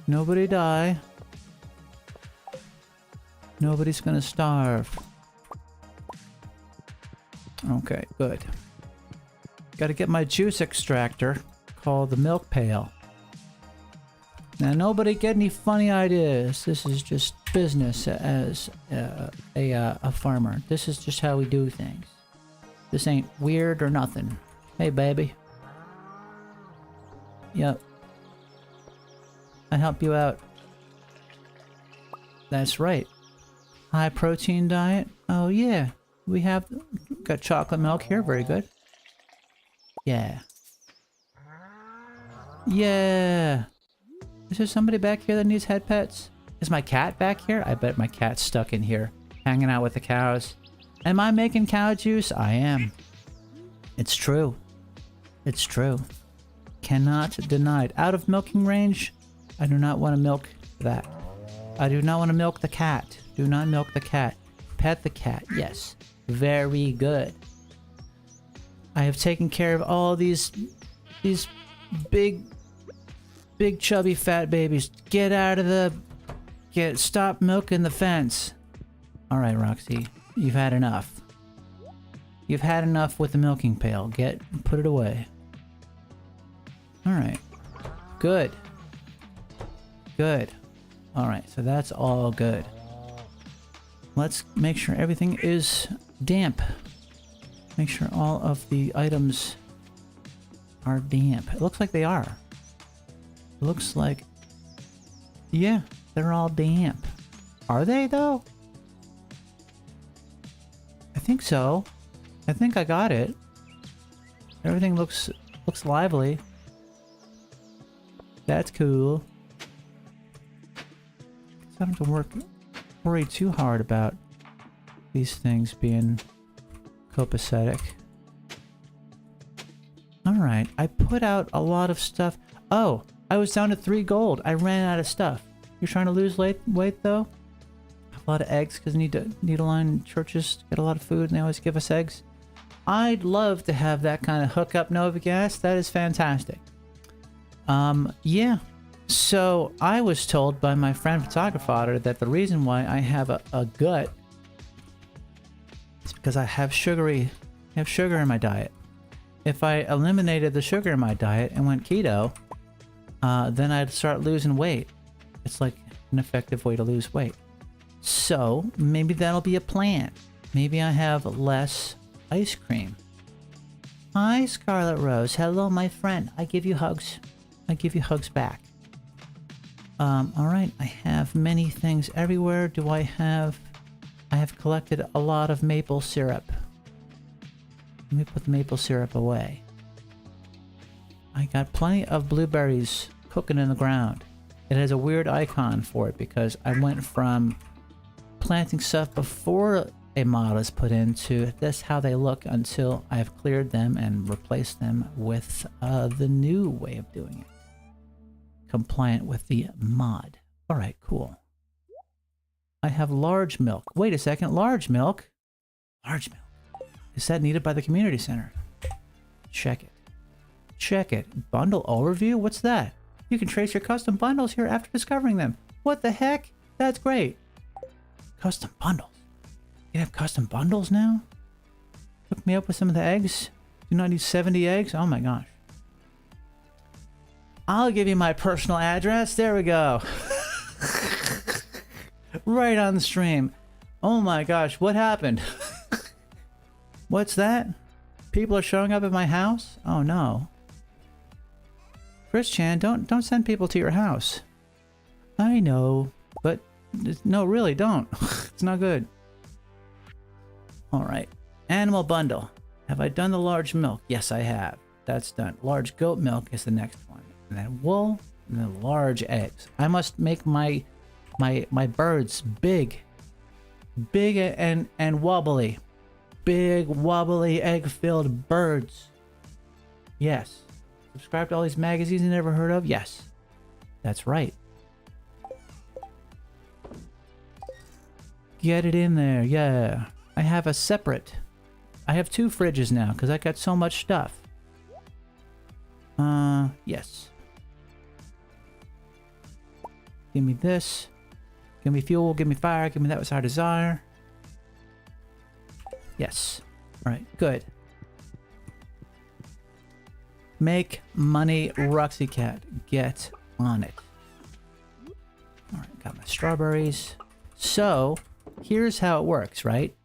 [SPEAKER 1] Nobody die. Nobody's gonna starve. Okay, good. Gotta get my juice extractor called the milk pail. Now, nobody get any funny ideas. This is just business as a farmer. This is just how we do things. This ain't weird or nothing. Hey, baby. Yep. I help you out. That's right. High protein diet. Oh yeah, we have got chocolate milk here. Very good. Yeah. Yeah. Is there somebody back here that needs head pets? Is my cat back here? I bet my cat's stuck in here, hanging out with the cows. Am I making cow juice? I am. It's true. It's true. Cannot deny it. Out of milking range, I do not want to milk that. I do not want to milk the cat. Do not milk the cat. Pet the cat. Yes. Very good. I have taken care of all these big chubby fat babies. Get out of the... Stop milking the fence. Alright, Roxy. You've had enough. You've had enough with the milking pail. Put it away. Alright. Good. Good. Alright, so that's all good. Let's make sure everything is damp. Make sure all of the items are damp. It looks like they are. It looks like... Yeah, they're all damp. Are they, though? I think so. I think I got it. Everything looks lively. That's cool. I don't have to worry too hard about these things being copacetic. Alright, I put out a lot of stuff. Oh, I was down to 3 gold. I ran out of stuff. You're trying to lose weight though? A lot of eggs because need line churches get a lot of food and they always give us eggs. I'd love to have that kind of hookup, Nova Gas. That is fantastic. Yeah. So I was told by my friend Photographer that the reason why I have a gut is because I have sugar in my diet. If I eliminated the sugar in my diet and went keto, then I'd start losing weight. It's like an effective way to lose weight. So maybe that'll be a plan. Maybe I have less ice cream. Hi, Scarlet Rose. Hello, my friend. I give you hugs. I give you hugs back. Alright, I have many things everywhere. I have collected a lot of maple syrup. Let me put the maple syrup away. I got plenty of blueberries cooking in the ground. It has a weird icon for it because I went from planting stuff before a mod is put in to this how they look until I've cleared them and replaced them with the new way of doing it. Compliant with the mod. Alright, cool. I have large milk. Wait a second, large milk? Large milk. Is that needed by the community center? Check it. Check it. Bundle overview? What's that? You can trace your custom bundles here after discovering them. What the heck? That's great. Custom bundles. You have custom bundles now? Hook me up with some of the eggs. Do not need 70 eggs? Oh my gosh. I'll give you my personal address. There we go. Right on the stream. Oh my gosh, what happened? What's that? People are showing up at my house? Oh no. Chris-chan, don't send people to your house. I know, but no, really don't. It's not good. All right. Animal bundle. Have I done the large milk? Yes, I have. That's done. Large goat milk is the next one. And then wool, and then large eggs. I must make my birds big. Big and wobbly. Big, wobbly, egg-filled birds. Yes. Subscribe to all these magazines you never heard of? Yes. That's right. Get it in there, yeah. I have a separate... I have 2 fridges now, because I got so much stuff. Yes. Give me this. Give me fuel, give me fire, give me that was our desire. Yes. Alright, good. Make money, Roxy Cat. Get on it. Alright, got my strawberries. So, here's how it works, right?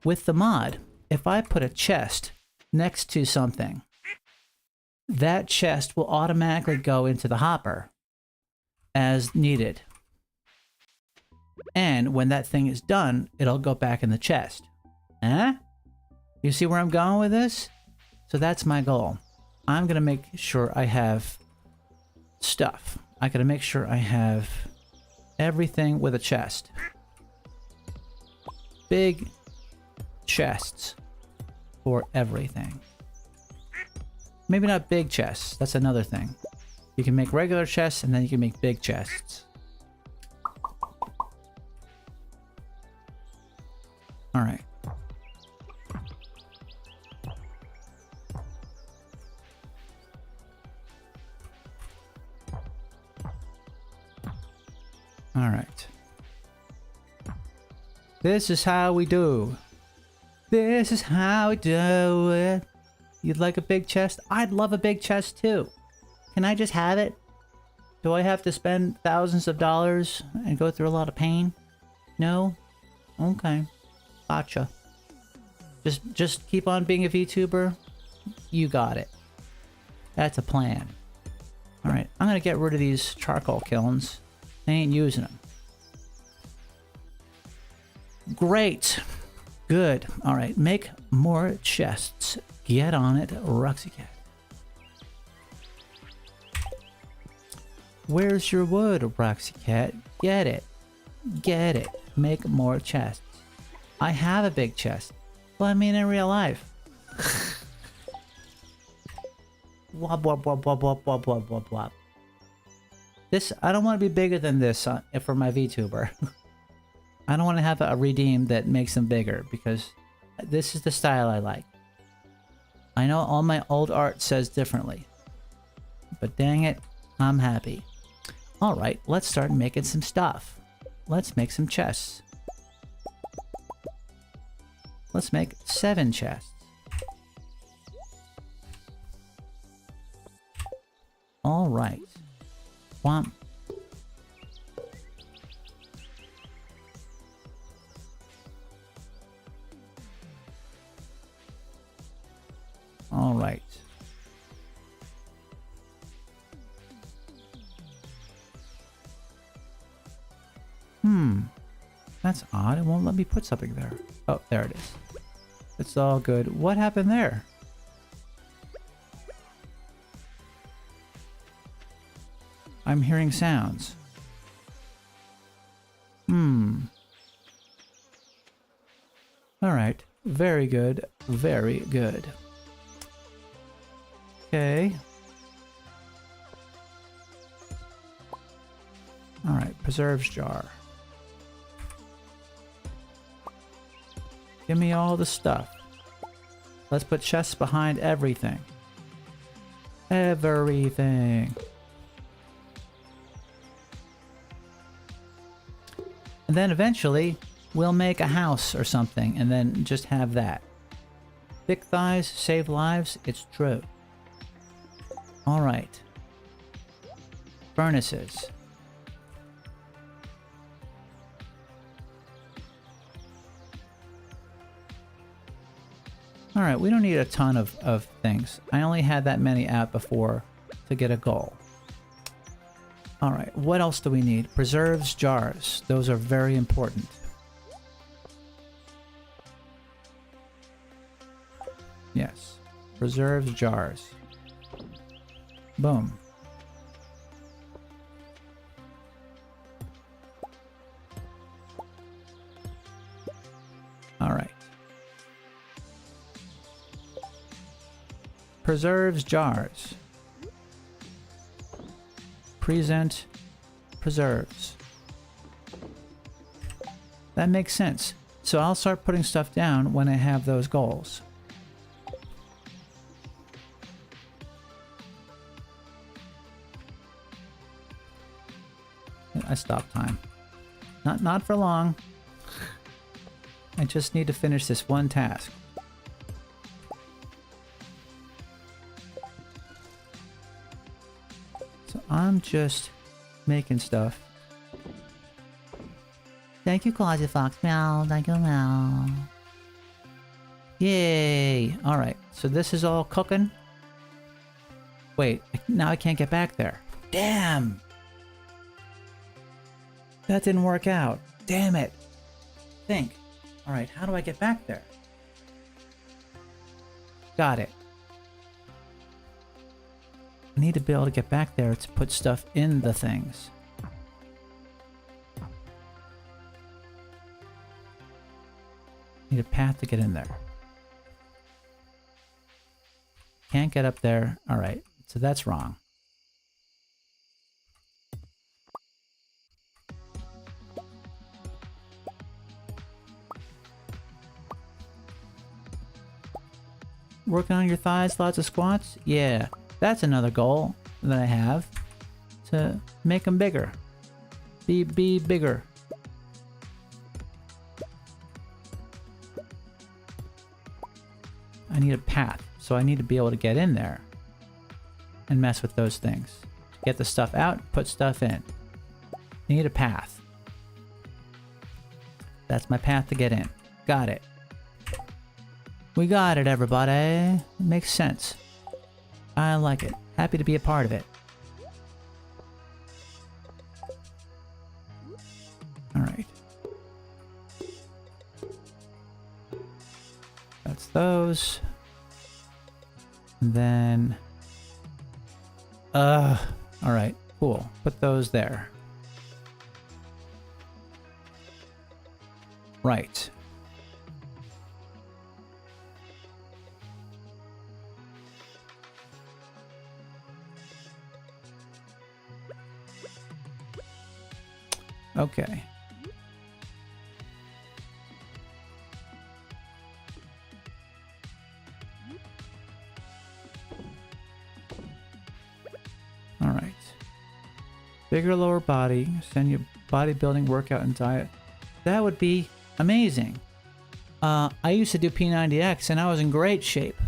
[SPEAKER 1] With the mod, if I put a chest next to something, that chest will automatically go into the hopper as needed. And when that thing is done, it'll go back in the chest. Huh? You see where I'm going with this? So that's my goal. I'm gonna make sure I have stuff. I gotta make sure I have everything with a chest. Big chests for everything. Maybe not big chests, that's another thing. You can make regular chests and then you can make big chests. Alright. Alright. This is how we do. This is how we do it. You'd like a big chest? I'd love a big chest too. Can I just have it? Do I have to spend thousands of dollars and go through a lot of pain? No? Okay. Gotcha. Just keep on being a VTuber. You got it. That's a plan. Alright, I'm gonna get rid of these charcoal kilns. I ain't using them. Great. Good. Alright, make more chests. Get on it, Roxy Cat. Where's your wood, Roxy Cat? Get it. Get it. Make more chests. I have a big chest. Well, I mean in real life. Wop, wop, wop, wop, wop, wop, wop, wop, wop. This, I don't want to be bigger than this for my VTuber. I don't want to have a redeem that makes them bigger because this is the style I like. I know all my old art says differently, but dang it, I'm happy. Alright, let's start making some stuff. Let's make some chests. Let's make 7 chests. Alright. Whomp. Alright. That's odd. It won't let me put something there. Oh, there it is. It's all good. What happened there? I'm hearing sounds. Alright. Very good. Very good. Okay. Alright, preserves jar. Give me all the stuff. Let's put chests behind everything. Everything. And then eventually, we'll make a house or something, and then just have that. Thick thighs save lives, it's true. Alright. Furnaces. Alright, we don't need a ton of things. I only had that many out before to get a goal. Alright, what else do we need? Preserves jars. Those are very important. Yes. Preserves jars. Boom. Alright. Preserves jars. Present preserves. That makes sense. So I'll start putting stuff down when I have those goals. I stopped time. Not for long. I just need to finish this one task. So I'm just making stuff. Thank you, Closet Fox. Meow. Thank you, meow. Yay! Alright, so this is all cooking. Wait, now I can't get back there. Damn! That didn't work out. Damn it. Think. Alright, how do I get back there? Got it. I need to be able to get back there to put stuff in the things. Need a path to get in there. Can't get up there. Alright, so that's wrong. Working on your thighs, lots of squats? Yeah, that's another goal that I have. To make them bigger. Be bigger. I need a path, so I need to be able to get in there and mess with those things. Get the stuff out, put stuff in. I need a path. That's my path to get in. Got it. We got it, everybody. It makes sense. I like it. Happy to be a part of it. Alright. That's those. And then... Alright, cool. Put those there. Right. Okay. All right. Bigger lower body, send your bodybuilding workout and diet. That would be amazing. I used to do P90X and I was in great shape.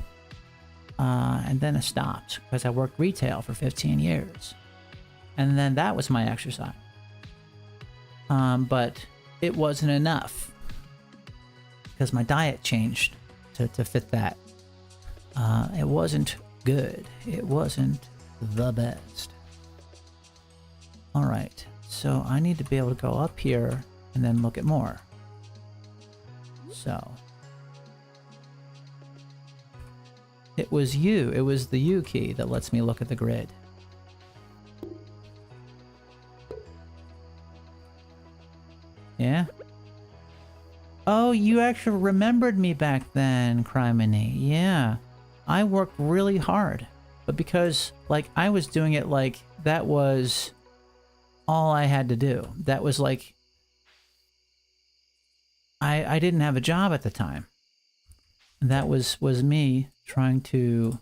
[SPEAKER 1] And then I stopped because I worked retail for 15 years. And then that was my exercise. But it wasn't enough because my diet changed to fit that. It wasn't good. It wasn't the best. All right, so I need to be able to go up here and then look at more. So it was the U key that lets me look at the grid. Yeah? Oh, you actually remembered me back then, Criminy. Yeah. I worked really hard. But because, like, I was doing it like that was all I had to do. That was like... I didn't have a job at the time. That was me trying to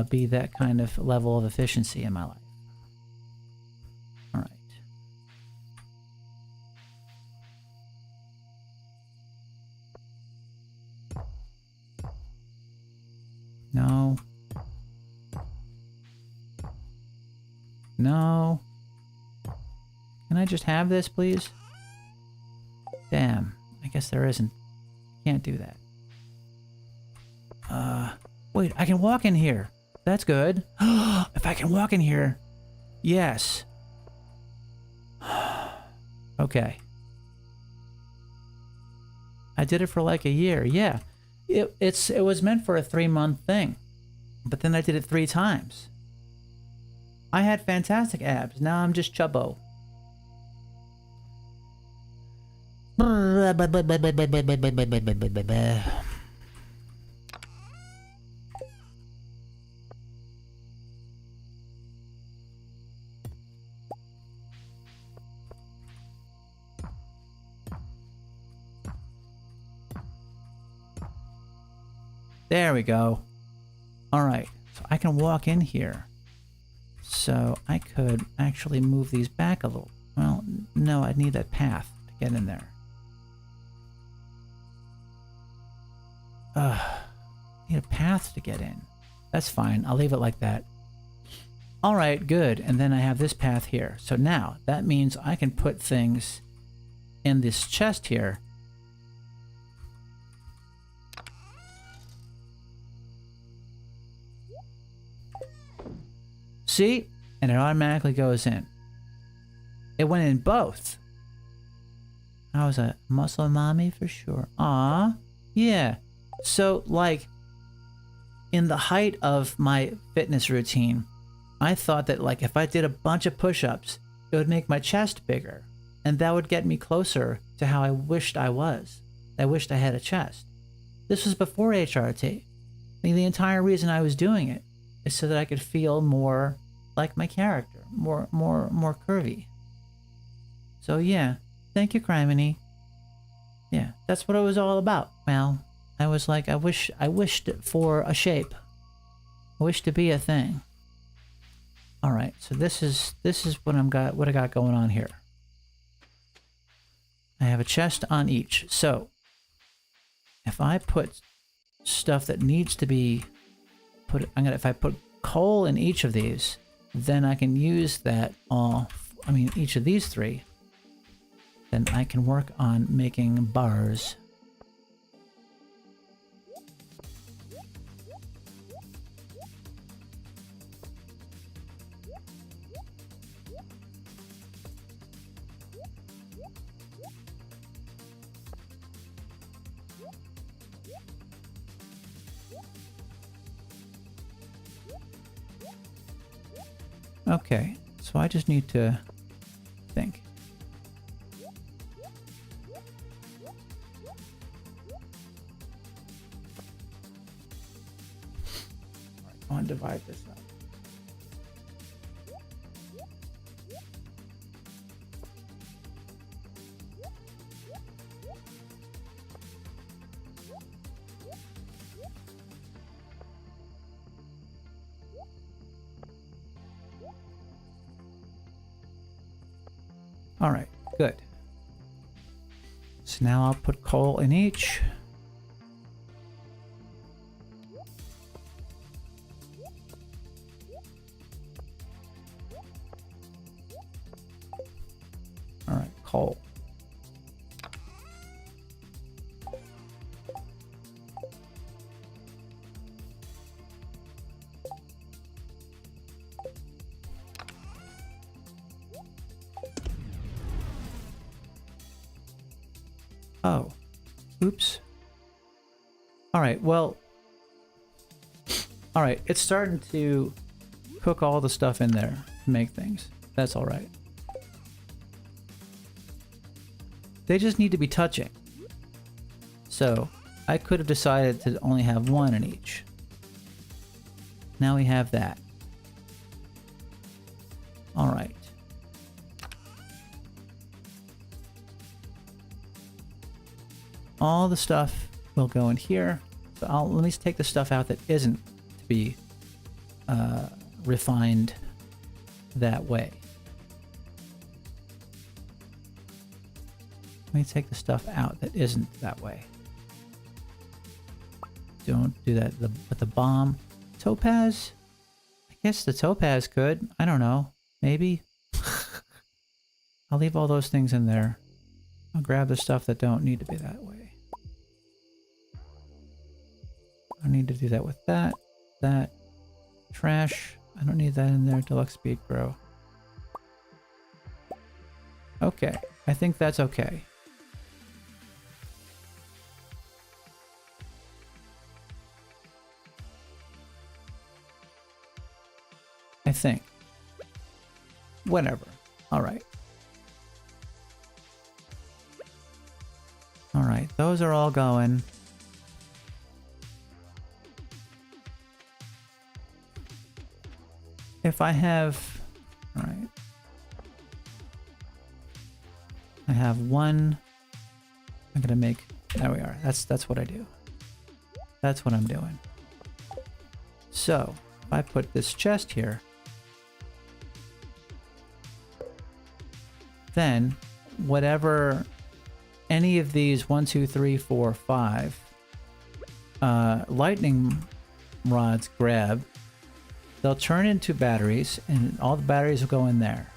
[SPEAKER 1] be that kind of level of efficiency in my life. All right. No. Can I just have this, please? Damn. I guess there isn't. Can't do that. Wait, I can walk in here. That's good. If I can walk in here. Yes. Okay. I did it for like a year. Yeah. It was meant for a 3-month thing. But then I did it 3 times. I had fantastic abs. Now I'm just chubbo. There we go. All right, so I can walk in here. So I could actually move these back a little. Well, no, I'd need that path to get in there. Need a path to get in. That's fine. I'll leave it like that. All right, good. And then I have this path here. So now that means I can put things in this chest here. See? And it automatically goes in. It went in both. I was a muscle mommy for sure. Aw, yeah. So, like, in the height of my fitness routine, I thought that, like, if I did a bunch of push-ups, it would make my chest bigger. And that would get me closer to how I wished I was. I wished I had a chest. This was before HRT. I mean, the entire reason I was doing it is so that I could feel more like my character, more curvy. So yeah, thank you, Criminy. Yeah, that's what it was all about. Well, I was like, I wished for a shape. I wish to be a thing. All right, so this is what I got going on here. I have a chest on each. So if I put stuff that needs to be put, if I put coal in each of these, then I can use that each of these 3. Then I can work on making bars. Okay, so I just need to think. I want to divide this up. All right, good. So now I'll put coal in each. All right, coal. Oh, oops. All right, well, all right, it's starting to cook all the stuff in there to make things. That's all right. They just need to be touching. So I could have decided to only have 1 in each. Now we have that. All right. All the stuff will go in here. So let me take the stuff out that isn't to be refined that way. Let me take the stuff out that isn't that way. Don't do that with the bomb. Topaz? I guess the topaz could. I don't know. Maybe? I'll leave all those things in there. I'll grab the stuff that don't need to be that way. I need to do that with that. That. Trash. I don't need that in there. Deluxe speed grow. Okay. I think that's okay. I think. Whatever. Alright. Alright, those are all going. If I have... Alright. I have one... I'm gonna make... There we are. That's what I do. That's what I'm doing. So, if I put this chest here, then whatever any of these 1, 2, 3, 4, 5 lightning rods grab, they'll turn into batteries, and all the batteries will go in there.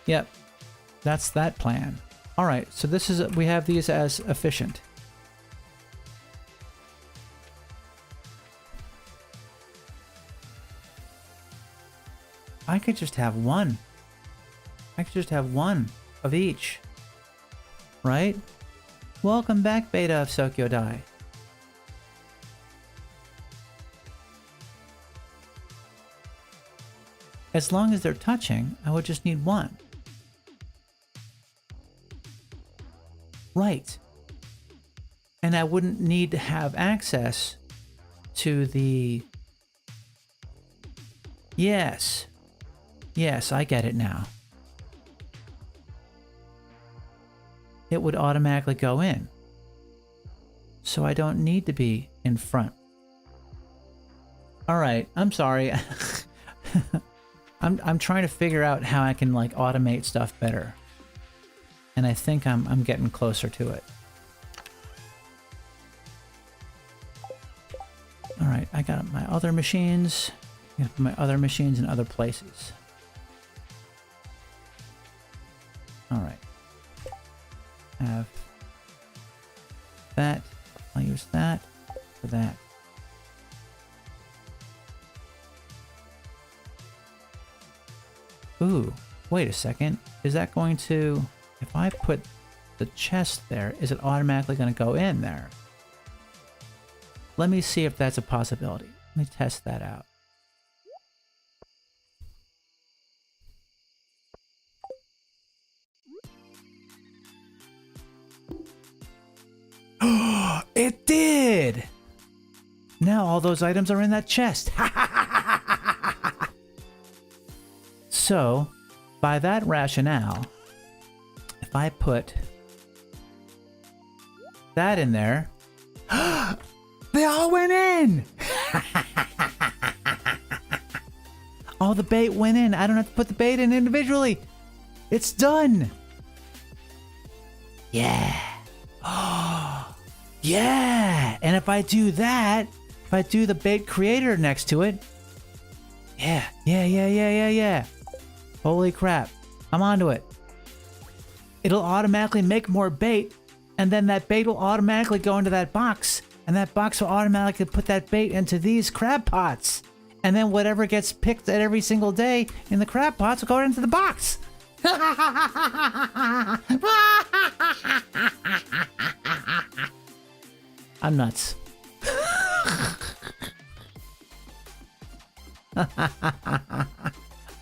[SPEAKER 1] Yep, that's that plan. All right, so this is, we have these as efficient. I could just have one. I could just have one of each. Right? Welcome back, Beta of Sokyo Dai. As long as they're touching, I would just need one. Right. And I wouldn't need to have access to the... Yes. Yes, I get it now. It would automatically go in. So I don't need to be in front. Alright, I'm sorry. I'm trying to figure out how I can like automate stuff better. And I think I'm getting closer to it. Alright, I got my other machines. I got my other machines in other places. Alright. Have that. I'll use that for that. Ooh, wait a second. Is that going to... If I put the chest there, is it automatically going to go in there? Let me see if that's a possibility. Let me test that out. It did! Now all those items are in that chest. So, by that rationale, if I put that in there, they all went in! All the bait went in. I don't have to put the bait in individually. It's done. Yeah. Yeah. And if I do that, if I do the bait creator next to it, yeah. Holy crap. I'm onto it. It'll automatically make more bait, and then that bait will automatically go into that box, and that box will automatically put that bait into these crab pots. And then whatever gets picked at every single day in the crab pots will go into the box. I'm nuts.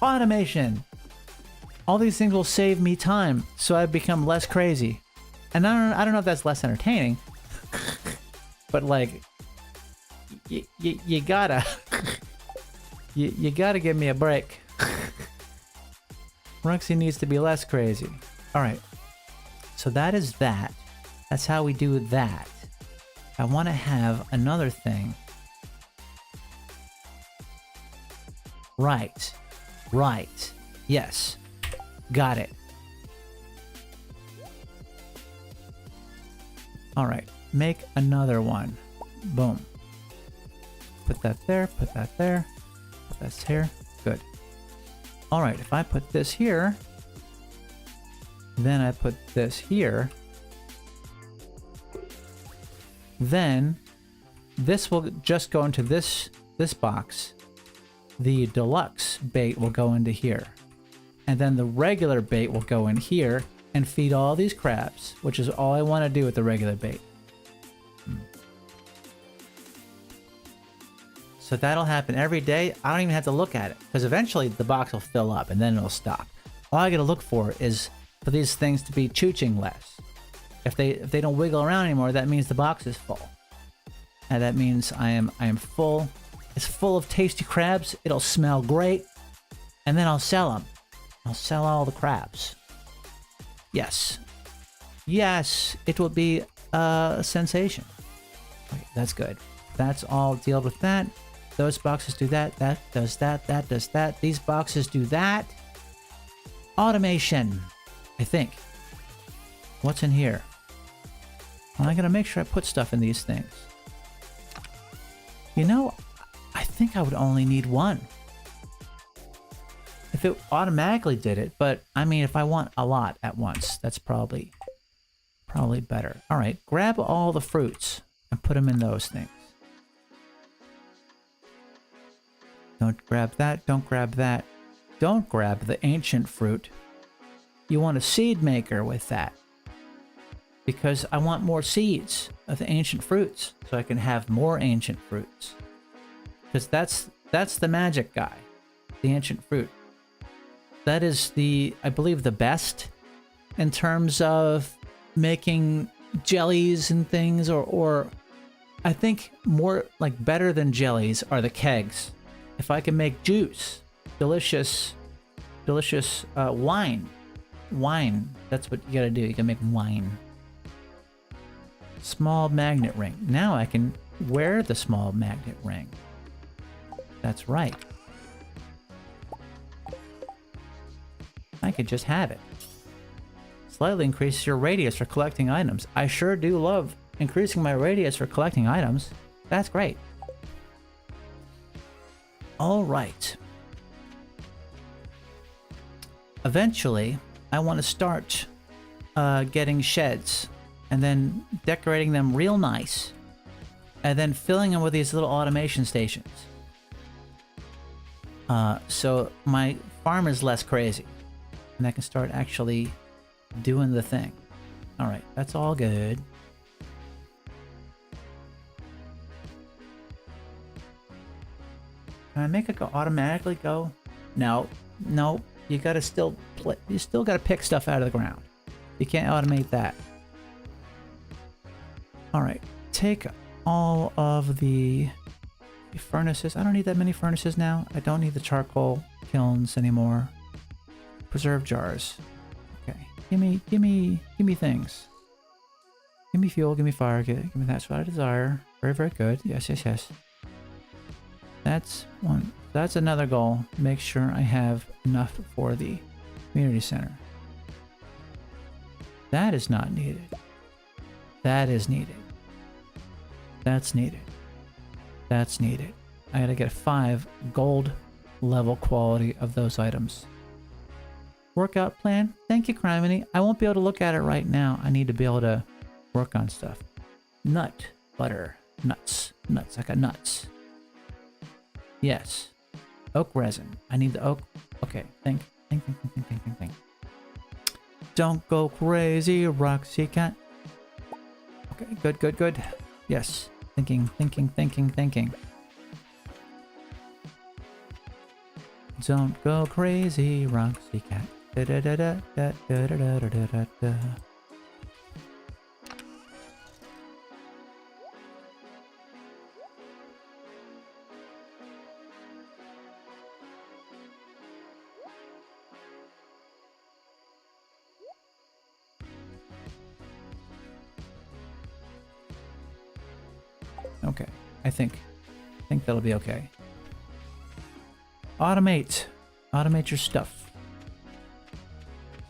[SPEAKER 1] Automation. All these things will save me time, so I become less crazy. And I don't know if that's less entertaining, but like, you gotta, you gotta give me a break. Ruxy needs to be less crazy. All right, so that is that. That's how we do that. I want to have another thing. Right. Yes. Got it. All right, make another one. Boom. Put that there, put that there. That's here. Good. All right, if I put this here, then I put this here, then this will just go into this box. The deluxe bait will go into here. And then the regular bait will go in here and feed all these crabs, which is all I want to do with the regular bait. So that'll happen every day. I don't even have to look at it because eventually the box will fill up and then it'll stop. All I gotta look for is for these things to be chooching less. If they don't wiggle around anymore, that means the box is full. And that means I am full. It's full of tasty crabs. It'll smell great. And then I'll sell them. I'll sell all the crabs. Yes. Yes, it will be a sensation. Okay, that's good. That's all dealt with that. Those boxes do that. That does that. That does that. These boxes do that. Automation, I think. What's in here? Well, I gotta make sure I put stuff in these things. You know, I think I would only need one. If it automatically did it, but I mean, if I want a lot at once, that's probably better. All right, grab all the fruits and put them in those things. Don't grab that, don't grab that. Don't grab the ancient fruit. You want a seed maker with that. Because I want more seeds of the ancient fruits, so I can have more ancient fruits. Because that's the magic guy, the ancient fruit. That is I believe, the best in terms of making jellies and things, or I think more like better than jellies are the kegs. If I can make juice, delicious wine, that's what you gotta do. You can make wine. Small magnet ring. Now I can wear the small magnet ring. That's right. I could just have it. Slightly increase your radius for collecting items. I sure do love increasing my radius for collecting items. That's great. All right. Eventually, I want to start getting sheds and then decorating them real nice and then filling them with these little automation stations. So my farm is less crazy and I can start actually doing the thing. All right, that's all good. Can I make it go automatically go? No, you gotta still play. You still gotta pick stuff out of the ground. You can't automate that. All right, take all of the furnaces. I don't need that many furnaces now. I don't need the charcoal kilns anymore. Preserve jars. Okay, give me things. Give me fuel. Give me fire. Give me that's what I desire. Very, very good. Yes. That's one. That's another goal. Make sure I have enough for the community center. That is not needed. That is needed. That's needed. That's needed. I gotta get 5 gold level quality of those items. Workout plan. Thank you, Criminy. I won't be able to look at it right now. I need to be able to work on stuff. Nut. Butter. Nuts. I got nuts. Yes. Oak resin. I need the oak. Okay. Think. Don't go crazy, Roxy Cat. Okay. Good. Yes. Thinking. Don't go crazy, Roxy Cat. Da-da-da-da-da-da-da-da-da-da. Okay, I think that'll be okay. Automate your stuff.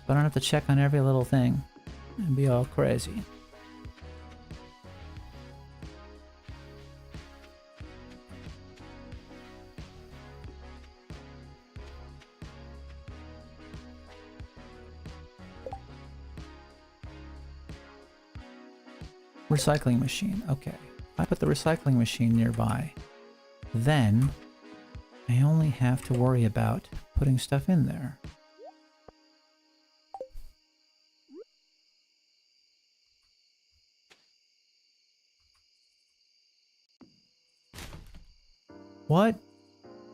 [SPEAKER 1] So I don't have to check on every little thing and be all crazy. Recycling machine. Okay. If I put the recycling machine nearby, then I only have to worry about putting stuff in there. What?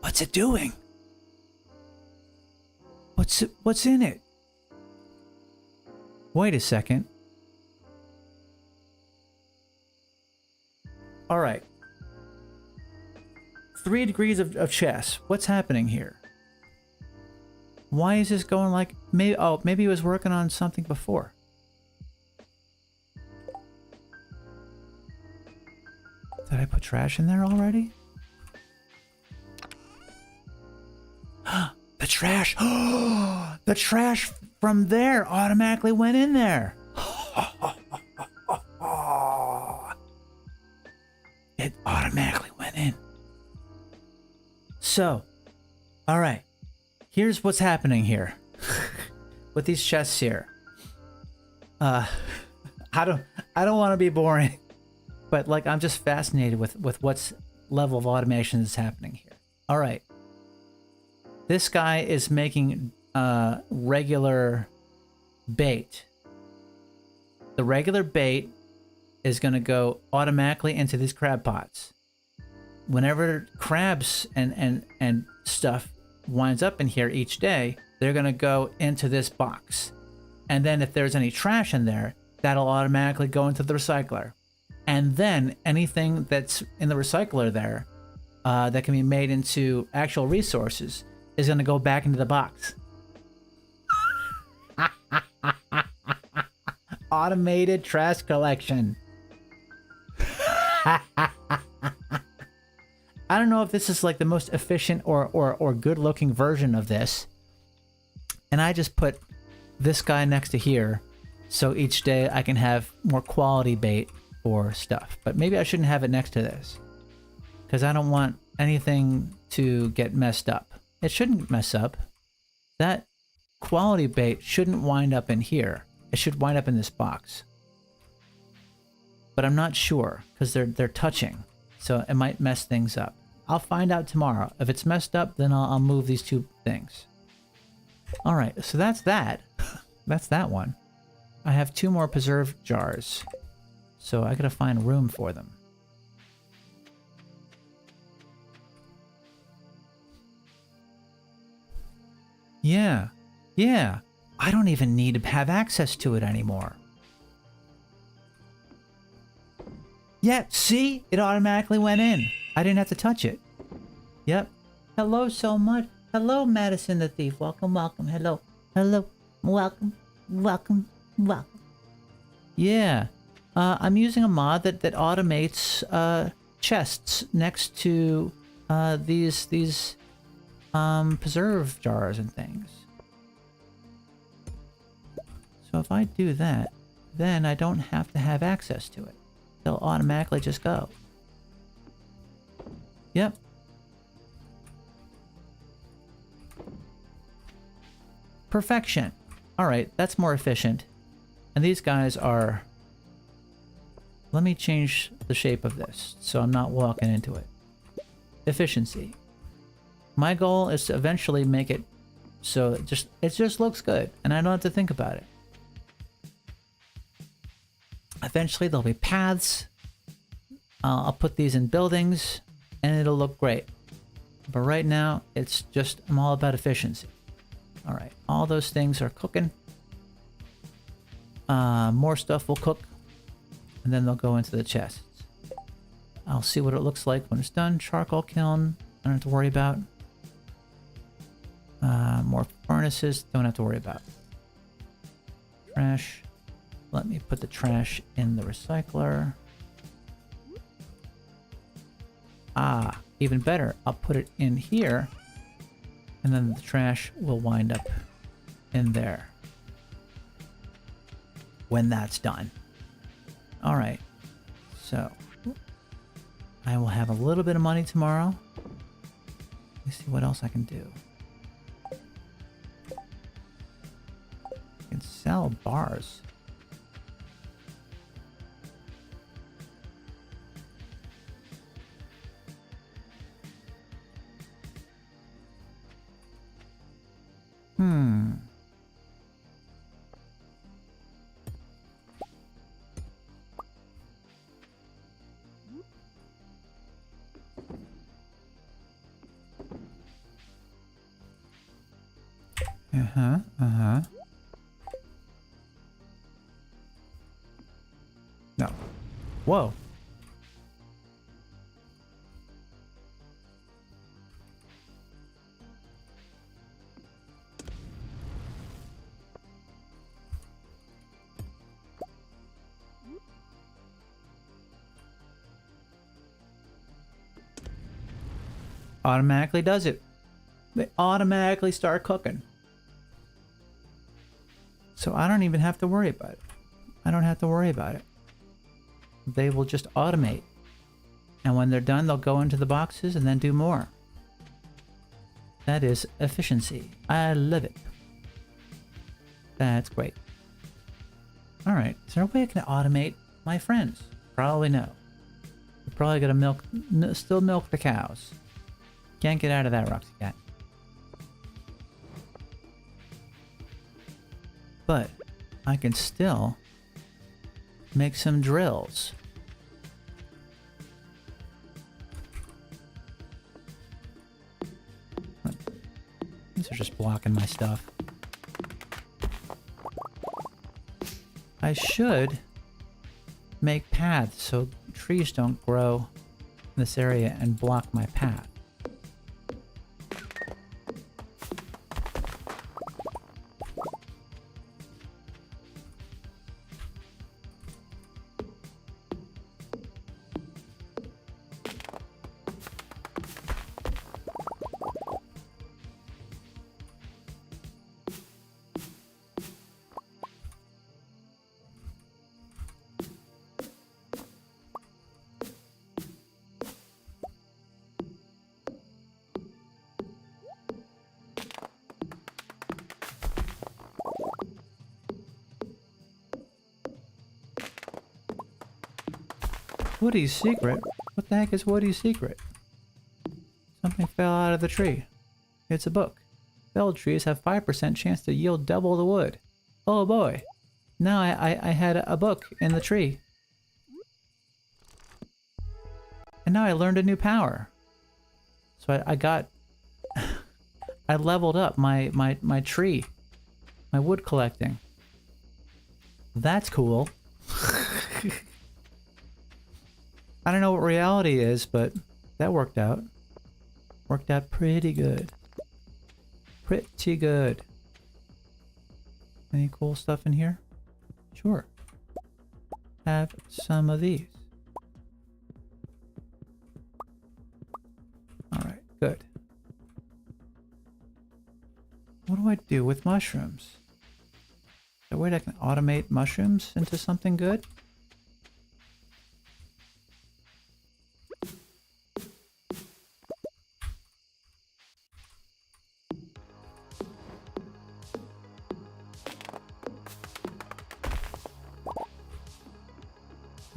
[SPEAKER 1] What's it doing? What's in it? Wait a second. All right. 3 degrees of chess. What's happening here? Why is this going like... maybe he was working on something before. Did I put trash in there already? The trash! The trash from there automatically went in there! It automatically went in. So, alright. Here's what's happening here. With these chests here. I don't want to be boring. But like I'm just fascinated with what's level of automation is happening here. Alright. This guy is making regular bait. The regular bait is going to go automatically into these crab pots. Whenever crabs and stuff winds up in here each day, they're going to go into this box. And then if there's any trash in there, that'll automatically go into the recycler. And then anything that's in the recycler there that can be made into actual resources is going to go back into the box. Automated trash collection. I don't know if this is like the most efficient or good looking version of this. And I just put this guy next to here. So each day I can have more quality bait for stuff. But maybe I shouldn't have it next to this. Because I don't want anything to get messed up. It shouldn't mess up. That quality bait shouldn't wind up in here. It should wind up in this box. But I'm not sure because they're touching. So it might mess things up. I'll find out tomorrow. If it's messed up, then I'll move these 2 things. Alright, so that's that. That's that one. I have 2 more preserve jars. So I gotta find room for them. Yeah. I don't even need to have access to it anymore. Yeah, see? It automatically went in. I didn't have to touch it. Yep. Hello so much. Hello, Madison the Thief. Welcome. Hello. Welcome. Yeah. I'm using a mod that automates chests next to these preserve jars and things. So if I do that, then I don't have to have access to it. They'll automatically just go. Yep. Perfection. Alright, that's more efficient. And these guys are... Let me change the shape of this so I'm not walking into it. Efficiency. My goal is to eventually make it so it just looks good and I don't have to think about it. Eventually there'll be paths. I'll put these in buildings and it'll look great. But right now it's just, I'm all about efficiency. All right, all those things are cooking. More stuff will cook and then they'll go into the chests. I'll see what it looks like when it's done. Charcoal kiln, I don't have to worry about. More furnaces, don't have to worry about. Trash. Let me put the trash in the recycler. Ah, even better. I'll put it in here. And then the trash will wind up in there. When that's done. Alright. So. I will have a little bit of money tomorrow. Let me see what else I can do. I can sell bars. Hmm. Uh-huh, uh-huh. No. Whoa. Automatically does it. They automatically start cooking. So I don't even have to worry about it. I don't have to worry about it. They will just automate. And when they're done, they'll go into the boxes and then do more. That is efficiency. I love it. That's great. Alright, is there a way I can automate my friends? Probably no. We're probably gonna still milk the cows. Can't get out of that, Roxy Cat. But I can still make some drills. These are just blocking my stuff. I should make paths so trees don't grow in this area and block my path. Woody's secret? What the heck is Woody's secret? Something fell out of the tree. It's a book. Felled trees have 5% chance to yield double the wood. Oh boy. Now I had a book in the tree. And now I learned a new power. So I got... I leveled up my tree. My wood collecting. That's cool. I don't know what reality is, but that worked out. Worked out pretty good. Pretty good. Any cool stuff in here? Sure. Have some of these. Alright, good. What do I do with mushrooms? Is there a way that I can automate mushrooms into something good?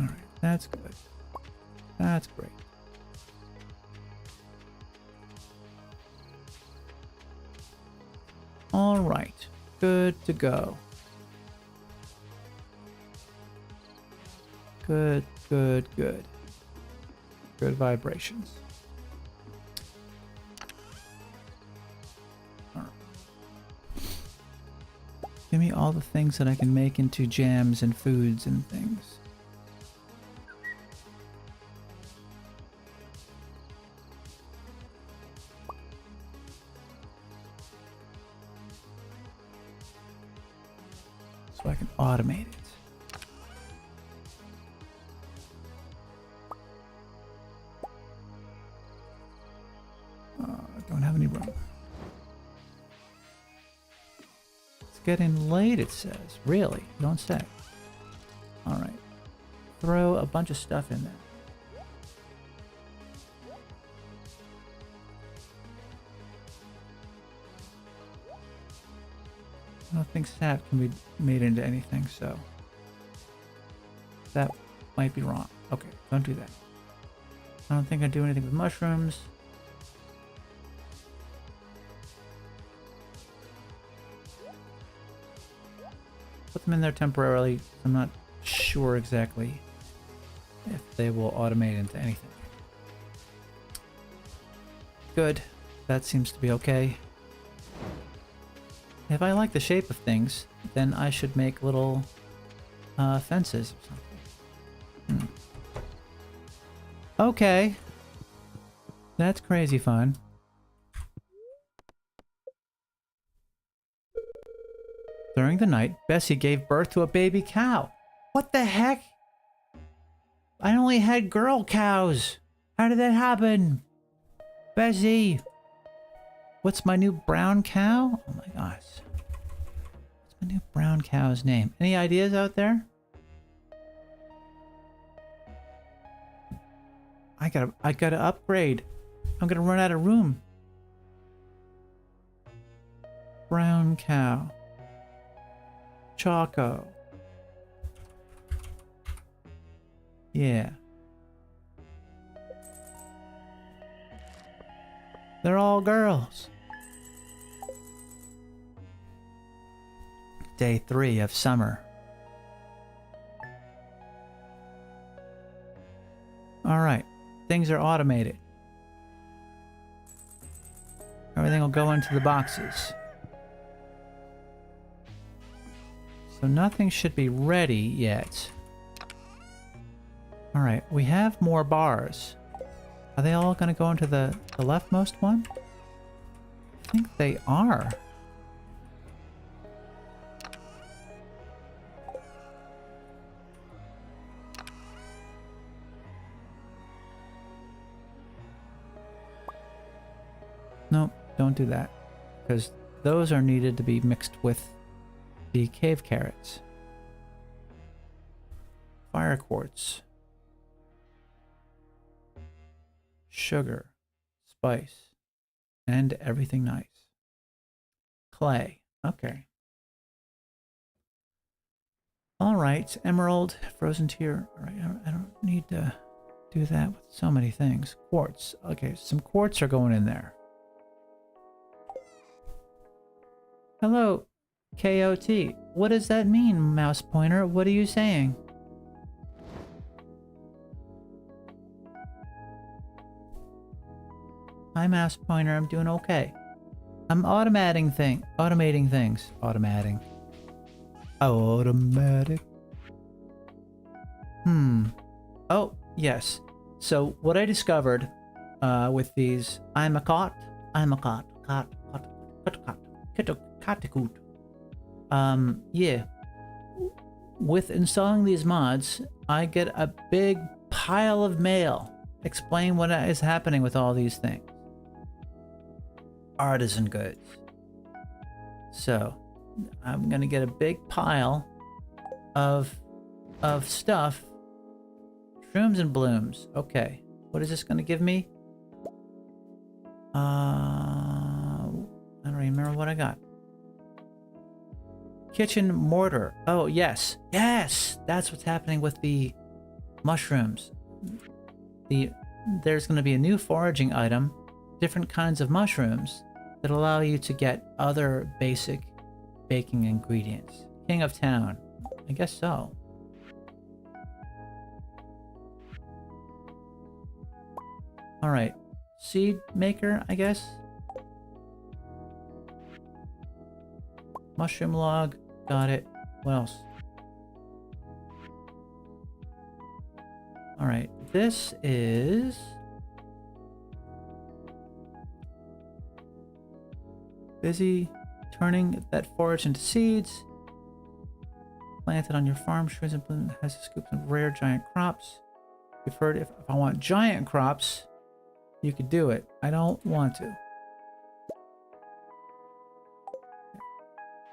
[SPEAKER 1] Alright, that's good. That's great. Alright, good to go. Good, good, good. Good vibrations. Alright. Give me all the things that I can make into jams and foods and things. So I can automate it. I don't have any room. It's getting late, it says. Really? Don't say. Alright. Throw a bunch of stuff in there. I don't think sap can be made into anything, so that might be wrong. Okay, don't do that. I don't think I do anything with mushrooms. put them in there temporarily. I'm not sure exactly if they will automate into anything. Good. That seems to be okay. If I like the shape of things, then I should make little fences or something. Okay. That's crazy fun. During the night, Bessie gave birth to a baby cow. What the heck? I only had girl cows. How did that happen? Bessie! What's my new brown cow? Oh my gosh. What's my new brown cow's name? Any ideas out there? I gotta upgrade. I'm gonna run out of room. Brown cow. Choco. Yeah. They're all girls. Day 3 of summer. Alright. Things are automated. Everything will go into the boxes. So nothing should be ready yet. Alright, we have more bars. Are they all going to go into the leftmost one? I think they are. Nope, don't do that. Because those are needed to be mixed with the cave carrots. Fire quartz. Sugar. Spice. And everything nice. Clay. Okay. Alright, emerald, frozen tear. Alright, I don't need to do that with so many things. Quartz. Okay, some quartz are going in there. Hello, KOT. What does that mean, mouse pointer? What are you saying? Hi, mouse pointer. I'm doing okay. I'm automating things. Automating. Automatic. Oh, yes. So what I discovered with these, I'm a cot. Yeah. With installing these mods, I get a big pile of mail. Explain what is happening with all these things. Artisan goods. So, I'm gonna get a big pile of stuff. Shrooms and blooms. Okay. What is this gonna give me? I don't remember what I got. Kitchen mortar. Oh, yes. Yes! That's what's happening with the mushrooms. There's going to be a new foraging item, different kinds of mushrooms, that allow you to get other basic baking ingredients. King of Town. I guess so. Alright. Seed maker, I guess? Mushroom log. Got it. What else? Alright. This is... busy turning that forage into seeds. Planted on your farm. Shrooms and bloom has scoops of rare giant crops. You've heard if I want giant crops, you could do it. I don't want to.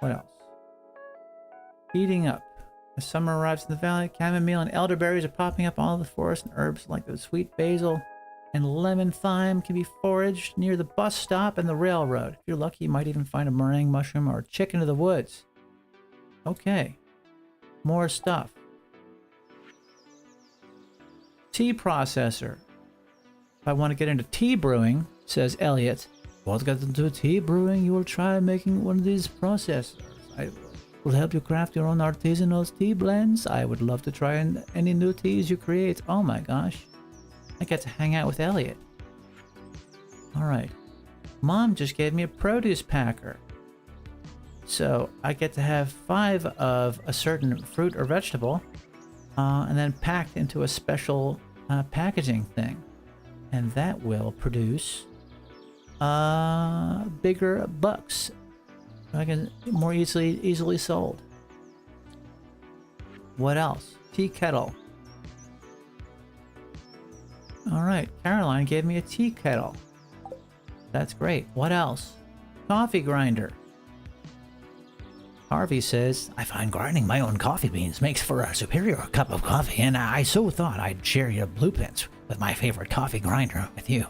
[SPEAKER 1] What else? Heating up. As summer arrives in the valley, chamomile and elderberries are popping up all over the forest, and herbs like the sweet basil and lemon thyme can be foraged near the bus stop and the railroad. If you're lucky, you might even find a meringue mushroom or a chicken of the woods. Okay. More stuff. Tea processor. If I want to get into tea brewing, says Elliot, well, to get into tea brewing, you will try making one of these processors. will help you craft your own artisanal tea blends. I would love to try any new teas you create. Oh my gosh. I get to hang out with Elliot. Alright. Mom just gave me a produce packer. So I get to have 5 of a certain fruit or vegetable, and then packed into a special packaging thing. And that will produce bigger bucks. I can more easily sold. What else? Tea kettle. Alright, Caroline gave me a tea kettle. That's great. What else? Coffee grinder. Harvey says, I find grinding my own coffee beans makes for a superior cup of coffee, and I so thought I'd share your blueprints with my favorite coffee grinder with you.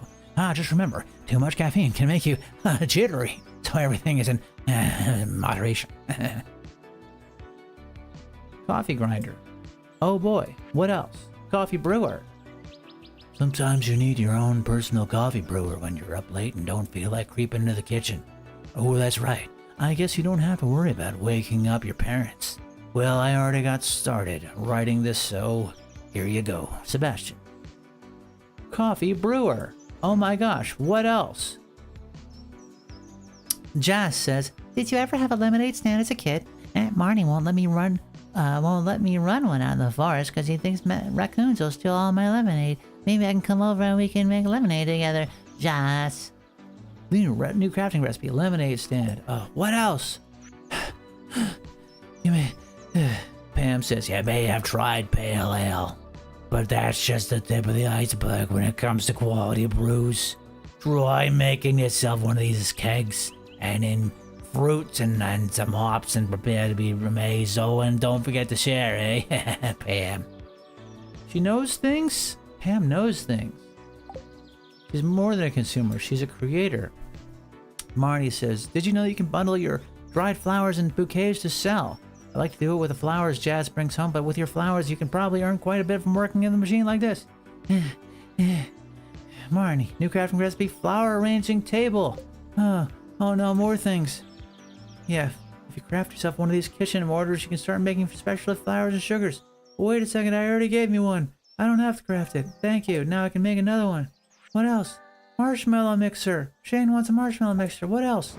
[SPEAKER 1] Just remember, too much caffeine can make you jittery, so everything is in moderation. Coffee grinder. Oh boy, what else? Coffee brewer. Sometimes you need your own personal coffee brewer when you're up late and don't feel like creeping into the kitchen. Oh, that's right. I guess you don't have to worry about waking up your parents. Well, I already got started writing this, so here you go. Sebastian. Coffee brewer. Oh my gosh, what else? Jazz says, did you ever have a lemonade stand as a kid? Aunt Marnie won't let me run one out in the forest because he thinks raccoons will steal all my lemonade. Maybe I can come over and we can make lemonade together. Jazz. New crafting recipe, lemonade stand. What else? Pam says, you may have tried pale ale, but that's just the tip of the iceberg when it comes to quality brews. Try making yourself one of these kegs, and in fruits and some hops, and prepare to be amazed. Oh, and don't forget to share, eh? Pam. She knows things? Pam knows things. She's more than a consumer, she's a creator. Marty says, did you know you can bundle your dried flowers and bouquets to sell? I like to do it with the flowers Jazz brings home, but with your flowers you can probably earn quite a bit from working in the machine like this. Marnie, new crafting recipe, flower arranging table. Oh no, more things. Yeah, if you craft yourself one of these kitchen mortars, you can start making special flowers and sugars. But wait a second, I already gave me one. I don't have to craft it. Thank you, now I can make another one. What else? Marshmallow mixer. Shane wants a marshmallow mixer. What else?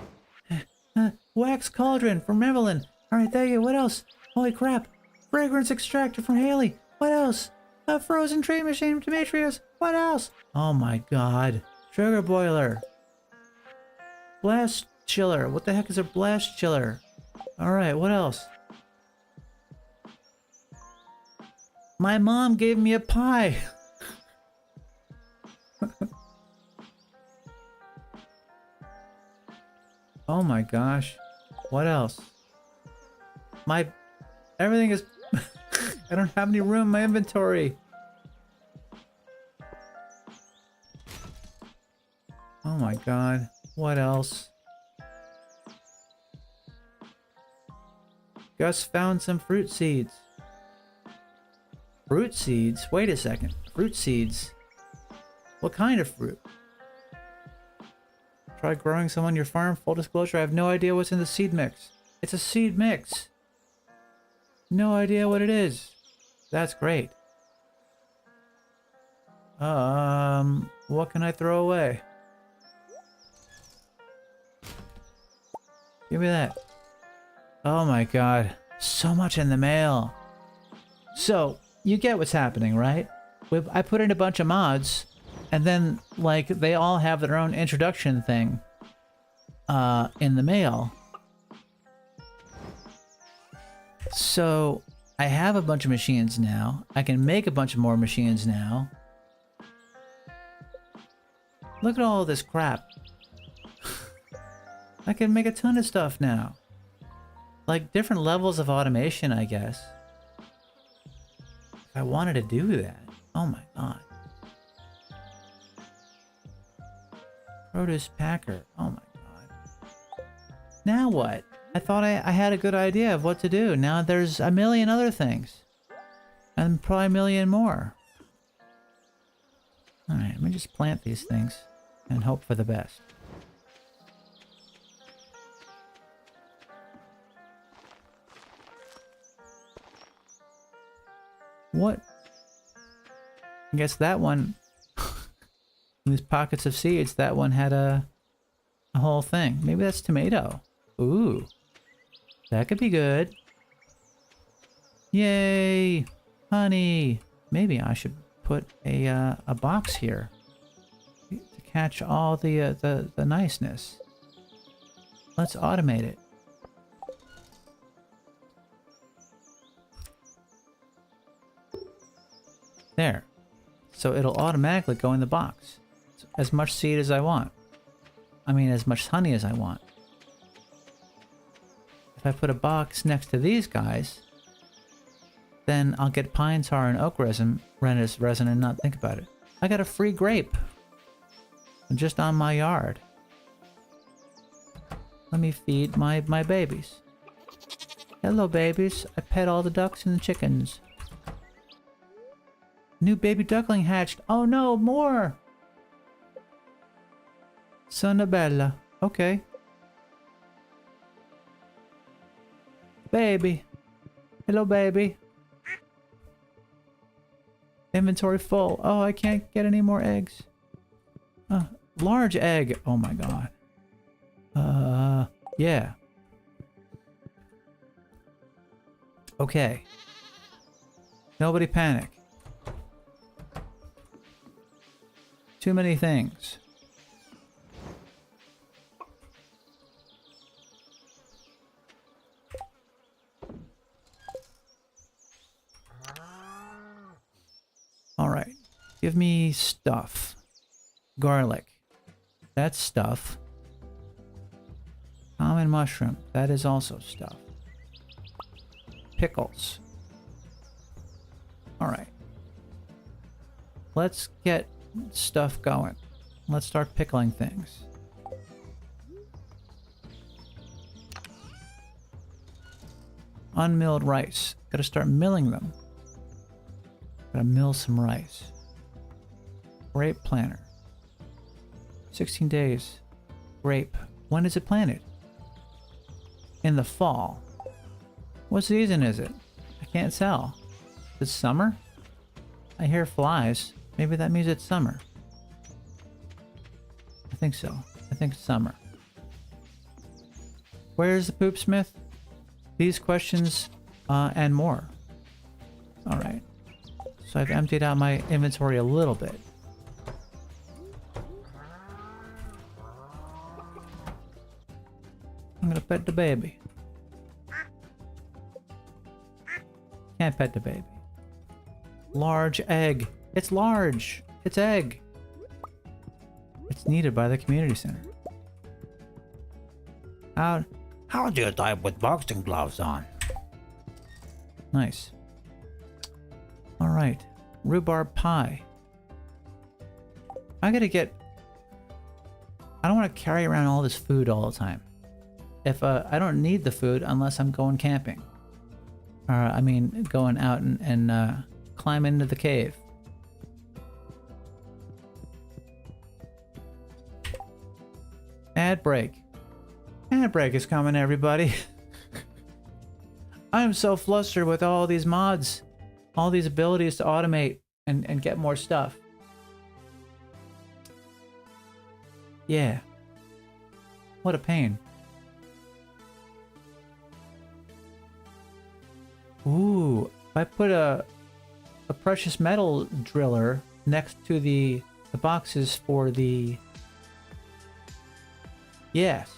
[SPEAKER 1] Wax cauldron from Evelyn. Alright, thank you. What else? Holy crap. Fragrance extractor from Haley. What else? A frozen tree machine from Demetrius. What else? Oh my god. Sugar boiler. Blast chiller. What the heck is a blast chiller? Alright, what else? My mom gave me a pie. Oh my gosh. What else? Everything is... I don't have any room in my inventory. Oh my god. What else? Gus found some fruit seeds. Fruit seeds? Wait a second. Fruit seeds? What kind of fruit? Try growing some on your farm. Full disclosure, I have no idea what's in the seed mix. It's a seed mix. No idea what it is. That's great. What can I throw away? Give me that. Oh my god. So much in the mail. So, you get what's happening, right? I put in a bunch of mods, and then, like, they all have their own introduction thing in the mail. So, I have a bunch of machines now. I can make a bunch of more machines now. Look at all this crap. I can make a ton of stuff now. Like, different levels of automation, I guess. If I wanted to do that. Oh my god. Produce packer. Oh my god. Now what? I thought I had a good idea of what to do. Now there's a million other things. And probably a million more. Alright, let me just plant these things and hope for the best. What? I guess that one, these pockets of seeds, that one had a whole thing. Maybe that's tomato. Ooh. That could be good. Yay! Honey! Maybe I should put a box here to catch all the niceness. Let's automate it. There. So it'll automatically go in the box. As much seed as I want. I mean, as much honey as I want. If I put a box next to these guys, then I'll get pine tar and oak resin and not think about it. I got a free grape. Just on my yard. Let me feed my babies. Hello, babies. I pet all the ducks and the chickens. New baby duckling hatched. Oh no, more! Sono bella. Okay. Baby. Hello, baby. Inventory full. Oh, I can't get any more eggs. Large egg. Oh my god. Yeah. Okay. Nobody panic. Too many things. All right. Give me stuff. Garlic. That's stuff. Common mushroom. That is also stuff. Pickles. All right. Let's get stuff going. Let's start pickling things. Unmilled rice. Gotta start milling them. Gotta mill some rice. Grape planter. 16 days. Grape. When is it planted? In the fall. What season is it? I can't tell. Is it summer? I hear flies. Maybe that means it's summer. I think so. I think it's summer. Where's the poop smith? These questions and more. Alright. So I've emptied out my inventory a little bit. I'm gonna pet the baby. Can't pet the baby. Large egg. It's large. It's egg. It's needed by the community center. How do you type with boxing gloves on? Nice. All right. Rhubarb pie. I don't want to carry around all this food all the time. If I don't need the food unless I'm going camping. Or I mean, going out and climb into the cave. Ad break. Ad break is coming, everybody. I'm so flustered with all these mods. All these abilities to automate and get more stuff. Yeah. What a pain. Ooh, if I put a precious metal driller next to the boxes for the... Yes.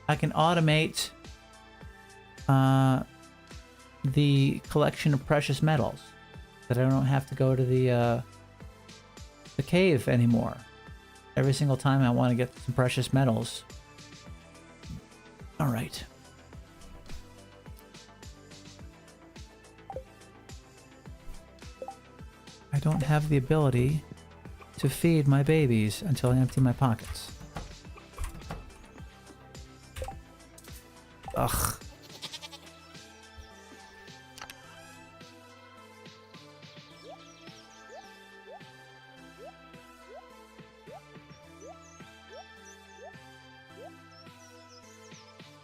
[SPEAKER 1] I can automate the collection of precious metals. That I don't have to go to the cave anymore. Every single time I want to get some precious metals. Alright. I don't have the ability to feed my babies until I empty my pockets. Ugh.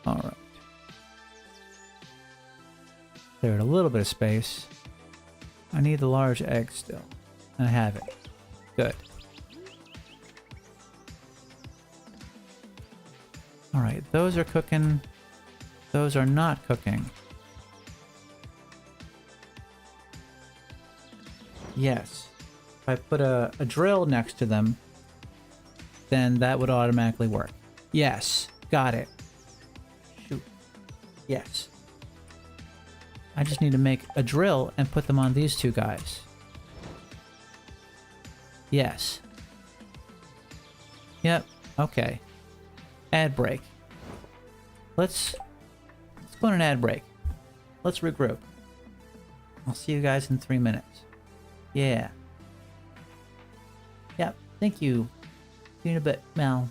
[SPEAKER 1] All right. Cleared a little bit of space. I need the large egg still. I have it. Good. Alright, those are cooking. Those are not cooking. Yes. If I put a drill next to them, then that would automatically work. Yes. Got it. Shoot. Yes. I just need to make a drill and put them on these two guys. Yes. Yep. Okay. Ad break. Let's go on an ad break. Let's regroup. I'll see you guys in 3 minutes. Yeah. Yep. Thank you. See you in a bit, Mel.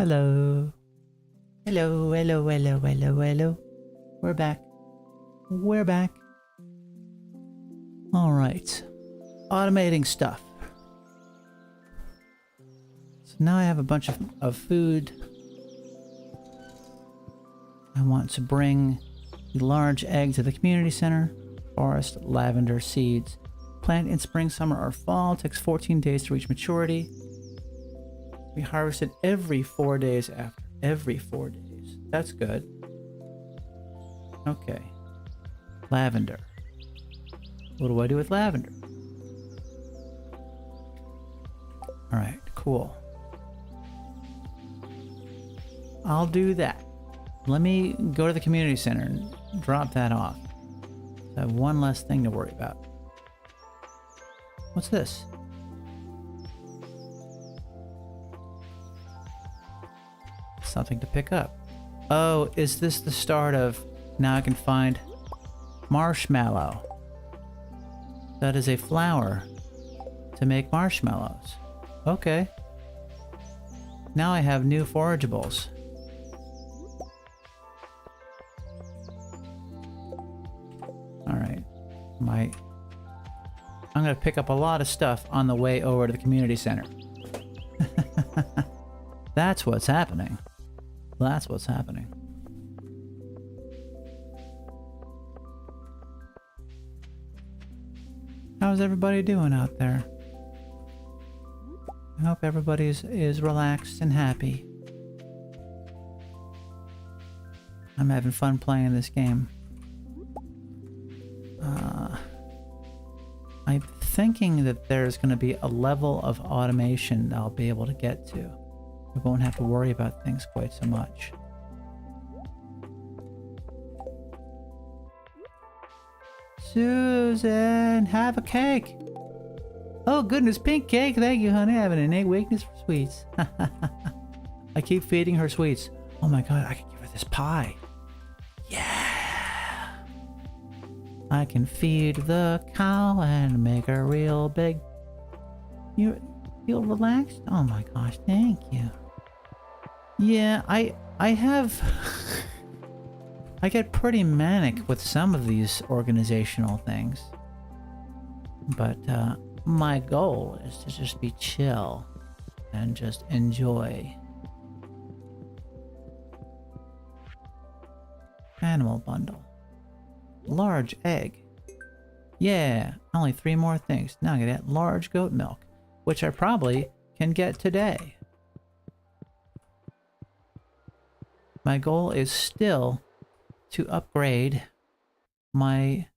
[SPEAKER 1] Hello. Hello, hello, hello, hello, hello. We're back. We're back. All right. Automating stuff. So now I have a bunch of food. I want to bring the large egg to the community center. Forest, lavender, seeds. Plant in spring, summer, or fall. Takes 14 days to reach maturity. We harvested every 4 days after. Every 4 days. That's good. Okay. Lavender. What do I do with lavender? Alright, cool. I'll do that. Let me go to the community center and drop that off. I have one less thing to worry about. What's this? something to pick up. Oh, is this the start of... Now I can find marshmallow. That is a flower to make marshmallows. Okay. Now I have new forageables. Alright. I'm gonna pick up a lot of stuff on the way over to the community center. That's what's happening. That's what's happening. How's everybody doing out there? I hope everybody is relaxed and happy. I'm having fun playing this game. I'm thinking that there's going to be a level of automation that I'll be able to get to. We won't have to worry about things quite so much. Susan, have a cake. Oh goodness, pink cake. Thank you, honey. I have an innate weakness for sweets. I keep feeding her sweets. Oh my god, I can give her this pie. Yeah. I can feed the cow and make her real big. You feel relaxed? Oh my gosh, thank you. Yeah, I have... I get pretty manic with some of these organizational things. But my goal is to just be chill and just enjoy. Animal bundle. Large egg. Yeah, only 3 more things. Now I can get large goat milk, which I probably can get today. My goal is still to upgrade my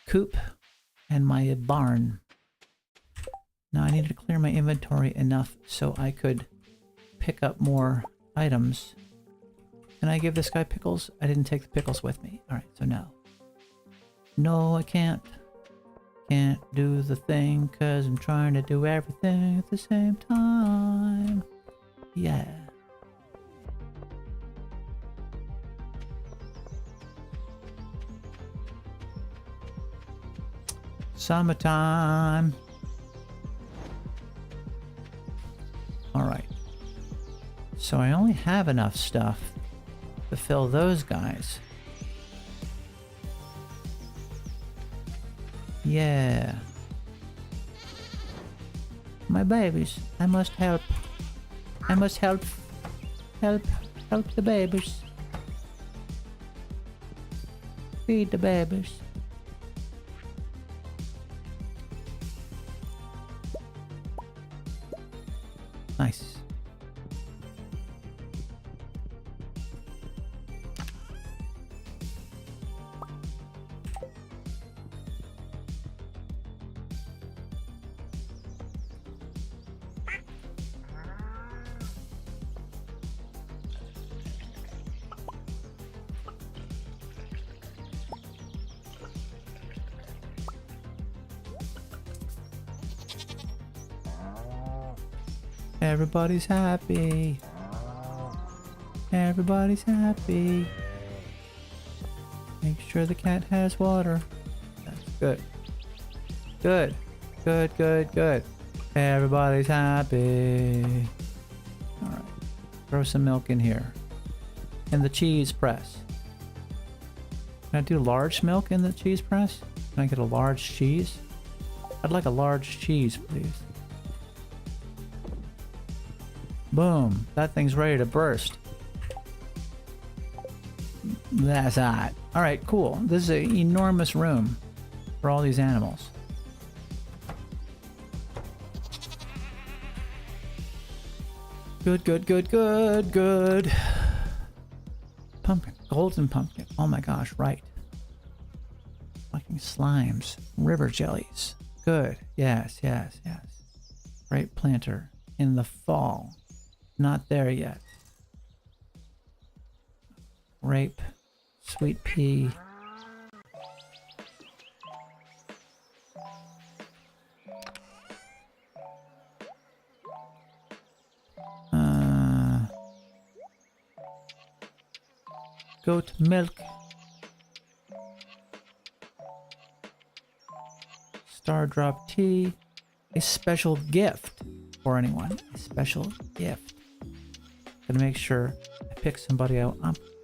[SPEAKER 1] coop and my barn. Now I need to clear my inventory enough so I could pick up more items. Can I give this guy pickles? I didn't take the pickles with me. Alright, so no. No, I can't. Can't do the thing because I'm trying to do everything at the same time. Yeah. Summertime. Alright. So I only have enough stuff to fill those guys. Yeah. My babies. I must help. I must help the babies. Feed the babies. Nice. Everybody's happy. Everybody's happy. Make sure the cat has water. That's good. Good. Good, good, good. Everybody's happy. Alright. Throw some milk in here. And the cheese press. Can I do large milk in the cheese press? Can I get a large cheese? I'd like a large cheese, please. Boom. That thing's ready to burst. That's hot. Alright, cool. This is an enormous room for all these animals. Good, good, good, good, good. Pumpkin. Golden pumpkin. Oh my gosh, right. Fucking slimes. River jellies. Good. Yes, yes, yes. Grape planter in the fall. Not there yet. Rape. Sweet pea. Goat milk. Star drop tea. A special gift for anyone. A special gift. Gonna make sure I pick somebody out.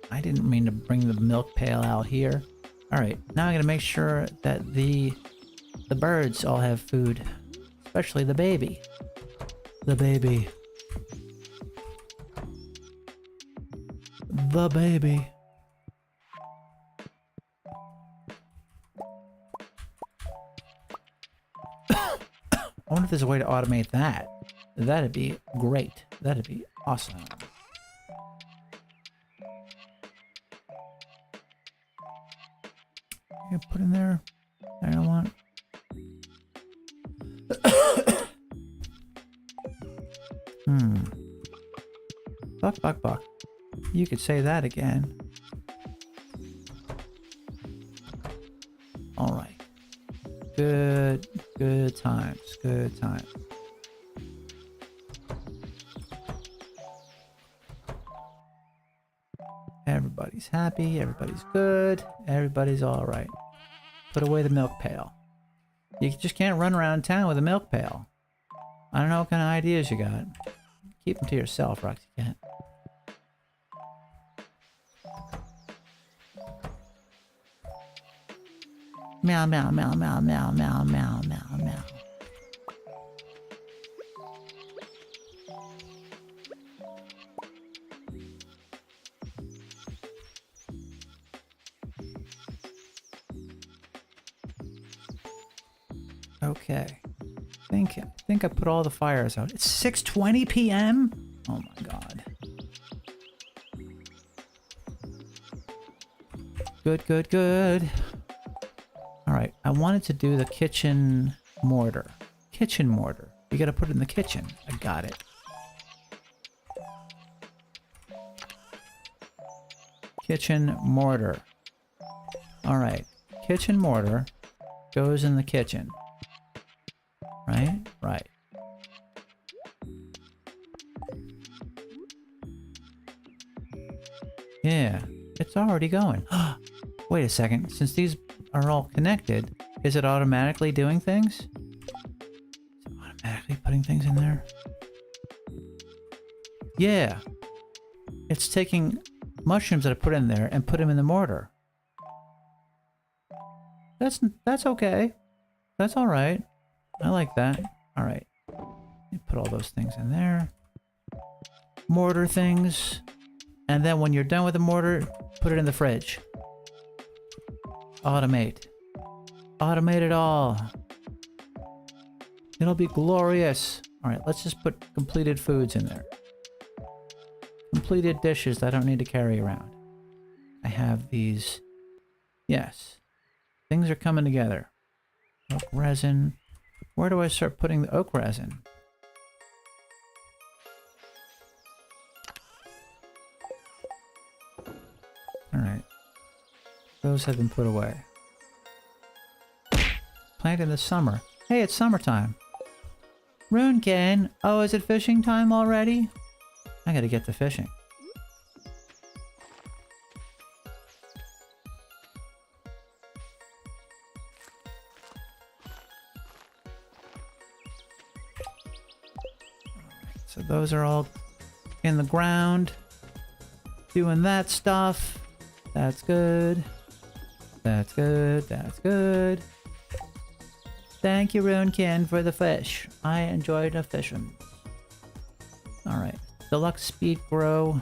[SPEAKER 1] I didn't mean to bring the milk pail out here. Alright, now I'm gonna make sure that the birds all have food. Especially the baby. The baby. The baby. I wonder if there's a way to automate that. That'd be great. That'd be awesome. You put in there. I don't want. Buck, buck, buck. You could say that again. All right. Good times. Good times. Everybody's happy. Everybody's good. Everybody's all right. Put away the milk pail. You just can't run around town with a milk pail. I don't know what kind of ideas you got. Keep them to yourself, Roxy Cat. Meow, meow, meow, meow, meow, meow, meow, meow, meow. Okay. Think I put all the fires out. It's 6:20 p.m.? Oh my god. Good. Alright, I wanted to do the kitchen mortar. Kitchen mortar. You gotta put it in the kitchen. I got it. Kitchen mortar. Alright. Kitchen mortar goes in the kitchen. Right? Right. Yeah, it's already going. Wait a second. Since these are all connected, is it automatically doing things? Is it automatically putting things in there? Yeah. It's taking mushrooms that I put in there and put them in the mortar. That's okay. That's all right. I like that. All right. Put all those things in there. Mortar things. And then when you're done with the mortar, put it in the fridge. Automate. Automate it all. It'll be glorious. All right, let's just put completed foods in there. Completed dishes that I don't need to carry around. I have these. Yes. Things are coming together. Oak resin. Where do I start putting the oak resin? Alright. Those have been put away. Plant in the summer. Hey, it's summertime. Runekin! Oh, is it fishing time already? I gotta get to fishing. So those are all in the ground. Doing that stuff. That's good. That's good. That's good. Thank you, Runekin, for the fish. I enjoyed the fishing. Alright. Deluxe speed grow.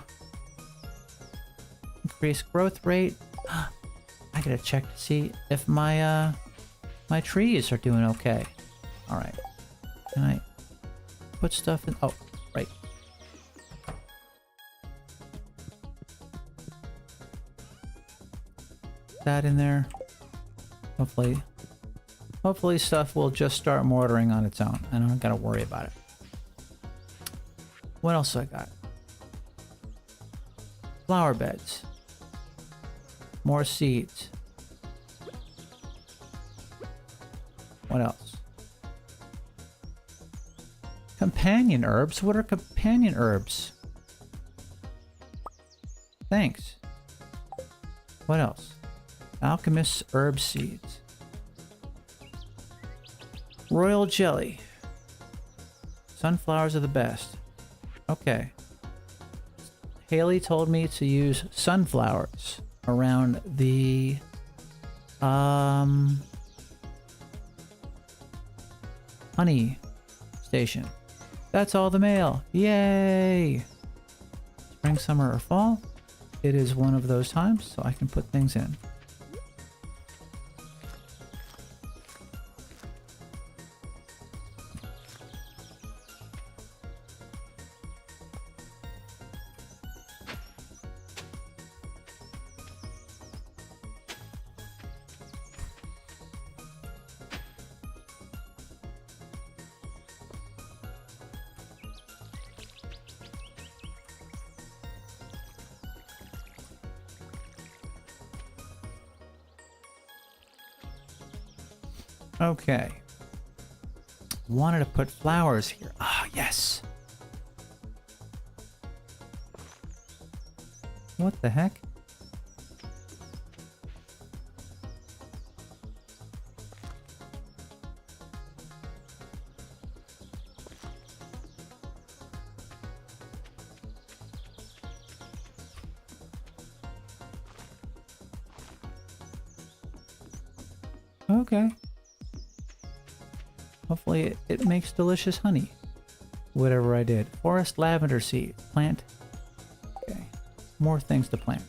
[SPEAKER 1] Increase growth rate. I gotta check to see if my my trees are doing okay. Alright. Can I put stuff in? Oh, right. That in there. Hopefully stuff will just start mortaring on its own. I don't gotta worry about it. What else I got? Flower beds. More seeds. What else? Companion herbs? What are companion herbs? Thanks. What else? Alchemist's herb seeds. Royal jelly. Sunflowers are the best. Okay. Haley told me to use sunflowers around the honey station. That's all the mail. Yay! Spring, summer, or fall. It is one of those times, so I can put things in. Okay. Wanted to put flowers here. Ah, yes. What the heck? Okay. Hopefully it makes delicious honey. Whatever I did. Forest lavender seed. Plant. Okay. More things to plant.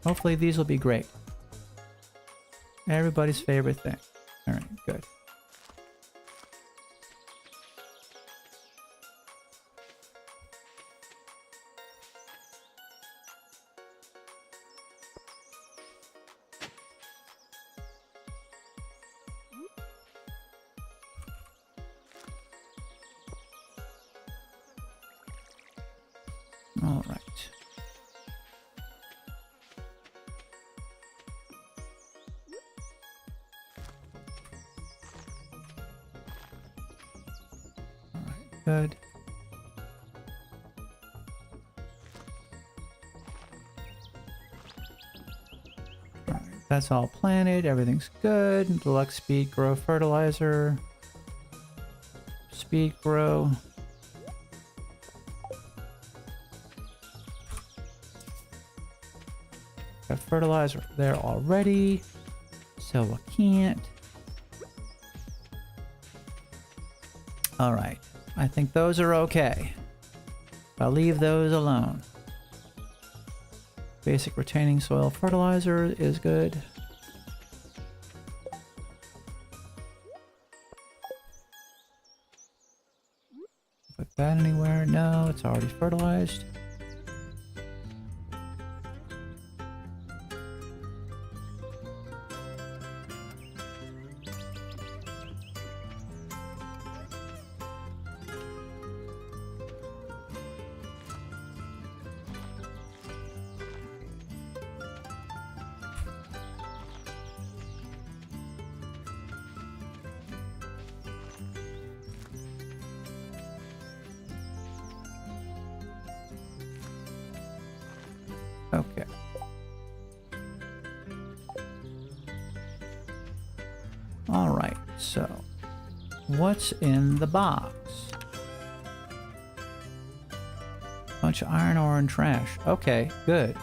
[SPEAKER 1] Hopefully these will be great. Everybody's favorite thing. Alright, good. All right. All right, good. All right, that's all planted. Everything's good. Deluxe speed grow fertilizer. Speed grow. Got fertilizer there already, so I can't. All right, I think those are okay. I'll leave those alone. Basic retaining soil fertilizer is good. Put that anywhere? No, it's already fertilized. Okay. All right, so what's in the box? Bunch of iron ore and trash. Okay, good.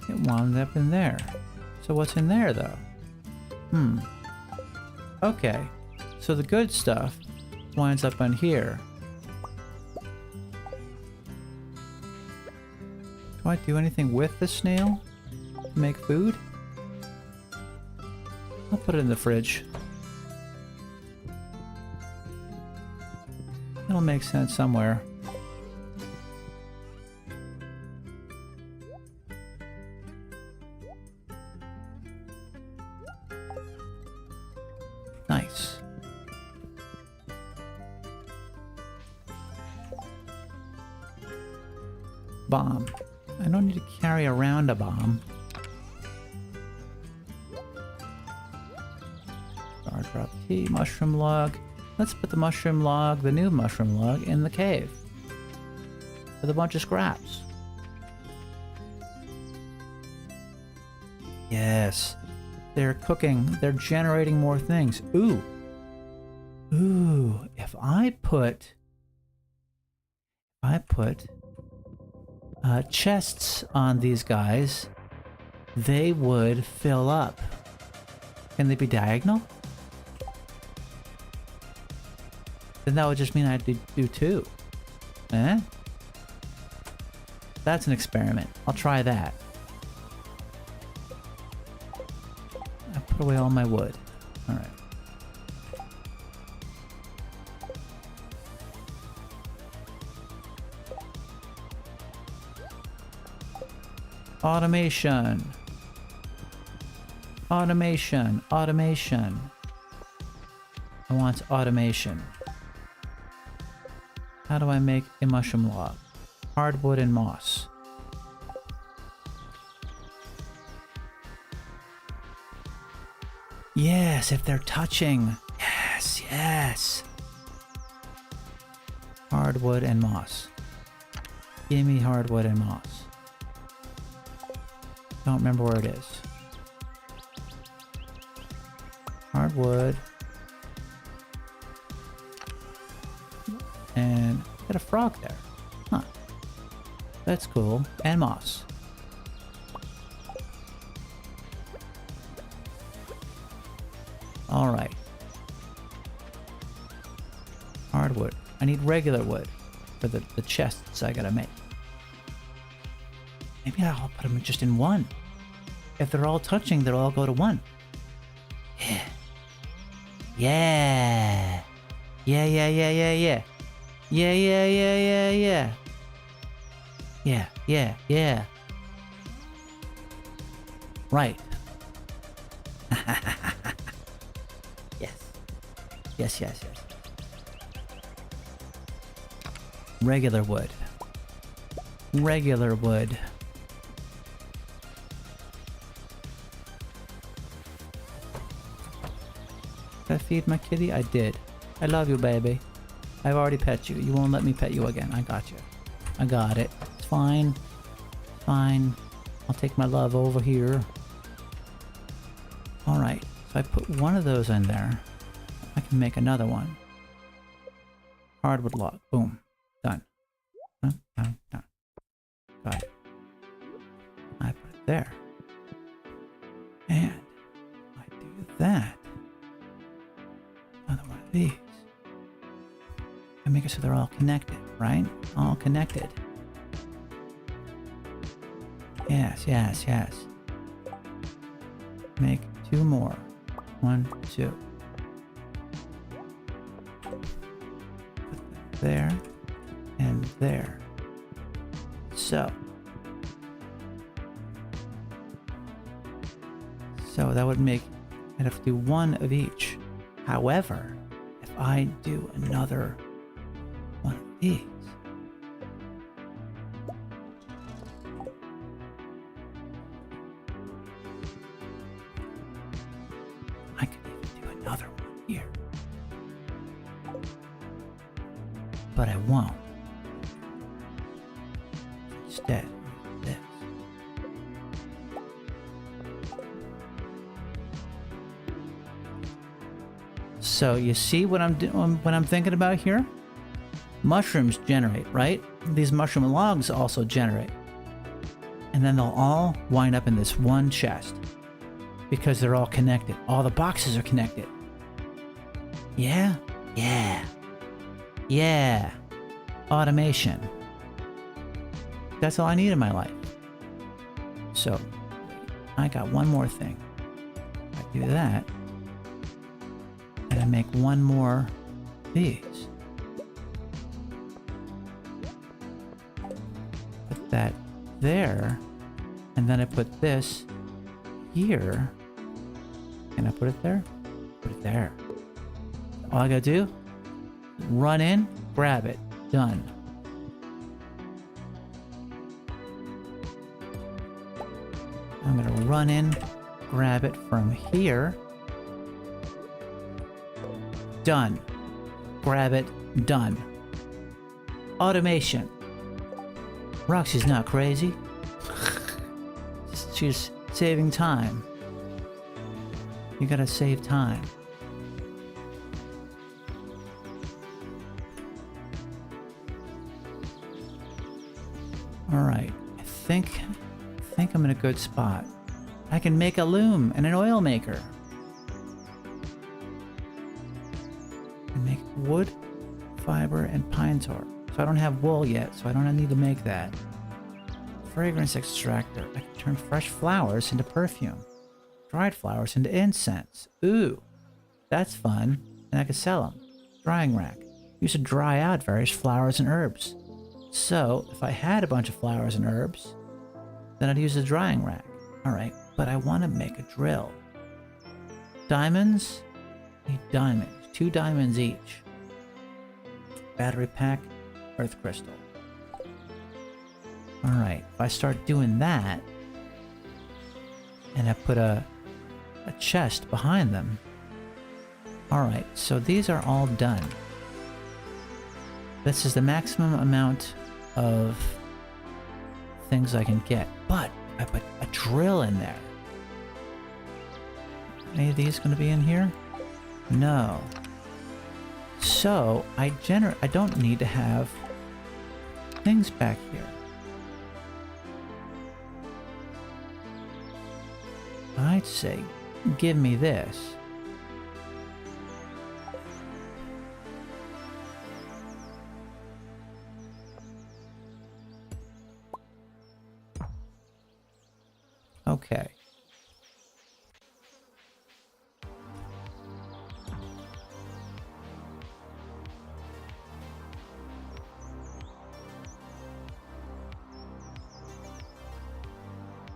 [SPEAKER 1] It wound up in there. So what's in there, though? Okay, so the good stuff winds up on here. Do I do anything with the snail to make food? I'll put it in the fridge. It'll make sense somewhere. Nice. Bomb. I don't need to carry around a bomb. Star drop tea, mushroom log. Let's put the mushroom log, the new mushroom log, in the cave. With a bunch of scraps. Yes. They're cooking. They're generating more things. Ooh. Ooh. If I put chests on these guys, they would fill up. Can they be diagonal? Then that would just mean I had to do 2. Eh? That's an experiment. I'll try that. I put away all my wood. Alright. Automation. Automation. Automation. I want automation. How do I make a mushroom log? Hardwood and moss. Yes, if they're touching. Yes, yes. Hardwood and moss. Give me hardwood and moss. Don't remember where it is. Hardwood. And got a frog there. Huh. That's cool. And moss. Alright. Hardwood. I need regular wood for the chests I gotta make. Maybe I'll put them just in one. If they're all touching, they'll all go to 1. Yeah. Yeah. Yeah, yeah, yeah, yeah, yeah. Yeah, yeah, yeah, yeah, yeah. Yeah, yeah, yeah. Right. Yes. Yes, yes, yes. Regular wood. Regular wood. Did I feed my kitty? I did. I love you, baby. I've already pet you. You won't let me pet you again. I got you. I got it. It's fine. Fine. I'll take my love over here. Alright. So I put one of those in there. I can make another one. Hardwood log. Boom. Done. Done. Done. Done. Got it. I put it there. And I do that. Another one of these. And make it so they're all connected, right? All connected. Yes, yes, yes. Make 2 more. 1, 2. Put them there and there. So that would make, I'd have to do 1 of each. However, if I do another one of these, I could even do another one here. But I won't. Instead, this. So you see what I'm doing, what I'm thinking about here? Mushrooms generate, right? These mushroom logs also generate. And then they'll all wind up in this one chest. Because they're all connected. All the boxes are connected. Yeah? Yeah. Yeah. Automation. That's all I need in my life. So, I got one more thing. I do that. And I make 1 more of these. Put that there. And then I put this here. Can I put it there? Put it there. All I gotta do, run in, grab it. Done. I'm gonna run in, grab it from here. Done. grab it, done. Automation. Roxy's not crazy. She's saving time. You gotta save time. Alright, I think I'm in a good spot. I can make a loom and an oil maker. I make wood, fiber, and pine tar. So I don't have wool yet, so I don't need to make that. Fragrance extractor. I can turn fresh flowers into perfume. Dried flowers into incense. Ooh, that's fun. And I can sell them. Drying rack. Used to dry out various flowers and herbs. So if I had a bunch of flowers and herbs, then I'd use a drying rack. Alright, but I want to make a drill. Diamonds? Need diamonds. 2 diamonds each. Battery pack, earth crystal. Alright, if I start doing that, and I put a chest behind them. Alright, so these are all done. This is the maximum amount of things I can get, but I put a drill in there. Any of these going to be in here? No. So I don't need to have things back here. I'd say give me this. Okay.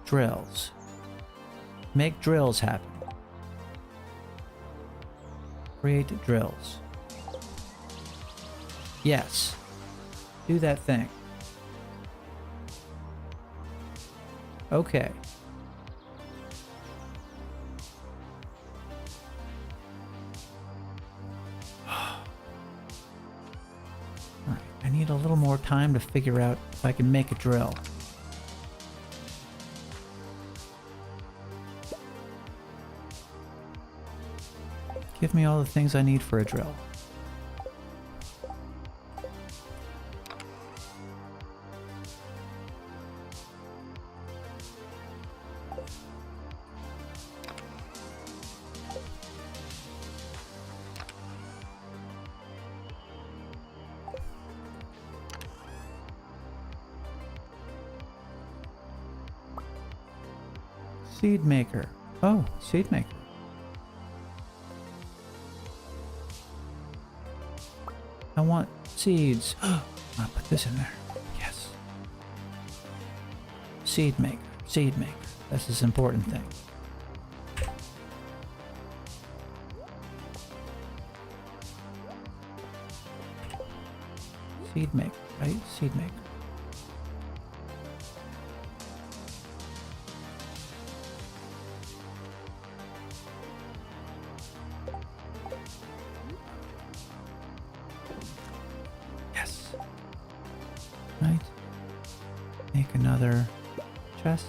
[SPEAKER 1] Drills. Make drills happen. Create drills. Yes. Do that thing. Okay. Alright, I need a little more time to figure out if I can make a drill. Give me all the things I need for a drill. Seed maker. Oh, seed maker. I want seeds. I'll put this in there. Yes. Seed maker. Seed maker. That's this important thing. Seed maker, right? Seed maker. Yes. Right. Make another chest.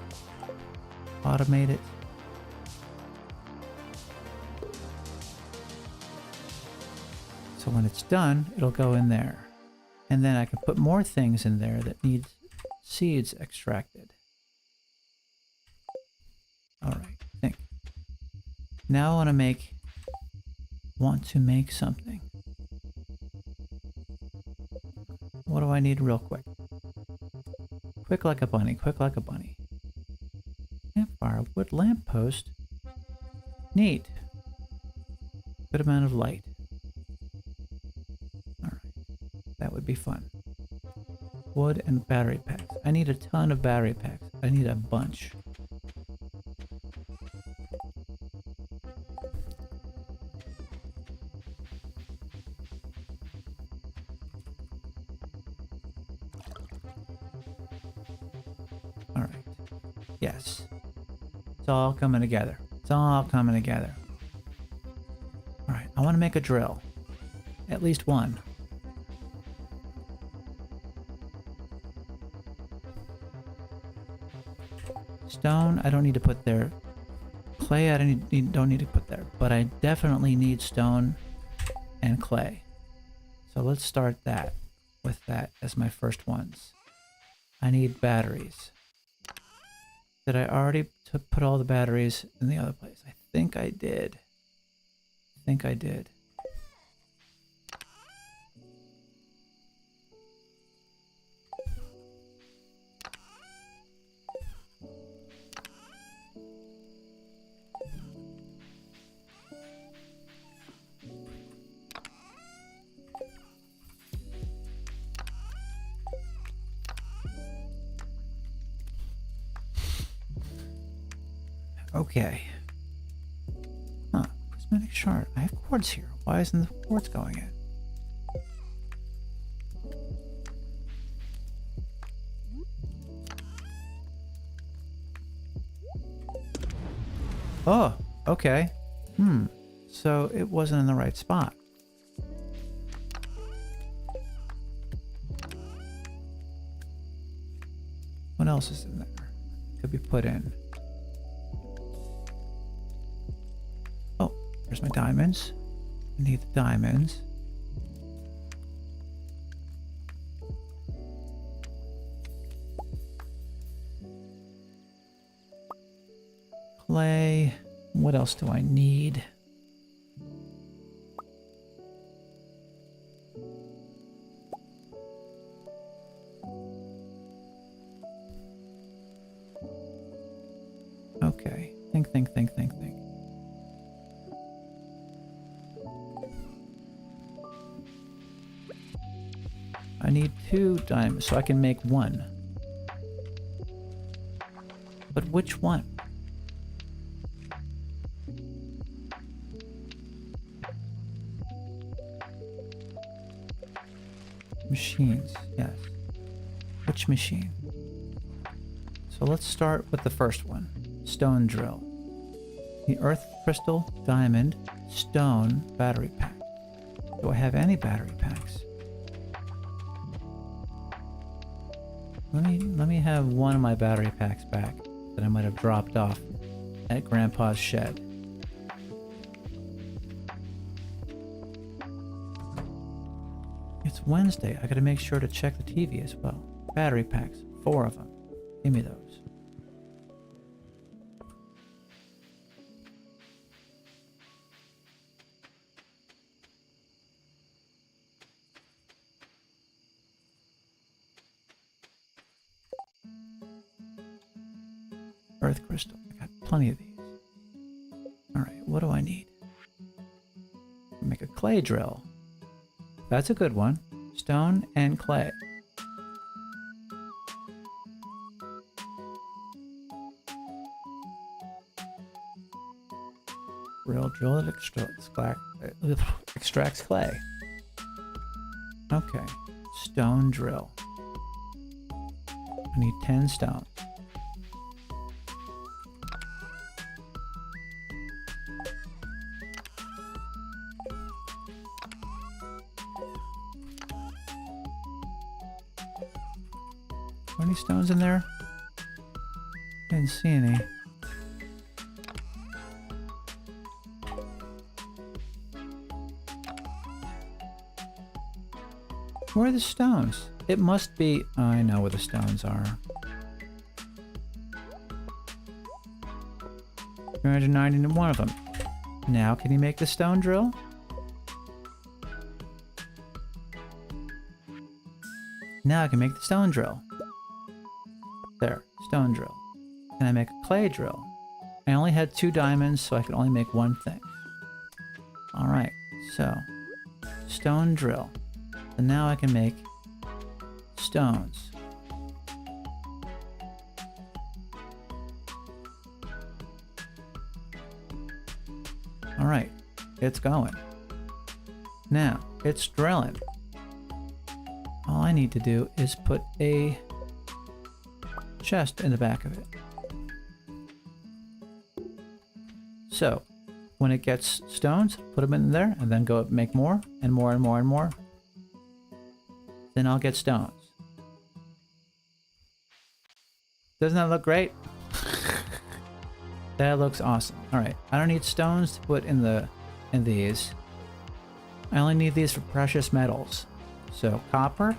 [SPEAKER 1] Automate it. So when it's done, it'll go in there. And then I can put more things in there that need seeds extracted. Alright, think. Now I want to make something. What do I need real quick? Quick like a bunny, quick like a bunny. Campfire, wood lamppost. Neat. Good amount of light. That would be fun. Wood and battery packs. I need a ton of battery packs. I need a bunch. Alright. Yes. It's all coming together. It's all coming together. Alright, I want to make a drill. At least one. Stone, I don't need to put there. Clay, I don't need to put there. But I definitely need stone and clay. So let's start that with that as my first ones. I need batteries. Did I already put all the batteries in the other place? I think I did. Okay. Huh. Prismatic shard. I have quartz here. Why isn't the quartz going in? Oh, okay. So it wasn't in the right spot. What else is in there? Could be put in. Oh, there's my diamonds. I need the diamonds. Clay. What else do I need? Okay. Think. I need 2 diamonds so I can make 1. But which one? Machines, yes. Which machine? So let's start with the first one. Stone drill. The earth crystal, diamond, stone, battery pack. Do I have any battery packs? Let me have one of my battery packs back that I might have dropped off at Grandpa's shed. It's Wednesday. I gotta make sure to check the TV as well. Battery packs, 4 of them. Give me those. Earth crystal. I got plenty of these. Alright, what do I need? Make a clay drill. That's a good one. Stone and clay. Drill it extracts clay. Okay. Stone drill. I need 10 stone. Are any stones in there? Didn't see any. Where are the stones? It must be... Oh, I know where the stones are. 391 of them. Now, can you make the stone drill? Now I can make the stone drill. There, stone drill. Can I make a clay drill? I only had 2 diamonds, so I could only make 1 thing. Alright, so stone drill. And now I can make stones. Alright, it's going. Now, it's drilling. All I need to do is put a chest in the back of it. So, when it gets stones, put them in there, and then go make more and more and more and more. Then I'll get stones. Doesn't that look great? That looks awesome. All right, I don't need stones to put in these. I only need these for precious metals. So copper,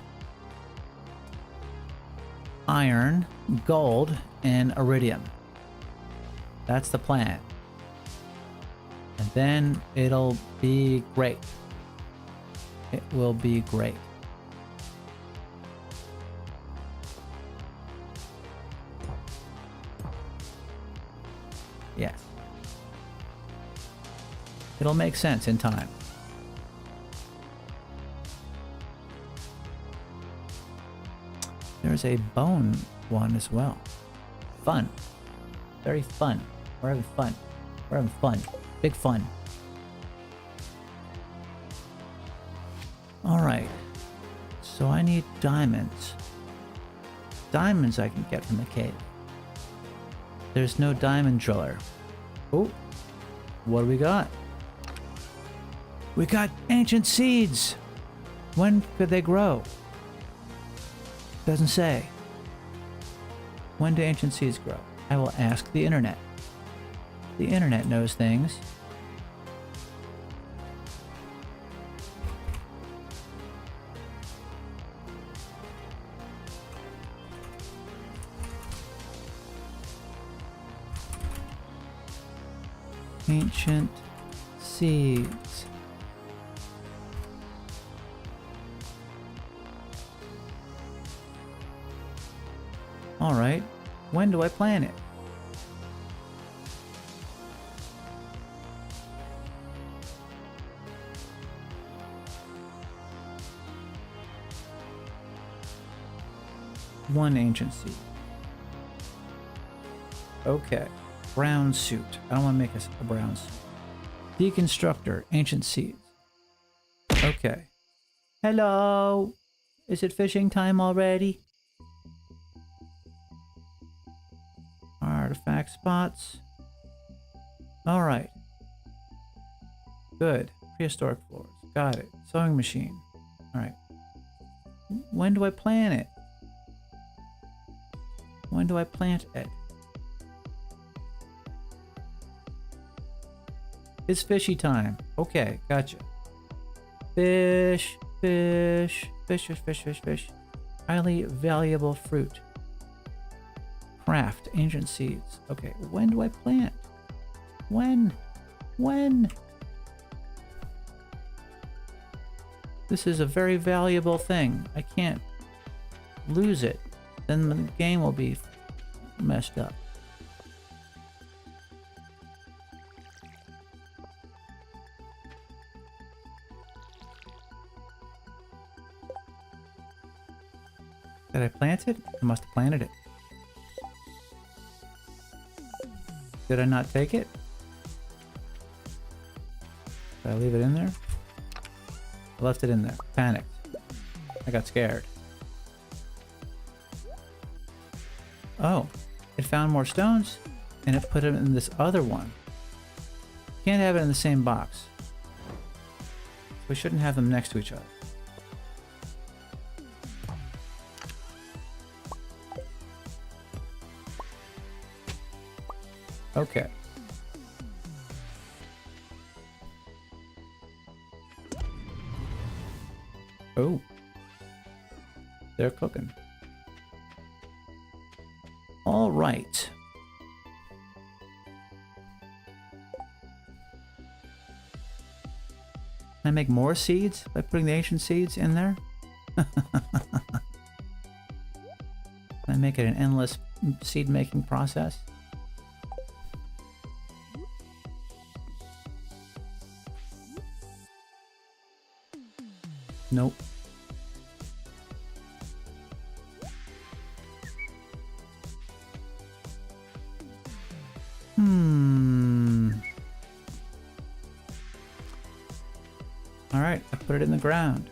[SPEAKER 1] iron, gold, and iridium. That's the plan. And then it'll be great. It will be great. Yes. It'll make sense in time. There's a bone one as well. Fun. Very fun. We're having fun. We're having fun. Big fun. Alright. So I need diamonds. Diamonds I can get from the cave. There's no diamond driller. Oh. What do we got? We got ancient seeds! When could they grow? Doesn't say. When do ancient seeds grow? I will ask the internet. The internet knows things. Ancient seeds. All right. When do I plant it? One ancient seed. Okay. Brown suit. I don't want to make a brown suit. Deconstructor. Ancient seeds. Okay. Hello. Is it fishing time already? Artifact spots. All right. Good. Prehistoric floors. Got it. Sewing machine. All right. When do I plant it? When do I plant it? It's fishy time. Okay, gotcha. Fish, fish, fish, fish, fish, fish, fish. Highly valuable fruit. Craft, ancient seeds. Okay, when do I plant? When? When? This is a very valuable thing. I can't lose it. Then the game will be messed up. Did I plant it? I must have planted it. Did I not take it? Did I leave it in there? I left it in there. Panicked. I got scared. Oh, it found more stones and it put them in this other one. Can't have it in the same box. We shouldn't have them next to each other. Okay. Oh. They're cooking. All right. Can I make more seeds by putting the ancient seeds in there? Can I make it an endless seed making process? Nope. All right, I put it in the ground.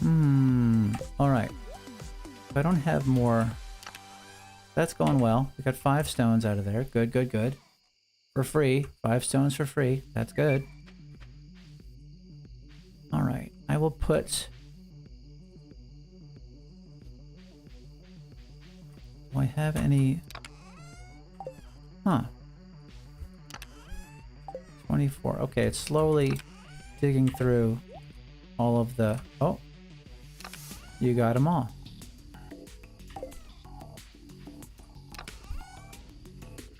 [SPEAKER 1] Alright. If I don't have more... That's going well. We got 5 stones out of there. Good, good, good. For free. 5 stones for free. That's good. Alright. I will put... Do I have any... Huh. 24. Okay, it's slowly digging through all of the... Oh. You got them all.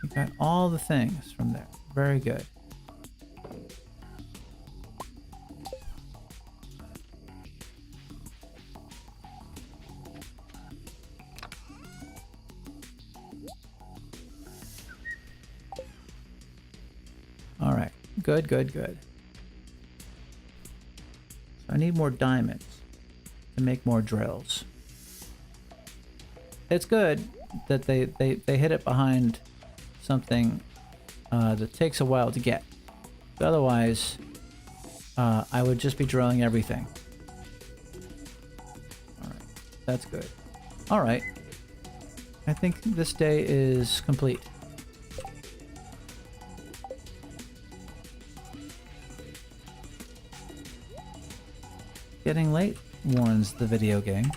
[SPEAKER 1] You got all the things from there. Very good. All right. Good, good, good. So I need more diamonds to make more drills. It's good that they hit it behind something that takes a while to get. Otherwise, I would just be drilling everything. Alright, that's good. Alright. I think this day is complete. Getting late warns the video game.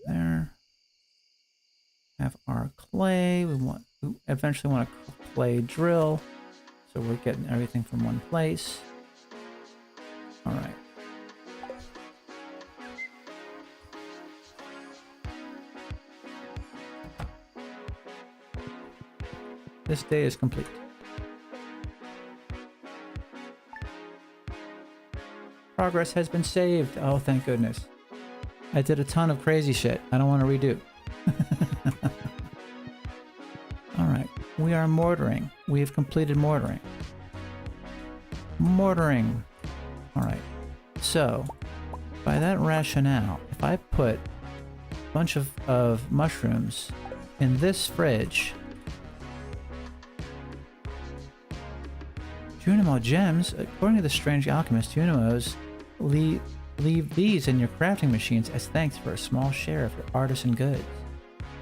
[SPEAKER 1] There. Have our clay. We eventually want a clay drill. So we're getting everything from one place. All right. This day is complete. Progress has been saved. Oh, thank goodness. I did a ton of crazy shit. I don't want to redo. Alright. We are mortaring. We have completed mortaring. Mortaring. Alright. So, by that rationale, if I put a bunch of mushrooms in this fridge... Junimo gems, according to the strange alchemist, Junimos leave these in your crafting machines as thanks for a small share of your artisan goods.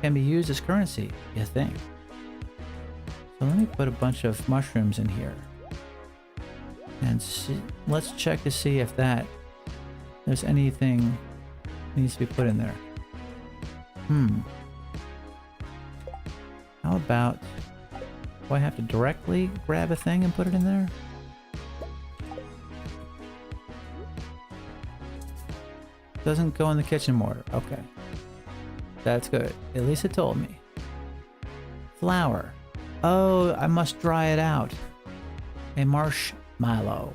[SPEAKER 1] Can be used as currency, you think. So let me put a bunch of mushrooms in here. And see, let's check to see if there's anything needs to be put in there. How about, do I have to directly grab a thing and put it in there? Doesn't go in the kitchen mortar. Okay. That's good. At least it told me. Flour. Oh, I must dry it out. A marshmallow.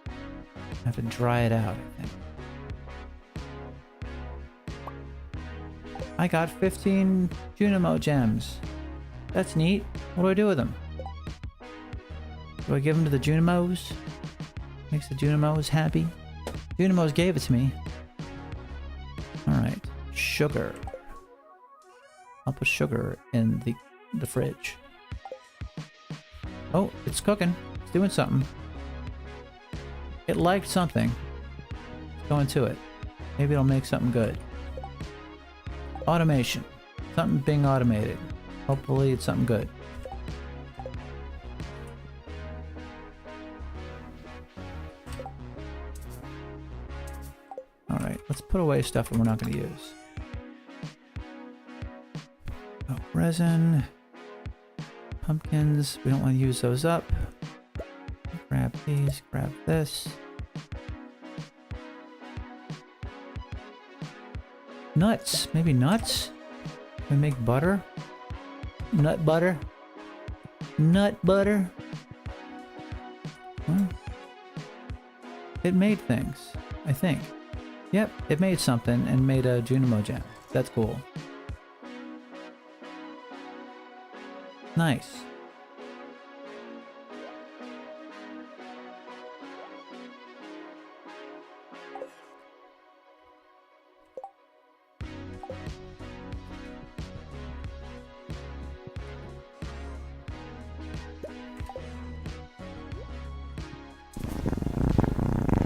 [SPEAKER 1] I have to dry it out, I think. I got 15 Junimo gems. That's neat. What do I do with them? Do I give them to the Junimos? Makes the Junimos happy? Junimos gave it to me. Alright. Sugar. I'll put sugar in the fridge. Oh, it's cooking. It's doing something. It liked something. Let's go into it. Maybe it'll make something good. Automation. Something being automated. Hopefully it's something good. Alright, let's put away stuff that we're not going to use. Oh, resin. Pumpkins. We don't want to use those up. Grab these, grab this. Nuts. Maybe nuts? Can we make butter? Nut butter? Nut butter? Huh? It made things, I think. Yep, it made something and made a Junimo gem. That's cool. Nice.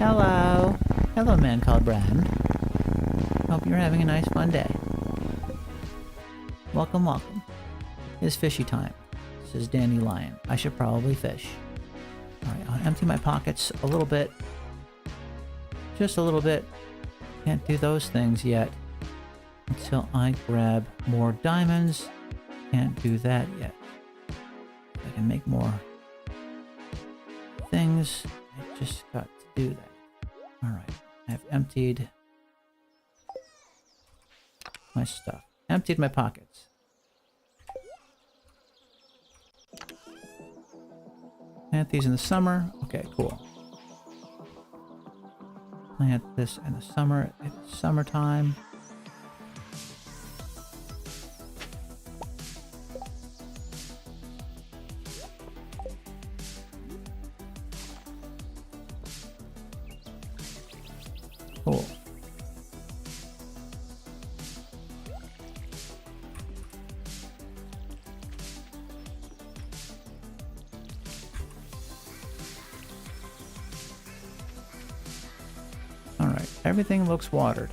[SPEAKER 1] Hello. Hello, man called Brad. Hope you're having a nice fun day. Welcome, welcome. It's fishy time, says Danny Lion. I should probably fish. Alright, I'll empty my pockets a little bit. Just a little bit. Can't do those things yet until I grab more diamonds. Can't do that yet. I can make more things. I just got to do that. Alright, I've emptied my stuff. Emptied my pockets. Plant these in the summer. Okay, cool. Plant this in the summer. It's summertime. Cool. Alright, everything looks watered.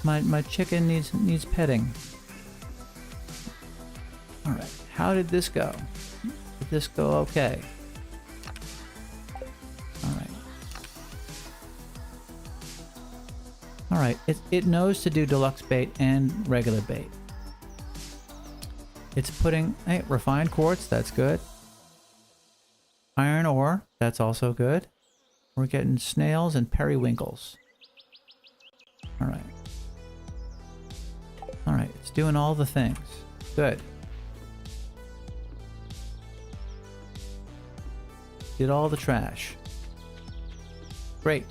[SPEAKER 1] My chicken needs petting. Alright, how did this go? Did this go okay? Alright. Alright, it knows to do deluxe bait and regular bait. It's putting, hey, refined quartz, that's good. Iron ore, that's also good. We're getting snails and periwinkles. Alright. Alright, it's doing all the things. Good. Did all the trash. Great.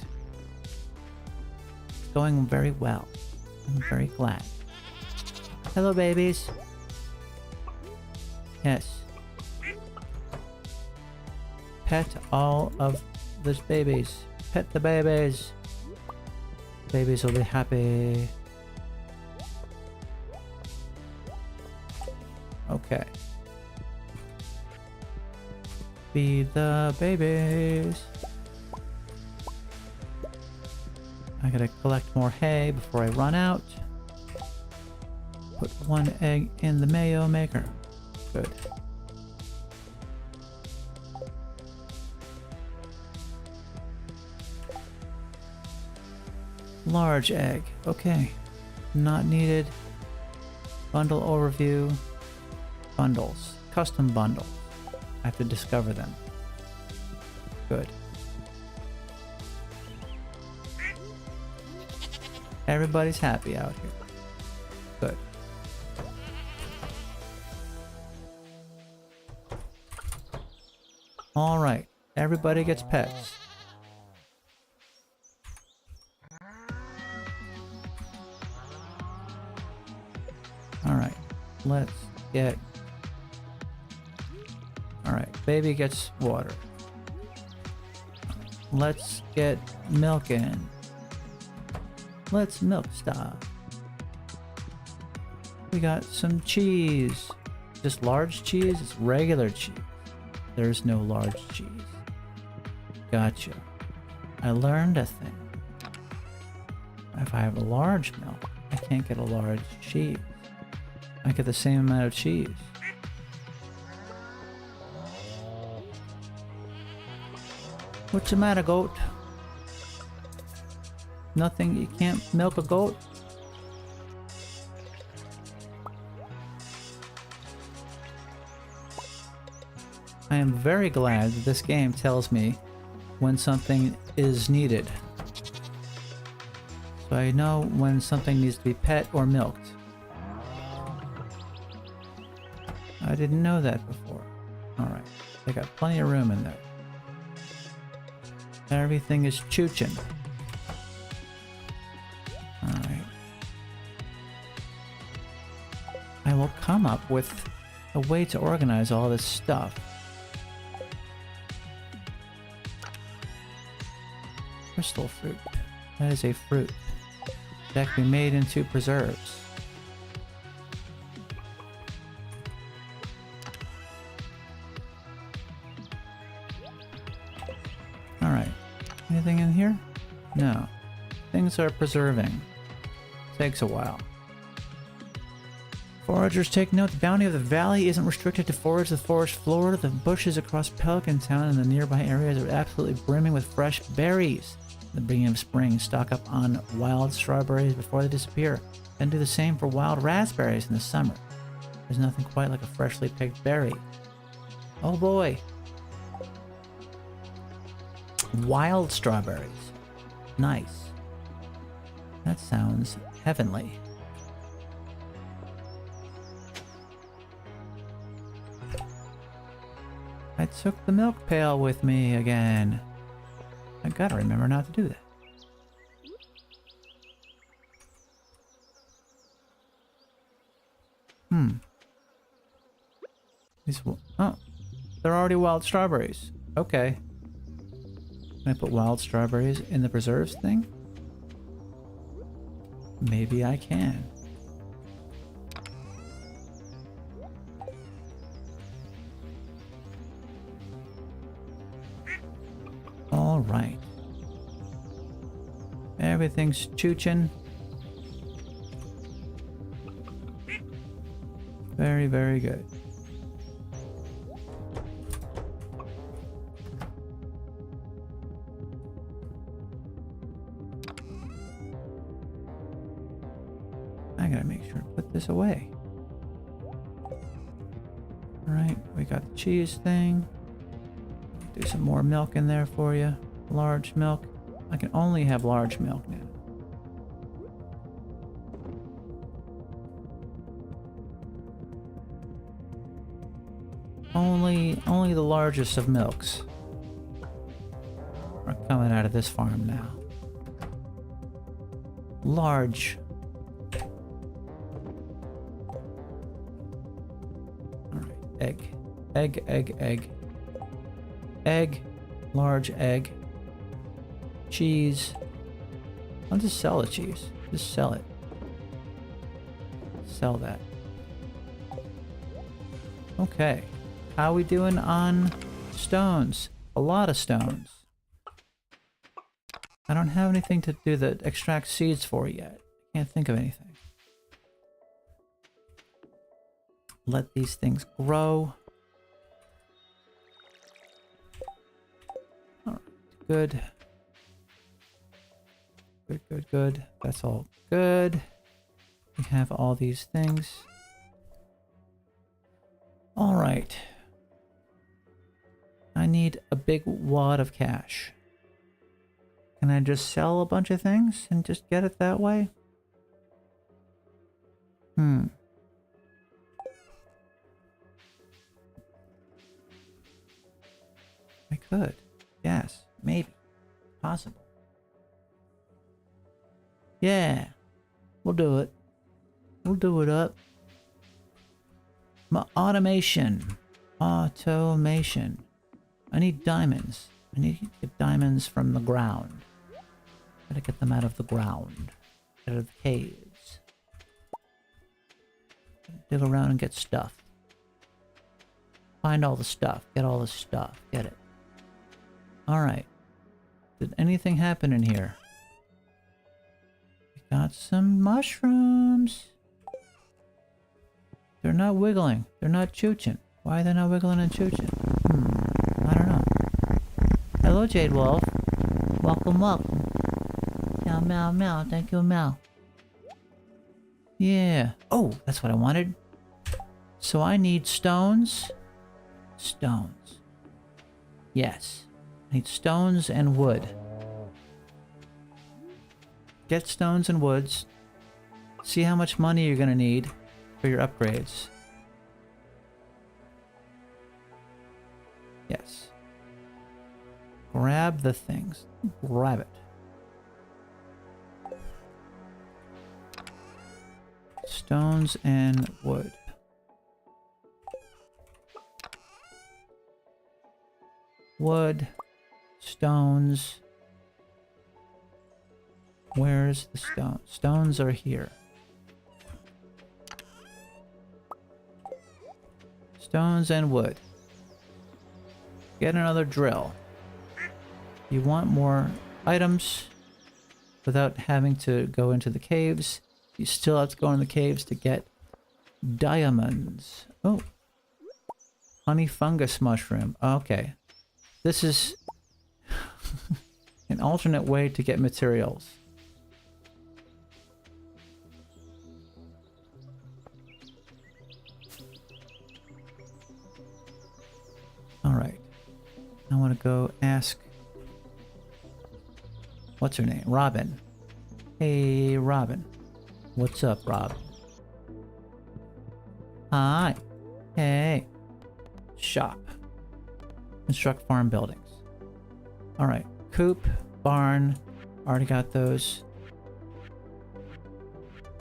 [SPEAKER 1] It's going very well. I'm very glad. Hello, babies. Yes. Pet all of these babies. Pet the babies. Babies will be happy. Okay. Feed the babies. I gotta collect more hay before I run out. Put one egg in the mayo maker. Good. Large egg. Okay. Not needed. Bundle overview. Bundles. Custom bundles. I have to discover them. Good. Everybody's happy out here. Good. Alright. Everybody gets pets. Alright. Let's get... Alright. Baby gets water. Let's get milk in. Let's milk stuff. We got some cheese. Just large cheese? It's regular cheese. There's no large cheese. Gotcha. I learned a thing. If I have a large milk, I can't get a large cheese. I get the same amount of cheese. What's the matter, goat? Nothing? You can't milk a goat? I am very glad that this game tells me when something is needed. So I know when something needs to be pet or milked. I didn't know that before. Alright, they got plenty of room in there. Everything is chooching. Alright. I will come up with a way to organize all this stuff. Crystal fruit. That is a fruit that can be made into preserves. Anything in here? No. Things are preserving. Takes a while. Foragers take note, the bounty of the valley isn't restricted to forage the forest floor. The bushes across Pelican Town and the nearby areas are absolutely brimming with fresh berries. At the beginning of spring, stock up on wild strawberries before they disappear. Then do the same for wild raspberries in the summer. There's nothing quite like a freshly picked berry. Oh boy. Wild strawberries. Nice. That sounds heavenly. I took the milk pail with me again. I gotta remember not to do that. Oh, they're already wild strawberries. Okay. Can I put wild strawberries in the preserves thing? Maybe I can. All right. Everything's chooching. Very, very good. I gotta make sure to put this away. Alright, we got the cheese thing. Do some more milk in there for you. Large milk. I can only have large milk now. Only the largest of milks are coming out of this farm now. Large. Alright, egg. Egg, egg, egg. Egg. Large egg. Cheese. I'll just sell the cheese. Just sell it. Sell that. Okay. How we doing on stones? A lot of stones. I don't have anything to do the extract seeds for yet. Can't think of anything. Let these things grow. All right. Good. Good, good, good. That's all good. We have all these things. All right. I need a big wad of cash. Can I just sell a bunch of things and just get it that way? I could. Yes. Maybe. Possible. Yeah. We'll do it. We'll do it up. My automation. Automation. I need diamonds. I need to get diamonds from the ground. Gotta get them out of the ground. Out of the caves. Dig around and get stuff. Find all the stuff. Get all the stuff. Get it. Alright. Did anything happen in here? We got some mushrooms. They're not wiggling. They're not chooching. Why are they not wiggling and chooching? I don't know. Hello, Jade Wolf. Welcome, welcome. Meow, meow, meow. Thank you, meow. Yeah. Oh, that's what I wanted. So I need stones. Stones. Yes. I need stones and wood. Get stones and woods. See how much money you're gonna need for your upgrades. Yes. Grab the things. Grab it. Stones and wood. Wood. Stones. Where's the stone? Stones are here. Stones and wood. Get another drill. you want more items without having to go into the caves, you still have to go in the caves to get diamonds. Oh. Honey fungus mushroom. Okay. This is an alternate way to get materials. Alright. I want to go ask... What's her name? Robin. Hey, Robin. What's up, Rob? Hi. Hey. Shop. Construct farm buildings. Alright. Coop. Barn. Already got those.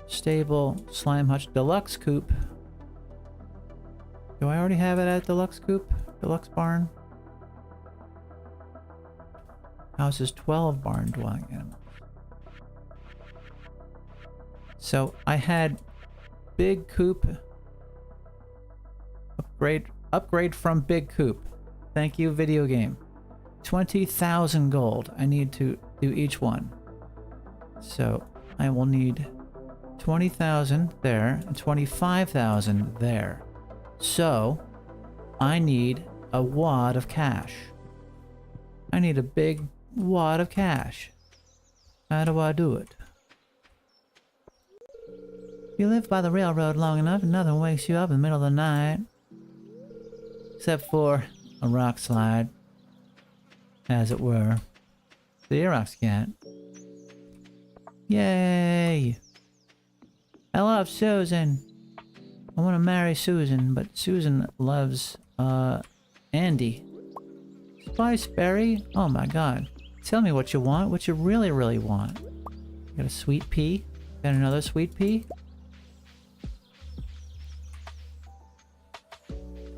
[SPEAKER 1] Stable. Slime hutch. Deluxe coop. Do I already have it at deluxe coop? Deluxe barn? Houses 12 barn dwelling animals. So I had big coop. Upgrade from big coop. Thank you, video game. 20,000 gold. I need to do each one. So I will need 20,000 there and 25,000 there. So I need a wad of cash. I need a big wad of cash. How do I do it? If you live by the railroad long enough, nothing wakes you up in the middle of the night. Except for a rock slide. As it were. The Erox cat. Yay! I love Susan. I want to marry Susan, but Susan loves, Andy. Spiceberry? Oh my god. Tell me what you want, what you really, really want. Got a sweet pea? Got another sweet pea?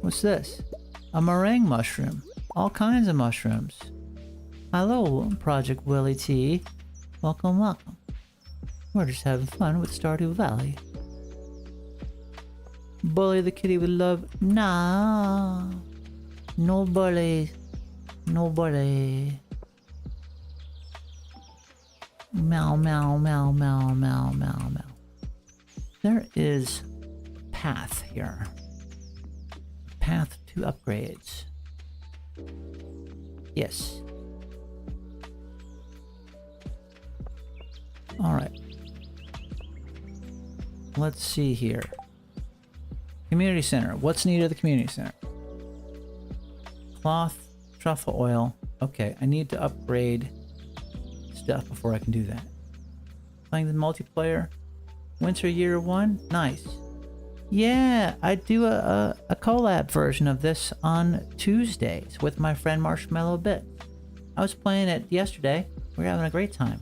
[SPEAKER 1] What's this? A meringue mushroom. All kinds of mushrooms. Hello, Project Willie T. Welcome, welcome. We're just having fun with Stardew Valley. Bully the kitty with love. Nah. No bully. No bully. Meow, meow, meow, meow, meow, meow, meow. There is a path here. A path to upgrades. Yes. Alright. Let's see here. Community center. What's needed at the community center? Cloth, truffle oil. Okay, I need to upgrade stuff before I can do that. Playing the multiplayer. Winter Year 1. Nice. Yeah, I do a collab version of this on Tuesdays with my friend Marshmallow Bit. I was playing it yesterday. We were having a great time.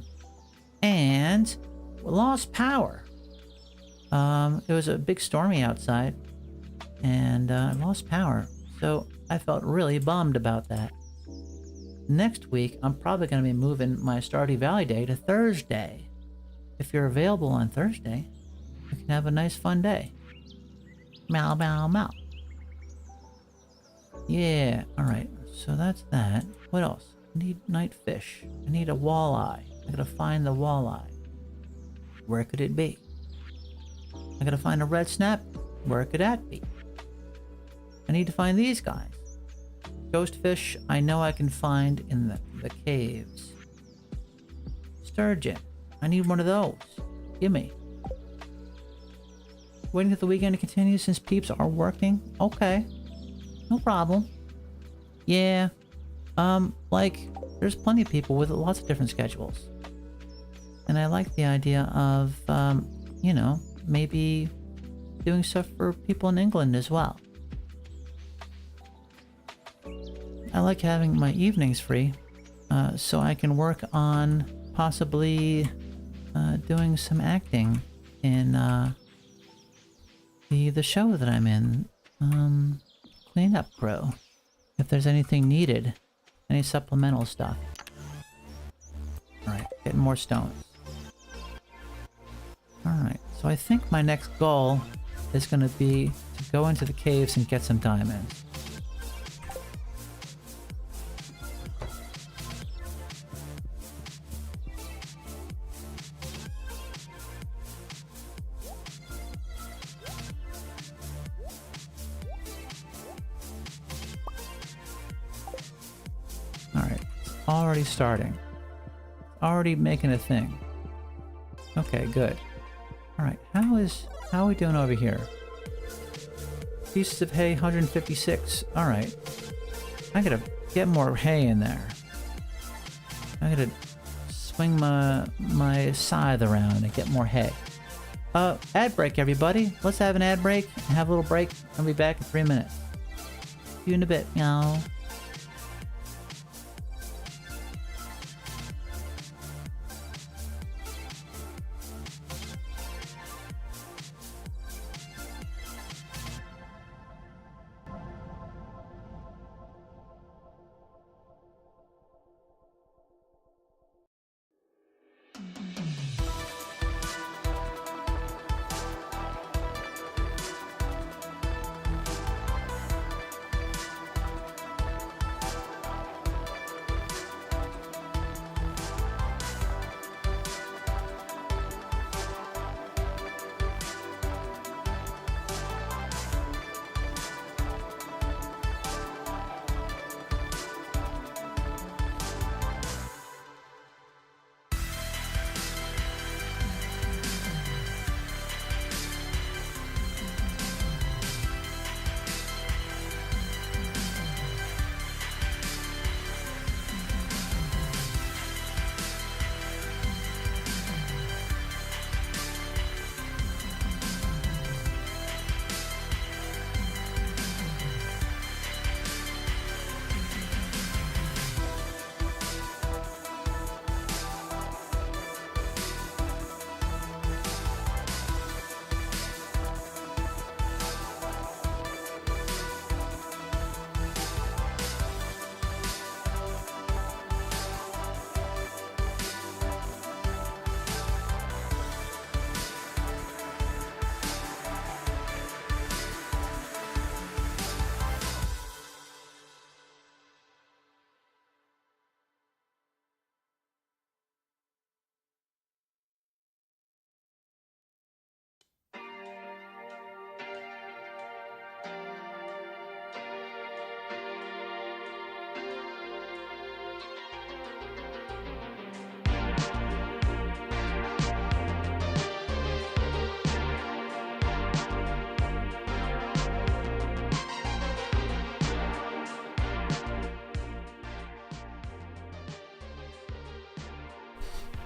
[SPEAKER 1] And lost power. It was a big stormy outside. And lost power. So I felt really bummed about that. Next week, I'm probably going to be moving my Stardew Valley day to Thursday. If you're available on Thursday, we can have a nice fun day. Meow, meow, meow. Yeah, alright. So that's that. What else? I need night fish. I need a walleye. I gotta find the walleye. Where could it be? I gotta find a red snap. Where could that be? I need to find these guys. Ghost fish, I know I can find in the caves. Sturgeon. I need one of those. Gimme. Waiting for the weekend to continue since peeps are working? Okay. No problem. Yeah. Like, there's plenty of people with lots of different schedules. And I like the idea of, you know, maybe doing stuff for people in England as well. I like having my evenings free, so I can work on possibly doing some acting in the show that I'm in, Cleanup Crew. If there's anything needed, any supplemental stuff. Alright, getting more stones. Alright, so I think my next goal is going to be to go into the caves and get some diamonds. Already starting. Already making a thing. Okay, good. Alright, how are we doing over here? Pieces of hay, 156. Alright. I gotta get more hay in there. I gotta swing my scythe around and get more hay. Ad break, everybody. Let's have an ad break and have a little break. I'll be back in 3 minutes. See you in a bit, meow.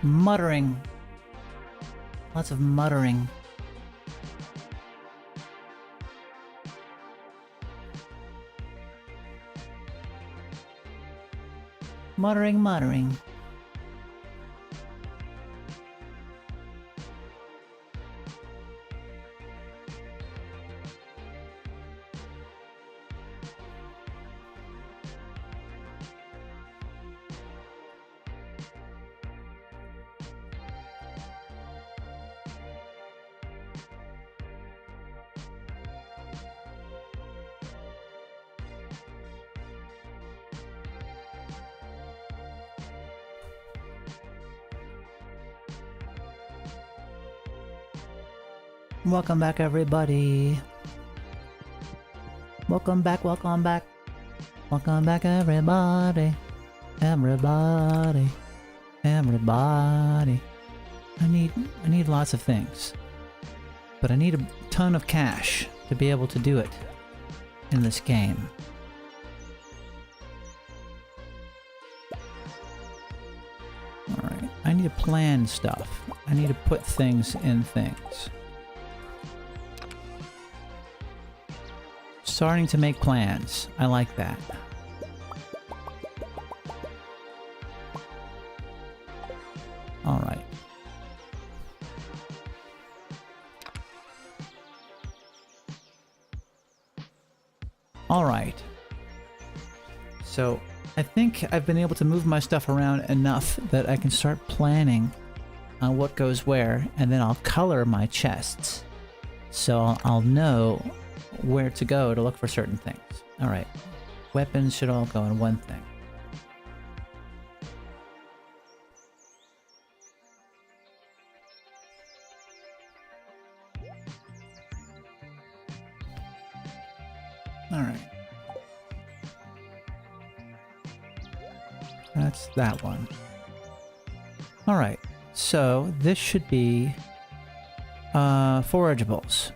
[SPEAKER 1] Muttering. Lots of muttering. Muttering, muttering. Welcome back, everybody. Welcome back, welcome back. Welcome back, everybody. Everybody. Everybody. I need lots of things. But I need a ton of cash to be able to do it in this game. Alright, I need to plan stuff. I need to put things in things. Starting to make plans. I like that. Alright. Alright. So, I think I've been able to move my stuff around enough that I can start planning on what goes where, and then I'll color my chests. So I'll know where to go to look for certain things. Alright. Weapons should all go in one thing. Alright. That's that one. All right. So this should be forageables.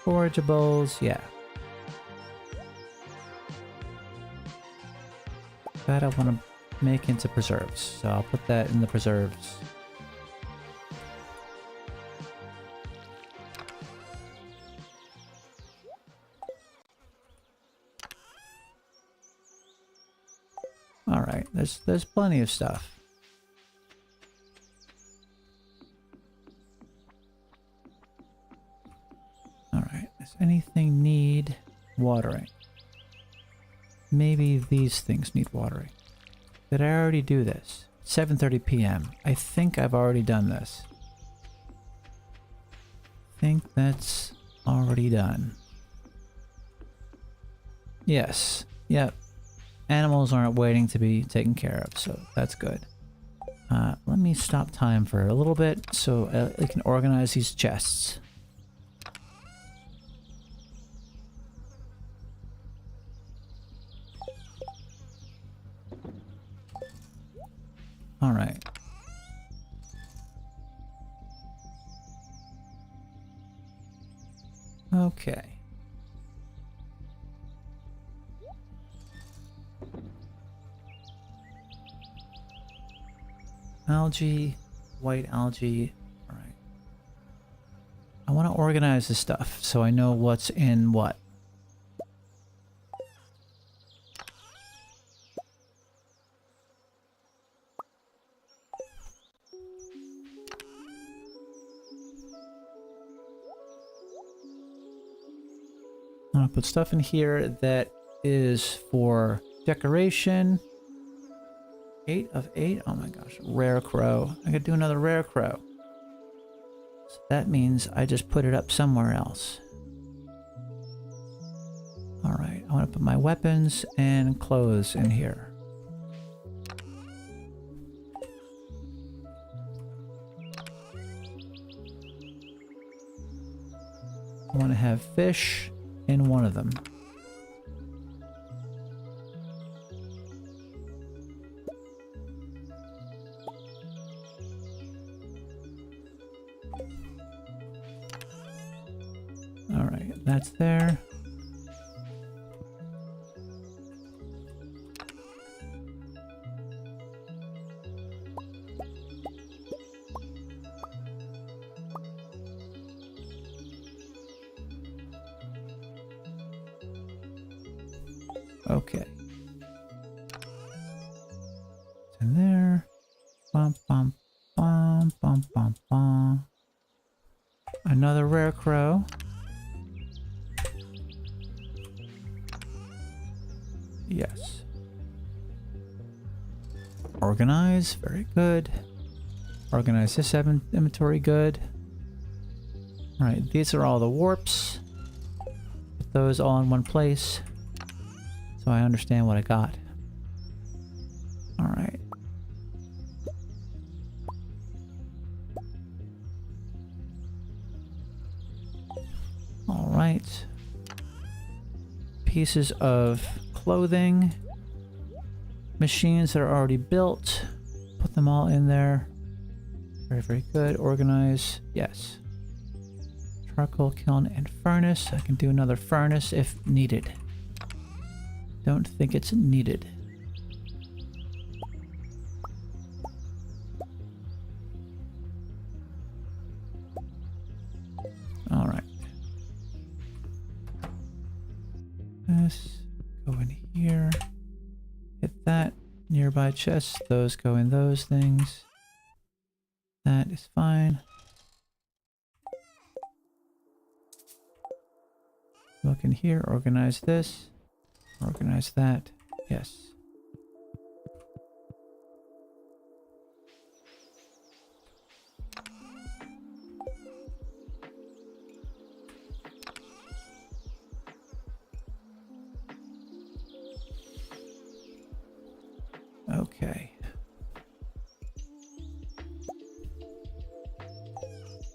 [SPEAKER 1] Forageables, yeah. That I want to make into preserves, so I'll put that in the preserves. All right, there's plenty of stuff. All right, does anything need watering? Maybe these things need watering. Did I already do this? 7:30 p.m. I think I've already done this. I think that's already done. Yes. Yep. Animals aren't waiting to be taken care of, so that's good. Let me stop time for a little bit so I can organize these chests. All right. Okay. Algae, white algae. All right. I want to organize this stuff so I know what's in what. I'm gonna put stuff in here that is for decoration. 8 of 8. Oh my gosh, rare crow. I could do another rare crow. So that means I just put it up somewhere else. All right, I want to put my weapons and clothes in here. I want to have fish in one of them. All right, that's there. Okay. It's in there. Bum, bum, bum, bum, bum, bum. Another rare crow. Yes. Organize. Very good. Organize this inventory. Good. Alright, these are all the warps. Put those all in one place so I understand what I got. Alright. Alright. Pieces of clothing. Machines that are already built. Put them all in there. Very, very good. Organize. Yes. Charcoal kiln and furnace. I can do another furnace if needed. Don't think it's needed. All right. This go in here. Hit that. Nearby chests. Those go in those things. That is fine. Look in here. Organize this. Organize that. Yes. Okay.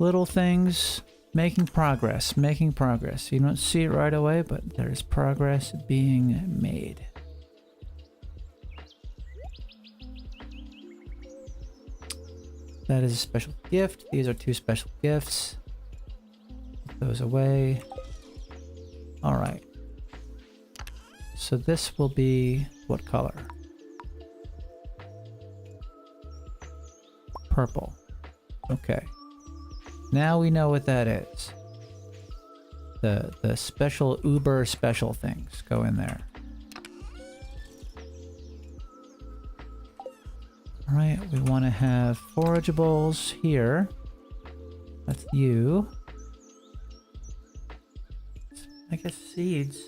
[SPEAKER 1] Little things, making progress, making progress. You don't see it right away, but there's progress being made. That is a special gift. These are 2 special gifts. Put those away. All right. So this will be what color? Purple. Okay. Now we know what that is. The special uber special things go in there. All right, we want to have forageables here. That's you. I guess seeds.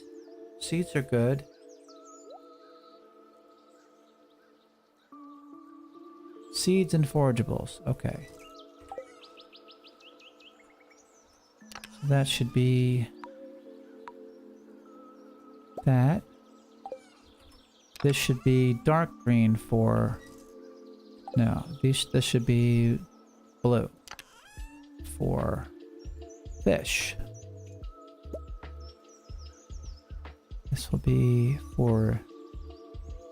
[SPEAKER 1] Seeds are good. Seeds and forageables. Okay. So that should be that. This should be dark green for... No, this should be blue for fish. This will be for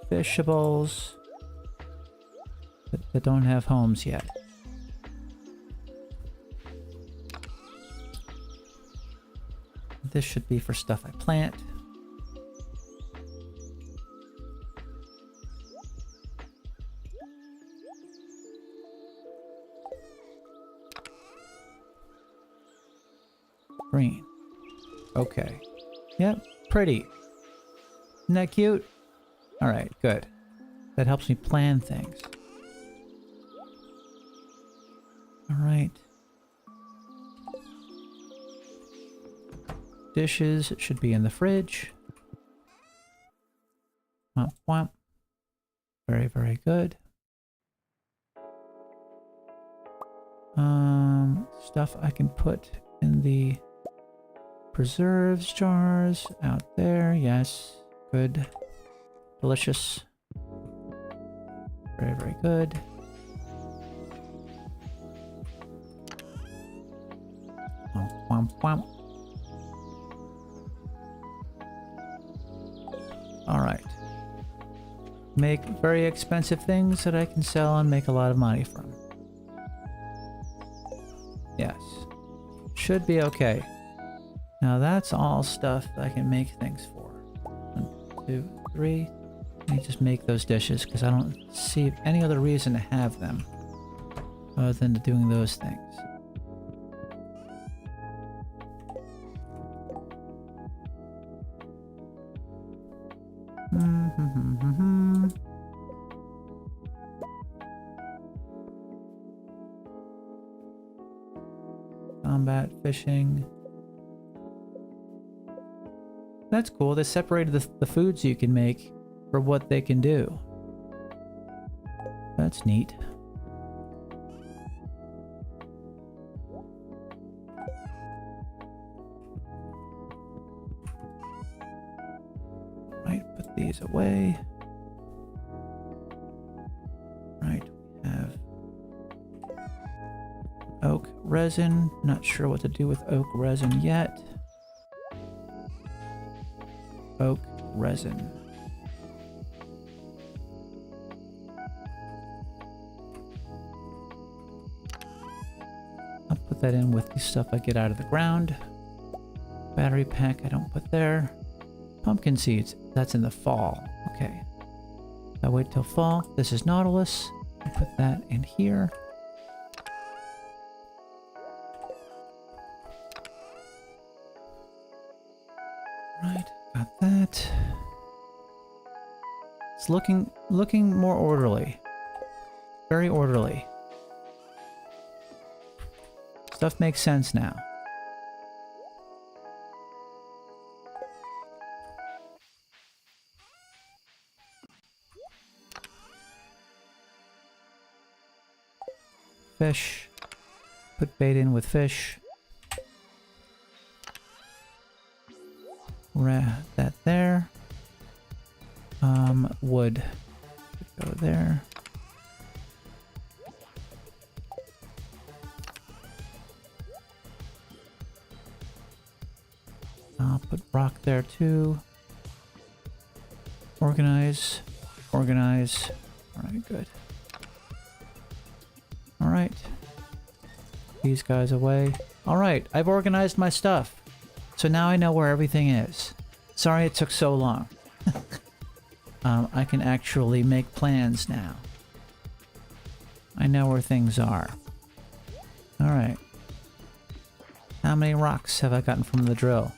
[SPEAKER 1] fishables that don't have homes yet. This should be for stuff I plant. Green. Okay. Yep, pretty. Isn't that cute? Alright, good. That helps me plan things. Alright. Dishes should be in the fridge. Womp womp. Very, very good. Stuff I can put in the preserves jars out there. Yes. Good. Delicious. Very, very good. Womp, womp, womp. Alright. Make very expensive things that I can sell and make a lot of money from. Yes. Should be okay. Now that's all stuff that I can make things for. 1, 2, 3. Let me just make those dishes because I don't see any other reason to have them other than doing those things. Combat fishing. That's cool. They separated the foods you can make for what they can do. That's neat. Right, put these away. Right, we have oak resin. Not sure what to do with oak resin yet. Oak resin. I'll put that in with the stuff I get out of the ground. Battery pack I don't put there. Pumpkin seeds, that's in the fall. Okay. I wait till fall. This is Nautilus. I put that in here. Right, got that. It's looking more orderly. Very orderly. Stuff makes sense now. Fish. Put bait in with fish. That there. Wood. Go there. I'll put rock there too. Organize. Organize. Alright, good. Alright. These guys away. Alright, I've organized my stuff. So now I know where everything is. Sorry it took so long. I can actually make plans now. I know where things are. Alright. How many rocks have I gotten from the drill?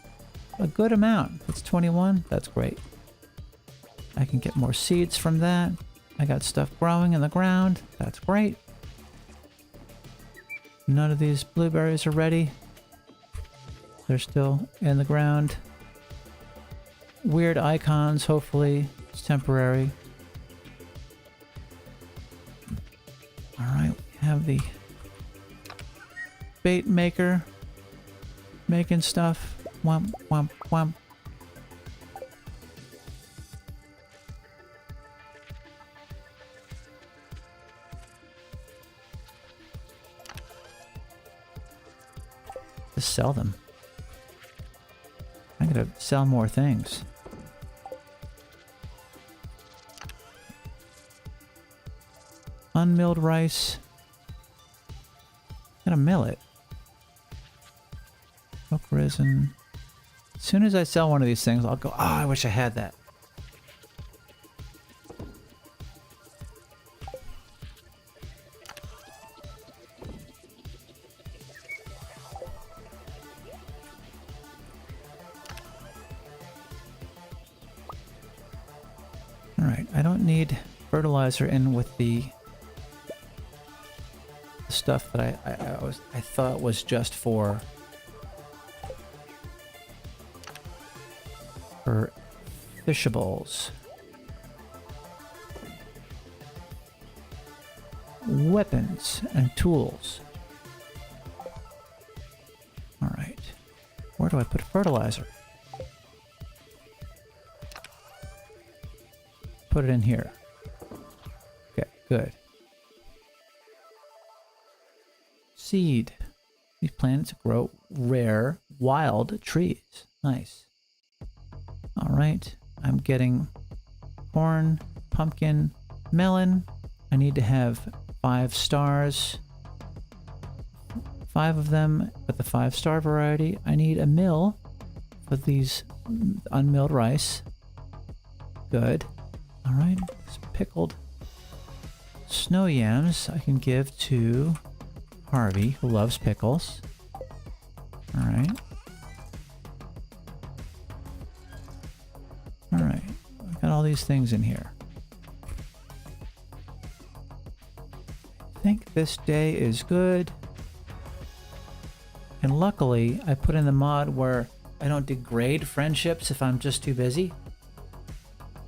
[SPEAKER 1] A good amount. That's 21. That's great. I can get more seeds from that. I got stuff growing in the ground. That's great. None of these blueberries are ready. They're still in the ground. Weird icons, hopefully it's temporary. Alright, we have the bait maker making stuff. Whump, whump, whump. Just sell them. I gotta sell more things. Unmilled rice. Gotta mill it. Oak resin. As soon as I sell one of these things, I'll go, oh, I wish I had that. Alright, I don't need fertilizer in with the stuff that I thought was just for fishables. Weapons and tools. Alright. Where do I put fertilizer? Put it in here. Okay, good. Seed. These plants grow rare, wild trees. Nice. Alright, I'm getting corn, pumpkin, melon. I need to have 5 stars. 5 of them with the 5-star variety. I need a mill for these unmilled rice. Good. Alright, pickled snow yams I can give to Harvey, who loves pickles. Alright. Alright, I've got all these things in here. I think this day is good. And luckily, I put in the mod where I don't degrade friendships if I'm just too busy.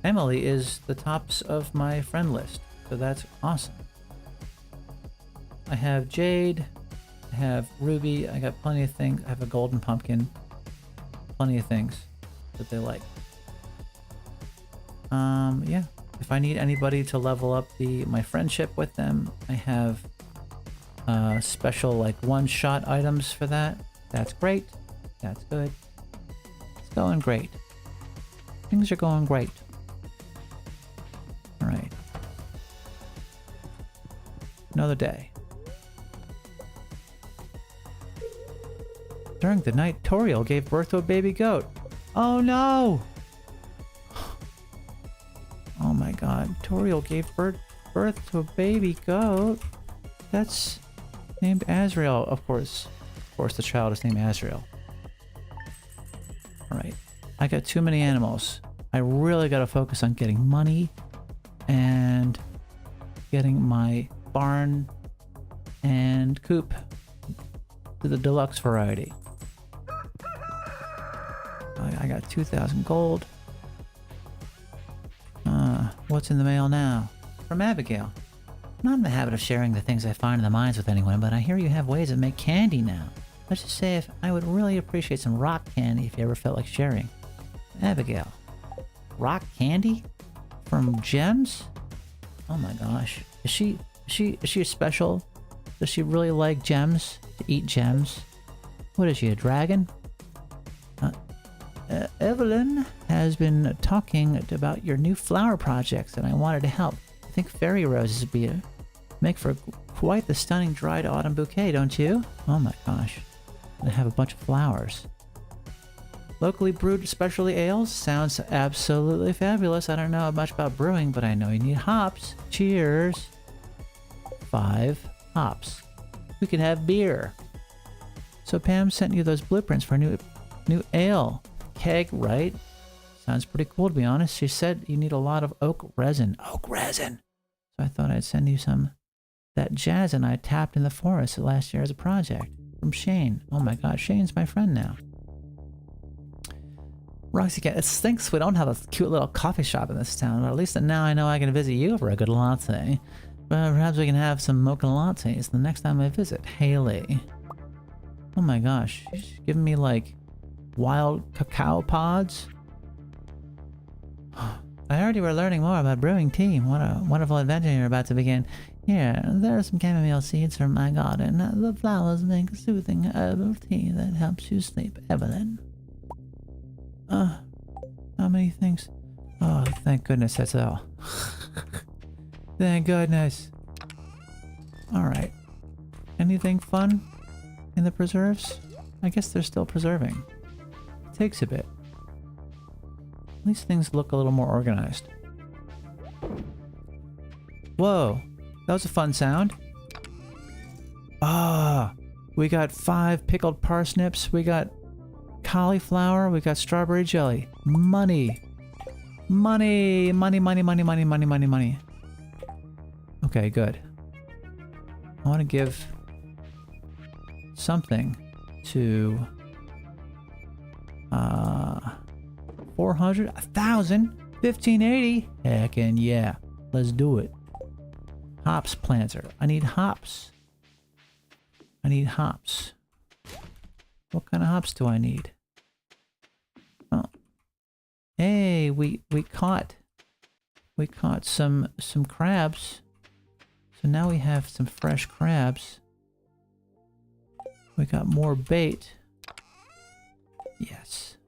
[SPEAKER 1] Emily is the tops of my friend list, so that's awesome. I have Jade, I have Ruby, I got plenty of things. I have a golden pumpkin, plenty of things that they like. Yeah, if I need anybody to level up my friendship with them, I have special like one-shot items for that. That's great. That's good. It's going great. Things are going great. Alright. Another day. During the night, Toriel gave birth to a baby goat. Oh no! Oh my god. Toriel gave birth to a baby goat. That's named Azrael, of course. Of course, the child is named Azrael. Alright. I got too many animals. I really gotta focus on getting money and getting my barn and coop to the deluxe variety. I got 2,000 gold. What's in the mail now? From Abigail. I'm not in the habit of sharing the things I find in the mines with anyone, but I hear you have ways to make candy now. Let's just say if I would really appreciate some rock candy if you ever felt like sharing. Abigail. Rock candy? From gems? Oh my gosh. Is she special? Does she really like gems? To eat gems? What is she, a dragon? Evelyn has been talking about your new flower projects, and I wanted to help. I think fairy roses would be make for quite the stunning dried autumn bouquet, don't you? Oh my gosh. They have a bunch of flowers. Locally brewed specialty ales sounds absolutely fabulous. I don't know much about brewing, but I know you need hops. Cheers. 5 hops. We can have beer. So Pam sent you those blueprints for a new ale keg, right? Sounds pretty cool, to be honest. She said you need a lot of oak resin. Oak resin! So I thought I'd send you some that jasmine I tapped in the forest last year as a project. From Shane. Oh my god, Shane's my friend now. Roxy Cat, it stinks we don't have a cute little coffee shop in this town, but at least now I know I can visit you for a good latte. But perhaps we can have some mocha lattes the next time I visit. Haley. Oh my gosh, she's giving me like wild cacao pods. I heard you were learning more about brewing tea. What a wonderful adventure you're about to begin. Here, there are some chamomile seeds from my garden. The flowers make a soothing herbal tea that helps you sleep. Evelyn. How many things? Oh, thank goodness that's all. Thank goodness. Alright. Anything fun in the preserves? I guess they're still preserving. It takes a bit. At least things look a little more organized. Whoa. That was a fun sound. Ah, we got 5 pickled parsnips. We got cauliflower. We got strawberry jelly. Money. Money. Money, money, money, money, money, money, money. Okay, good. I want to give something to 400, 1,000, 1,580. Heckin' yeah. Let's do it. Hops planter. I need hops. I need hops. What kind of hops do I need? Oh. Hey, we caught some crabs. So now we have some fresh crabs. We got more bait. Yes.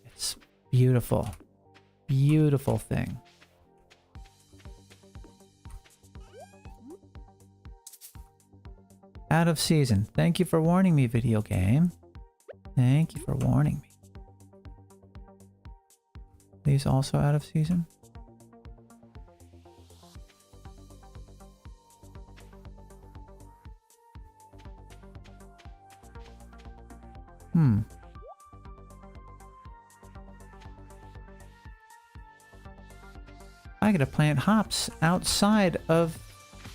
[SPEAKER 1] It's beautiful. Beautiful thing. Out of season. Thank you for warning me, video game. Thank you for warning me. These also out of season? I gotta plant hops outside of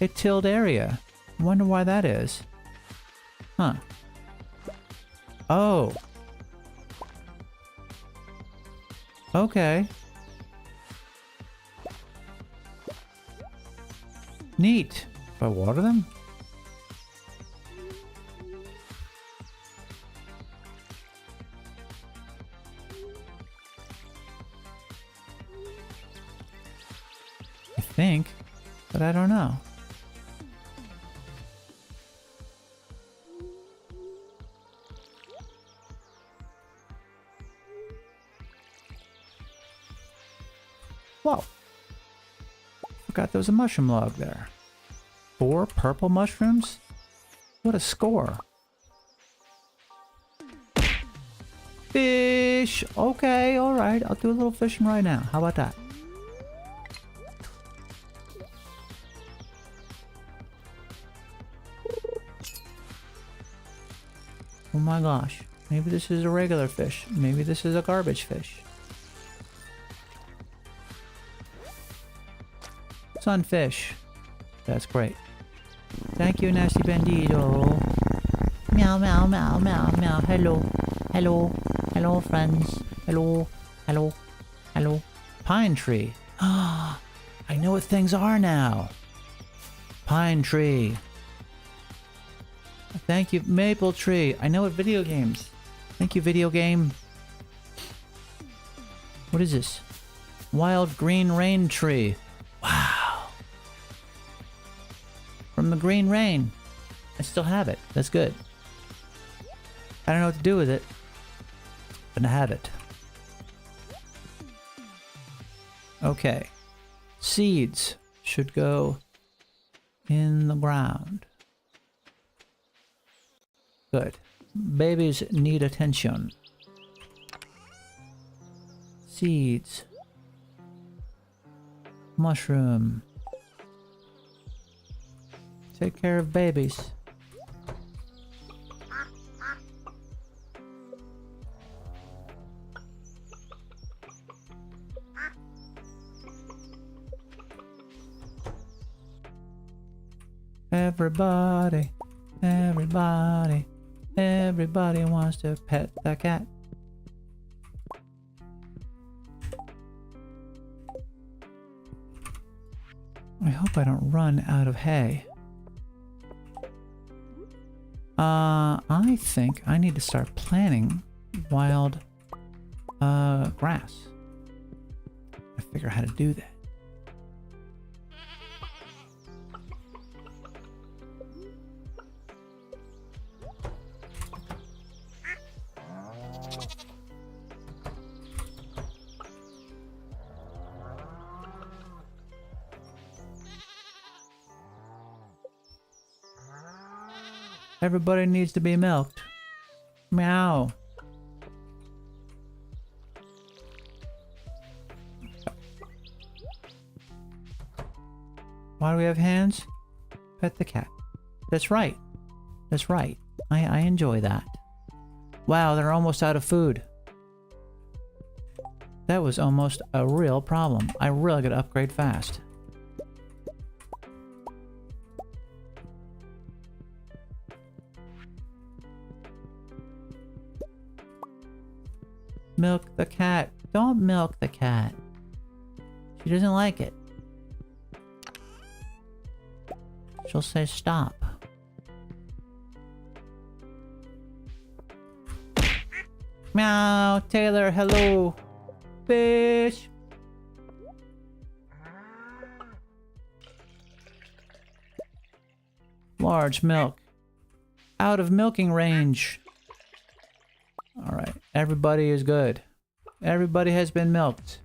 [SPEAKER 1] a tilled area. Wonder why that is. Huh. Oh. Okay. Neat. Do I water them? I think, but I don't know. Whoa. Forgot there was a mushroom log there. 4 purple mushrooms? What a score. Fish! Okay, alright. I'll do a little fishing right now. How about that? Oh my gosh. Maybe this is a regular fish. Maybe this is a garbage fish. Sunfish. That's great. Thank you, Nasty Bandito. Meow, meow, meow, meow, meow. Hello. Hello. Hello, friends. Hello. Hello. Hello. Pine tree. Ah, I know what things are now. Pine tree. Thank you, maple tree. I know what video games. Thank you, video game. What is this? Wild green rain tree. Wow. From the green rain. I still have it. That's good. I don't know what to do with it. and have it. Okay. Seeds should go in the ground. Good. Babies need attention. Seeds. Mushroom. Take care of babies. Everybody, everybody, everybody wants to pet the cat. I hope I don't run out of hay. I think I need to start planting wild grass. I figure out how to do that. Everybody needs to be milked. Meow. Why do we have hands? Pet the cat. That's right. That's right. I enjoy that. Wow, they're almost out of food. That was almost a real problem. I really gotta upgrade fast. Milk the cat. Don't milk the cat. She doesn't like it. She'll say stop. Meow, Taylor, hello. Fish. Large milk. Out of milking range. Alright, everybody is good. Everybody has been milked.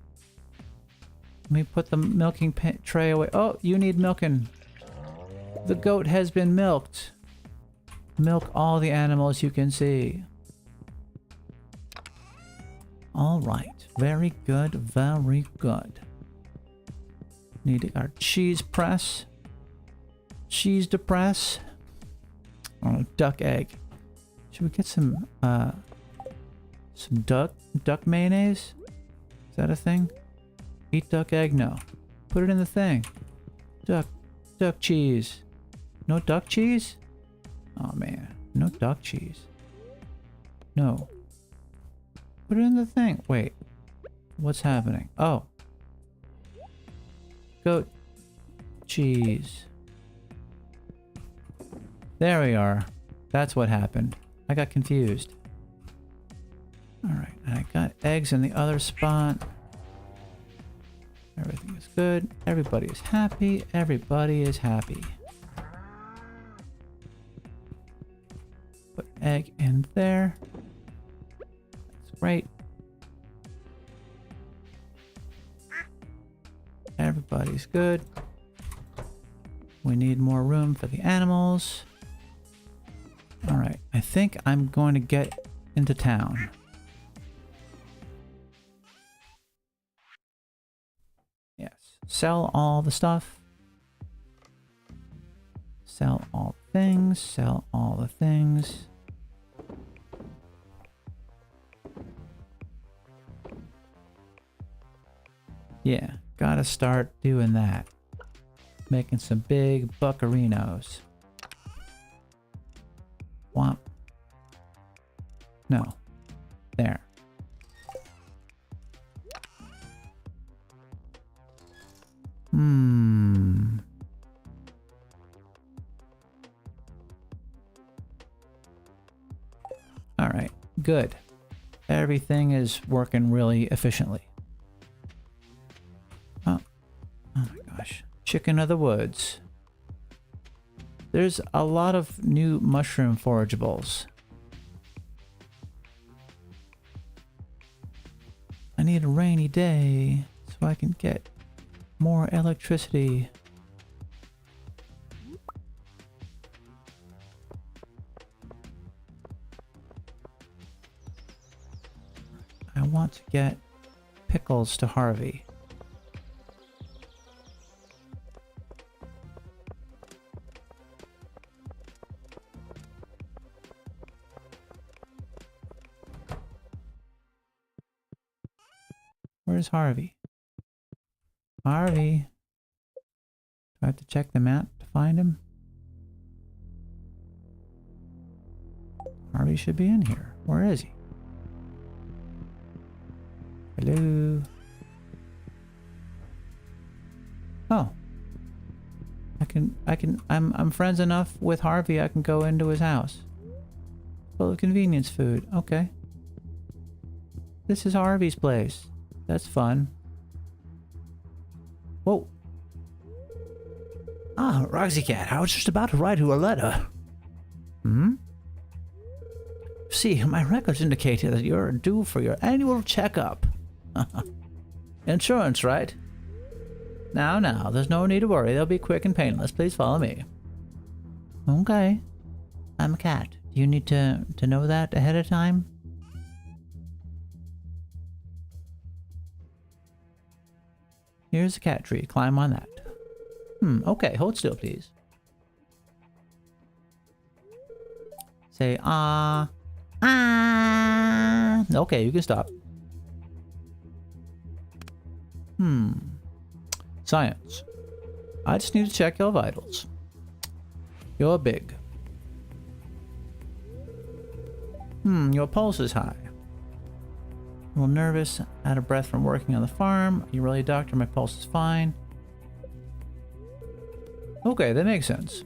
[SPEAKER 1] Let me put the milking tray away. Oh, you need milking. The goat has been milked. Milk all the animals you can see. Alright, very good, very good. Need our cheese press. Cheese to press. Oh, duck egg. Should we get some duck mayonnaise? Is that a thing? Eat duck egg? No. Put it in the thing. Duck cheese. No duck cheese? Oh man, no duck cheese. No. Put it in the thing. Wait. What's happening? Oh. Goat cheese. There we are. That's what happened. I got confused. Alright, and I got eggs in the other spot. Everything is good. Everybody is happy. Everybody is happy. Put egg in there. That's great. Everybody's good. We need more room for the animals. Alright, I think I'm going to get into town. Yes. Sell all the stuff. Sell all the things. Sell all the things. Yeah, gotta start doing that. Making some big buccarinos. Womp. No. There. Alright, good. Everything is working really efficiently. Oh my gosh. Chicken of the woods. There's a lot of new mushroom forageables. need a rainy day so I can get more electricity. I want to get pickles to Harvey. Where's Harvey? Harvey. Do I have to check the map to find him? Harvey should be in here. Where is he? Hello? Oh. I'm friends enough with Harvey I can go into his house. Full of convenience food. Okay. This is Harvey's place. That's fun. Whoa. Ah, Roxy Cat, I was just about to write you a letter. Hmm? See, my records indicated that you're due for your annual checkup. Insurance, right? Now, there's no need to worry. They'll be quick and painless. Please follow me. Okay. I'm a cat. Do you need to know that ahead of time? Here's a cat tree. Climb on that. Okay. Hold still, please. Say, ah. Ah. Okay, you can stop. Science. I just need to check your vitals. You're big. Your pulse is high. A little nervous, out of breath from working on the farm. Are you really a doctor? My pulse is fine. Okay, that makes sense.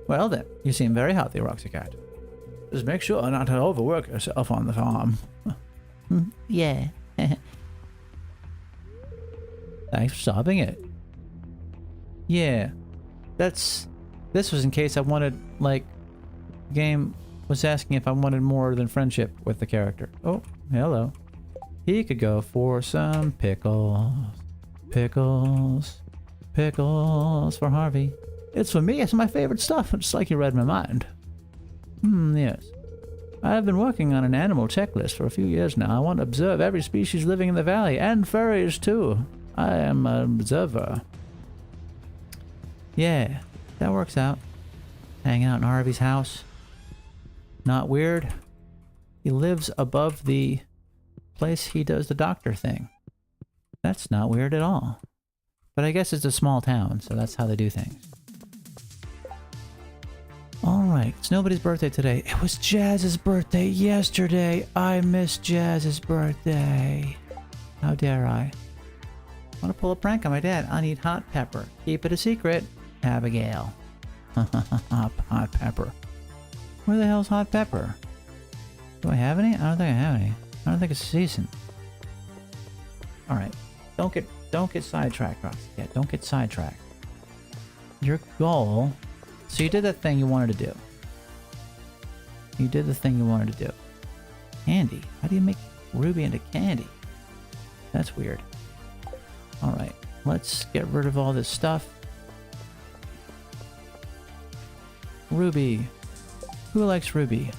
[SPEAKER 1] Well then, you seem very healthy, Roxy Cat. Just make sure not to overwork yourself on the farm. Yeah. Thanks for stopping it. Yeah. This was in case I wanted, like, the game was asking if I wanted more than friendship with the character. Oh, hello. He could go for some pickles. Pickles. Pickles for Harvey. It's for me, it's my favorite stuff. It's like you read my mind. Yes. I've been working on an animal checklist for a few years now. I want to observe every species living in the valley, and furries too. I am an observer. Yeah, that works out. Hanging out in Harvey's house. Not weird. He lives above the place he does the doctor thing. That's not weird at all. But I guess it's a small town, so that's how they do things. Alright, it's nobody's birthday today. It was Jazz's birthday yesterday. I missed Jazz's birthday. How dare I? Want to pull a prank on my dad. I need hot pepper. Keep it a secret. Abigail. Hot pepper. Where the hell's hot pepper? Do I have any? I don't think I have any. I don't think it's seasoned. Alright. Don't get sidetracked, Roxy. Yeah, don't get sidetracked. Your goal... So you did that thing you wanted to do. You did the thing you wanted to do. Candy? How do you make Ruby into candy? That's weird. Alright, let's get rid of all this stuff. Ruby. Who likes Ruby?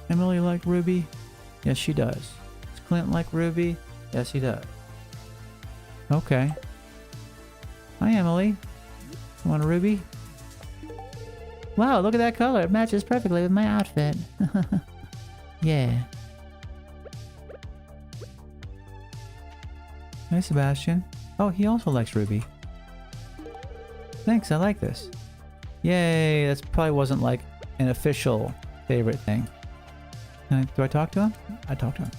[SPEAKER 1] Emily like Ruby? Yes, she does. Does Clint like Ruby? Yes, he does. Okay. Hi, Emily. You want a Ruby? Wow, look at that color. It matches perfectly with my outfit. Yeah. Hi, Sebastian. Oh, he also likes Ruby. Thanks, I like this. Yay, that probably wasn't like an official favorite thing. Do I talk to him? I talk to him.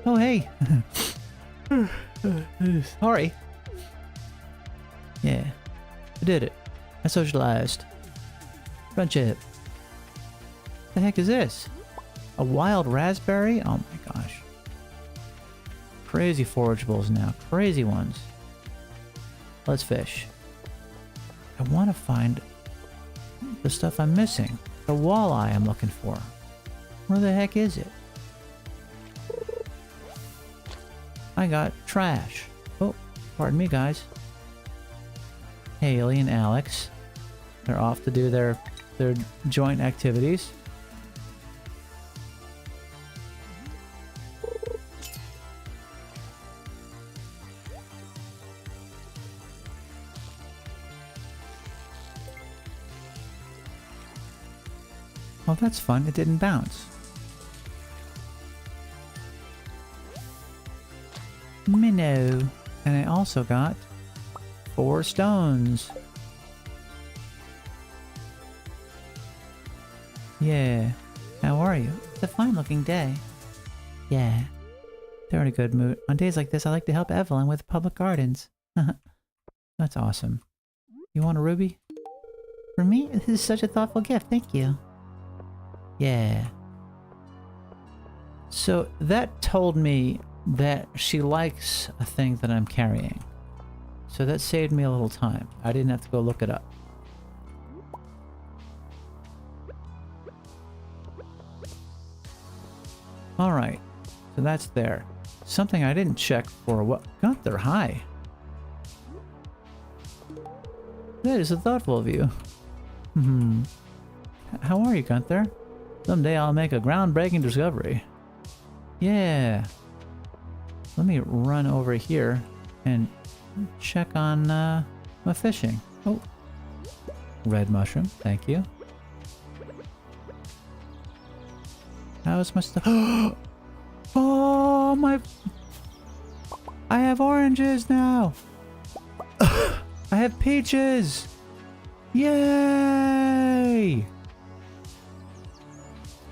[SPEAKER 1] Oh, hey. Sorry. Yeah, I did it. I socialized. Friendship. The heck is this? A wild raspberry? Oh my gosh. Crazy forageables now. Crazy ones. Let's fish. I want to find the stuff I'm missing. The walleye I'm looking for. Where the heck is it? I got trash. Oh, pardon me, guys. Haley and Alex. They're off to do their joint activities. Oh, that's fun. It didn't bounce. Minnow. And I also got 4 stones. Yeah. How are you? It's a fine looking day. Yeah. They're in a good mood. On days like this, I like to help Evelyn with public gardens. That's awesome. You want a ruby? For me? This is such a thoughtful gift. Thank you. Yeah. So that told me that she likes a thing that I'm carrying. So that saved me a little time. I didn't have to go look it up. Alright. So that's there. Something I didn't check for what... Gunther, hi. That is a thoughtful of you. How are you, Gunther? Someday I'll make a groundbreaking discovery. Yeah. Let me run over here and check on my fishing. Oh. Red mushroom, thank you. How's my stuff? Oh, my... I have oranges now! I have peaches! Yay!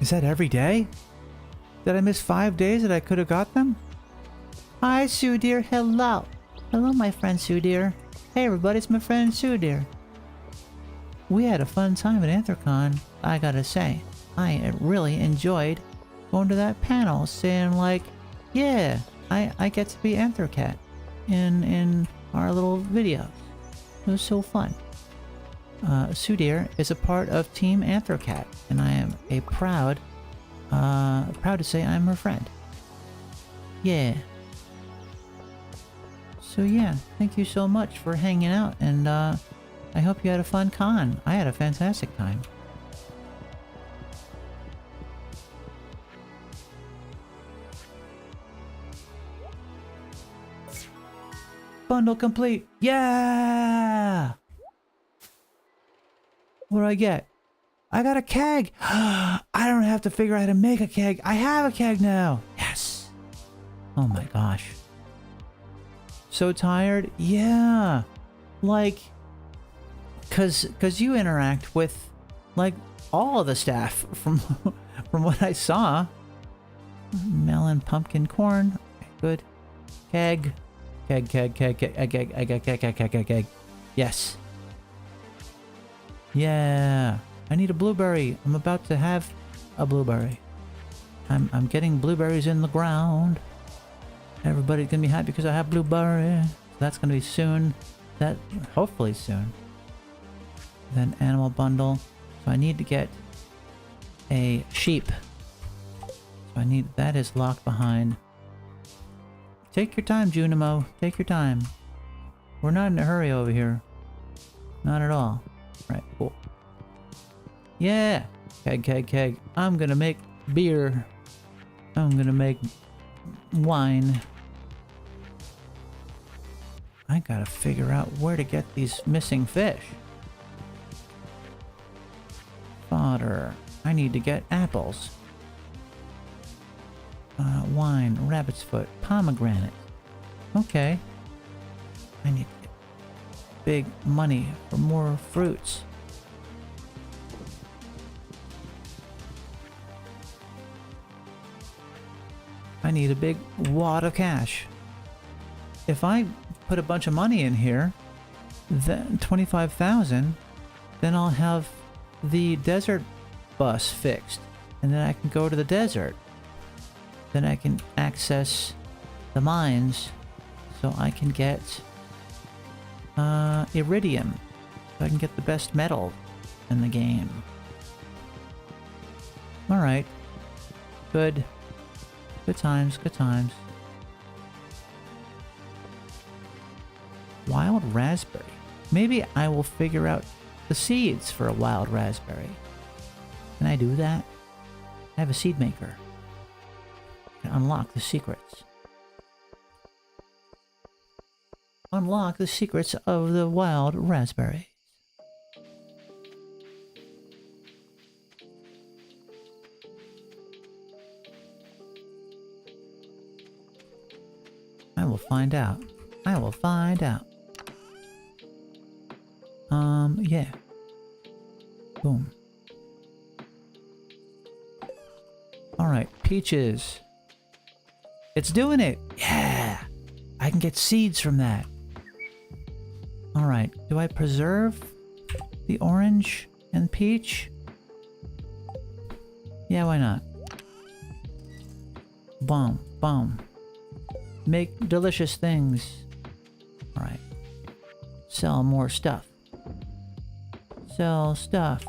[SPEAKER 1] Is that every day? Did I miss 5 days that I could have got them? Hi, Sue dear. Hello. Hello, my friend Sue dear. Hey, everybody, it's my friend Sue dear. We had a fun time at Anthrocon. I gotta say, I really enjoyed going to that panel, saying like, yeah, I get to be Anthrocat in our little video. It was so fun. Sue dear is a part of Team Anthrocat, and I am a proud to say I'm her friend. Yeah. So yeah, thank you so much for hanging out, and I hope you had a fun con. I had a fantastic time. Bundle complete. Yeah! What do I get? I got a keg! I don't have to figure out how to make a keg. I have a keg now! Yes! Oh my gosh. So tired? Yeah. Like, cause you interact with, like, all of the staff from what I saw. Melon, pumpkin, corn. Good. Keg. Keg. Yes. Yeah. I need a blueberry. I'm about to have a blueberry. I'm getting blueberries in the ground. Everybody's gonna be happy because I have blueberry. That's gonna be soon. That hopefully soon. Then animal bundle. So I need to get a sheep. So I need that is locked behind. Take your time, Junimo. Take your time. We're not in a hurry over here. Not at all. Right, cool. Yeah! Keg. I'm gonna make beer. I'm gonna make wine. I gotta figure out where to get these missing fish. Fodder. I need to get apples. Wine, rabbit's foot, pomegranate. Okay. I need to get big money for more fruits. I need a big wad of cash. If I put a bunch of money in here, then 25,000, then I'll have the desert bus fixed, and then I can go to the desert. Then I can access the mines, so I can get iridium, so I can get the best metal in the game. Alright. Good. Good times, good times. Wild raspberry. Maybe I will figure out the seeds for a wild raspberry. Can I do that? I have a seed maker. I can unlock the secrets. Unlock the secrets of the wild raspberry. I will find out. I will find out. Yeah. Boom. Alright, peaches. It's doing it! Yeah! I can get seeds from that. Alright, do I preserve the orange and peach? Yeah, why not? Boom, boom. Make delicious things. Alright. Sell more stuff. Sell stuff.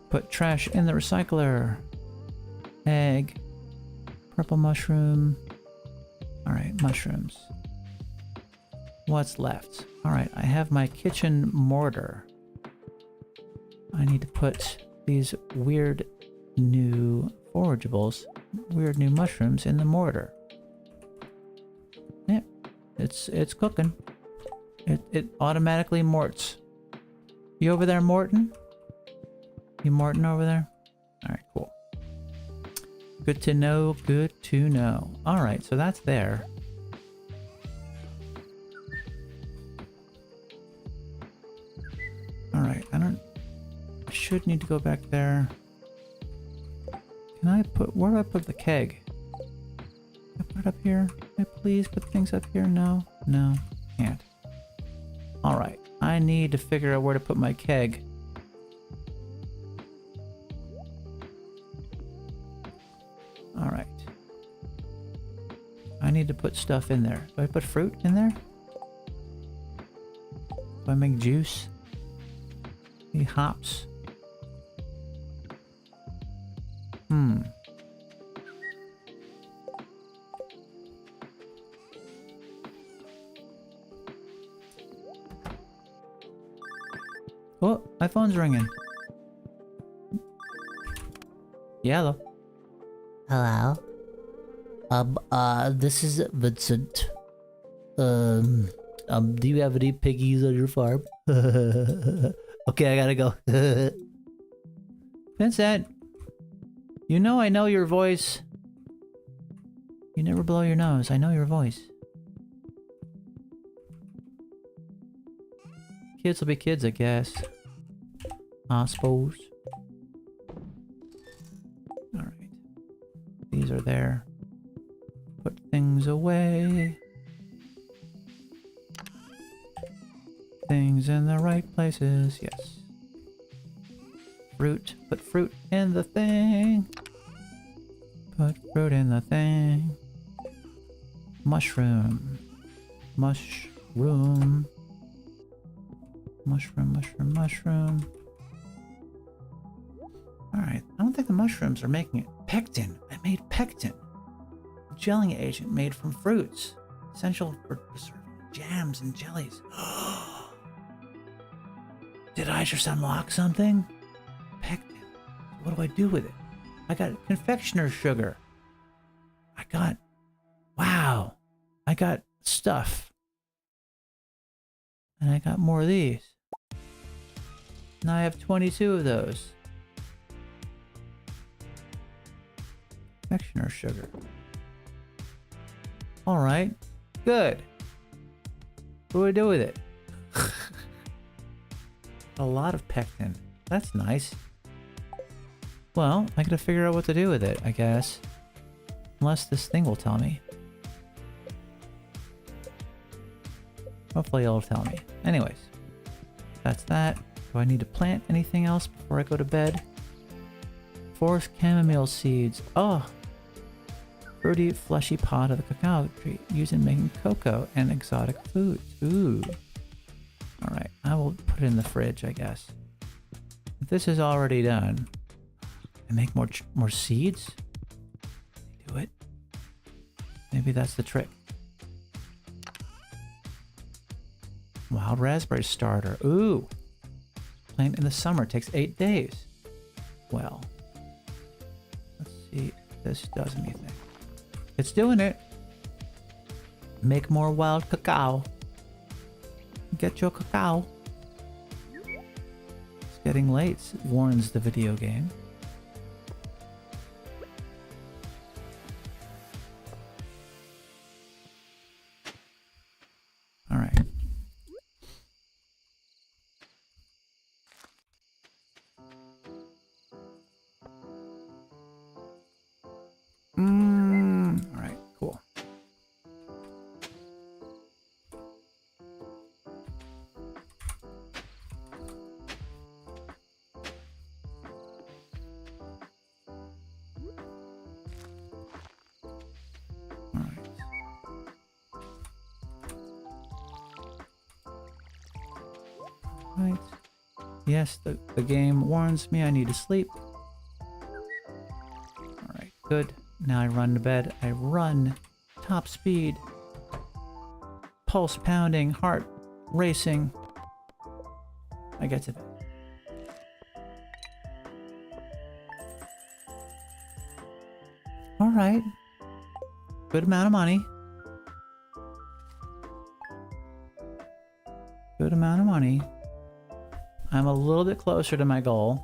[SPEAKER 1] Put trash in the recycler. Egg. Purple mushroom. Alright, mushrooms. What's left? Alright, I have my kitchen mortar. I need to put these weird new forageables, weird new mushrooms in the mortar. Yeah, it's cooking. It automatically morts. You over there, Morton? You Morton over there? Alright, cool. Good to know, good to know. Alright, so that's there. Alright, I should need to go back there. Can I put, where do I put the keg? Can I put it up here? Can I please put things up here? No? No, can't. Alright, I need to figure out where to put my keg. Alright. I need to put stuff in there. Do I put fruit in there? Do I make juice? Any hops? Oh, my phone's ringing. Yellow. Hello. This is Vincent. Do you have any piggies on your farm? Okay, I gotta go. Vincent! You know I know your voice. You never blow your nose. I know your voice. Kids will be kids, I guess. I suppose. Alright. These are there. Put things away. Things in the right places, yes. Fruit. Put fruit in the thing. Put fruit in the thing. Mushroom. Mushroom. Mushroom, mushroom, mushroom. Alright, I don't think the mushrooms are making it. Pectin. I made pectin. A gelling agent made from fruits. Essential for preserving jams and jellies. Did I just unlock something? Pectin. What do I do with it? I got confectioner's sugar. Wow. I got stuff. And I got more of these. Now I have 22 of those. Confectioner's sugar. Alright. Good. What do I do with it? A lot of pectin. That's nice. Well, I gotta figure out what to do with it, I guess. Unless this thing will tell me. Hopefully it'll tell me. Anyways. That's that. Do I need to plant anything else before I go to bed? Forced chamomile seeds. Oh! Fruity, fleshy pod of the cacao tree used in making cocoa and exotic foods. Ooh. Alright, I will put it in the fridge, I guess. If this is already done, and make more seeds? Do it. Maybe that's the trick. Wild raspberry starter. Ooh. Plant in the summer. Takes 8 days. Well. Let's see if this does anything. It's doing it. Make more wild cacao. Get your cacao. It's getting late, warns the video game. Alright. Alright, cool. Right. Yes, the game warns me I need to sleep. Alright, good. Now I run to bed. I run. Top speed. Pulse pounding. Heart racing. I get to bed. Alright. Good amount of money. Good amount of money. I'm a little bit closer to my goal.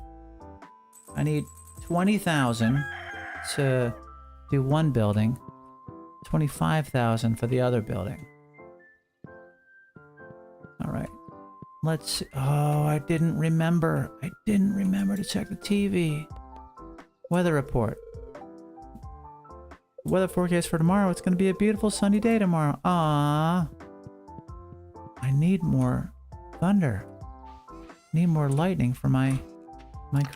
[SPEAKER 1] I need 20,000 to do one building, 25,000 for the other building. All right. Let's see. Oh, I didn't remember. I didn't remember to check the TV. Weather report. Weather forecast for tomorrow. It's going to be a beautiful sunny day tomorrow. Ah. I need more thunder. Need more lightning for my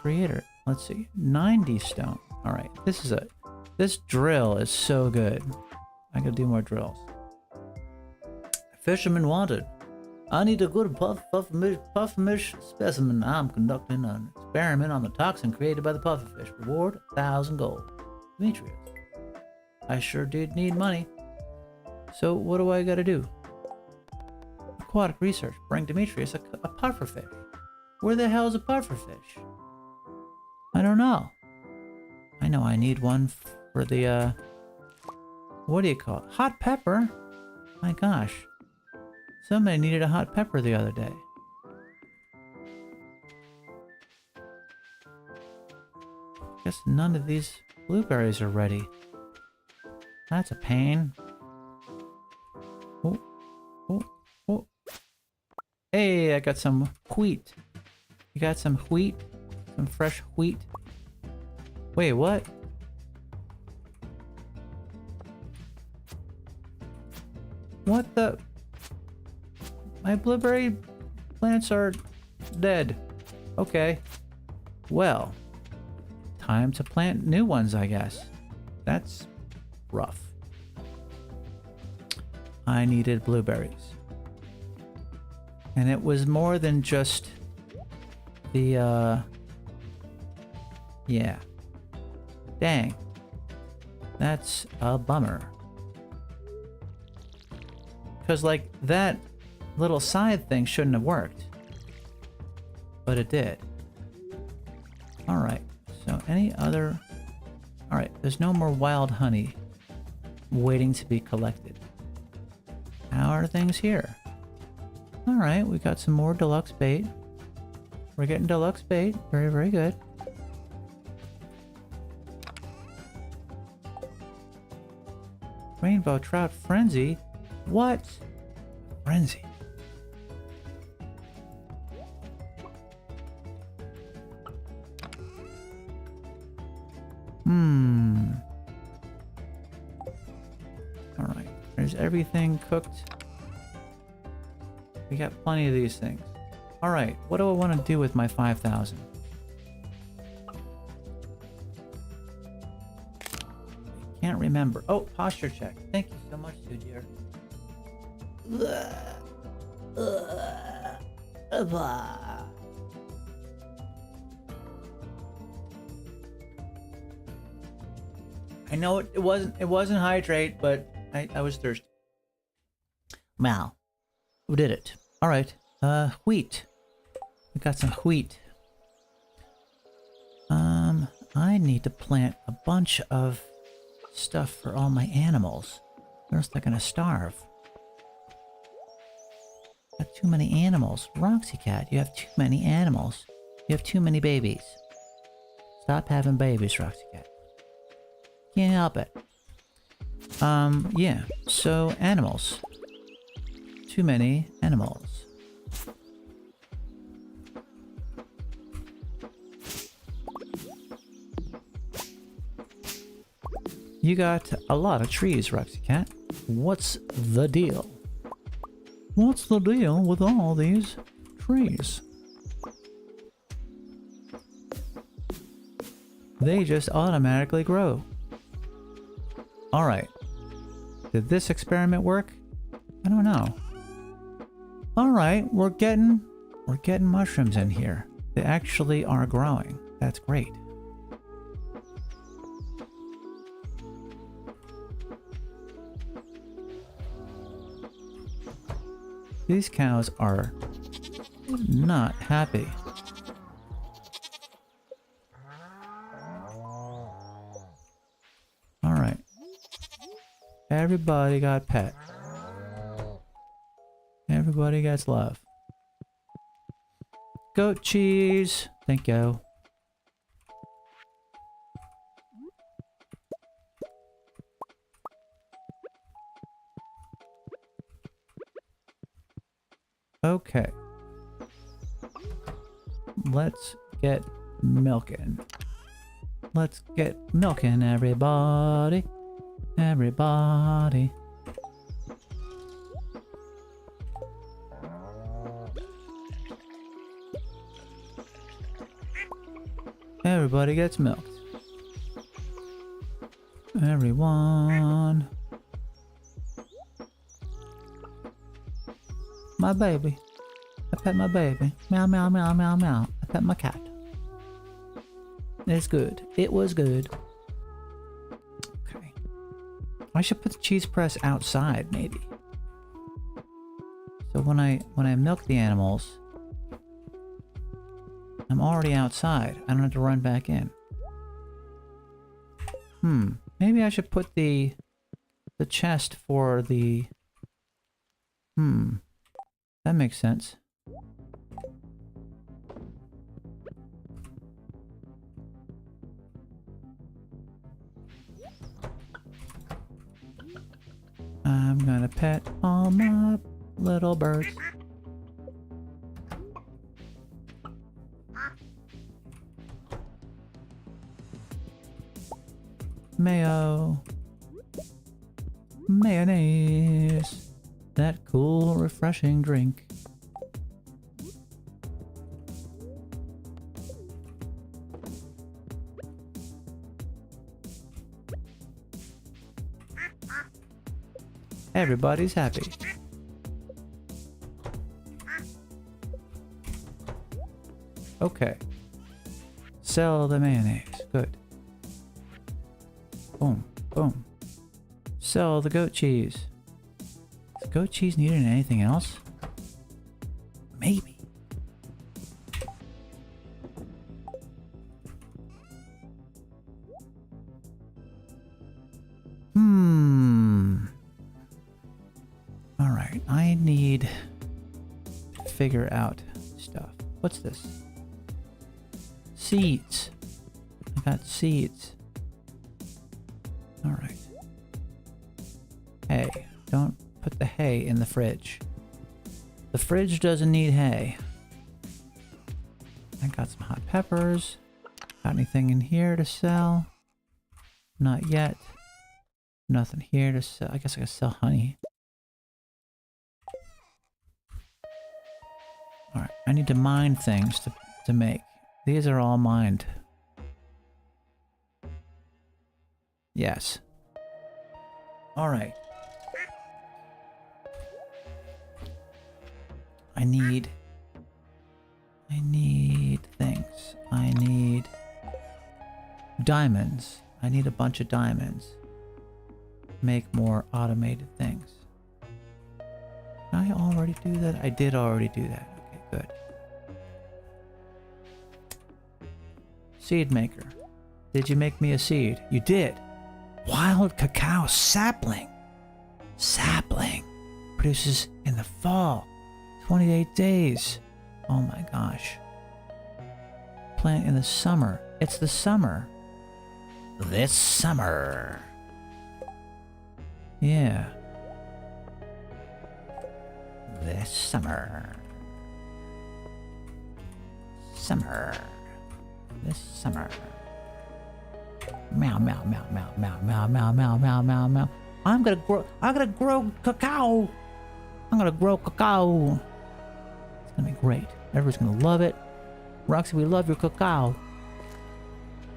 [SPEAKER 1] creator. Let's see. 90 stone. All right. This drill is so good. I gotta do more drills. Fisherman wanted. I need a good pufferfish specimen. I'm conducting an experiment on the toxin created by the pufferfish. Reward 1,000 gold. Demetrius. I sure did need money. So what do I gotta do? Aquatic research. Bring Demetrius a pufferfish. Where the hell's a pufferfish? I don't know. I know I need one for the, what do you call it? Hot pepper? My gosh. Somebody needed a hot pepper the other day. Guess none of these blueberries are ready. That's a pain. Oh, oh, oh. Hey, I got some wheat. You got some wheat? Some fresh wheat? Wait, what? What the? My blueberry plants are dead. Okay. Well, time to plant new ones, I guess. That's rough. I needed blueberries. And it was more than just the, yeah. Dang. That's a bummer. Because, like, that little side thing shouldn't have worked. But it did. Alright. So, any other... Alright, there's no more wild honey waiting to be collected. How are things here? Alright, we got some more deluxe bait. We're getting deluxe bait. Very, very good. Rainbow trout frenzy? What? Frenzy. Alright. There's everything cooked. We got plenty of these things. Alright, what do I want to do with my 5,000? can't remember. Oh, posture check. Thank you so much, too, dear. I know it wasn't hydrate, but I was thirsty. Wow. Who did it? Alright. Wheat. We got some wheat. I need to plant a bunch of stuff for all my animals. Or else they're gonna starve. Got too many animals. Roxy Cat, you have too many animals. You have too many babies. Stop having babies, Roxy Cat. Can't help it. Yeah. So, animals. Too many animals. You got a lot of trees, Roxy Cat. What's the deal? What's the deal with all these trees? They just automatically grow. Alright. Did this experiment work? I don't know. Alright, we're getting mushrooms in here. They actually are growing. That's great. These cows are not happy. Alright. Everybody got pet. Everybody gets love. Goat cheese. Thank you. Okay. Let's get milking. Let's get milking, everybody. Everybody. Everybody gets milked. Everyone. My baby. I pet my baby. Meow, meow, meow, meow, meow. I pet my cat. It's good. It was good. Okay. I should put the cheese press outside, maybe. So when I milk the animals, I'm already outside. I don't have to run back in. Maybe I should put the chest for the... That makes sense. I'm gonna pet all my little birds. Mayo. Mayonnaise. That cool, refreshing drink. Everybody's happy. Okay. Sell the mayonnaise. Good. Boom. Boom. Sell the goat cheese. Is goat cheese needed in anything else? Maybe. Alright, I need to figure out stuff. What's this? Seeds. I got seeds. Alright. Hay. Don't put the hay in the fridge. The fridge doesn't need hay. I got some hot peppers. Got anything in here to sell? Not yet. Nothing here to sell. I guess I can sell honey. Alright, I need to mine things to make. These are all mined. Yes. All right. I need things. I need diamonds. I need a bunch of diamonds. Make more automated things. Did I already do that? I did already do that. Okay, good. Seed maker. Did you make me a seed? You did. Wild cacao sapling. Sapling. Produces in the fall. 28 days. Oh my gosh. Plant in the summer. It's the summer. This summer. Yeah. This summer. Summer. This summer. Meow meow meow meow meow meow meow meow meow meow meow. I'm gonna grow cacao. I'm gonna grow cacao. It's gonna be great. Everyone's gonna love it. Roxy, we love your cacao.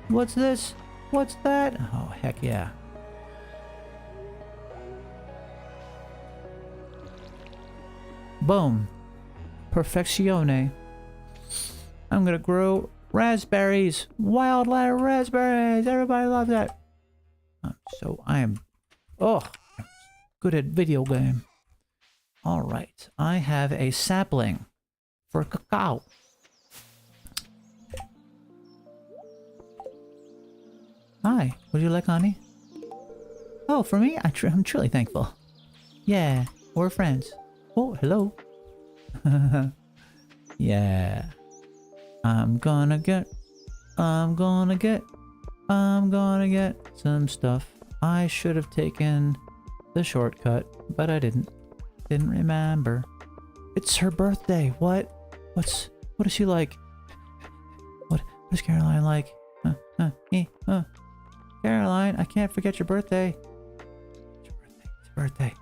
[SPEAKER 1] What's this? What's that? Oh, heck yeah. Boom. Perfeccione. I'm gonna grow raspberries. Wildlife raspberries. Everybody loves that. I am good at video game. All right. I have a sapling for cacao. Hi. Would you like honey? Oh, for me? I'm truly thankful. Yeah. We're friends. Oh, hello. Yeah. I'm gonna get some stuff. I should have taken the shortcut, but I didn't. Didn't remember. It's her birthday. What is she like? What is Caroline like? Caroline, I can't forget your birthday. It's your birthday.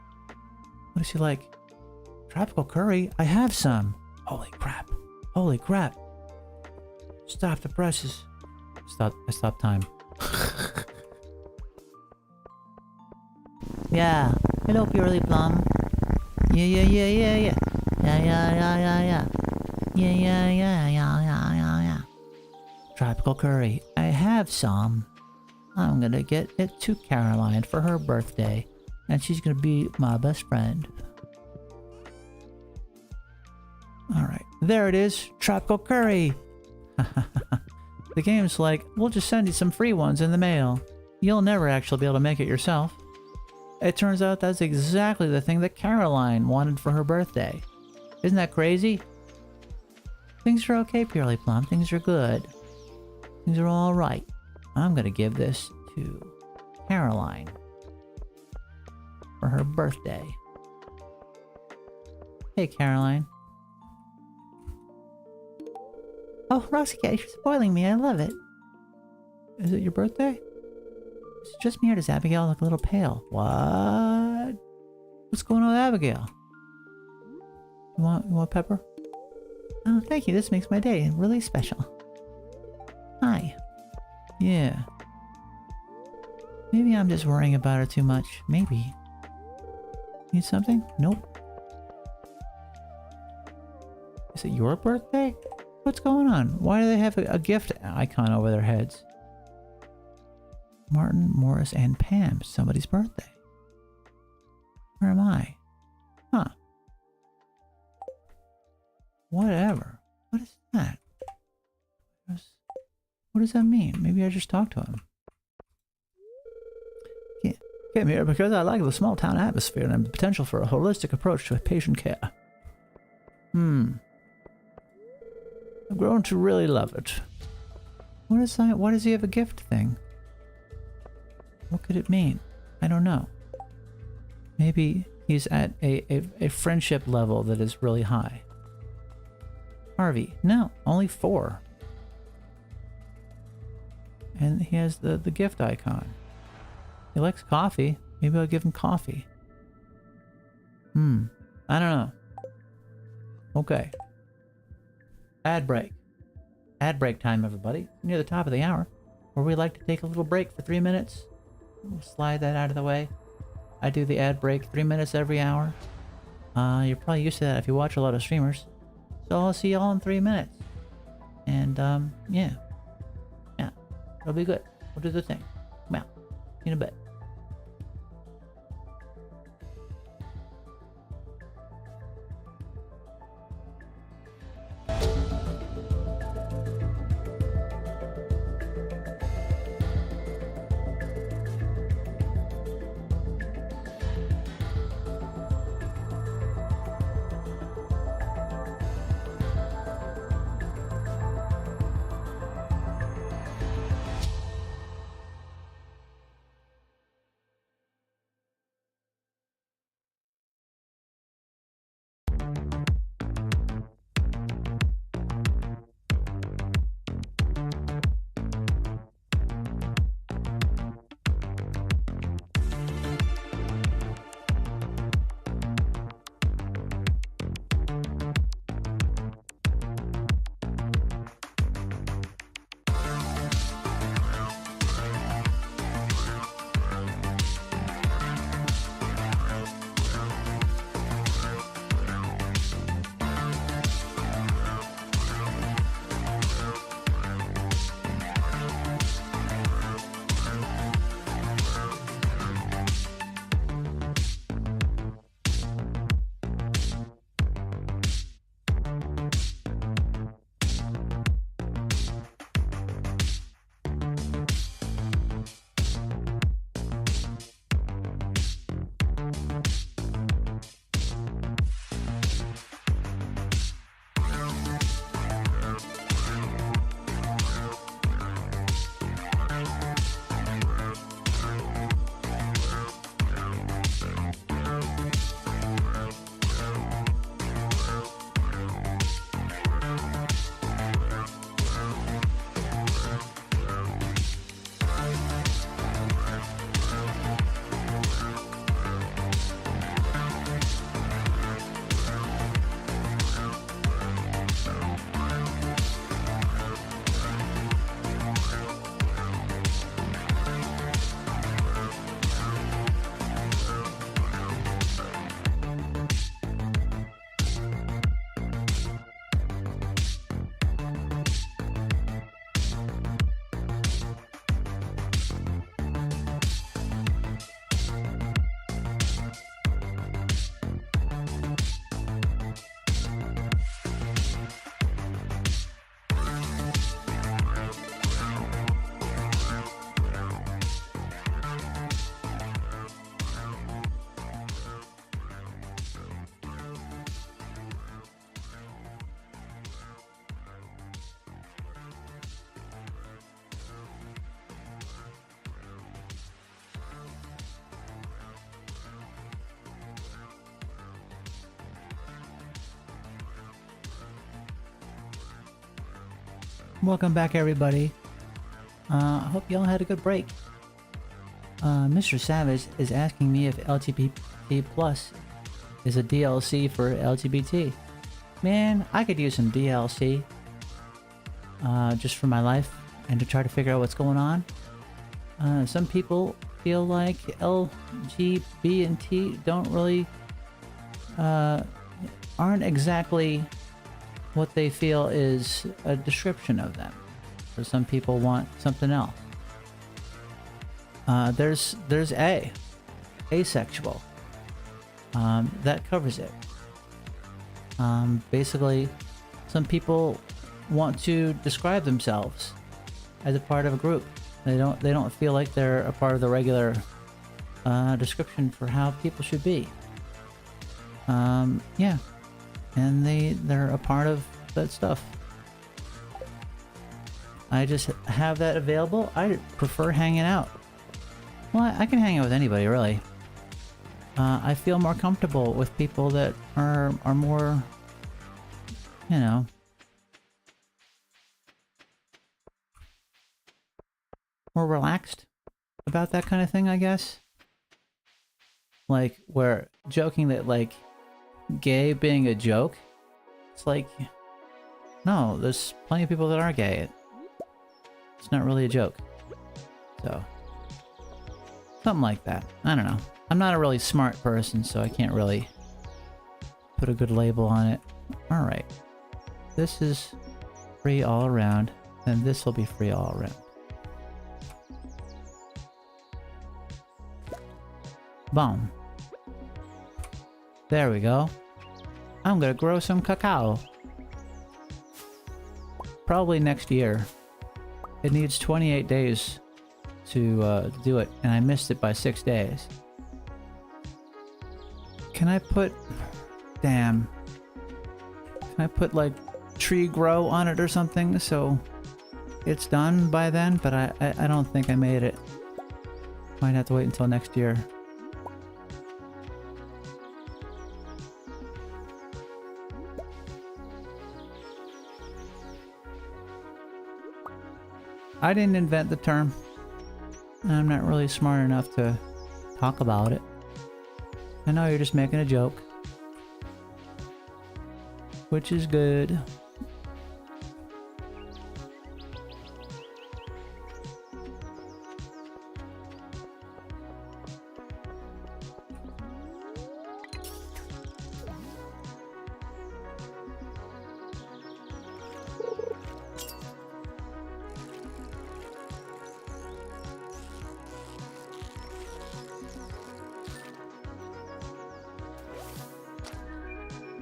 [SPEAKER 1] What is she like? Tropical curry? I have some. Holy crap. Holy crap. Stop the presses. I stopped time. Yeah. Hello, Purely Plum. Yeah. Yeah. Tropical curry. I have some. I'm gonna get it to Caroline for her birthday. And she's gonna be my best friend. Alright. There it is. Tropical curry. The game's like, we'll just send you some free ones in the mail. You'll never actually be able to make it yourself. It turns out that's exactly the thing that Caroline wanted for her birthday. Isn't that crazy? Things are okay, Purely Plum. Things are good. Things are alright. I'm gonna give this to Caroline for her birthday. Hey, Caroline. Oh, Roxy Cat, you're spoiling me. I love it. Is it your birthday? It's just me, or does Abigail look a little pale? What? What's going on with Abigail? You want pepper? Oh, thank you. This makes my day really special. Hi. Yeah. Maybe I'm just worrying about her too much. Maybe. Need something? Nope. Is it your birthday? What's going on? Why do they have a gift icon over their heads? Martin, Morris, and Pam. Somebody's birthday. Where am I? Huh. Whatever. What is that? What does that mean? Maybe I just talked to him. Came here because I like the small town atmosphere and the potential for a holistic approach to patient care. I've grown to really love it. What is that? Why does he have a gift thing? What could it mean? I don't know. Maybe he's at a friendship level that is really high. Harvey. No, only 4. And he has the gift icon. He likes coffee. Maybe I'll give him coffee. I don't know. Okay. Ad break. Ad break time, everybody. Near the top of the hour, where we like to take a little break for 3 minutes. We'll slide that out of the way. I do the ad break 3 minutes every hour. You're probably used to that if you watch a lot of streamers. So I'll see y'all in 3 minutes. And, yeah. Yeah. It'll be good. We'll do the thing. Come out. See you in a bit. Welcome back, everybody. I hope y'all had a good break. Mr. Savage is asking me if LGBT Plus is a DLC for LGBT. Man, I could use some DLC just for my life and to try to figure out what's going on. Some people feel like LGB and T don't really aren't exactly what they feel is a description of them. So some people want something else. There's asexual. That covers it. Basically, some people want to describe themselves as a part of a group. They don't feel like they're a part of the regular description for how people should be. Yeah, and they're a part of that stuff. I just have that available. I prefer hanging out. Well, I can hang out with anybody, really. I feel more comfortable with people that are more, you know, more relaxed about that kind of thing, I guess. Like, we're joking that, like, gay being a joke. It's like, no, there's plenty of people that are gay. It's not really a joke. So, something like that. I don't know. I'm not a really smart person, so I can't really put a good label on it. Alright. This is free all around, and this will be free all around. Boom. There we go. I'm gonna grow some cacao. Probably next year. It needs 28 days to do it, and I missed it by 6 days. Can I put... Damn. Can I put, like, tree grow on it or something so it's done by then? But I don't think I made it. Might have to wait until next year. I didn't invent the term. And I'm not really smart enough to talk about it. I know you're just making a joke. Which is good.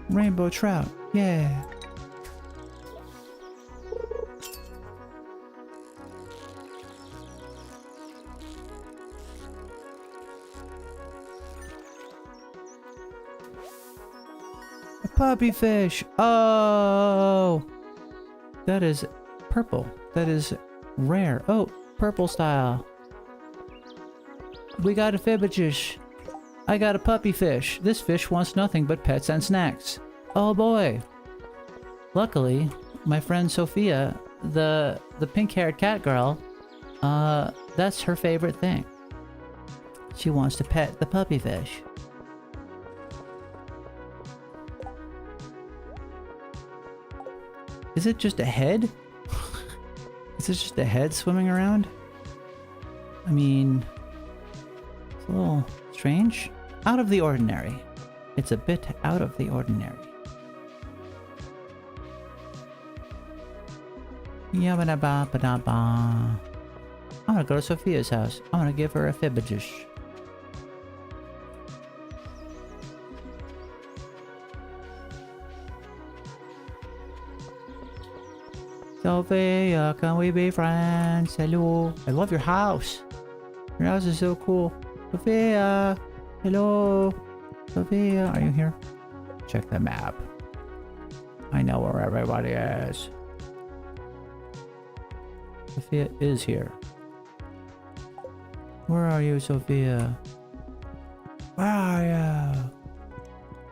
[SPEAKER 1] Rainbow trout, yeah. A puppy fish. Oh, that is purple. That is rare. Oh, purple style. We got a fibbichish. I got a puppy fish. This fish wants nothing but pets and snacks. Oh boy. Luckily, my friend Sophia, the pink-haired cat girl, that's her favorite thing. She wants to pet the puppy fish. Is it just a head? Is it just a head swimming around? I mean, it's a little strange. Out of the ordinary. It's a bit out of the ordinary. Yabba-dabba-ba-dabba. I'm gonna go to Sophia's house. I'm gonna give her a fibbidish. Sophia, can we be friends? Hello. I love your house. Your house is so cool. Sophia. Hello. Sophia, are you here? Check the map. I know where everybody is. Sophia is here. Where are you, Sophia? Where are you?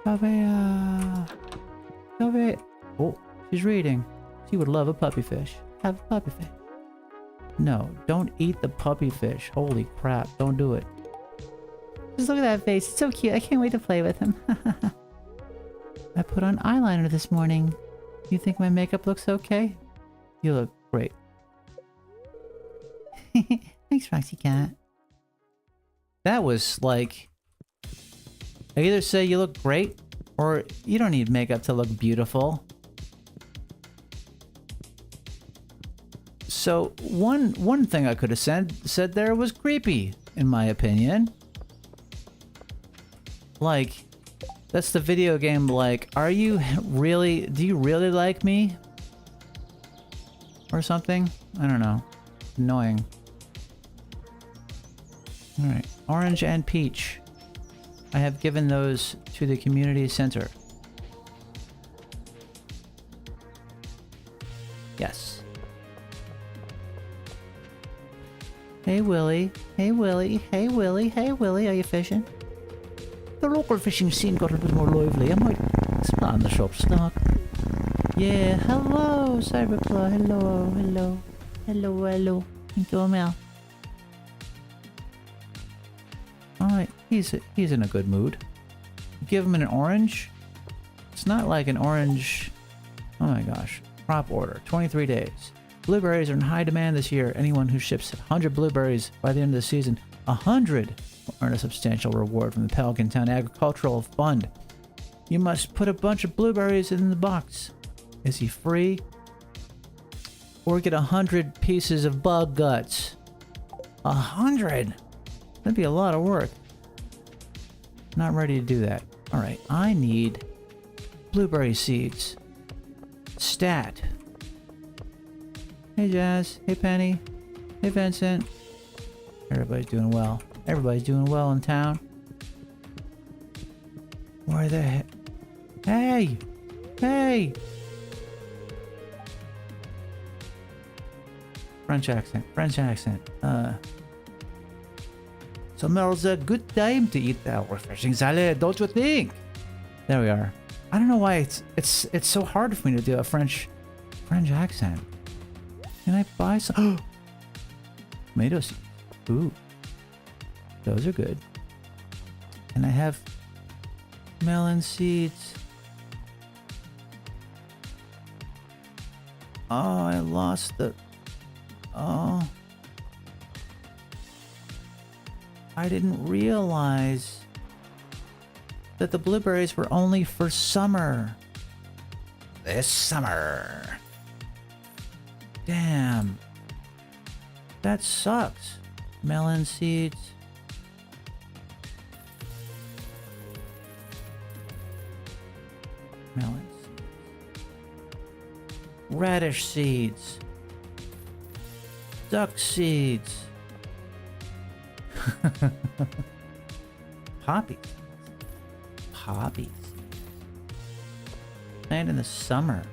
[SPEAKER 1] Sophia. Sophia. Oh, she's reading. She would love a puppy fish. Have a puppy fish. No, don't eat the puppy fish. Holy crap, don't do it. Just look at that face. It's so cute. I can't wait to play with him. I put on eyeliner this morning. You think my makeup looks okay? You look great. Thanks, Roxy Cat. That was like... I either say you look great, or you don't need makeup to look beautiful. So, one thing I could have said there was creepy, in my opinion. Like, that's the video game, like, do you really like me? Or something? I don't know. Annoying. Alright, orange and peach. I have given those to the community center. Yes. Hey Willie, hey Willie, hey Willie, hey Willie, are you fishing? The local fishing scene got a bit more lively. I might expand the shop stock. Yeah, hello, Cyberclaw, hello, hello, hello, hello. Go Mel. Alright, he's in a good mood. Give him an orange. It's not like an orange. Oh my gosh. Crop order, 23 days. Blueberries are in high demand this year. Anyone who ships 100 blueberries by the end of the season 100 will earn a substantial reward from the Pelican Town Agricultural Fund. You must put a bunch of blueberries in the box. Is he free? Or get 100 pieces of bug guts. 100? That'd be a lot of work. Not ready to do that. Alright, I need blueberry seeds. Stat. Hey Jazz. Hey Penny. Hey Vincent. Everybody's doing well. Everybody's doing well in town. Where the heck? Hey! Hey! French accent. French accent. Summer's a good time to eat that refreshing salad, don't you think? There we are. I don't know why it's so hard for me to do a French accent. Can I buy some? Tomato seeds. Ooh. Those are good. And I have melon seeds. Oh, I lost the... Oh. I didn't realize that the blueberries were only for summer. This summer. Damn. That sucks. Melon seeds. Melon seeds. Radish seeds. Duck seeds. Poppy. Poppy seeds. Plant in the summer.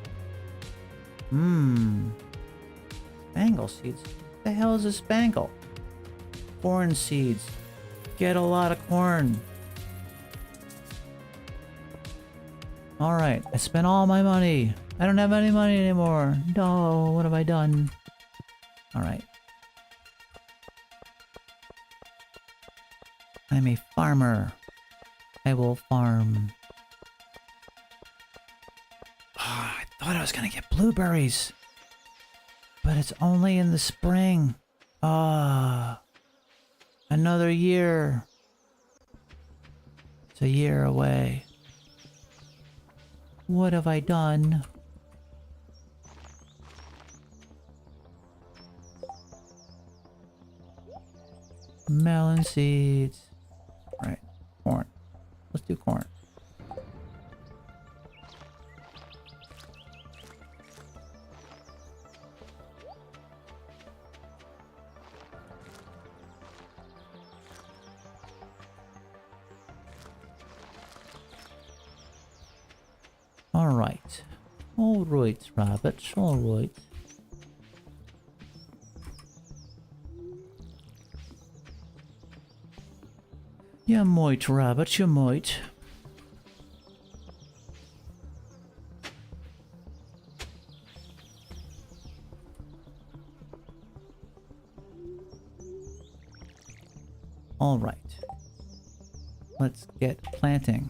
[SPEAKER 1] Spangle seeds. What the hell is a spangle? Corn seeds. Get a lot of corn. Alright, I spent all my money. I don't have any money anymore. No, what have I done? Alright. I'm a farmer. I will farm. Oh, I thought I was gonna get blueberries. But it's only in the spring. Ah. Another year. It's a year away. What have I done? Melon seeds. Right, corn. Let's do corn. Alright. Alright, rabbits. Alright. You might, rabbit, you might. Alright. Let's get planting.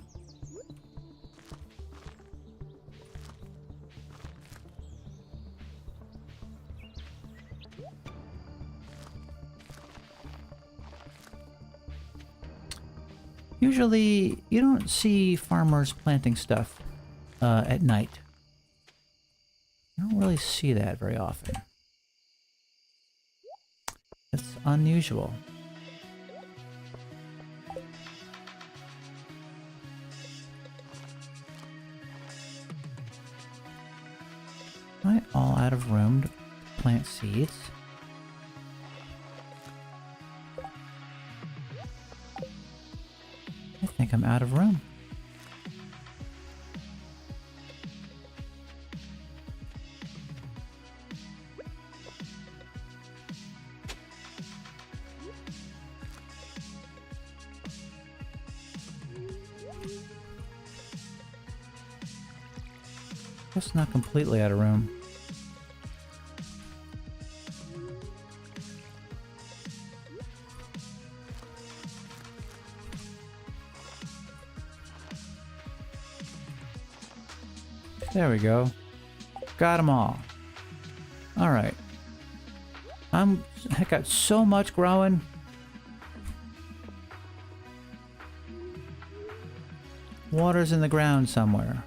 [SPEAKER 1] Usually, you don't see farmers planting stuff at night. You don't really see that very often. It's unusual. Am I all out of room to plant seeds? I think I'm out of room. Just not completely out of room. There we go. Got them all. Alright. I got so much growing. Water's in the ground somewhere.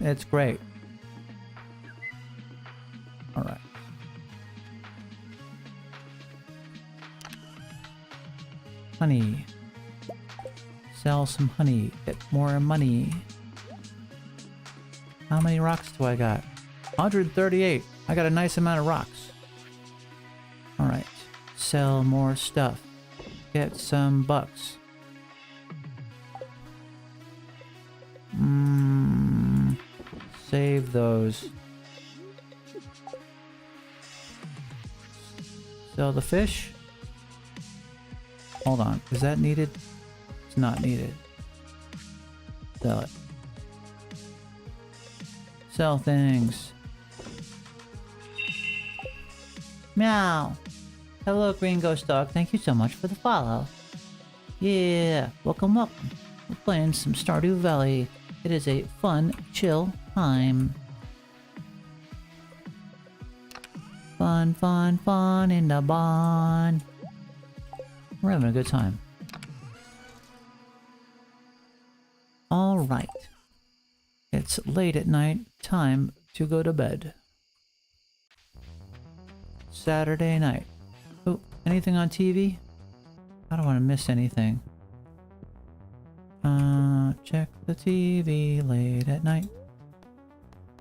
[SPEAKER 1] It's great. Alright. Honey. Sell some honey. Get more money. How many rocks do I got? 138. I got a nice amount of rocks. Alright. Sell more stuff. Get some bucks. Save those. Sell the fish. Hold on. Is that needed? It's not needed. Sell it. Sell things. Meow. Hello, Green Ghost Dog. Thank you so much for the follow. Yeah. Welcome, welcome. We're playing some Stardew Valley. It is a fun, chill time. Fun, fun, fun in the barn. We're having a good time. Alright. It's late at night. Time to go to bed. Saturday night. Oh, anything on TV? I don't want to miss anything. Check the TV late at night.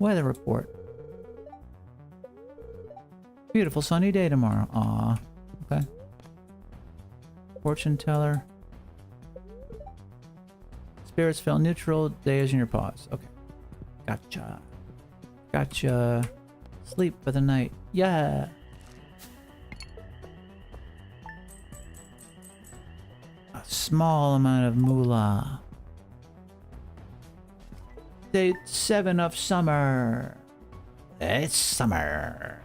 [SPEAKER 1] Weather report. Beautiful sunny day tomorrow. Aw. Okay. Fortune teller. Spirits feel neutral. Day is in your paws. Okay. Gotcha. Gotcha. Sleep for the night. Yeah. A small amount of moolah. Day 7 of summer. It's summer.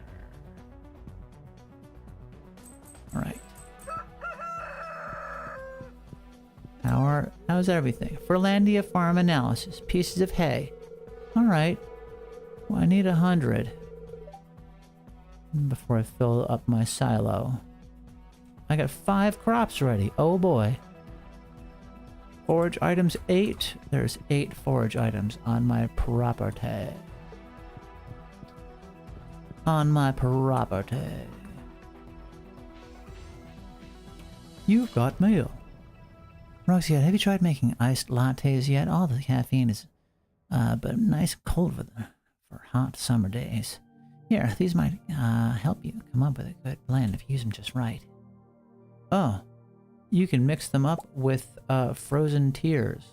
[SPEAKER 1] Alright. How's everything? Furlandia farm analysis. Pieces of hay. Alright. Well, I need 100. Before I fill up my silo. I got 5 crops ready. Oh boy. Forage items 8. There's 8 forage items on my property. On my property. You've got mail. Roxy, have you tried making iced lattes yet? All the caffeine is but nice and cold for hot summer days. Here, these might help you come up with a good blend if you use them just right. Oh, you can mix them up with frozen tears.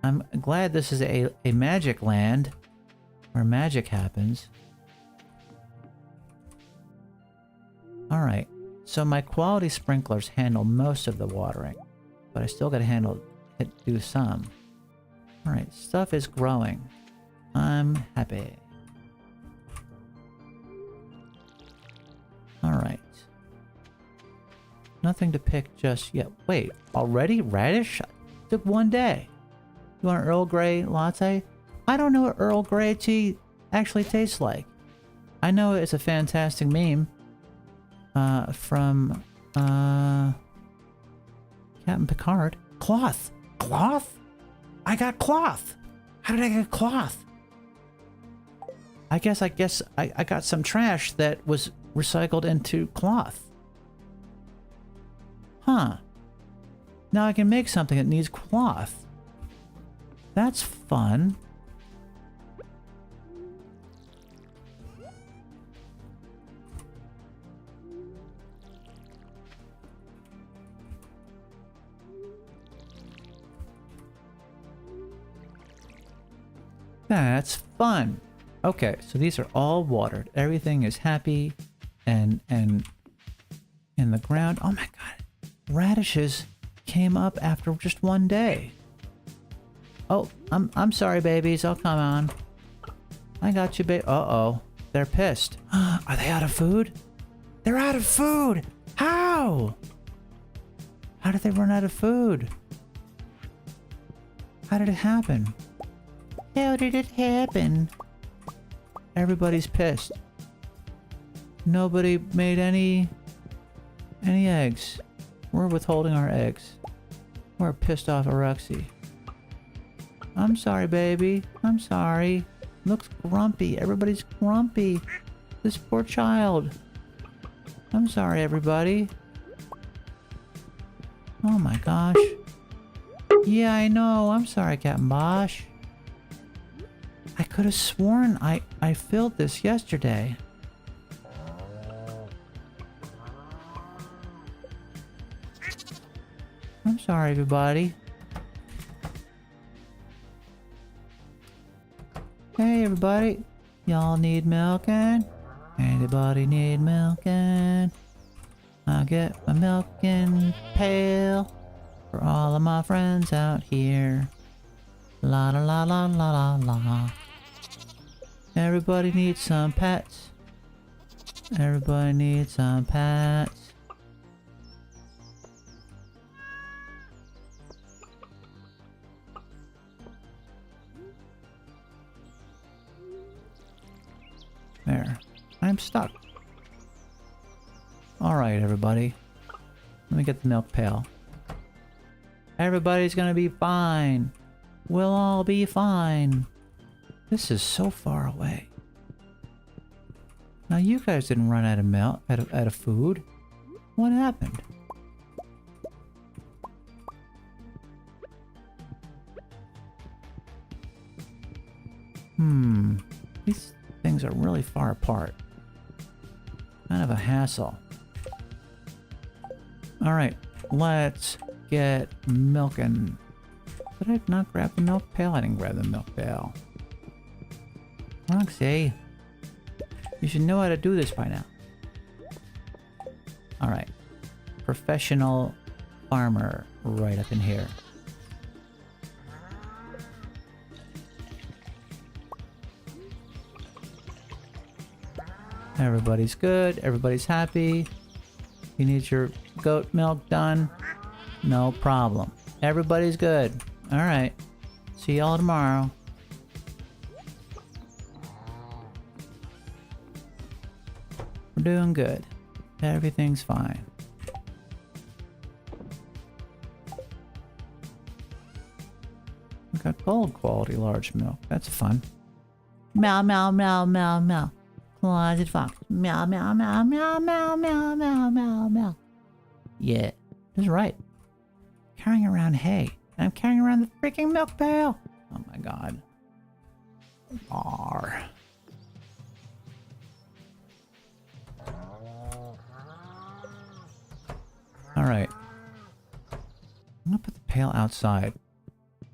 [SPEAKER 1] I'm glad this is a magic land where magic happens. Alright, so my quality sprinklers handle most of the watering, but I still gotta do some. Alright, stuff is growing. I'm happy. Alright. Nothing to pick just yet. Wait, already? Radish? Took 1 day. You want an Earl Grey latte? I don't know what Earl Grey tea actually tastes like. I know it's a fantastic meme. From Captain Picard. Cloth! Cloth? I got cloth! How did I get cloth? I guess I got some trash that was recycled into cloth. Huh. Now I can make something that needs cloth. That's fun. That's fun. Okay, so these are all watered. Everything is happy and in the ground. Oh my god. Radishes came up after just 1 day. Oh, I'm sorry, babies. I'll come on. I got you, babe. Uh-oh. They're pissed. Are they out of food? They're out of food! How? How did they run out of food? How did it happen? How did it happen? Everybody's pissed. Nobody made any eggs. We're withholding our eggs. We're pissed off Aruxy. I'm sorry, baby. I'm sorry. Looks grumpy. Everybody's grumpy. This poor child. I'm sorry, everybody. Oh my gosh. Yeah, I know. I'm sorry, Captain Bosch. I could have sworn I filled this yesterday. I'm sorry, everybody. Hey, everybody. Y'all need milking? Anybody need milking? I'll get my milking pail for all of my friends out here. La la la la la la la. Everybody needs some pets. Everybody needs some pets. There. I'm stuck. Alright, everybody. Let me get the milk pail. Everybody's gonna be fine. We'll all be fine. This is so far away. Now you guys didn't run out of milk, out of food. What happened? These things are really far apart. Kind of a hassle. Alright, let's get milking. Did I not grab the milk pail? I didn't grab the milk pail. Roxy, you should know how to do this by now. Alright. Professional farmer right up in here. Everybody's good. Everybody's happy. You need your goat milk done? No problem. Everybody's good. Alright. See y'all tomorrow. We're doing good. Everything's fine. We got gold quality large milk. That's fun. Meow, meow, meow, meow, meow. Closet fox. Meow, meow, meow, meow, meow, meow, meow, meow, meow. Yeah, that's right. Carrying around hay. And I'm carrying around the freaking milk pail. Oh my god. Arr. Alright. I'm gonna put the pail outside.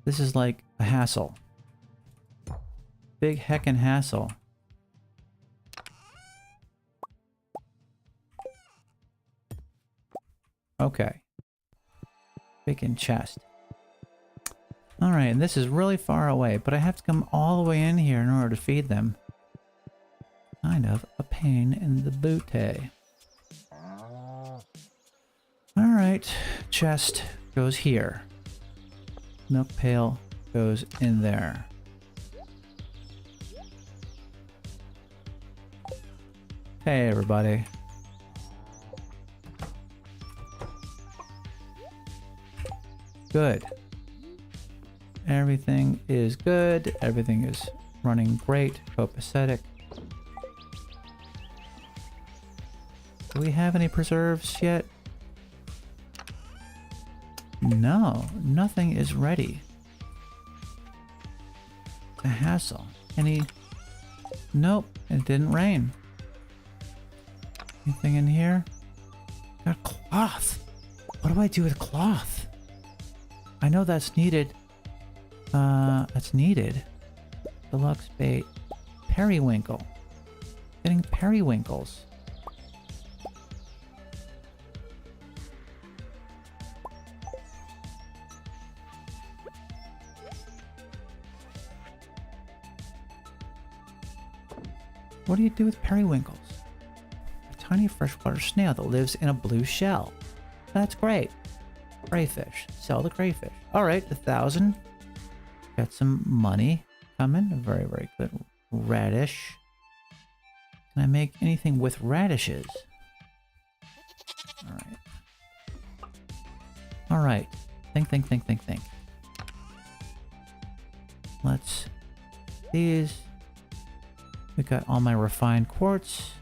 [SPEAKER 1] This is like a hassle. Big heckin' hassle. Okay. Bacon chest. Alright, and this is really far away, but I have to come all the way in here in order to feed them. Kind of a pain in the booty. Alright, chest goes here. Milk pail goes in there. Hey everybody. Good. Everything is good. Everything is running great. Copacetic. Do we have any preserves yet? No, nothing is ready. It's a hassle. Any... Nope, it didn't rain. Anything in here? Got cloth. What do I do with cloth? I know that's needed. That's needed. Deluxe bait. Periwinkle. Getting periwinkles. What do you do with periwinkles? A tiny freshwater snail that lives in a blue shell. That's great. Crayfish. Sell the crayfish. Alright, 1,000. Got some money coming. Very, very good. Radish. Can I make anything with radishes? Alright. Alright. Think. Let's... These... We got all my refined quartz.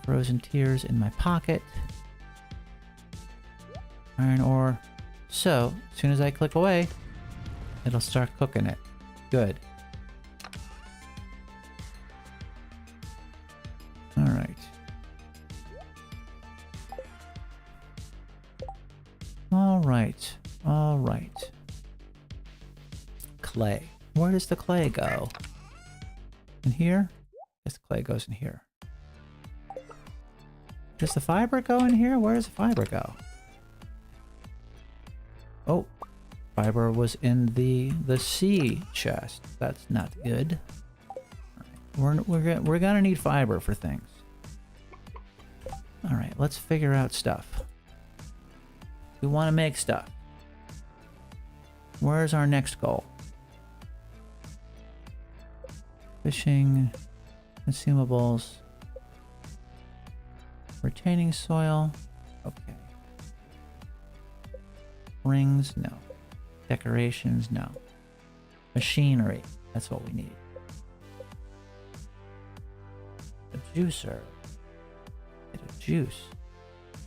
[SPEAKER 1] Frozen tears in my pocket. Iron ore. So, as soon as I click away, it'll start cooking it. Good. Alright. Alright. Clay. Where does the clay go? In here? Yes, the clay goes in here. Does the fiber go in here? Where does the fiber go? Oh, fiber was in the sea chest. That's not good. Right. We're gonna need fiber for things. All right, let's figure out stuff. We want to make stuff. Where's our next goal? Fishing, consumables, retaining soil. Okay. Rings, no. Decorations, no. Machinery, that's what we need. A juicer. Get a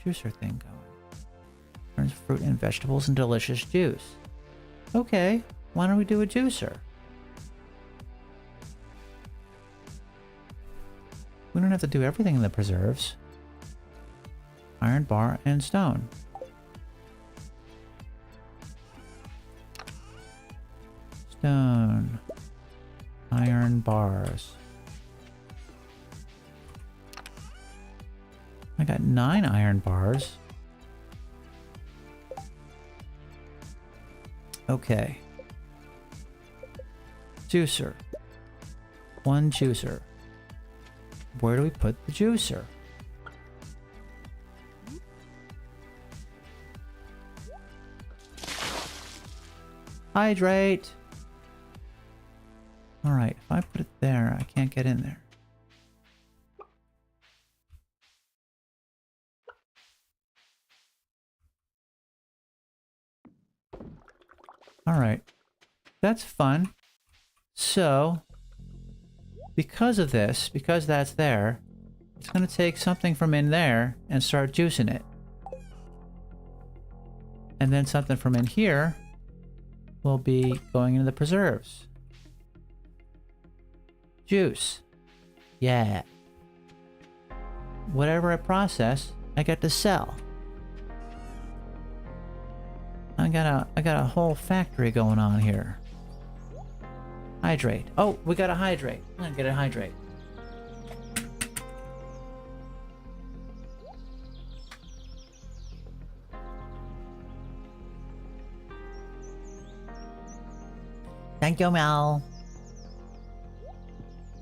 [SPEAKER 1] juicer thing going. Turns fruit and vegetables into delicious juice. Okay, why don't we do a juicer? We don't have to do everything in the preserves. Iron bar and stone. Stone. Iron bars. I got 9 iron bars. Okay. Juicer. 1 juicer. Where do we put the juicer? Hydrate! Alright, if I put it there, I can't get in there. Alright. That's fun. So, because of this, because that's there, it's going to take something from in there and start juicing it. And then something from in here will be going into the preserves. Juice. Yeah. Whatever I process, I get to sell. I got a whole factory going on here. Hydrate. Oh, we gotta hydrate. I'm gonna get a hydrate. Thank you, Mel.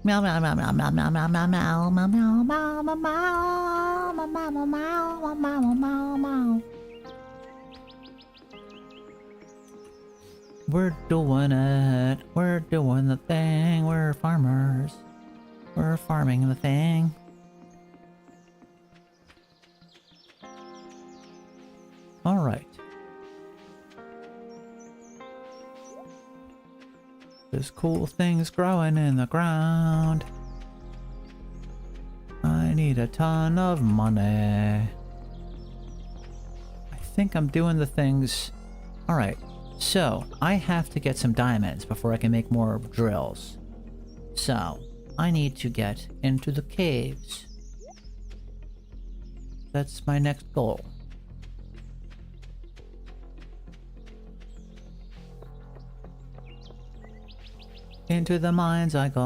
[SPEAKER 1] Meow meow meow meow meow meow meow meow meow meow meow meow meow meow meow meow meow meow meow. We're doing it. We're doing the thing. We're farmers. We're farming the thing. All right. There's cool things growing in the ground. I need a ton of money. I think I'm doing the things. All right. So, I have to get some diamonds before I can make more drills. So, I need to get into the caves. That's my next goal. Into the mines I go.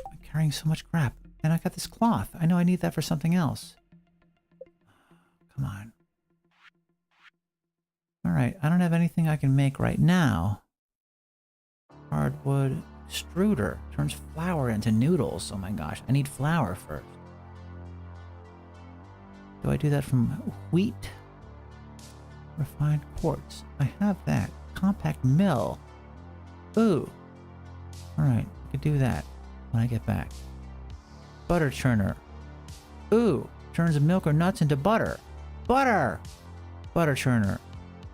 [SPEAKER 1] I'm carrying so much crap. And I got this cloth. I know I need that for something else. Come on. Alright, I don't have anything I can make right now. Hardwood extruder. Turns flour into noodles. Oh my gosh, I need flour first. Do I do that from wheat? Refined quartz. I have that. Compact mill. Ooh. Alright, I could do that when I get back. Butter churner. Ooh, turns milk or nuts into butter. Butter! Butter churner.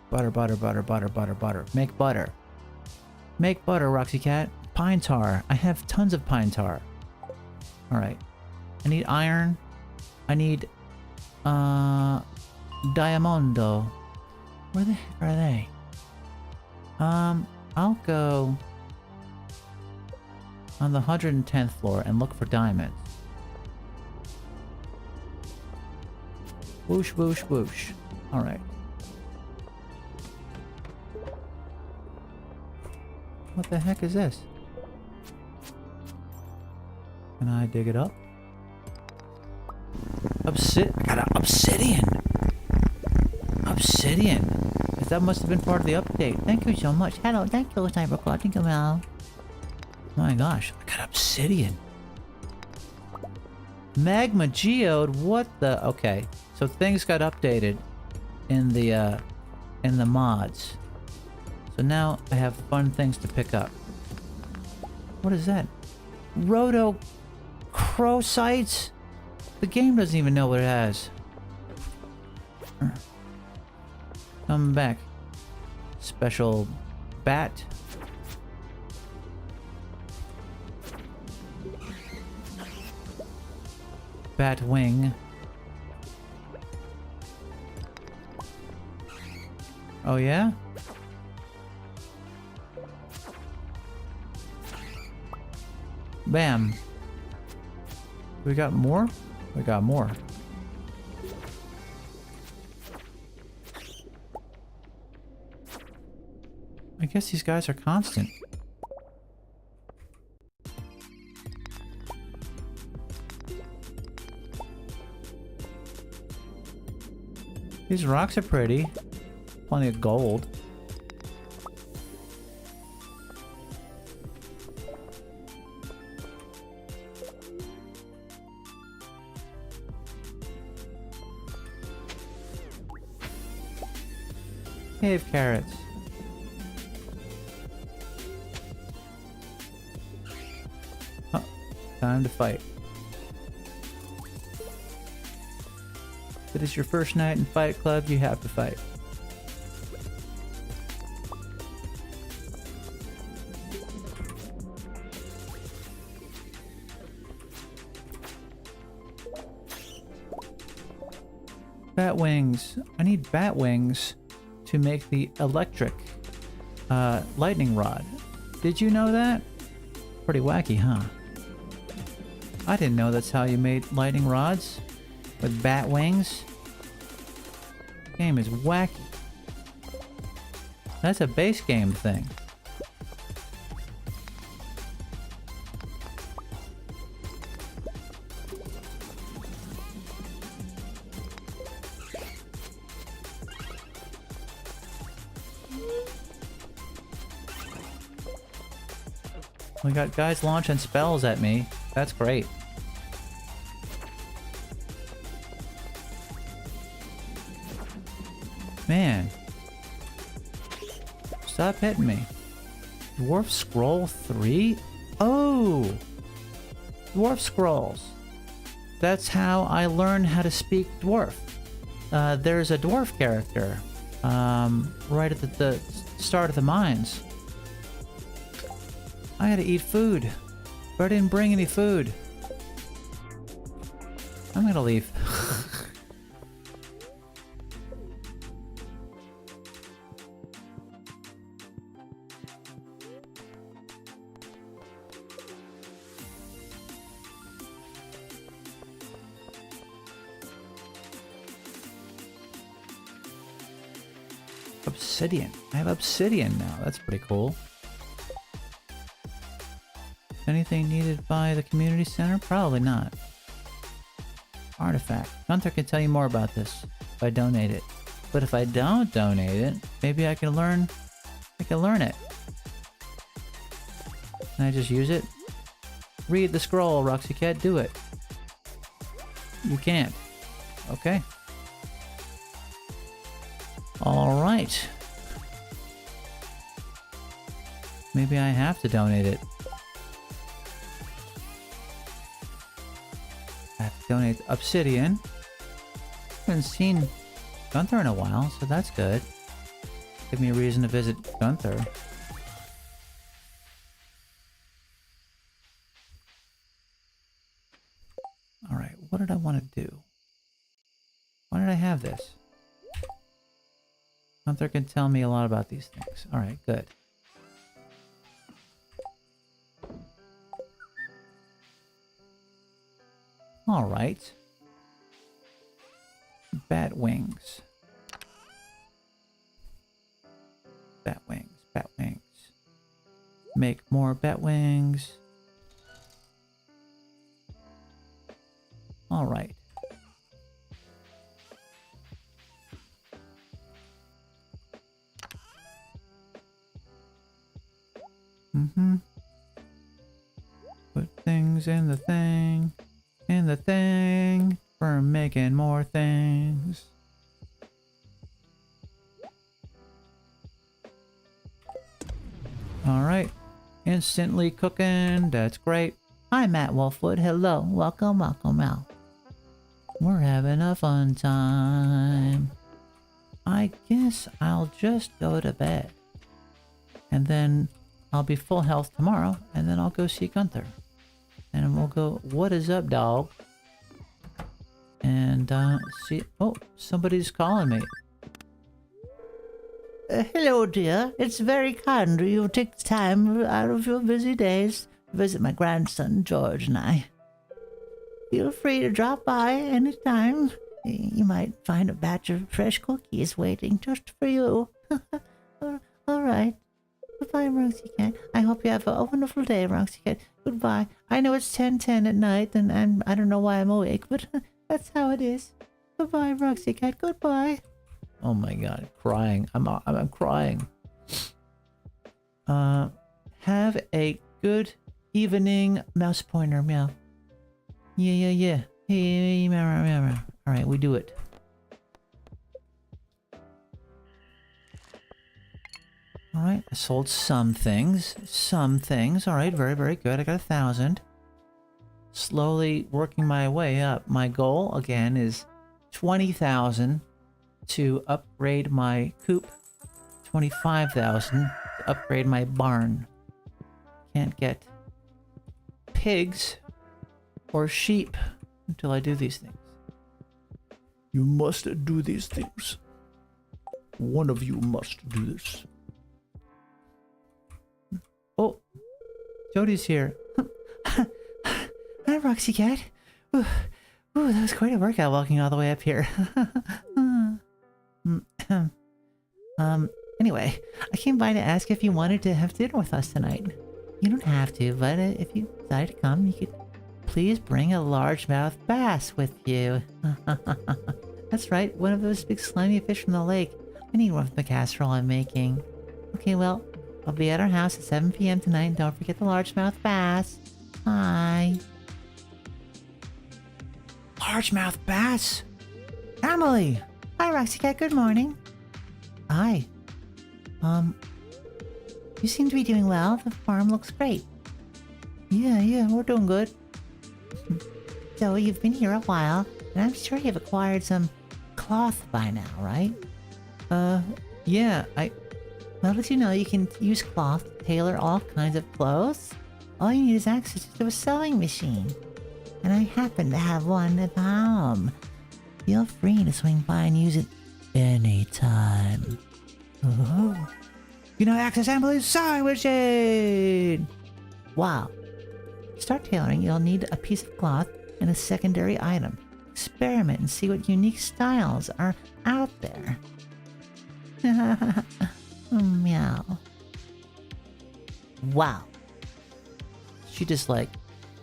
[SPEAKER 1] Butter, butter, butter, butter, butter, butter. Make butter. Make butter, Roxy Cat. Pine tar. I have tons of pine tar. Alright. I need iron. I need, Diamondo. Where the heck are they? I'll go on the 110th floor and look for diamonds. Whoosh, whoosh, whoosh. Alright. What the heck is this? Can I dig it up? I got an obsidian! Obsidian! That must have been part of the update. Thank you so much. Hello, thank you, Cyberclaw. Thank you, Mel. My gosh, I got obsidian. Magma geode? What the? Okay, so things got updated in the mods. So now I have fun things to pick up. What is that? Rhodochrosites? The game doesn't even know what it has. Come back. Special bat. Bat wing. Oh yeah? Bam. We got more? We got more. I guess these guys are constant. These rocks are pretty. Plenty of gold. Cave carrots. Oh, time to fight. If it is your first night in Fight Club, you have to fight. Bat wings. I need bat wings to make the electric lightning rod. Did you know that? Pretty wacky, huh? I didn't know that's how you made lightning rods with bat wings. Game is wacky. That's a base game thing. We got guys launching spells at me. That's great. Man. Stop hitting me. Dwarf Scroll 3? Oh! Dwarf Scrolls. That's how I learned how to speak Dwarf. There's a Dwarf character right at the start of the mines. I gotta eat food, but I didn't bring any food. I'm gonna leave. Obsidian. I have obsidian now. That's pretty cool. Anything needed by the community center? Probably not. Artifact. Gunther can tell you more about this if I donate it. But if I don't donate it, maybe I can learn it. Can I just use it? Read the scroll, Roxy Cat. Do it. You can't. Okay. Alright. Maybe I have to donate it. I have to donate obsidian. I haven't seen Gunther in a while, so that's good. Give me a reason to visit Gunther. Alright, what did I want to do? Why did I have this? Gunther can tell me a lot about these things. Alright, good. Alright. Bat wings. Bat wings. Bat wings. Make more bat wings. Alright. Put things in the thing. In the thing. For making more things. Alright. Instantly cooking. That's great. Hi, Matt Wolfwood. Hello. Welcome, welcome out. We're having a fun time. I guess I'll just go to bed. And then I'll be full health tomorrow. And then I'll go see Gunther. And we'll go, what is up, dog? And, see... Oh, somebody's calling me. Hello, dear. It's very kind of you to take time out of your busy days to visit my grandson, George, and I. Feel free to drop by anytime. You might find a batch of fresh cookies waiting just for you. All right. Goodbye, Roxy Cat. I hope you have a wonderful day, Roxy Cat. Goodbye. I know it's 10:10 at night, and I don't know why I'm awake, but that's how it is. Goodbye, Roxy Cat. Goodbye. Oh my God, crying. I'm crying. Have a good evening, mouse pointer. Meow. Yeah. Hey, meow, meow, meow. All right, we do it. All right, I sold some things. All right, very, very good. I got 1,000. Slowly working my way up. My goal again is 20,000 to upgrade my coop. 25,000 to upgrade my barn. Can't get pigs or sheep until I do these things. You must do these things. One of you must do this. Oh, Jody's here. Hi, Roxy Cat. Ooh, that was quite a workout walking all the way up here. Anyway, I came by to ask if you wanted to have dinner with us tonight. You don't have to, but if you decide to come, you could please bring a largemouth bass with you. That's right, one of those big slimy fish from the lake. I need one for the casserole I'm making. Okay, well, I'll be at our house at 7 p.m. tonight. Don't forget the largemouth bass. Hi. Largemouth bass? Emily! Hi, Roxy Cat. Good morning. Hi. You seem to be doing well. The farm looks great. Yeah, we're doing good. So, you've been here a while, and I'm sure you've acquired some cloth by now, right? Yeah, Well, did you know you can use cloth to tailor all kinds of clothes? All you need is access to a sewing machine. And I happen to have one at home. Feel free to swing by and use it anytime. Oh. You know, access Emily's sewing machine! Wow. To start tailoring, you'll need a piece of cloth and a secondary item. Experiment and see what unique styles are out there. Meow. Wow. She just like...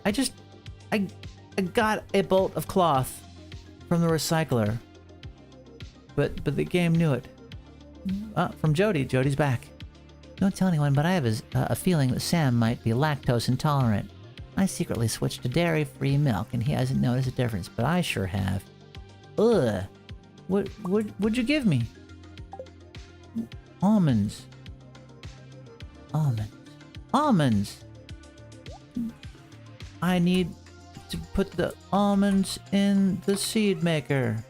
[SPEAKER 1] I got a bolt of cloth from the recycler. But the game knew it. From Jody. Jody's back. Don't tell anyone, but I have a feeling that Sam might be lactose intolerant. I secretly switched to dairy-free milk, and he hasn't noticed a difference, but I sure have. Ugh. What'd you give me? Almonds. I need to put the almonds in the seed maker.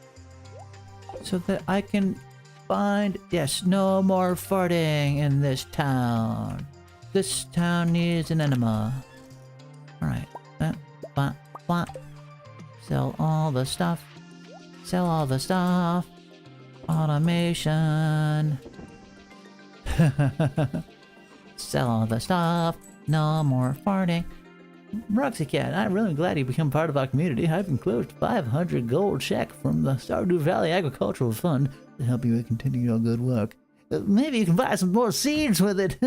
[SPEAKER 1] so that I can find, yes, no more farting in this town. This town needs an enema. Alright. Blah, blah. Sell all the stuff. Sell all the stuff. Automation. Sell all the stuff. No more farting. Roxy Cat, I'm really glad you become part of our community. I've enclosed 500 gold check from the Stardew Valley Agricultural Fund to help you continue your good work. Maybe you can buy some more seeds with it.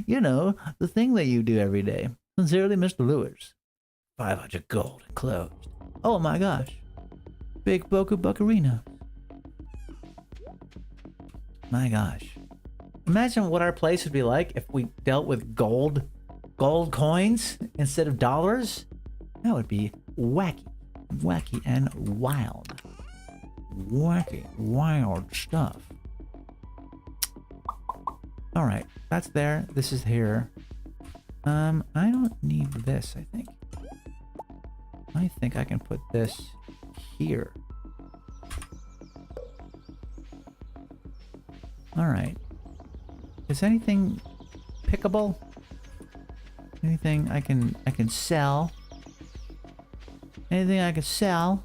[SPEAKER 1] You know, the thing that you do every day. Sincerely, Mr. Lewis. 500 gold enclosed. Oh my gosh. Big Boku Buckarino. My gosh. Imagine what our place would be like if we dealt with gold coins instead of dollars. That would be wacky. Wacky and wild. Wacky, wild stuff. Alright, that's there. This is here. I don't need this, I think. I think I can put this here. Alright. Is anything pickable? Anything I can sell? Anything I can sell?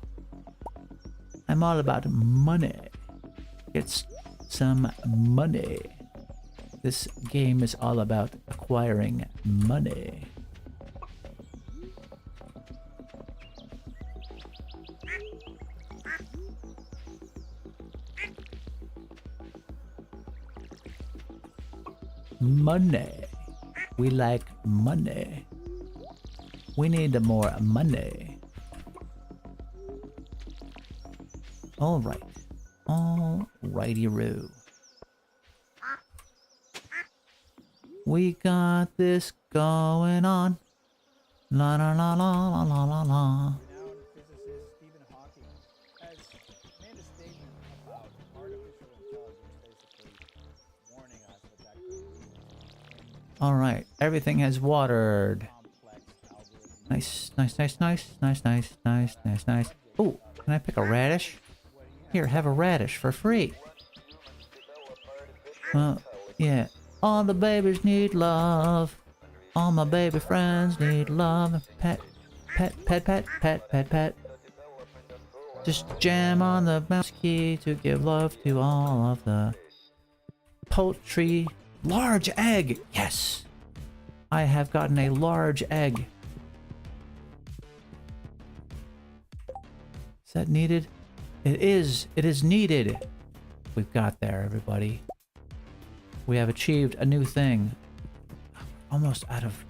[SPEAKER 1] I'm all about money. Get some money. This game is all about acquiring money. Money. We like money. We need more money. Alright. Alrighty-roo. We got this going on. La la la la la la la la.
[SPEAKER 8] Renowned physicist Stephen Hawking has made a statement about artificial intelligence, basically warning us that could be
[SPEAKER 1] Alright, everything has watered.
[SPEAKER 8] complex algorithms.
[SPEAKER 1] Nice, nice, nice, nice, nice, nice, nice, nice, nice. Ooh, can I pick a radish? Here, have a radish for free. Yeah. All the babies need love. All my baby friends need love. Pet, pet, pet, pet, pet, pet, pet. Just jam on the mouse key to give love to all of the poultry. Large egg! Yes! I have gotten a large egg. Is that needed? It is. It is needed. We've got there, everybody. We have achieved a new thing. Almost out of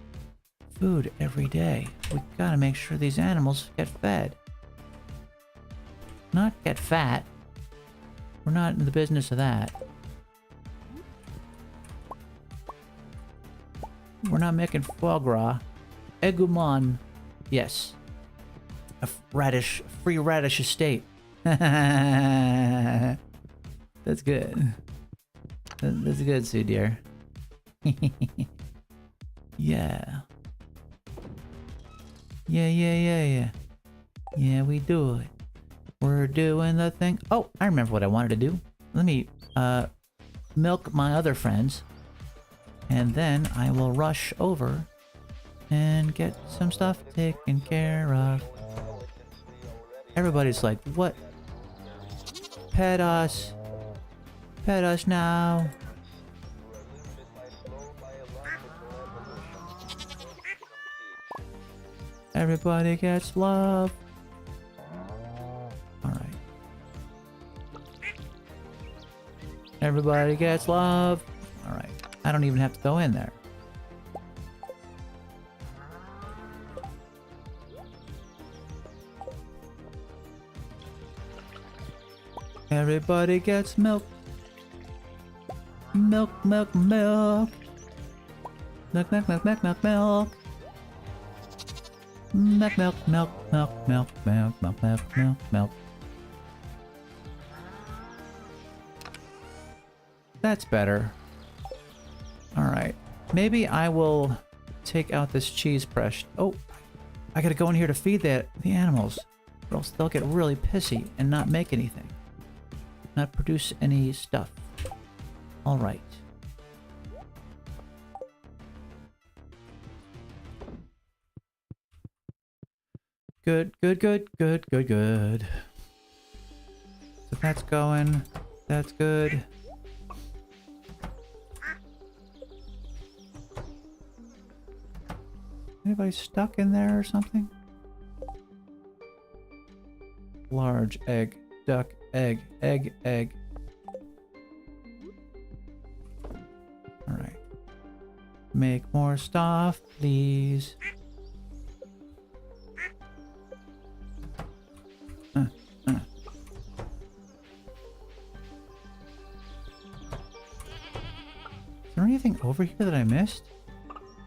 [SPEAKER 1] food every day. We gotta make sure these animals get fed. Not get fat. We're not in the business of that. We're not making foie gras. Egumon. Yes. A free radish estate. That's good. That's good, Sue dear. Yeah. Yeah. Yeah, we do it. We're doing the thing. Oh, I remember what I wanted to do. Let me, milk my other friends. And then I will rush over and get some stuff taken care of. Everybody's like, what? Pet us. Pet us now. Everybody gets love. Alright. Everybody gets love. Alright. I don't even have to go in there. Everybody gets milk. Milk, milk, milk. Milk, milk, milk, milk, milk, milk. Milk, milk, milk, milk, milk, milk, milk, milk, milk, milk. That's better. Alright. Maybe I will take out this cheese press. Oh, I gotta go in here to feed the animals. Or else they'll get really pissy and not make anything. Not produce any stuff. All right. Good, good, good, good, good, good. So that's going. That's good. Anybody stuck in there or something? Large egg, duck, egg, egg, egg. Alright. Make more stuff, please. Is there anything over here that I missed?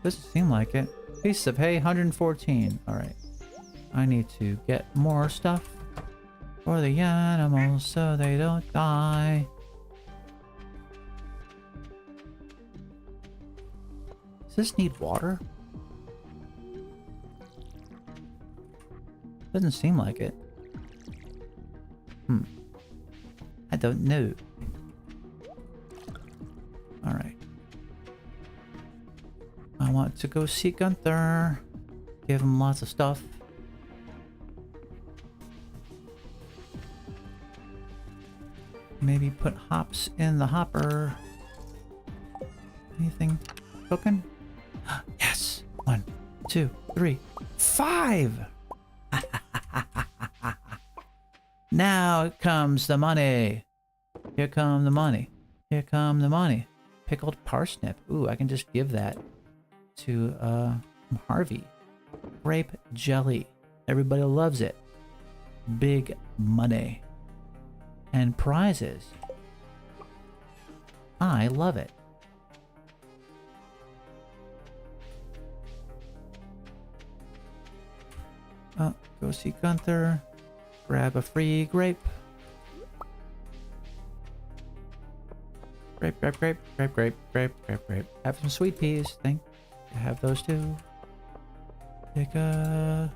[SPEAKER 1] Doesn't seem like it. Pieces of hay, 114. Alright. I need to get more stuff for the animals so they don't die. Does this need water? Doesn't seem like it. I don't know. Alright. I want to go see Gunther. Give him lots of stuff. Maybe put hops in the hopper. Anything cooking? Yes! 1, 2, 3, 5! Now comes the money. Here come the money. Here come the money. Pickled parsnip. Ooh, I can just give that to Harvey. Grape jelly. Everybody loves it. Big money. And prizes. I love it. Oh, go see Gunther. Grab a free grape. Grape, grape, grape, grape, grape, grape, grape, grape. Have some sweet peas. Think have those too. Take a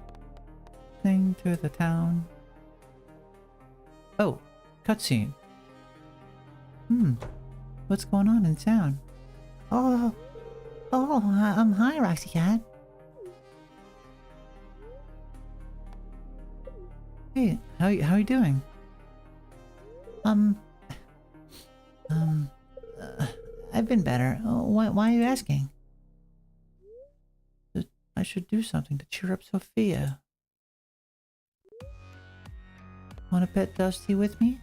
[SPEAKER 1] thing to the town. Oh, cutscene. What's going on in town? Oh, hi, Roxy Cat. Hey, how you doing? I've been better. Why are you asking? I should do something to cheer up Sophia. Want to pet Dusty with me?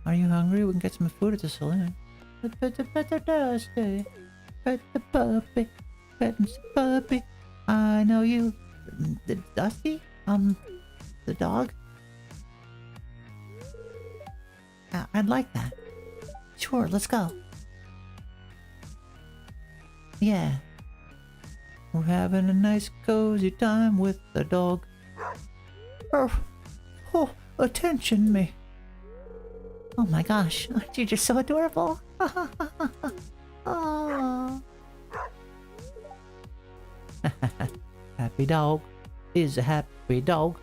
[SPEAKER 1] Are you hungry? We can get some food at the saloon. Pet the Dusty. Pet the puppy. Pet the puppy. I know you. The Dusty? The dog? I'd like that. Sure, let's go. Yeah. We're having a nice cozy time with the dog. Oh, attention me. Oh my gosh, aren't you just so adorable? Oh. Happy dog is a happy dog.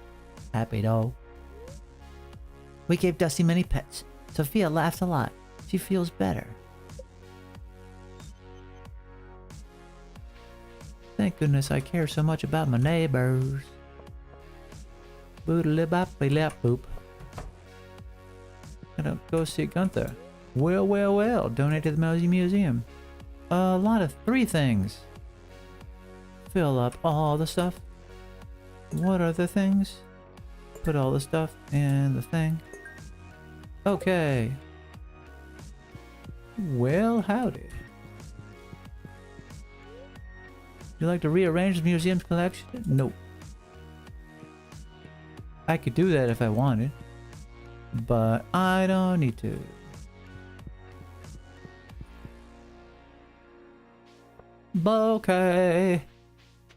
[SPEAKER 1] Happy dog. We gave Dusty many pets. Sophia laughs a lot. She feels better. Thank goodness I care so much about my neighbors. Boodly-bop-ly-lap-boop. Gotta go see Gunther. Well. Donate to the Mosey Museum. A lot of 3 things. Fill up all the stuff. What are the things? Put all the stuff in the thing. Okay. Well, howdy. Would you like to rearrange the museum's collection? Nope. I could do that if I wanted, but I don't need to. Okay.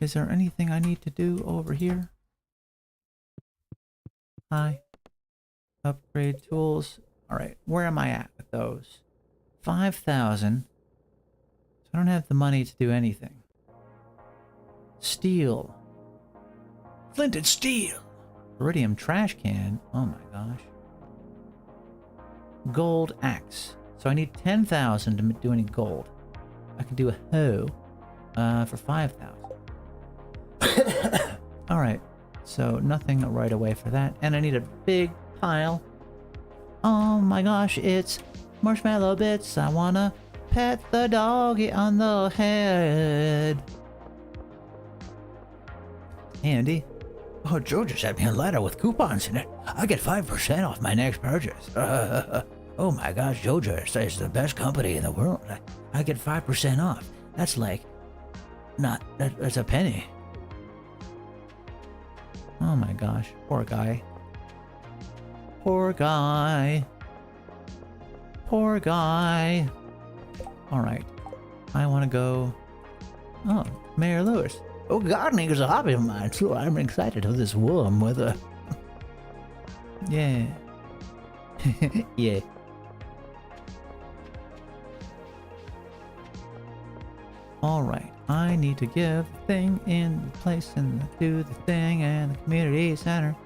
[SPEAKER 1] Is there anything I need to do over here? Hi. Upgrade tools. Alright, where am I at with those? 5,000. So I don't have the money to do anything. Steel. Flint and steel. Iridium trash can. Oh my gosh. gold axe. So I need 10,000 to do any gold. I can do a hoe for 5,000. Alright, so nothing right away for that. And I need a big pile. Oh my gosh, it's marshmallow bits. I wanna pet the doggy on the head. Hey, Andy. Oh, Joe just sent me a letter with coupons in it. I get 5% off my next purchase. Oh my gosh, Jojo says the best company in the world. I get 5% off. That's like, that's a penny. Oh my gosh, poor guy. Poor guy. Poor guy. Alright, I want to go... Oh, Mayor Lewis. Oh, gardening is a hobby of mine, so I'm excited for this warm weather. Yeah. Yeah. Alright, I need to give the thing in the place and do the thing and the community center.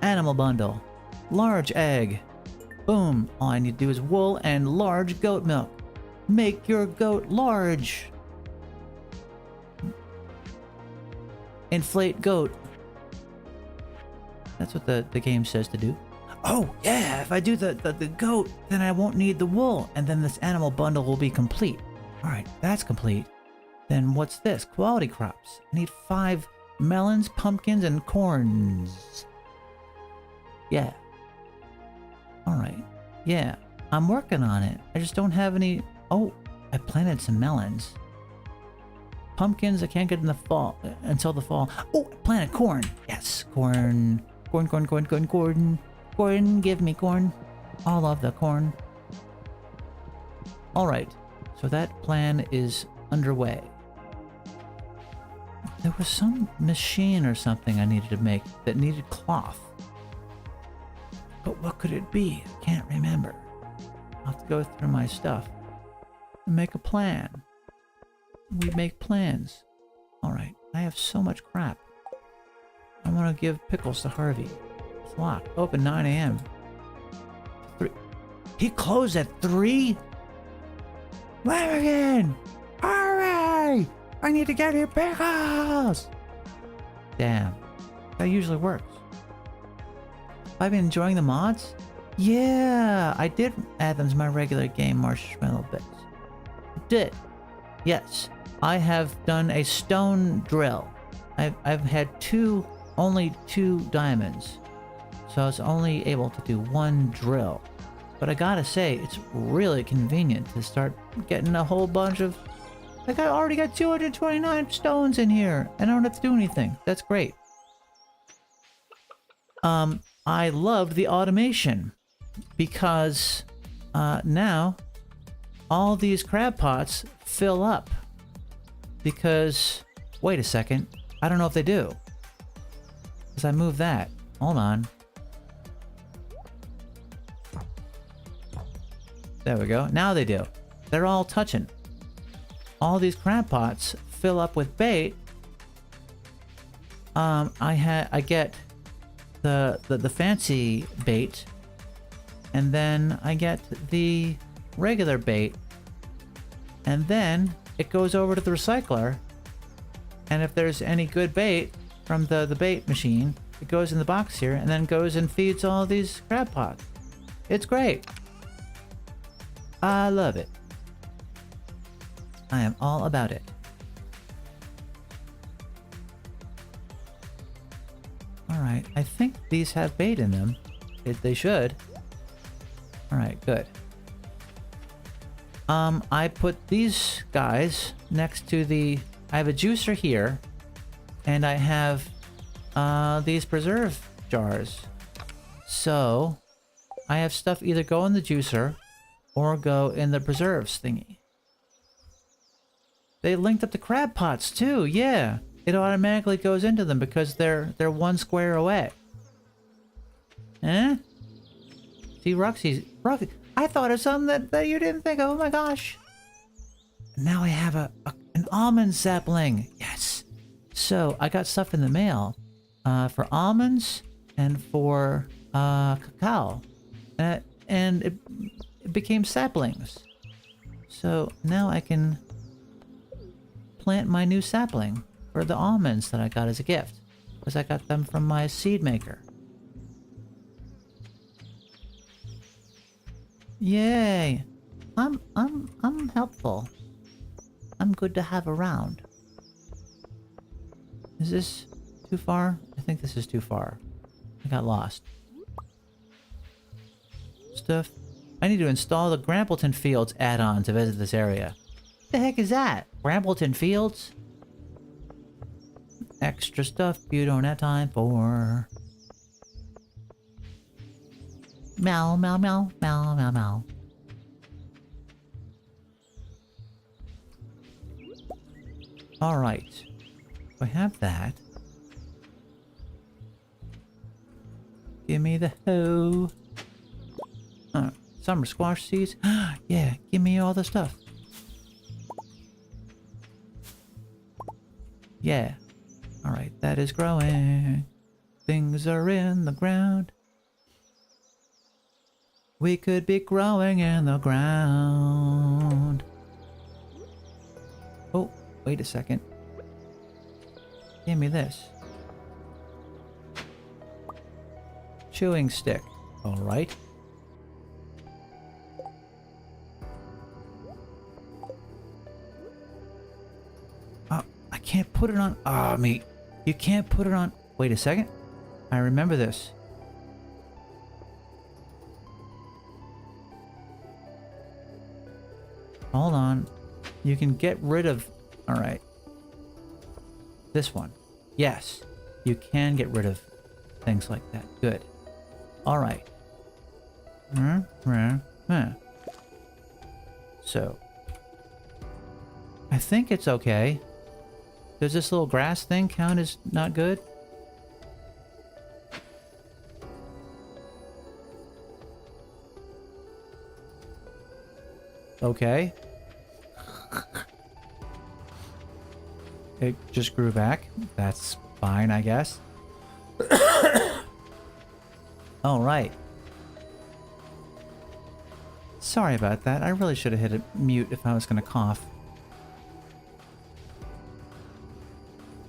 [SPEAKER 1] Animal bundle. Large egg. Boom. All I need to do is wool and large goat milk. Make your goat large. Inflate goat. That's what the game says to do. Oh, yeah, if I do the goat, then I won't need the wool, and then this animal bundle will be complete. Alright, that's complete. Then what's this? Quality crops. I need 5 melons, pumpkins, and corns. Yeah. Alright. Yeah, I'm working on it. I just don't have any... Oh, I planted some melons. Pumpkins I can't get in the fall, until the fall. Oh, I planted corn. Yes, corn. Corn, corn, corn, corn, corn. Corn, give me corn. All of the corn. Alright, so that plan is underway. There was some machine or something I needed to make that needed cloth. But what could it be? I can't remember. I'll have to go through my stuff and make a plan. We make plans. Alright, I have so much crap. I want to give pickles to Harvey. It's locked. Open 9 a.m. 3. He closed at 3? Larrigan! Hurry! I need to get your pickles! Damn. That usually works. I've been enjoying the mods? Yeah, I did add them to my regular game, Marshmallow Bits. I did. Yes, I have done a stone drill. I've had only two diamonds. So I was only able to do 1 drill. But I gotta say, it's really convenient to start getting a whole bunch of... Like, I already got 229 stones in here, and I don't have to do anything. That's great. I loved the automation, because now all these crab pots fill up. Because, wait a second, I don't know if they do. Because I moved that. Hold on. There we go. Now they do. They're all touching. All these crab pots fill up with bait. I get the fancy bait, and then I get the regular bait, and then it goes over to the recycler, and if there's any good bait from the bait machine, it goes in the box here and then goes and feeds all these crab pots. It's great. I love it. I am all about it. Alright, I think these have bait in them. They should. Alright, good. I put these guys next to the... I have a juicer here, and I have these preserve jars. So, I have stuff either go in the juicer or go in the preserves thingy. They linked up the crab pots too, yeah. It automatically goes into them because they're 1 square away. Eh? See, Roxy, I thought of something that you didn't think of. Oh my gosh. Now I have an almond sapling. Yes. So I got stuff in the mail for almonds and for cacao. And it became saplings. So now I can plant my new sapling for the almonds that I got as a gift, because I got them from my seed maker. Yay! I'm helpful. I'm good to have around. Is this too far? I think this is too far. I got lost. Stuff. I need to install the Grambleton Fields add-on to visit this area. What the heck is that? Grambleton Fields? Extra stuff you don't have time for. Meow, meow, meow, meow, meow, meow. Alright. I have that. Give me the hoe. Summer squash seeds. Yeah, give me all the stuff. Yeah. Alright, that is growing. Things are in the ground. We could be growing in the ground. Oh, wait a second. Give me this. Chewing stick. Alright. I can't put it on. Ah, mate. You can't put it on. Wait a second. I remember this. Hold on. You can get rid of... Alright. This one. Yes. You can get rid of things like that. Good. Alright. So. I think it's okay. Does this little grass thing count as not good? Okay. It just grew back. That's fine, I guess. All right. Sorry about that. I really should have hit a mute if I was going to cough.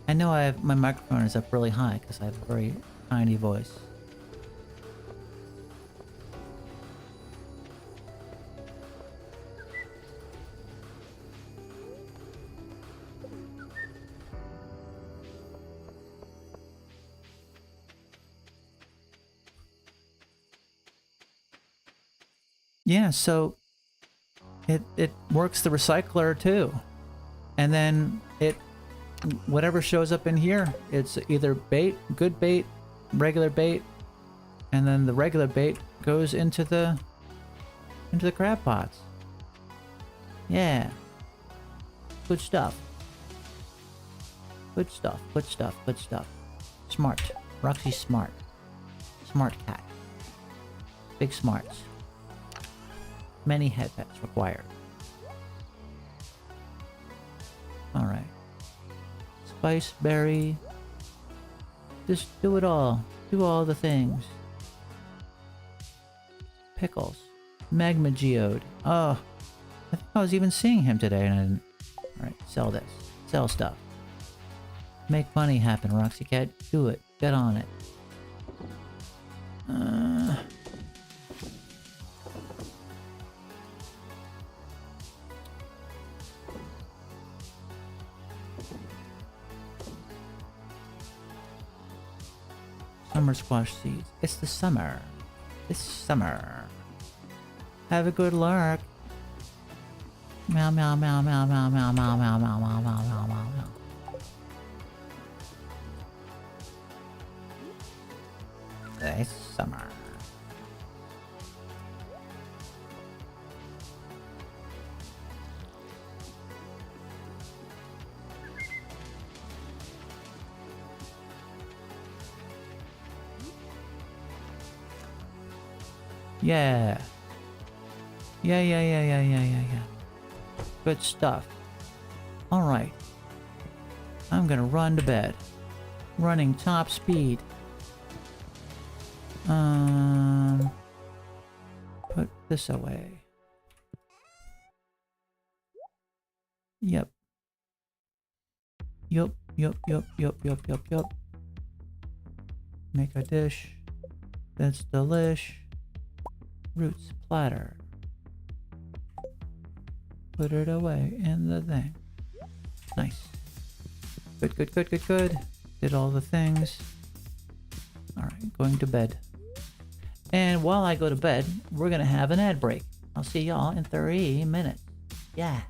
[SPEAKER 1] I know my microphone is up really high because I have a very tiny voice. Yeah, so it works the recycler too. And then whatever shows up in here, it's either bait, good bait, regular bait, and then the regular bait goes into the crab pots. Yeah. Good stuff. Good stuff, good stuff, good stuff. Smart. Roxy's smart. Smart cat. Big smarts. Many head pets required. Alright. Spice berry. Just do it all. Do all the things. Pickles. Magma geode. Oh. I think I was even seeing him today and I didn't. Alright, sell this. Sell stuff. Make money happen, Roxy Cat. Do it. Get on it. Summer squash seeds. It's the summer. It's summer. Have a good lark. Meow meow meow meow meow meow meow meow meow meow meow meow meow meow. It's summer. Yeah. Yeah. Good stuff. Alright. I'm gonna run to bed. Running top speed. Put this away. Yep. Yup. Make a dish. That's delish. Roots platter. Put it away in the thing. Nice. Good. Did all the things. Alright, going to bed. And while I go to bed, we're gonna have an ad break. I'll see y'all in 3 minutes. Yeah.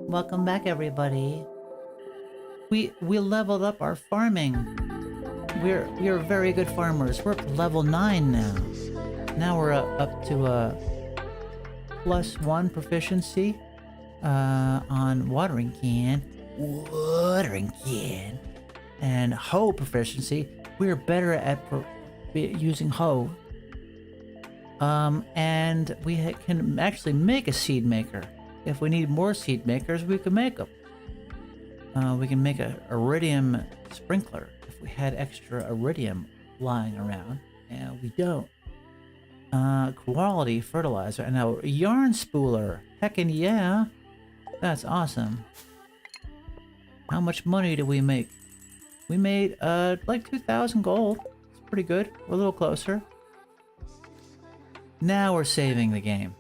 [SPEAKER 1] Welcome back, everybody. We leveled up our farming. We're very good farmers. We're level 9 now. Now we're up to a +1 proficiency on watering can, and hoe proficiency. We're better at using hoe. And we can actually make a seed maker. If we need more seed makers, we can make them. We can make a iridium sprinkler if we had extra iridium lying around, and we don't. Quality fertilizer and a yarn spooler. Heckin' yeah, that's awesome. How much money do we make? We made like 2,000 gold. It's pretty good. We're a little closer. Now we're saving the game.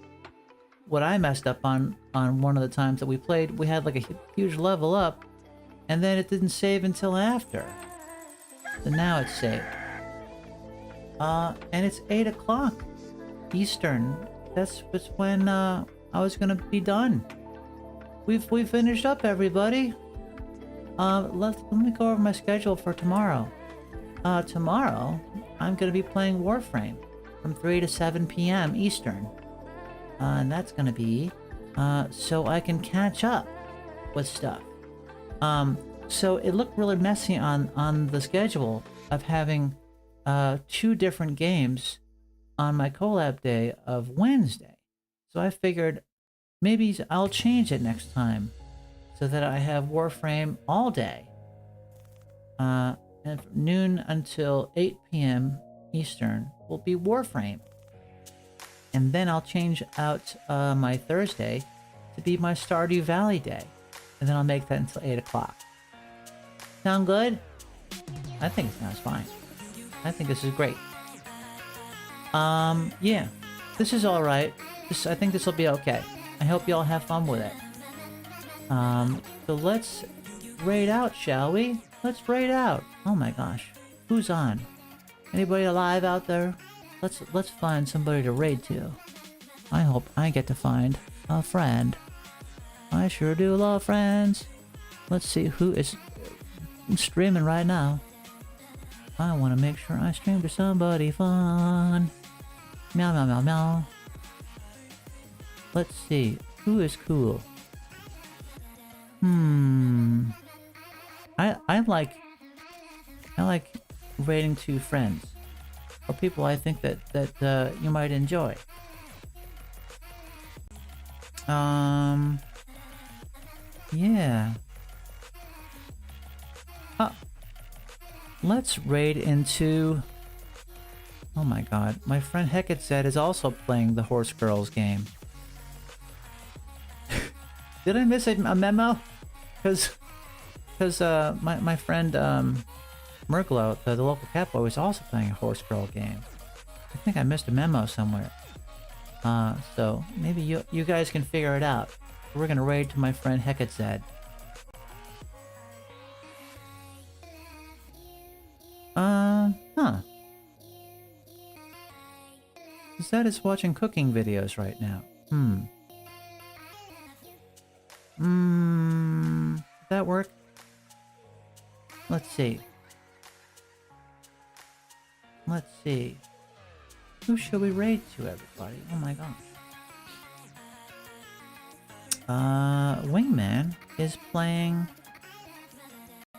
[SPEAKER 1] What I messed up on one of the times that we played, we had like a huge level up, and then it didn't save until after. So now it's saved. And it's 8 o'clock Eastern. That's when I was gonna be done. we finished up, everybody. Let me go over my schedule for tomorrow. Tomorrow I'm gonna be playing Warframe from 3 to 7 p.m. Eastern. And that's gonna be so I can catch up with stuff. So it looked really messy on the schedule of having 2 different games on my collab day of Wednesday. So I figured maybe I'll change it next time so that I have Warframe all day. And from noon until 8 p.m. Eastern will be Warframe. And then I'll change out my Thursday to be my Stardew Valley day. And then I'll make that until 8 o'clock. Sound good? I think it sounds fine. I think this is great. Yeah. This is alright. I think this will be okay. I hope you all have fun with it. So let's raid out, shall we? Let's raid out. Oh my gosh. Who's on? Anybody alive out there? Let's find somebody to raid to. I hope I get to find a friend. I sure do love friends. Let's see who is streaming right now. I want to make sure I stream to somebody fun. Meow meow meow meow. Let's see who is cool. I like raiding to friends or people I think that you might enjoy. Yeah. Let's raid into... Oh my god, my friend Hecate is also playing the Horse Girls game. Did I miss a memo? Because my friend Merglo, the local cat boy, was also playing a Horse Girl game. I think I missed a memo somewhere. So maybe you guys can figure it out. We're gonna raid to my friend Hecate. Zed is watching cooking videos right now. Did that work? Let's see. Let's see. Who should we raid to, everybody? Oh my gosh. Wingman is playing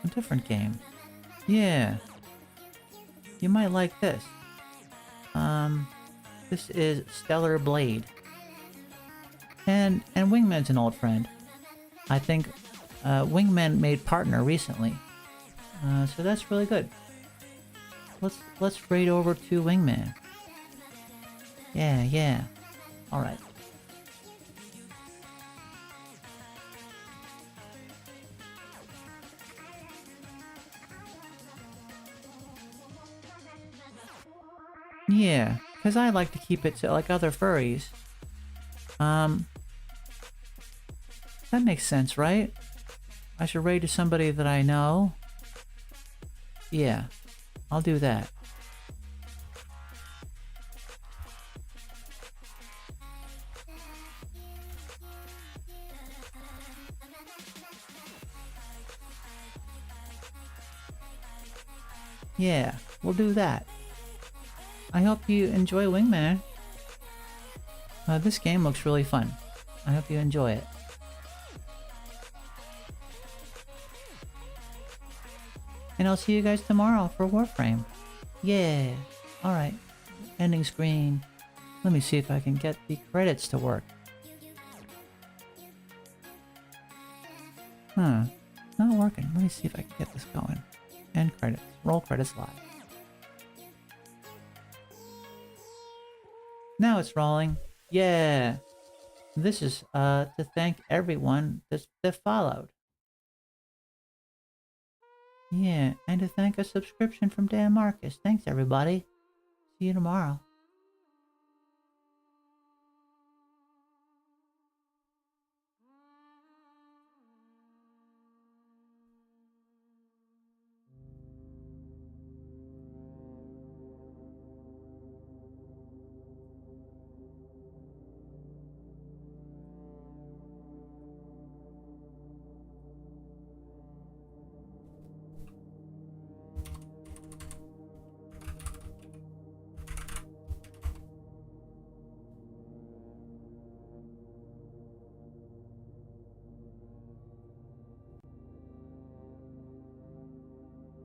[SPEAKER 1] a different game. Yeah. You might like this. This is Stellar Blade. And Wingman's an old friend. I think Wingman made partner recently. So that's really good. Let's raid over to Wingman. Yeah. Alright. Yeah, because I like to keep it to like other furries. That makes sense, right? I should raid to somebody that I know. Yeah, I'll do that. Yeah, we'll do that. I hope you enjoy Wingman. This game looks really fun. I hope you enjoy it. And I'll see you guys tomorrow for Warframe. Yeah. Alright. Ending screen. Let me see if I can get the credits to work. Not working. Let me see if I can get this going. End credits. Roll credits live. Now it's rolling. Yeah. This is to thank everyone that followed. Yeah, and to thank a subscription from Dan Marcus. Thanks everybody. See you tomorrow.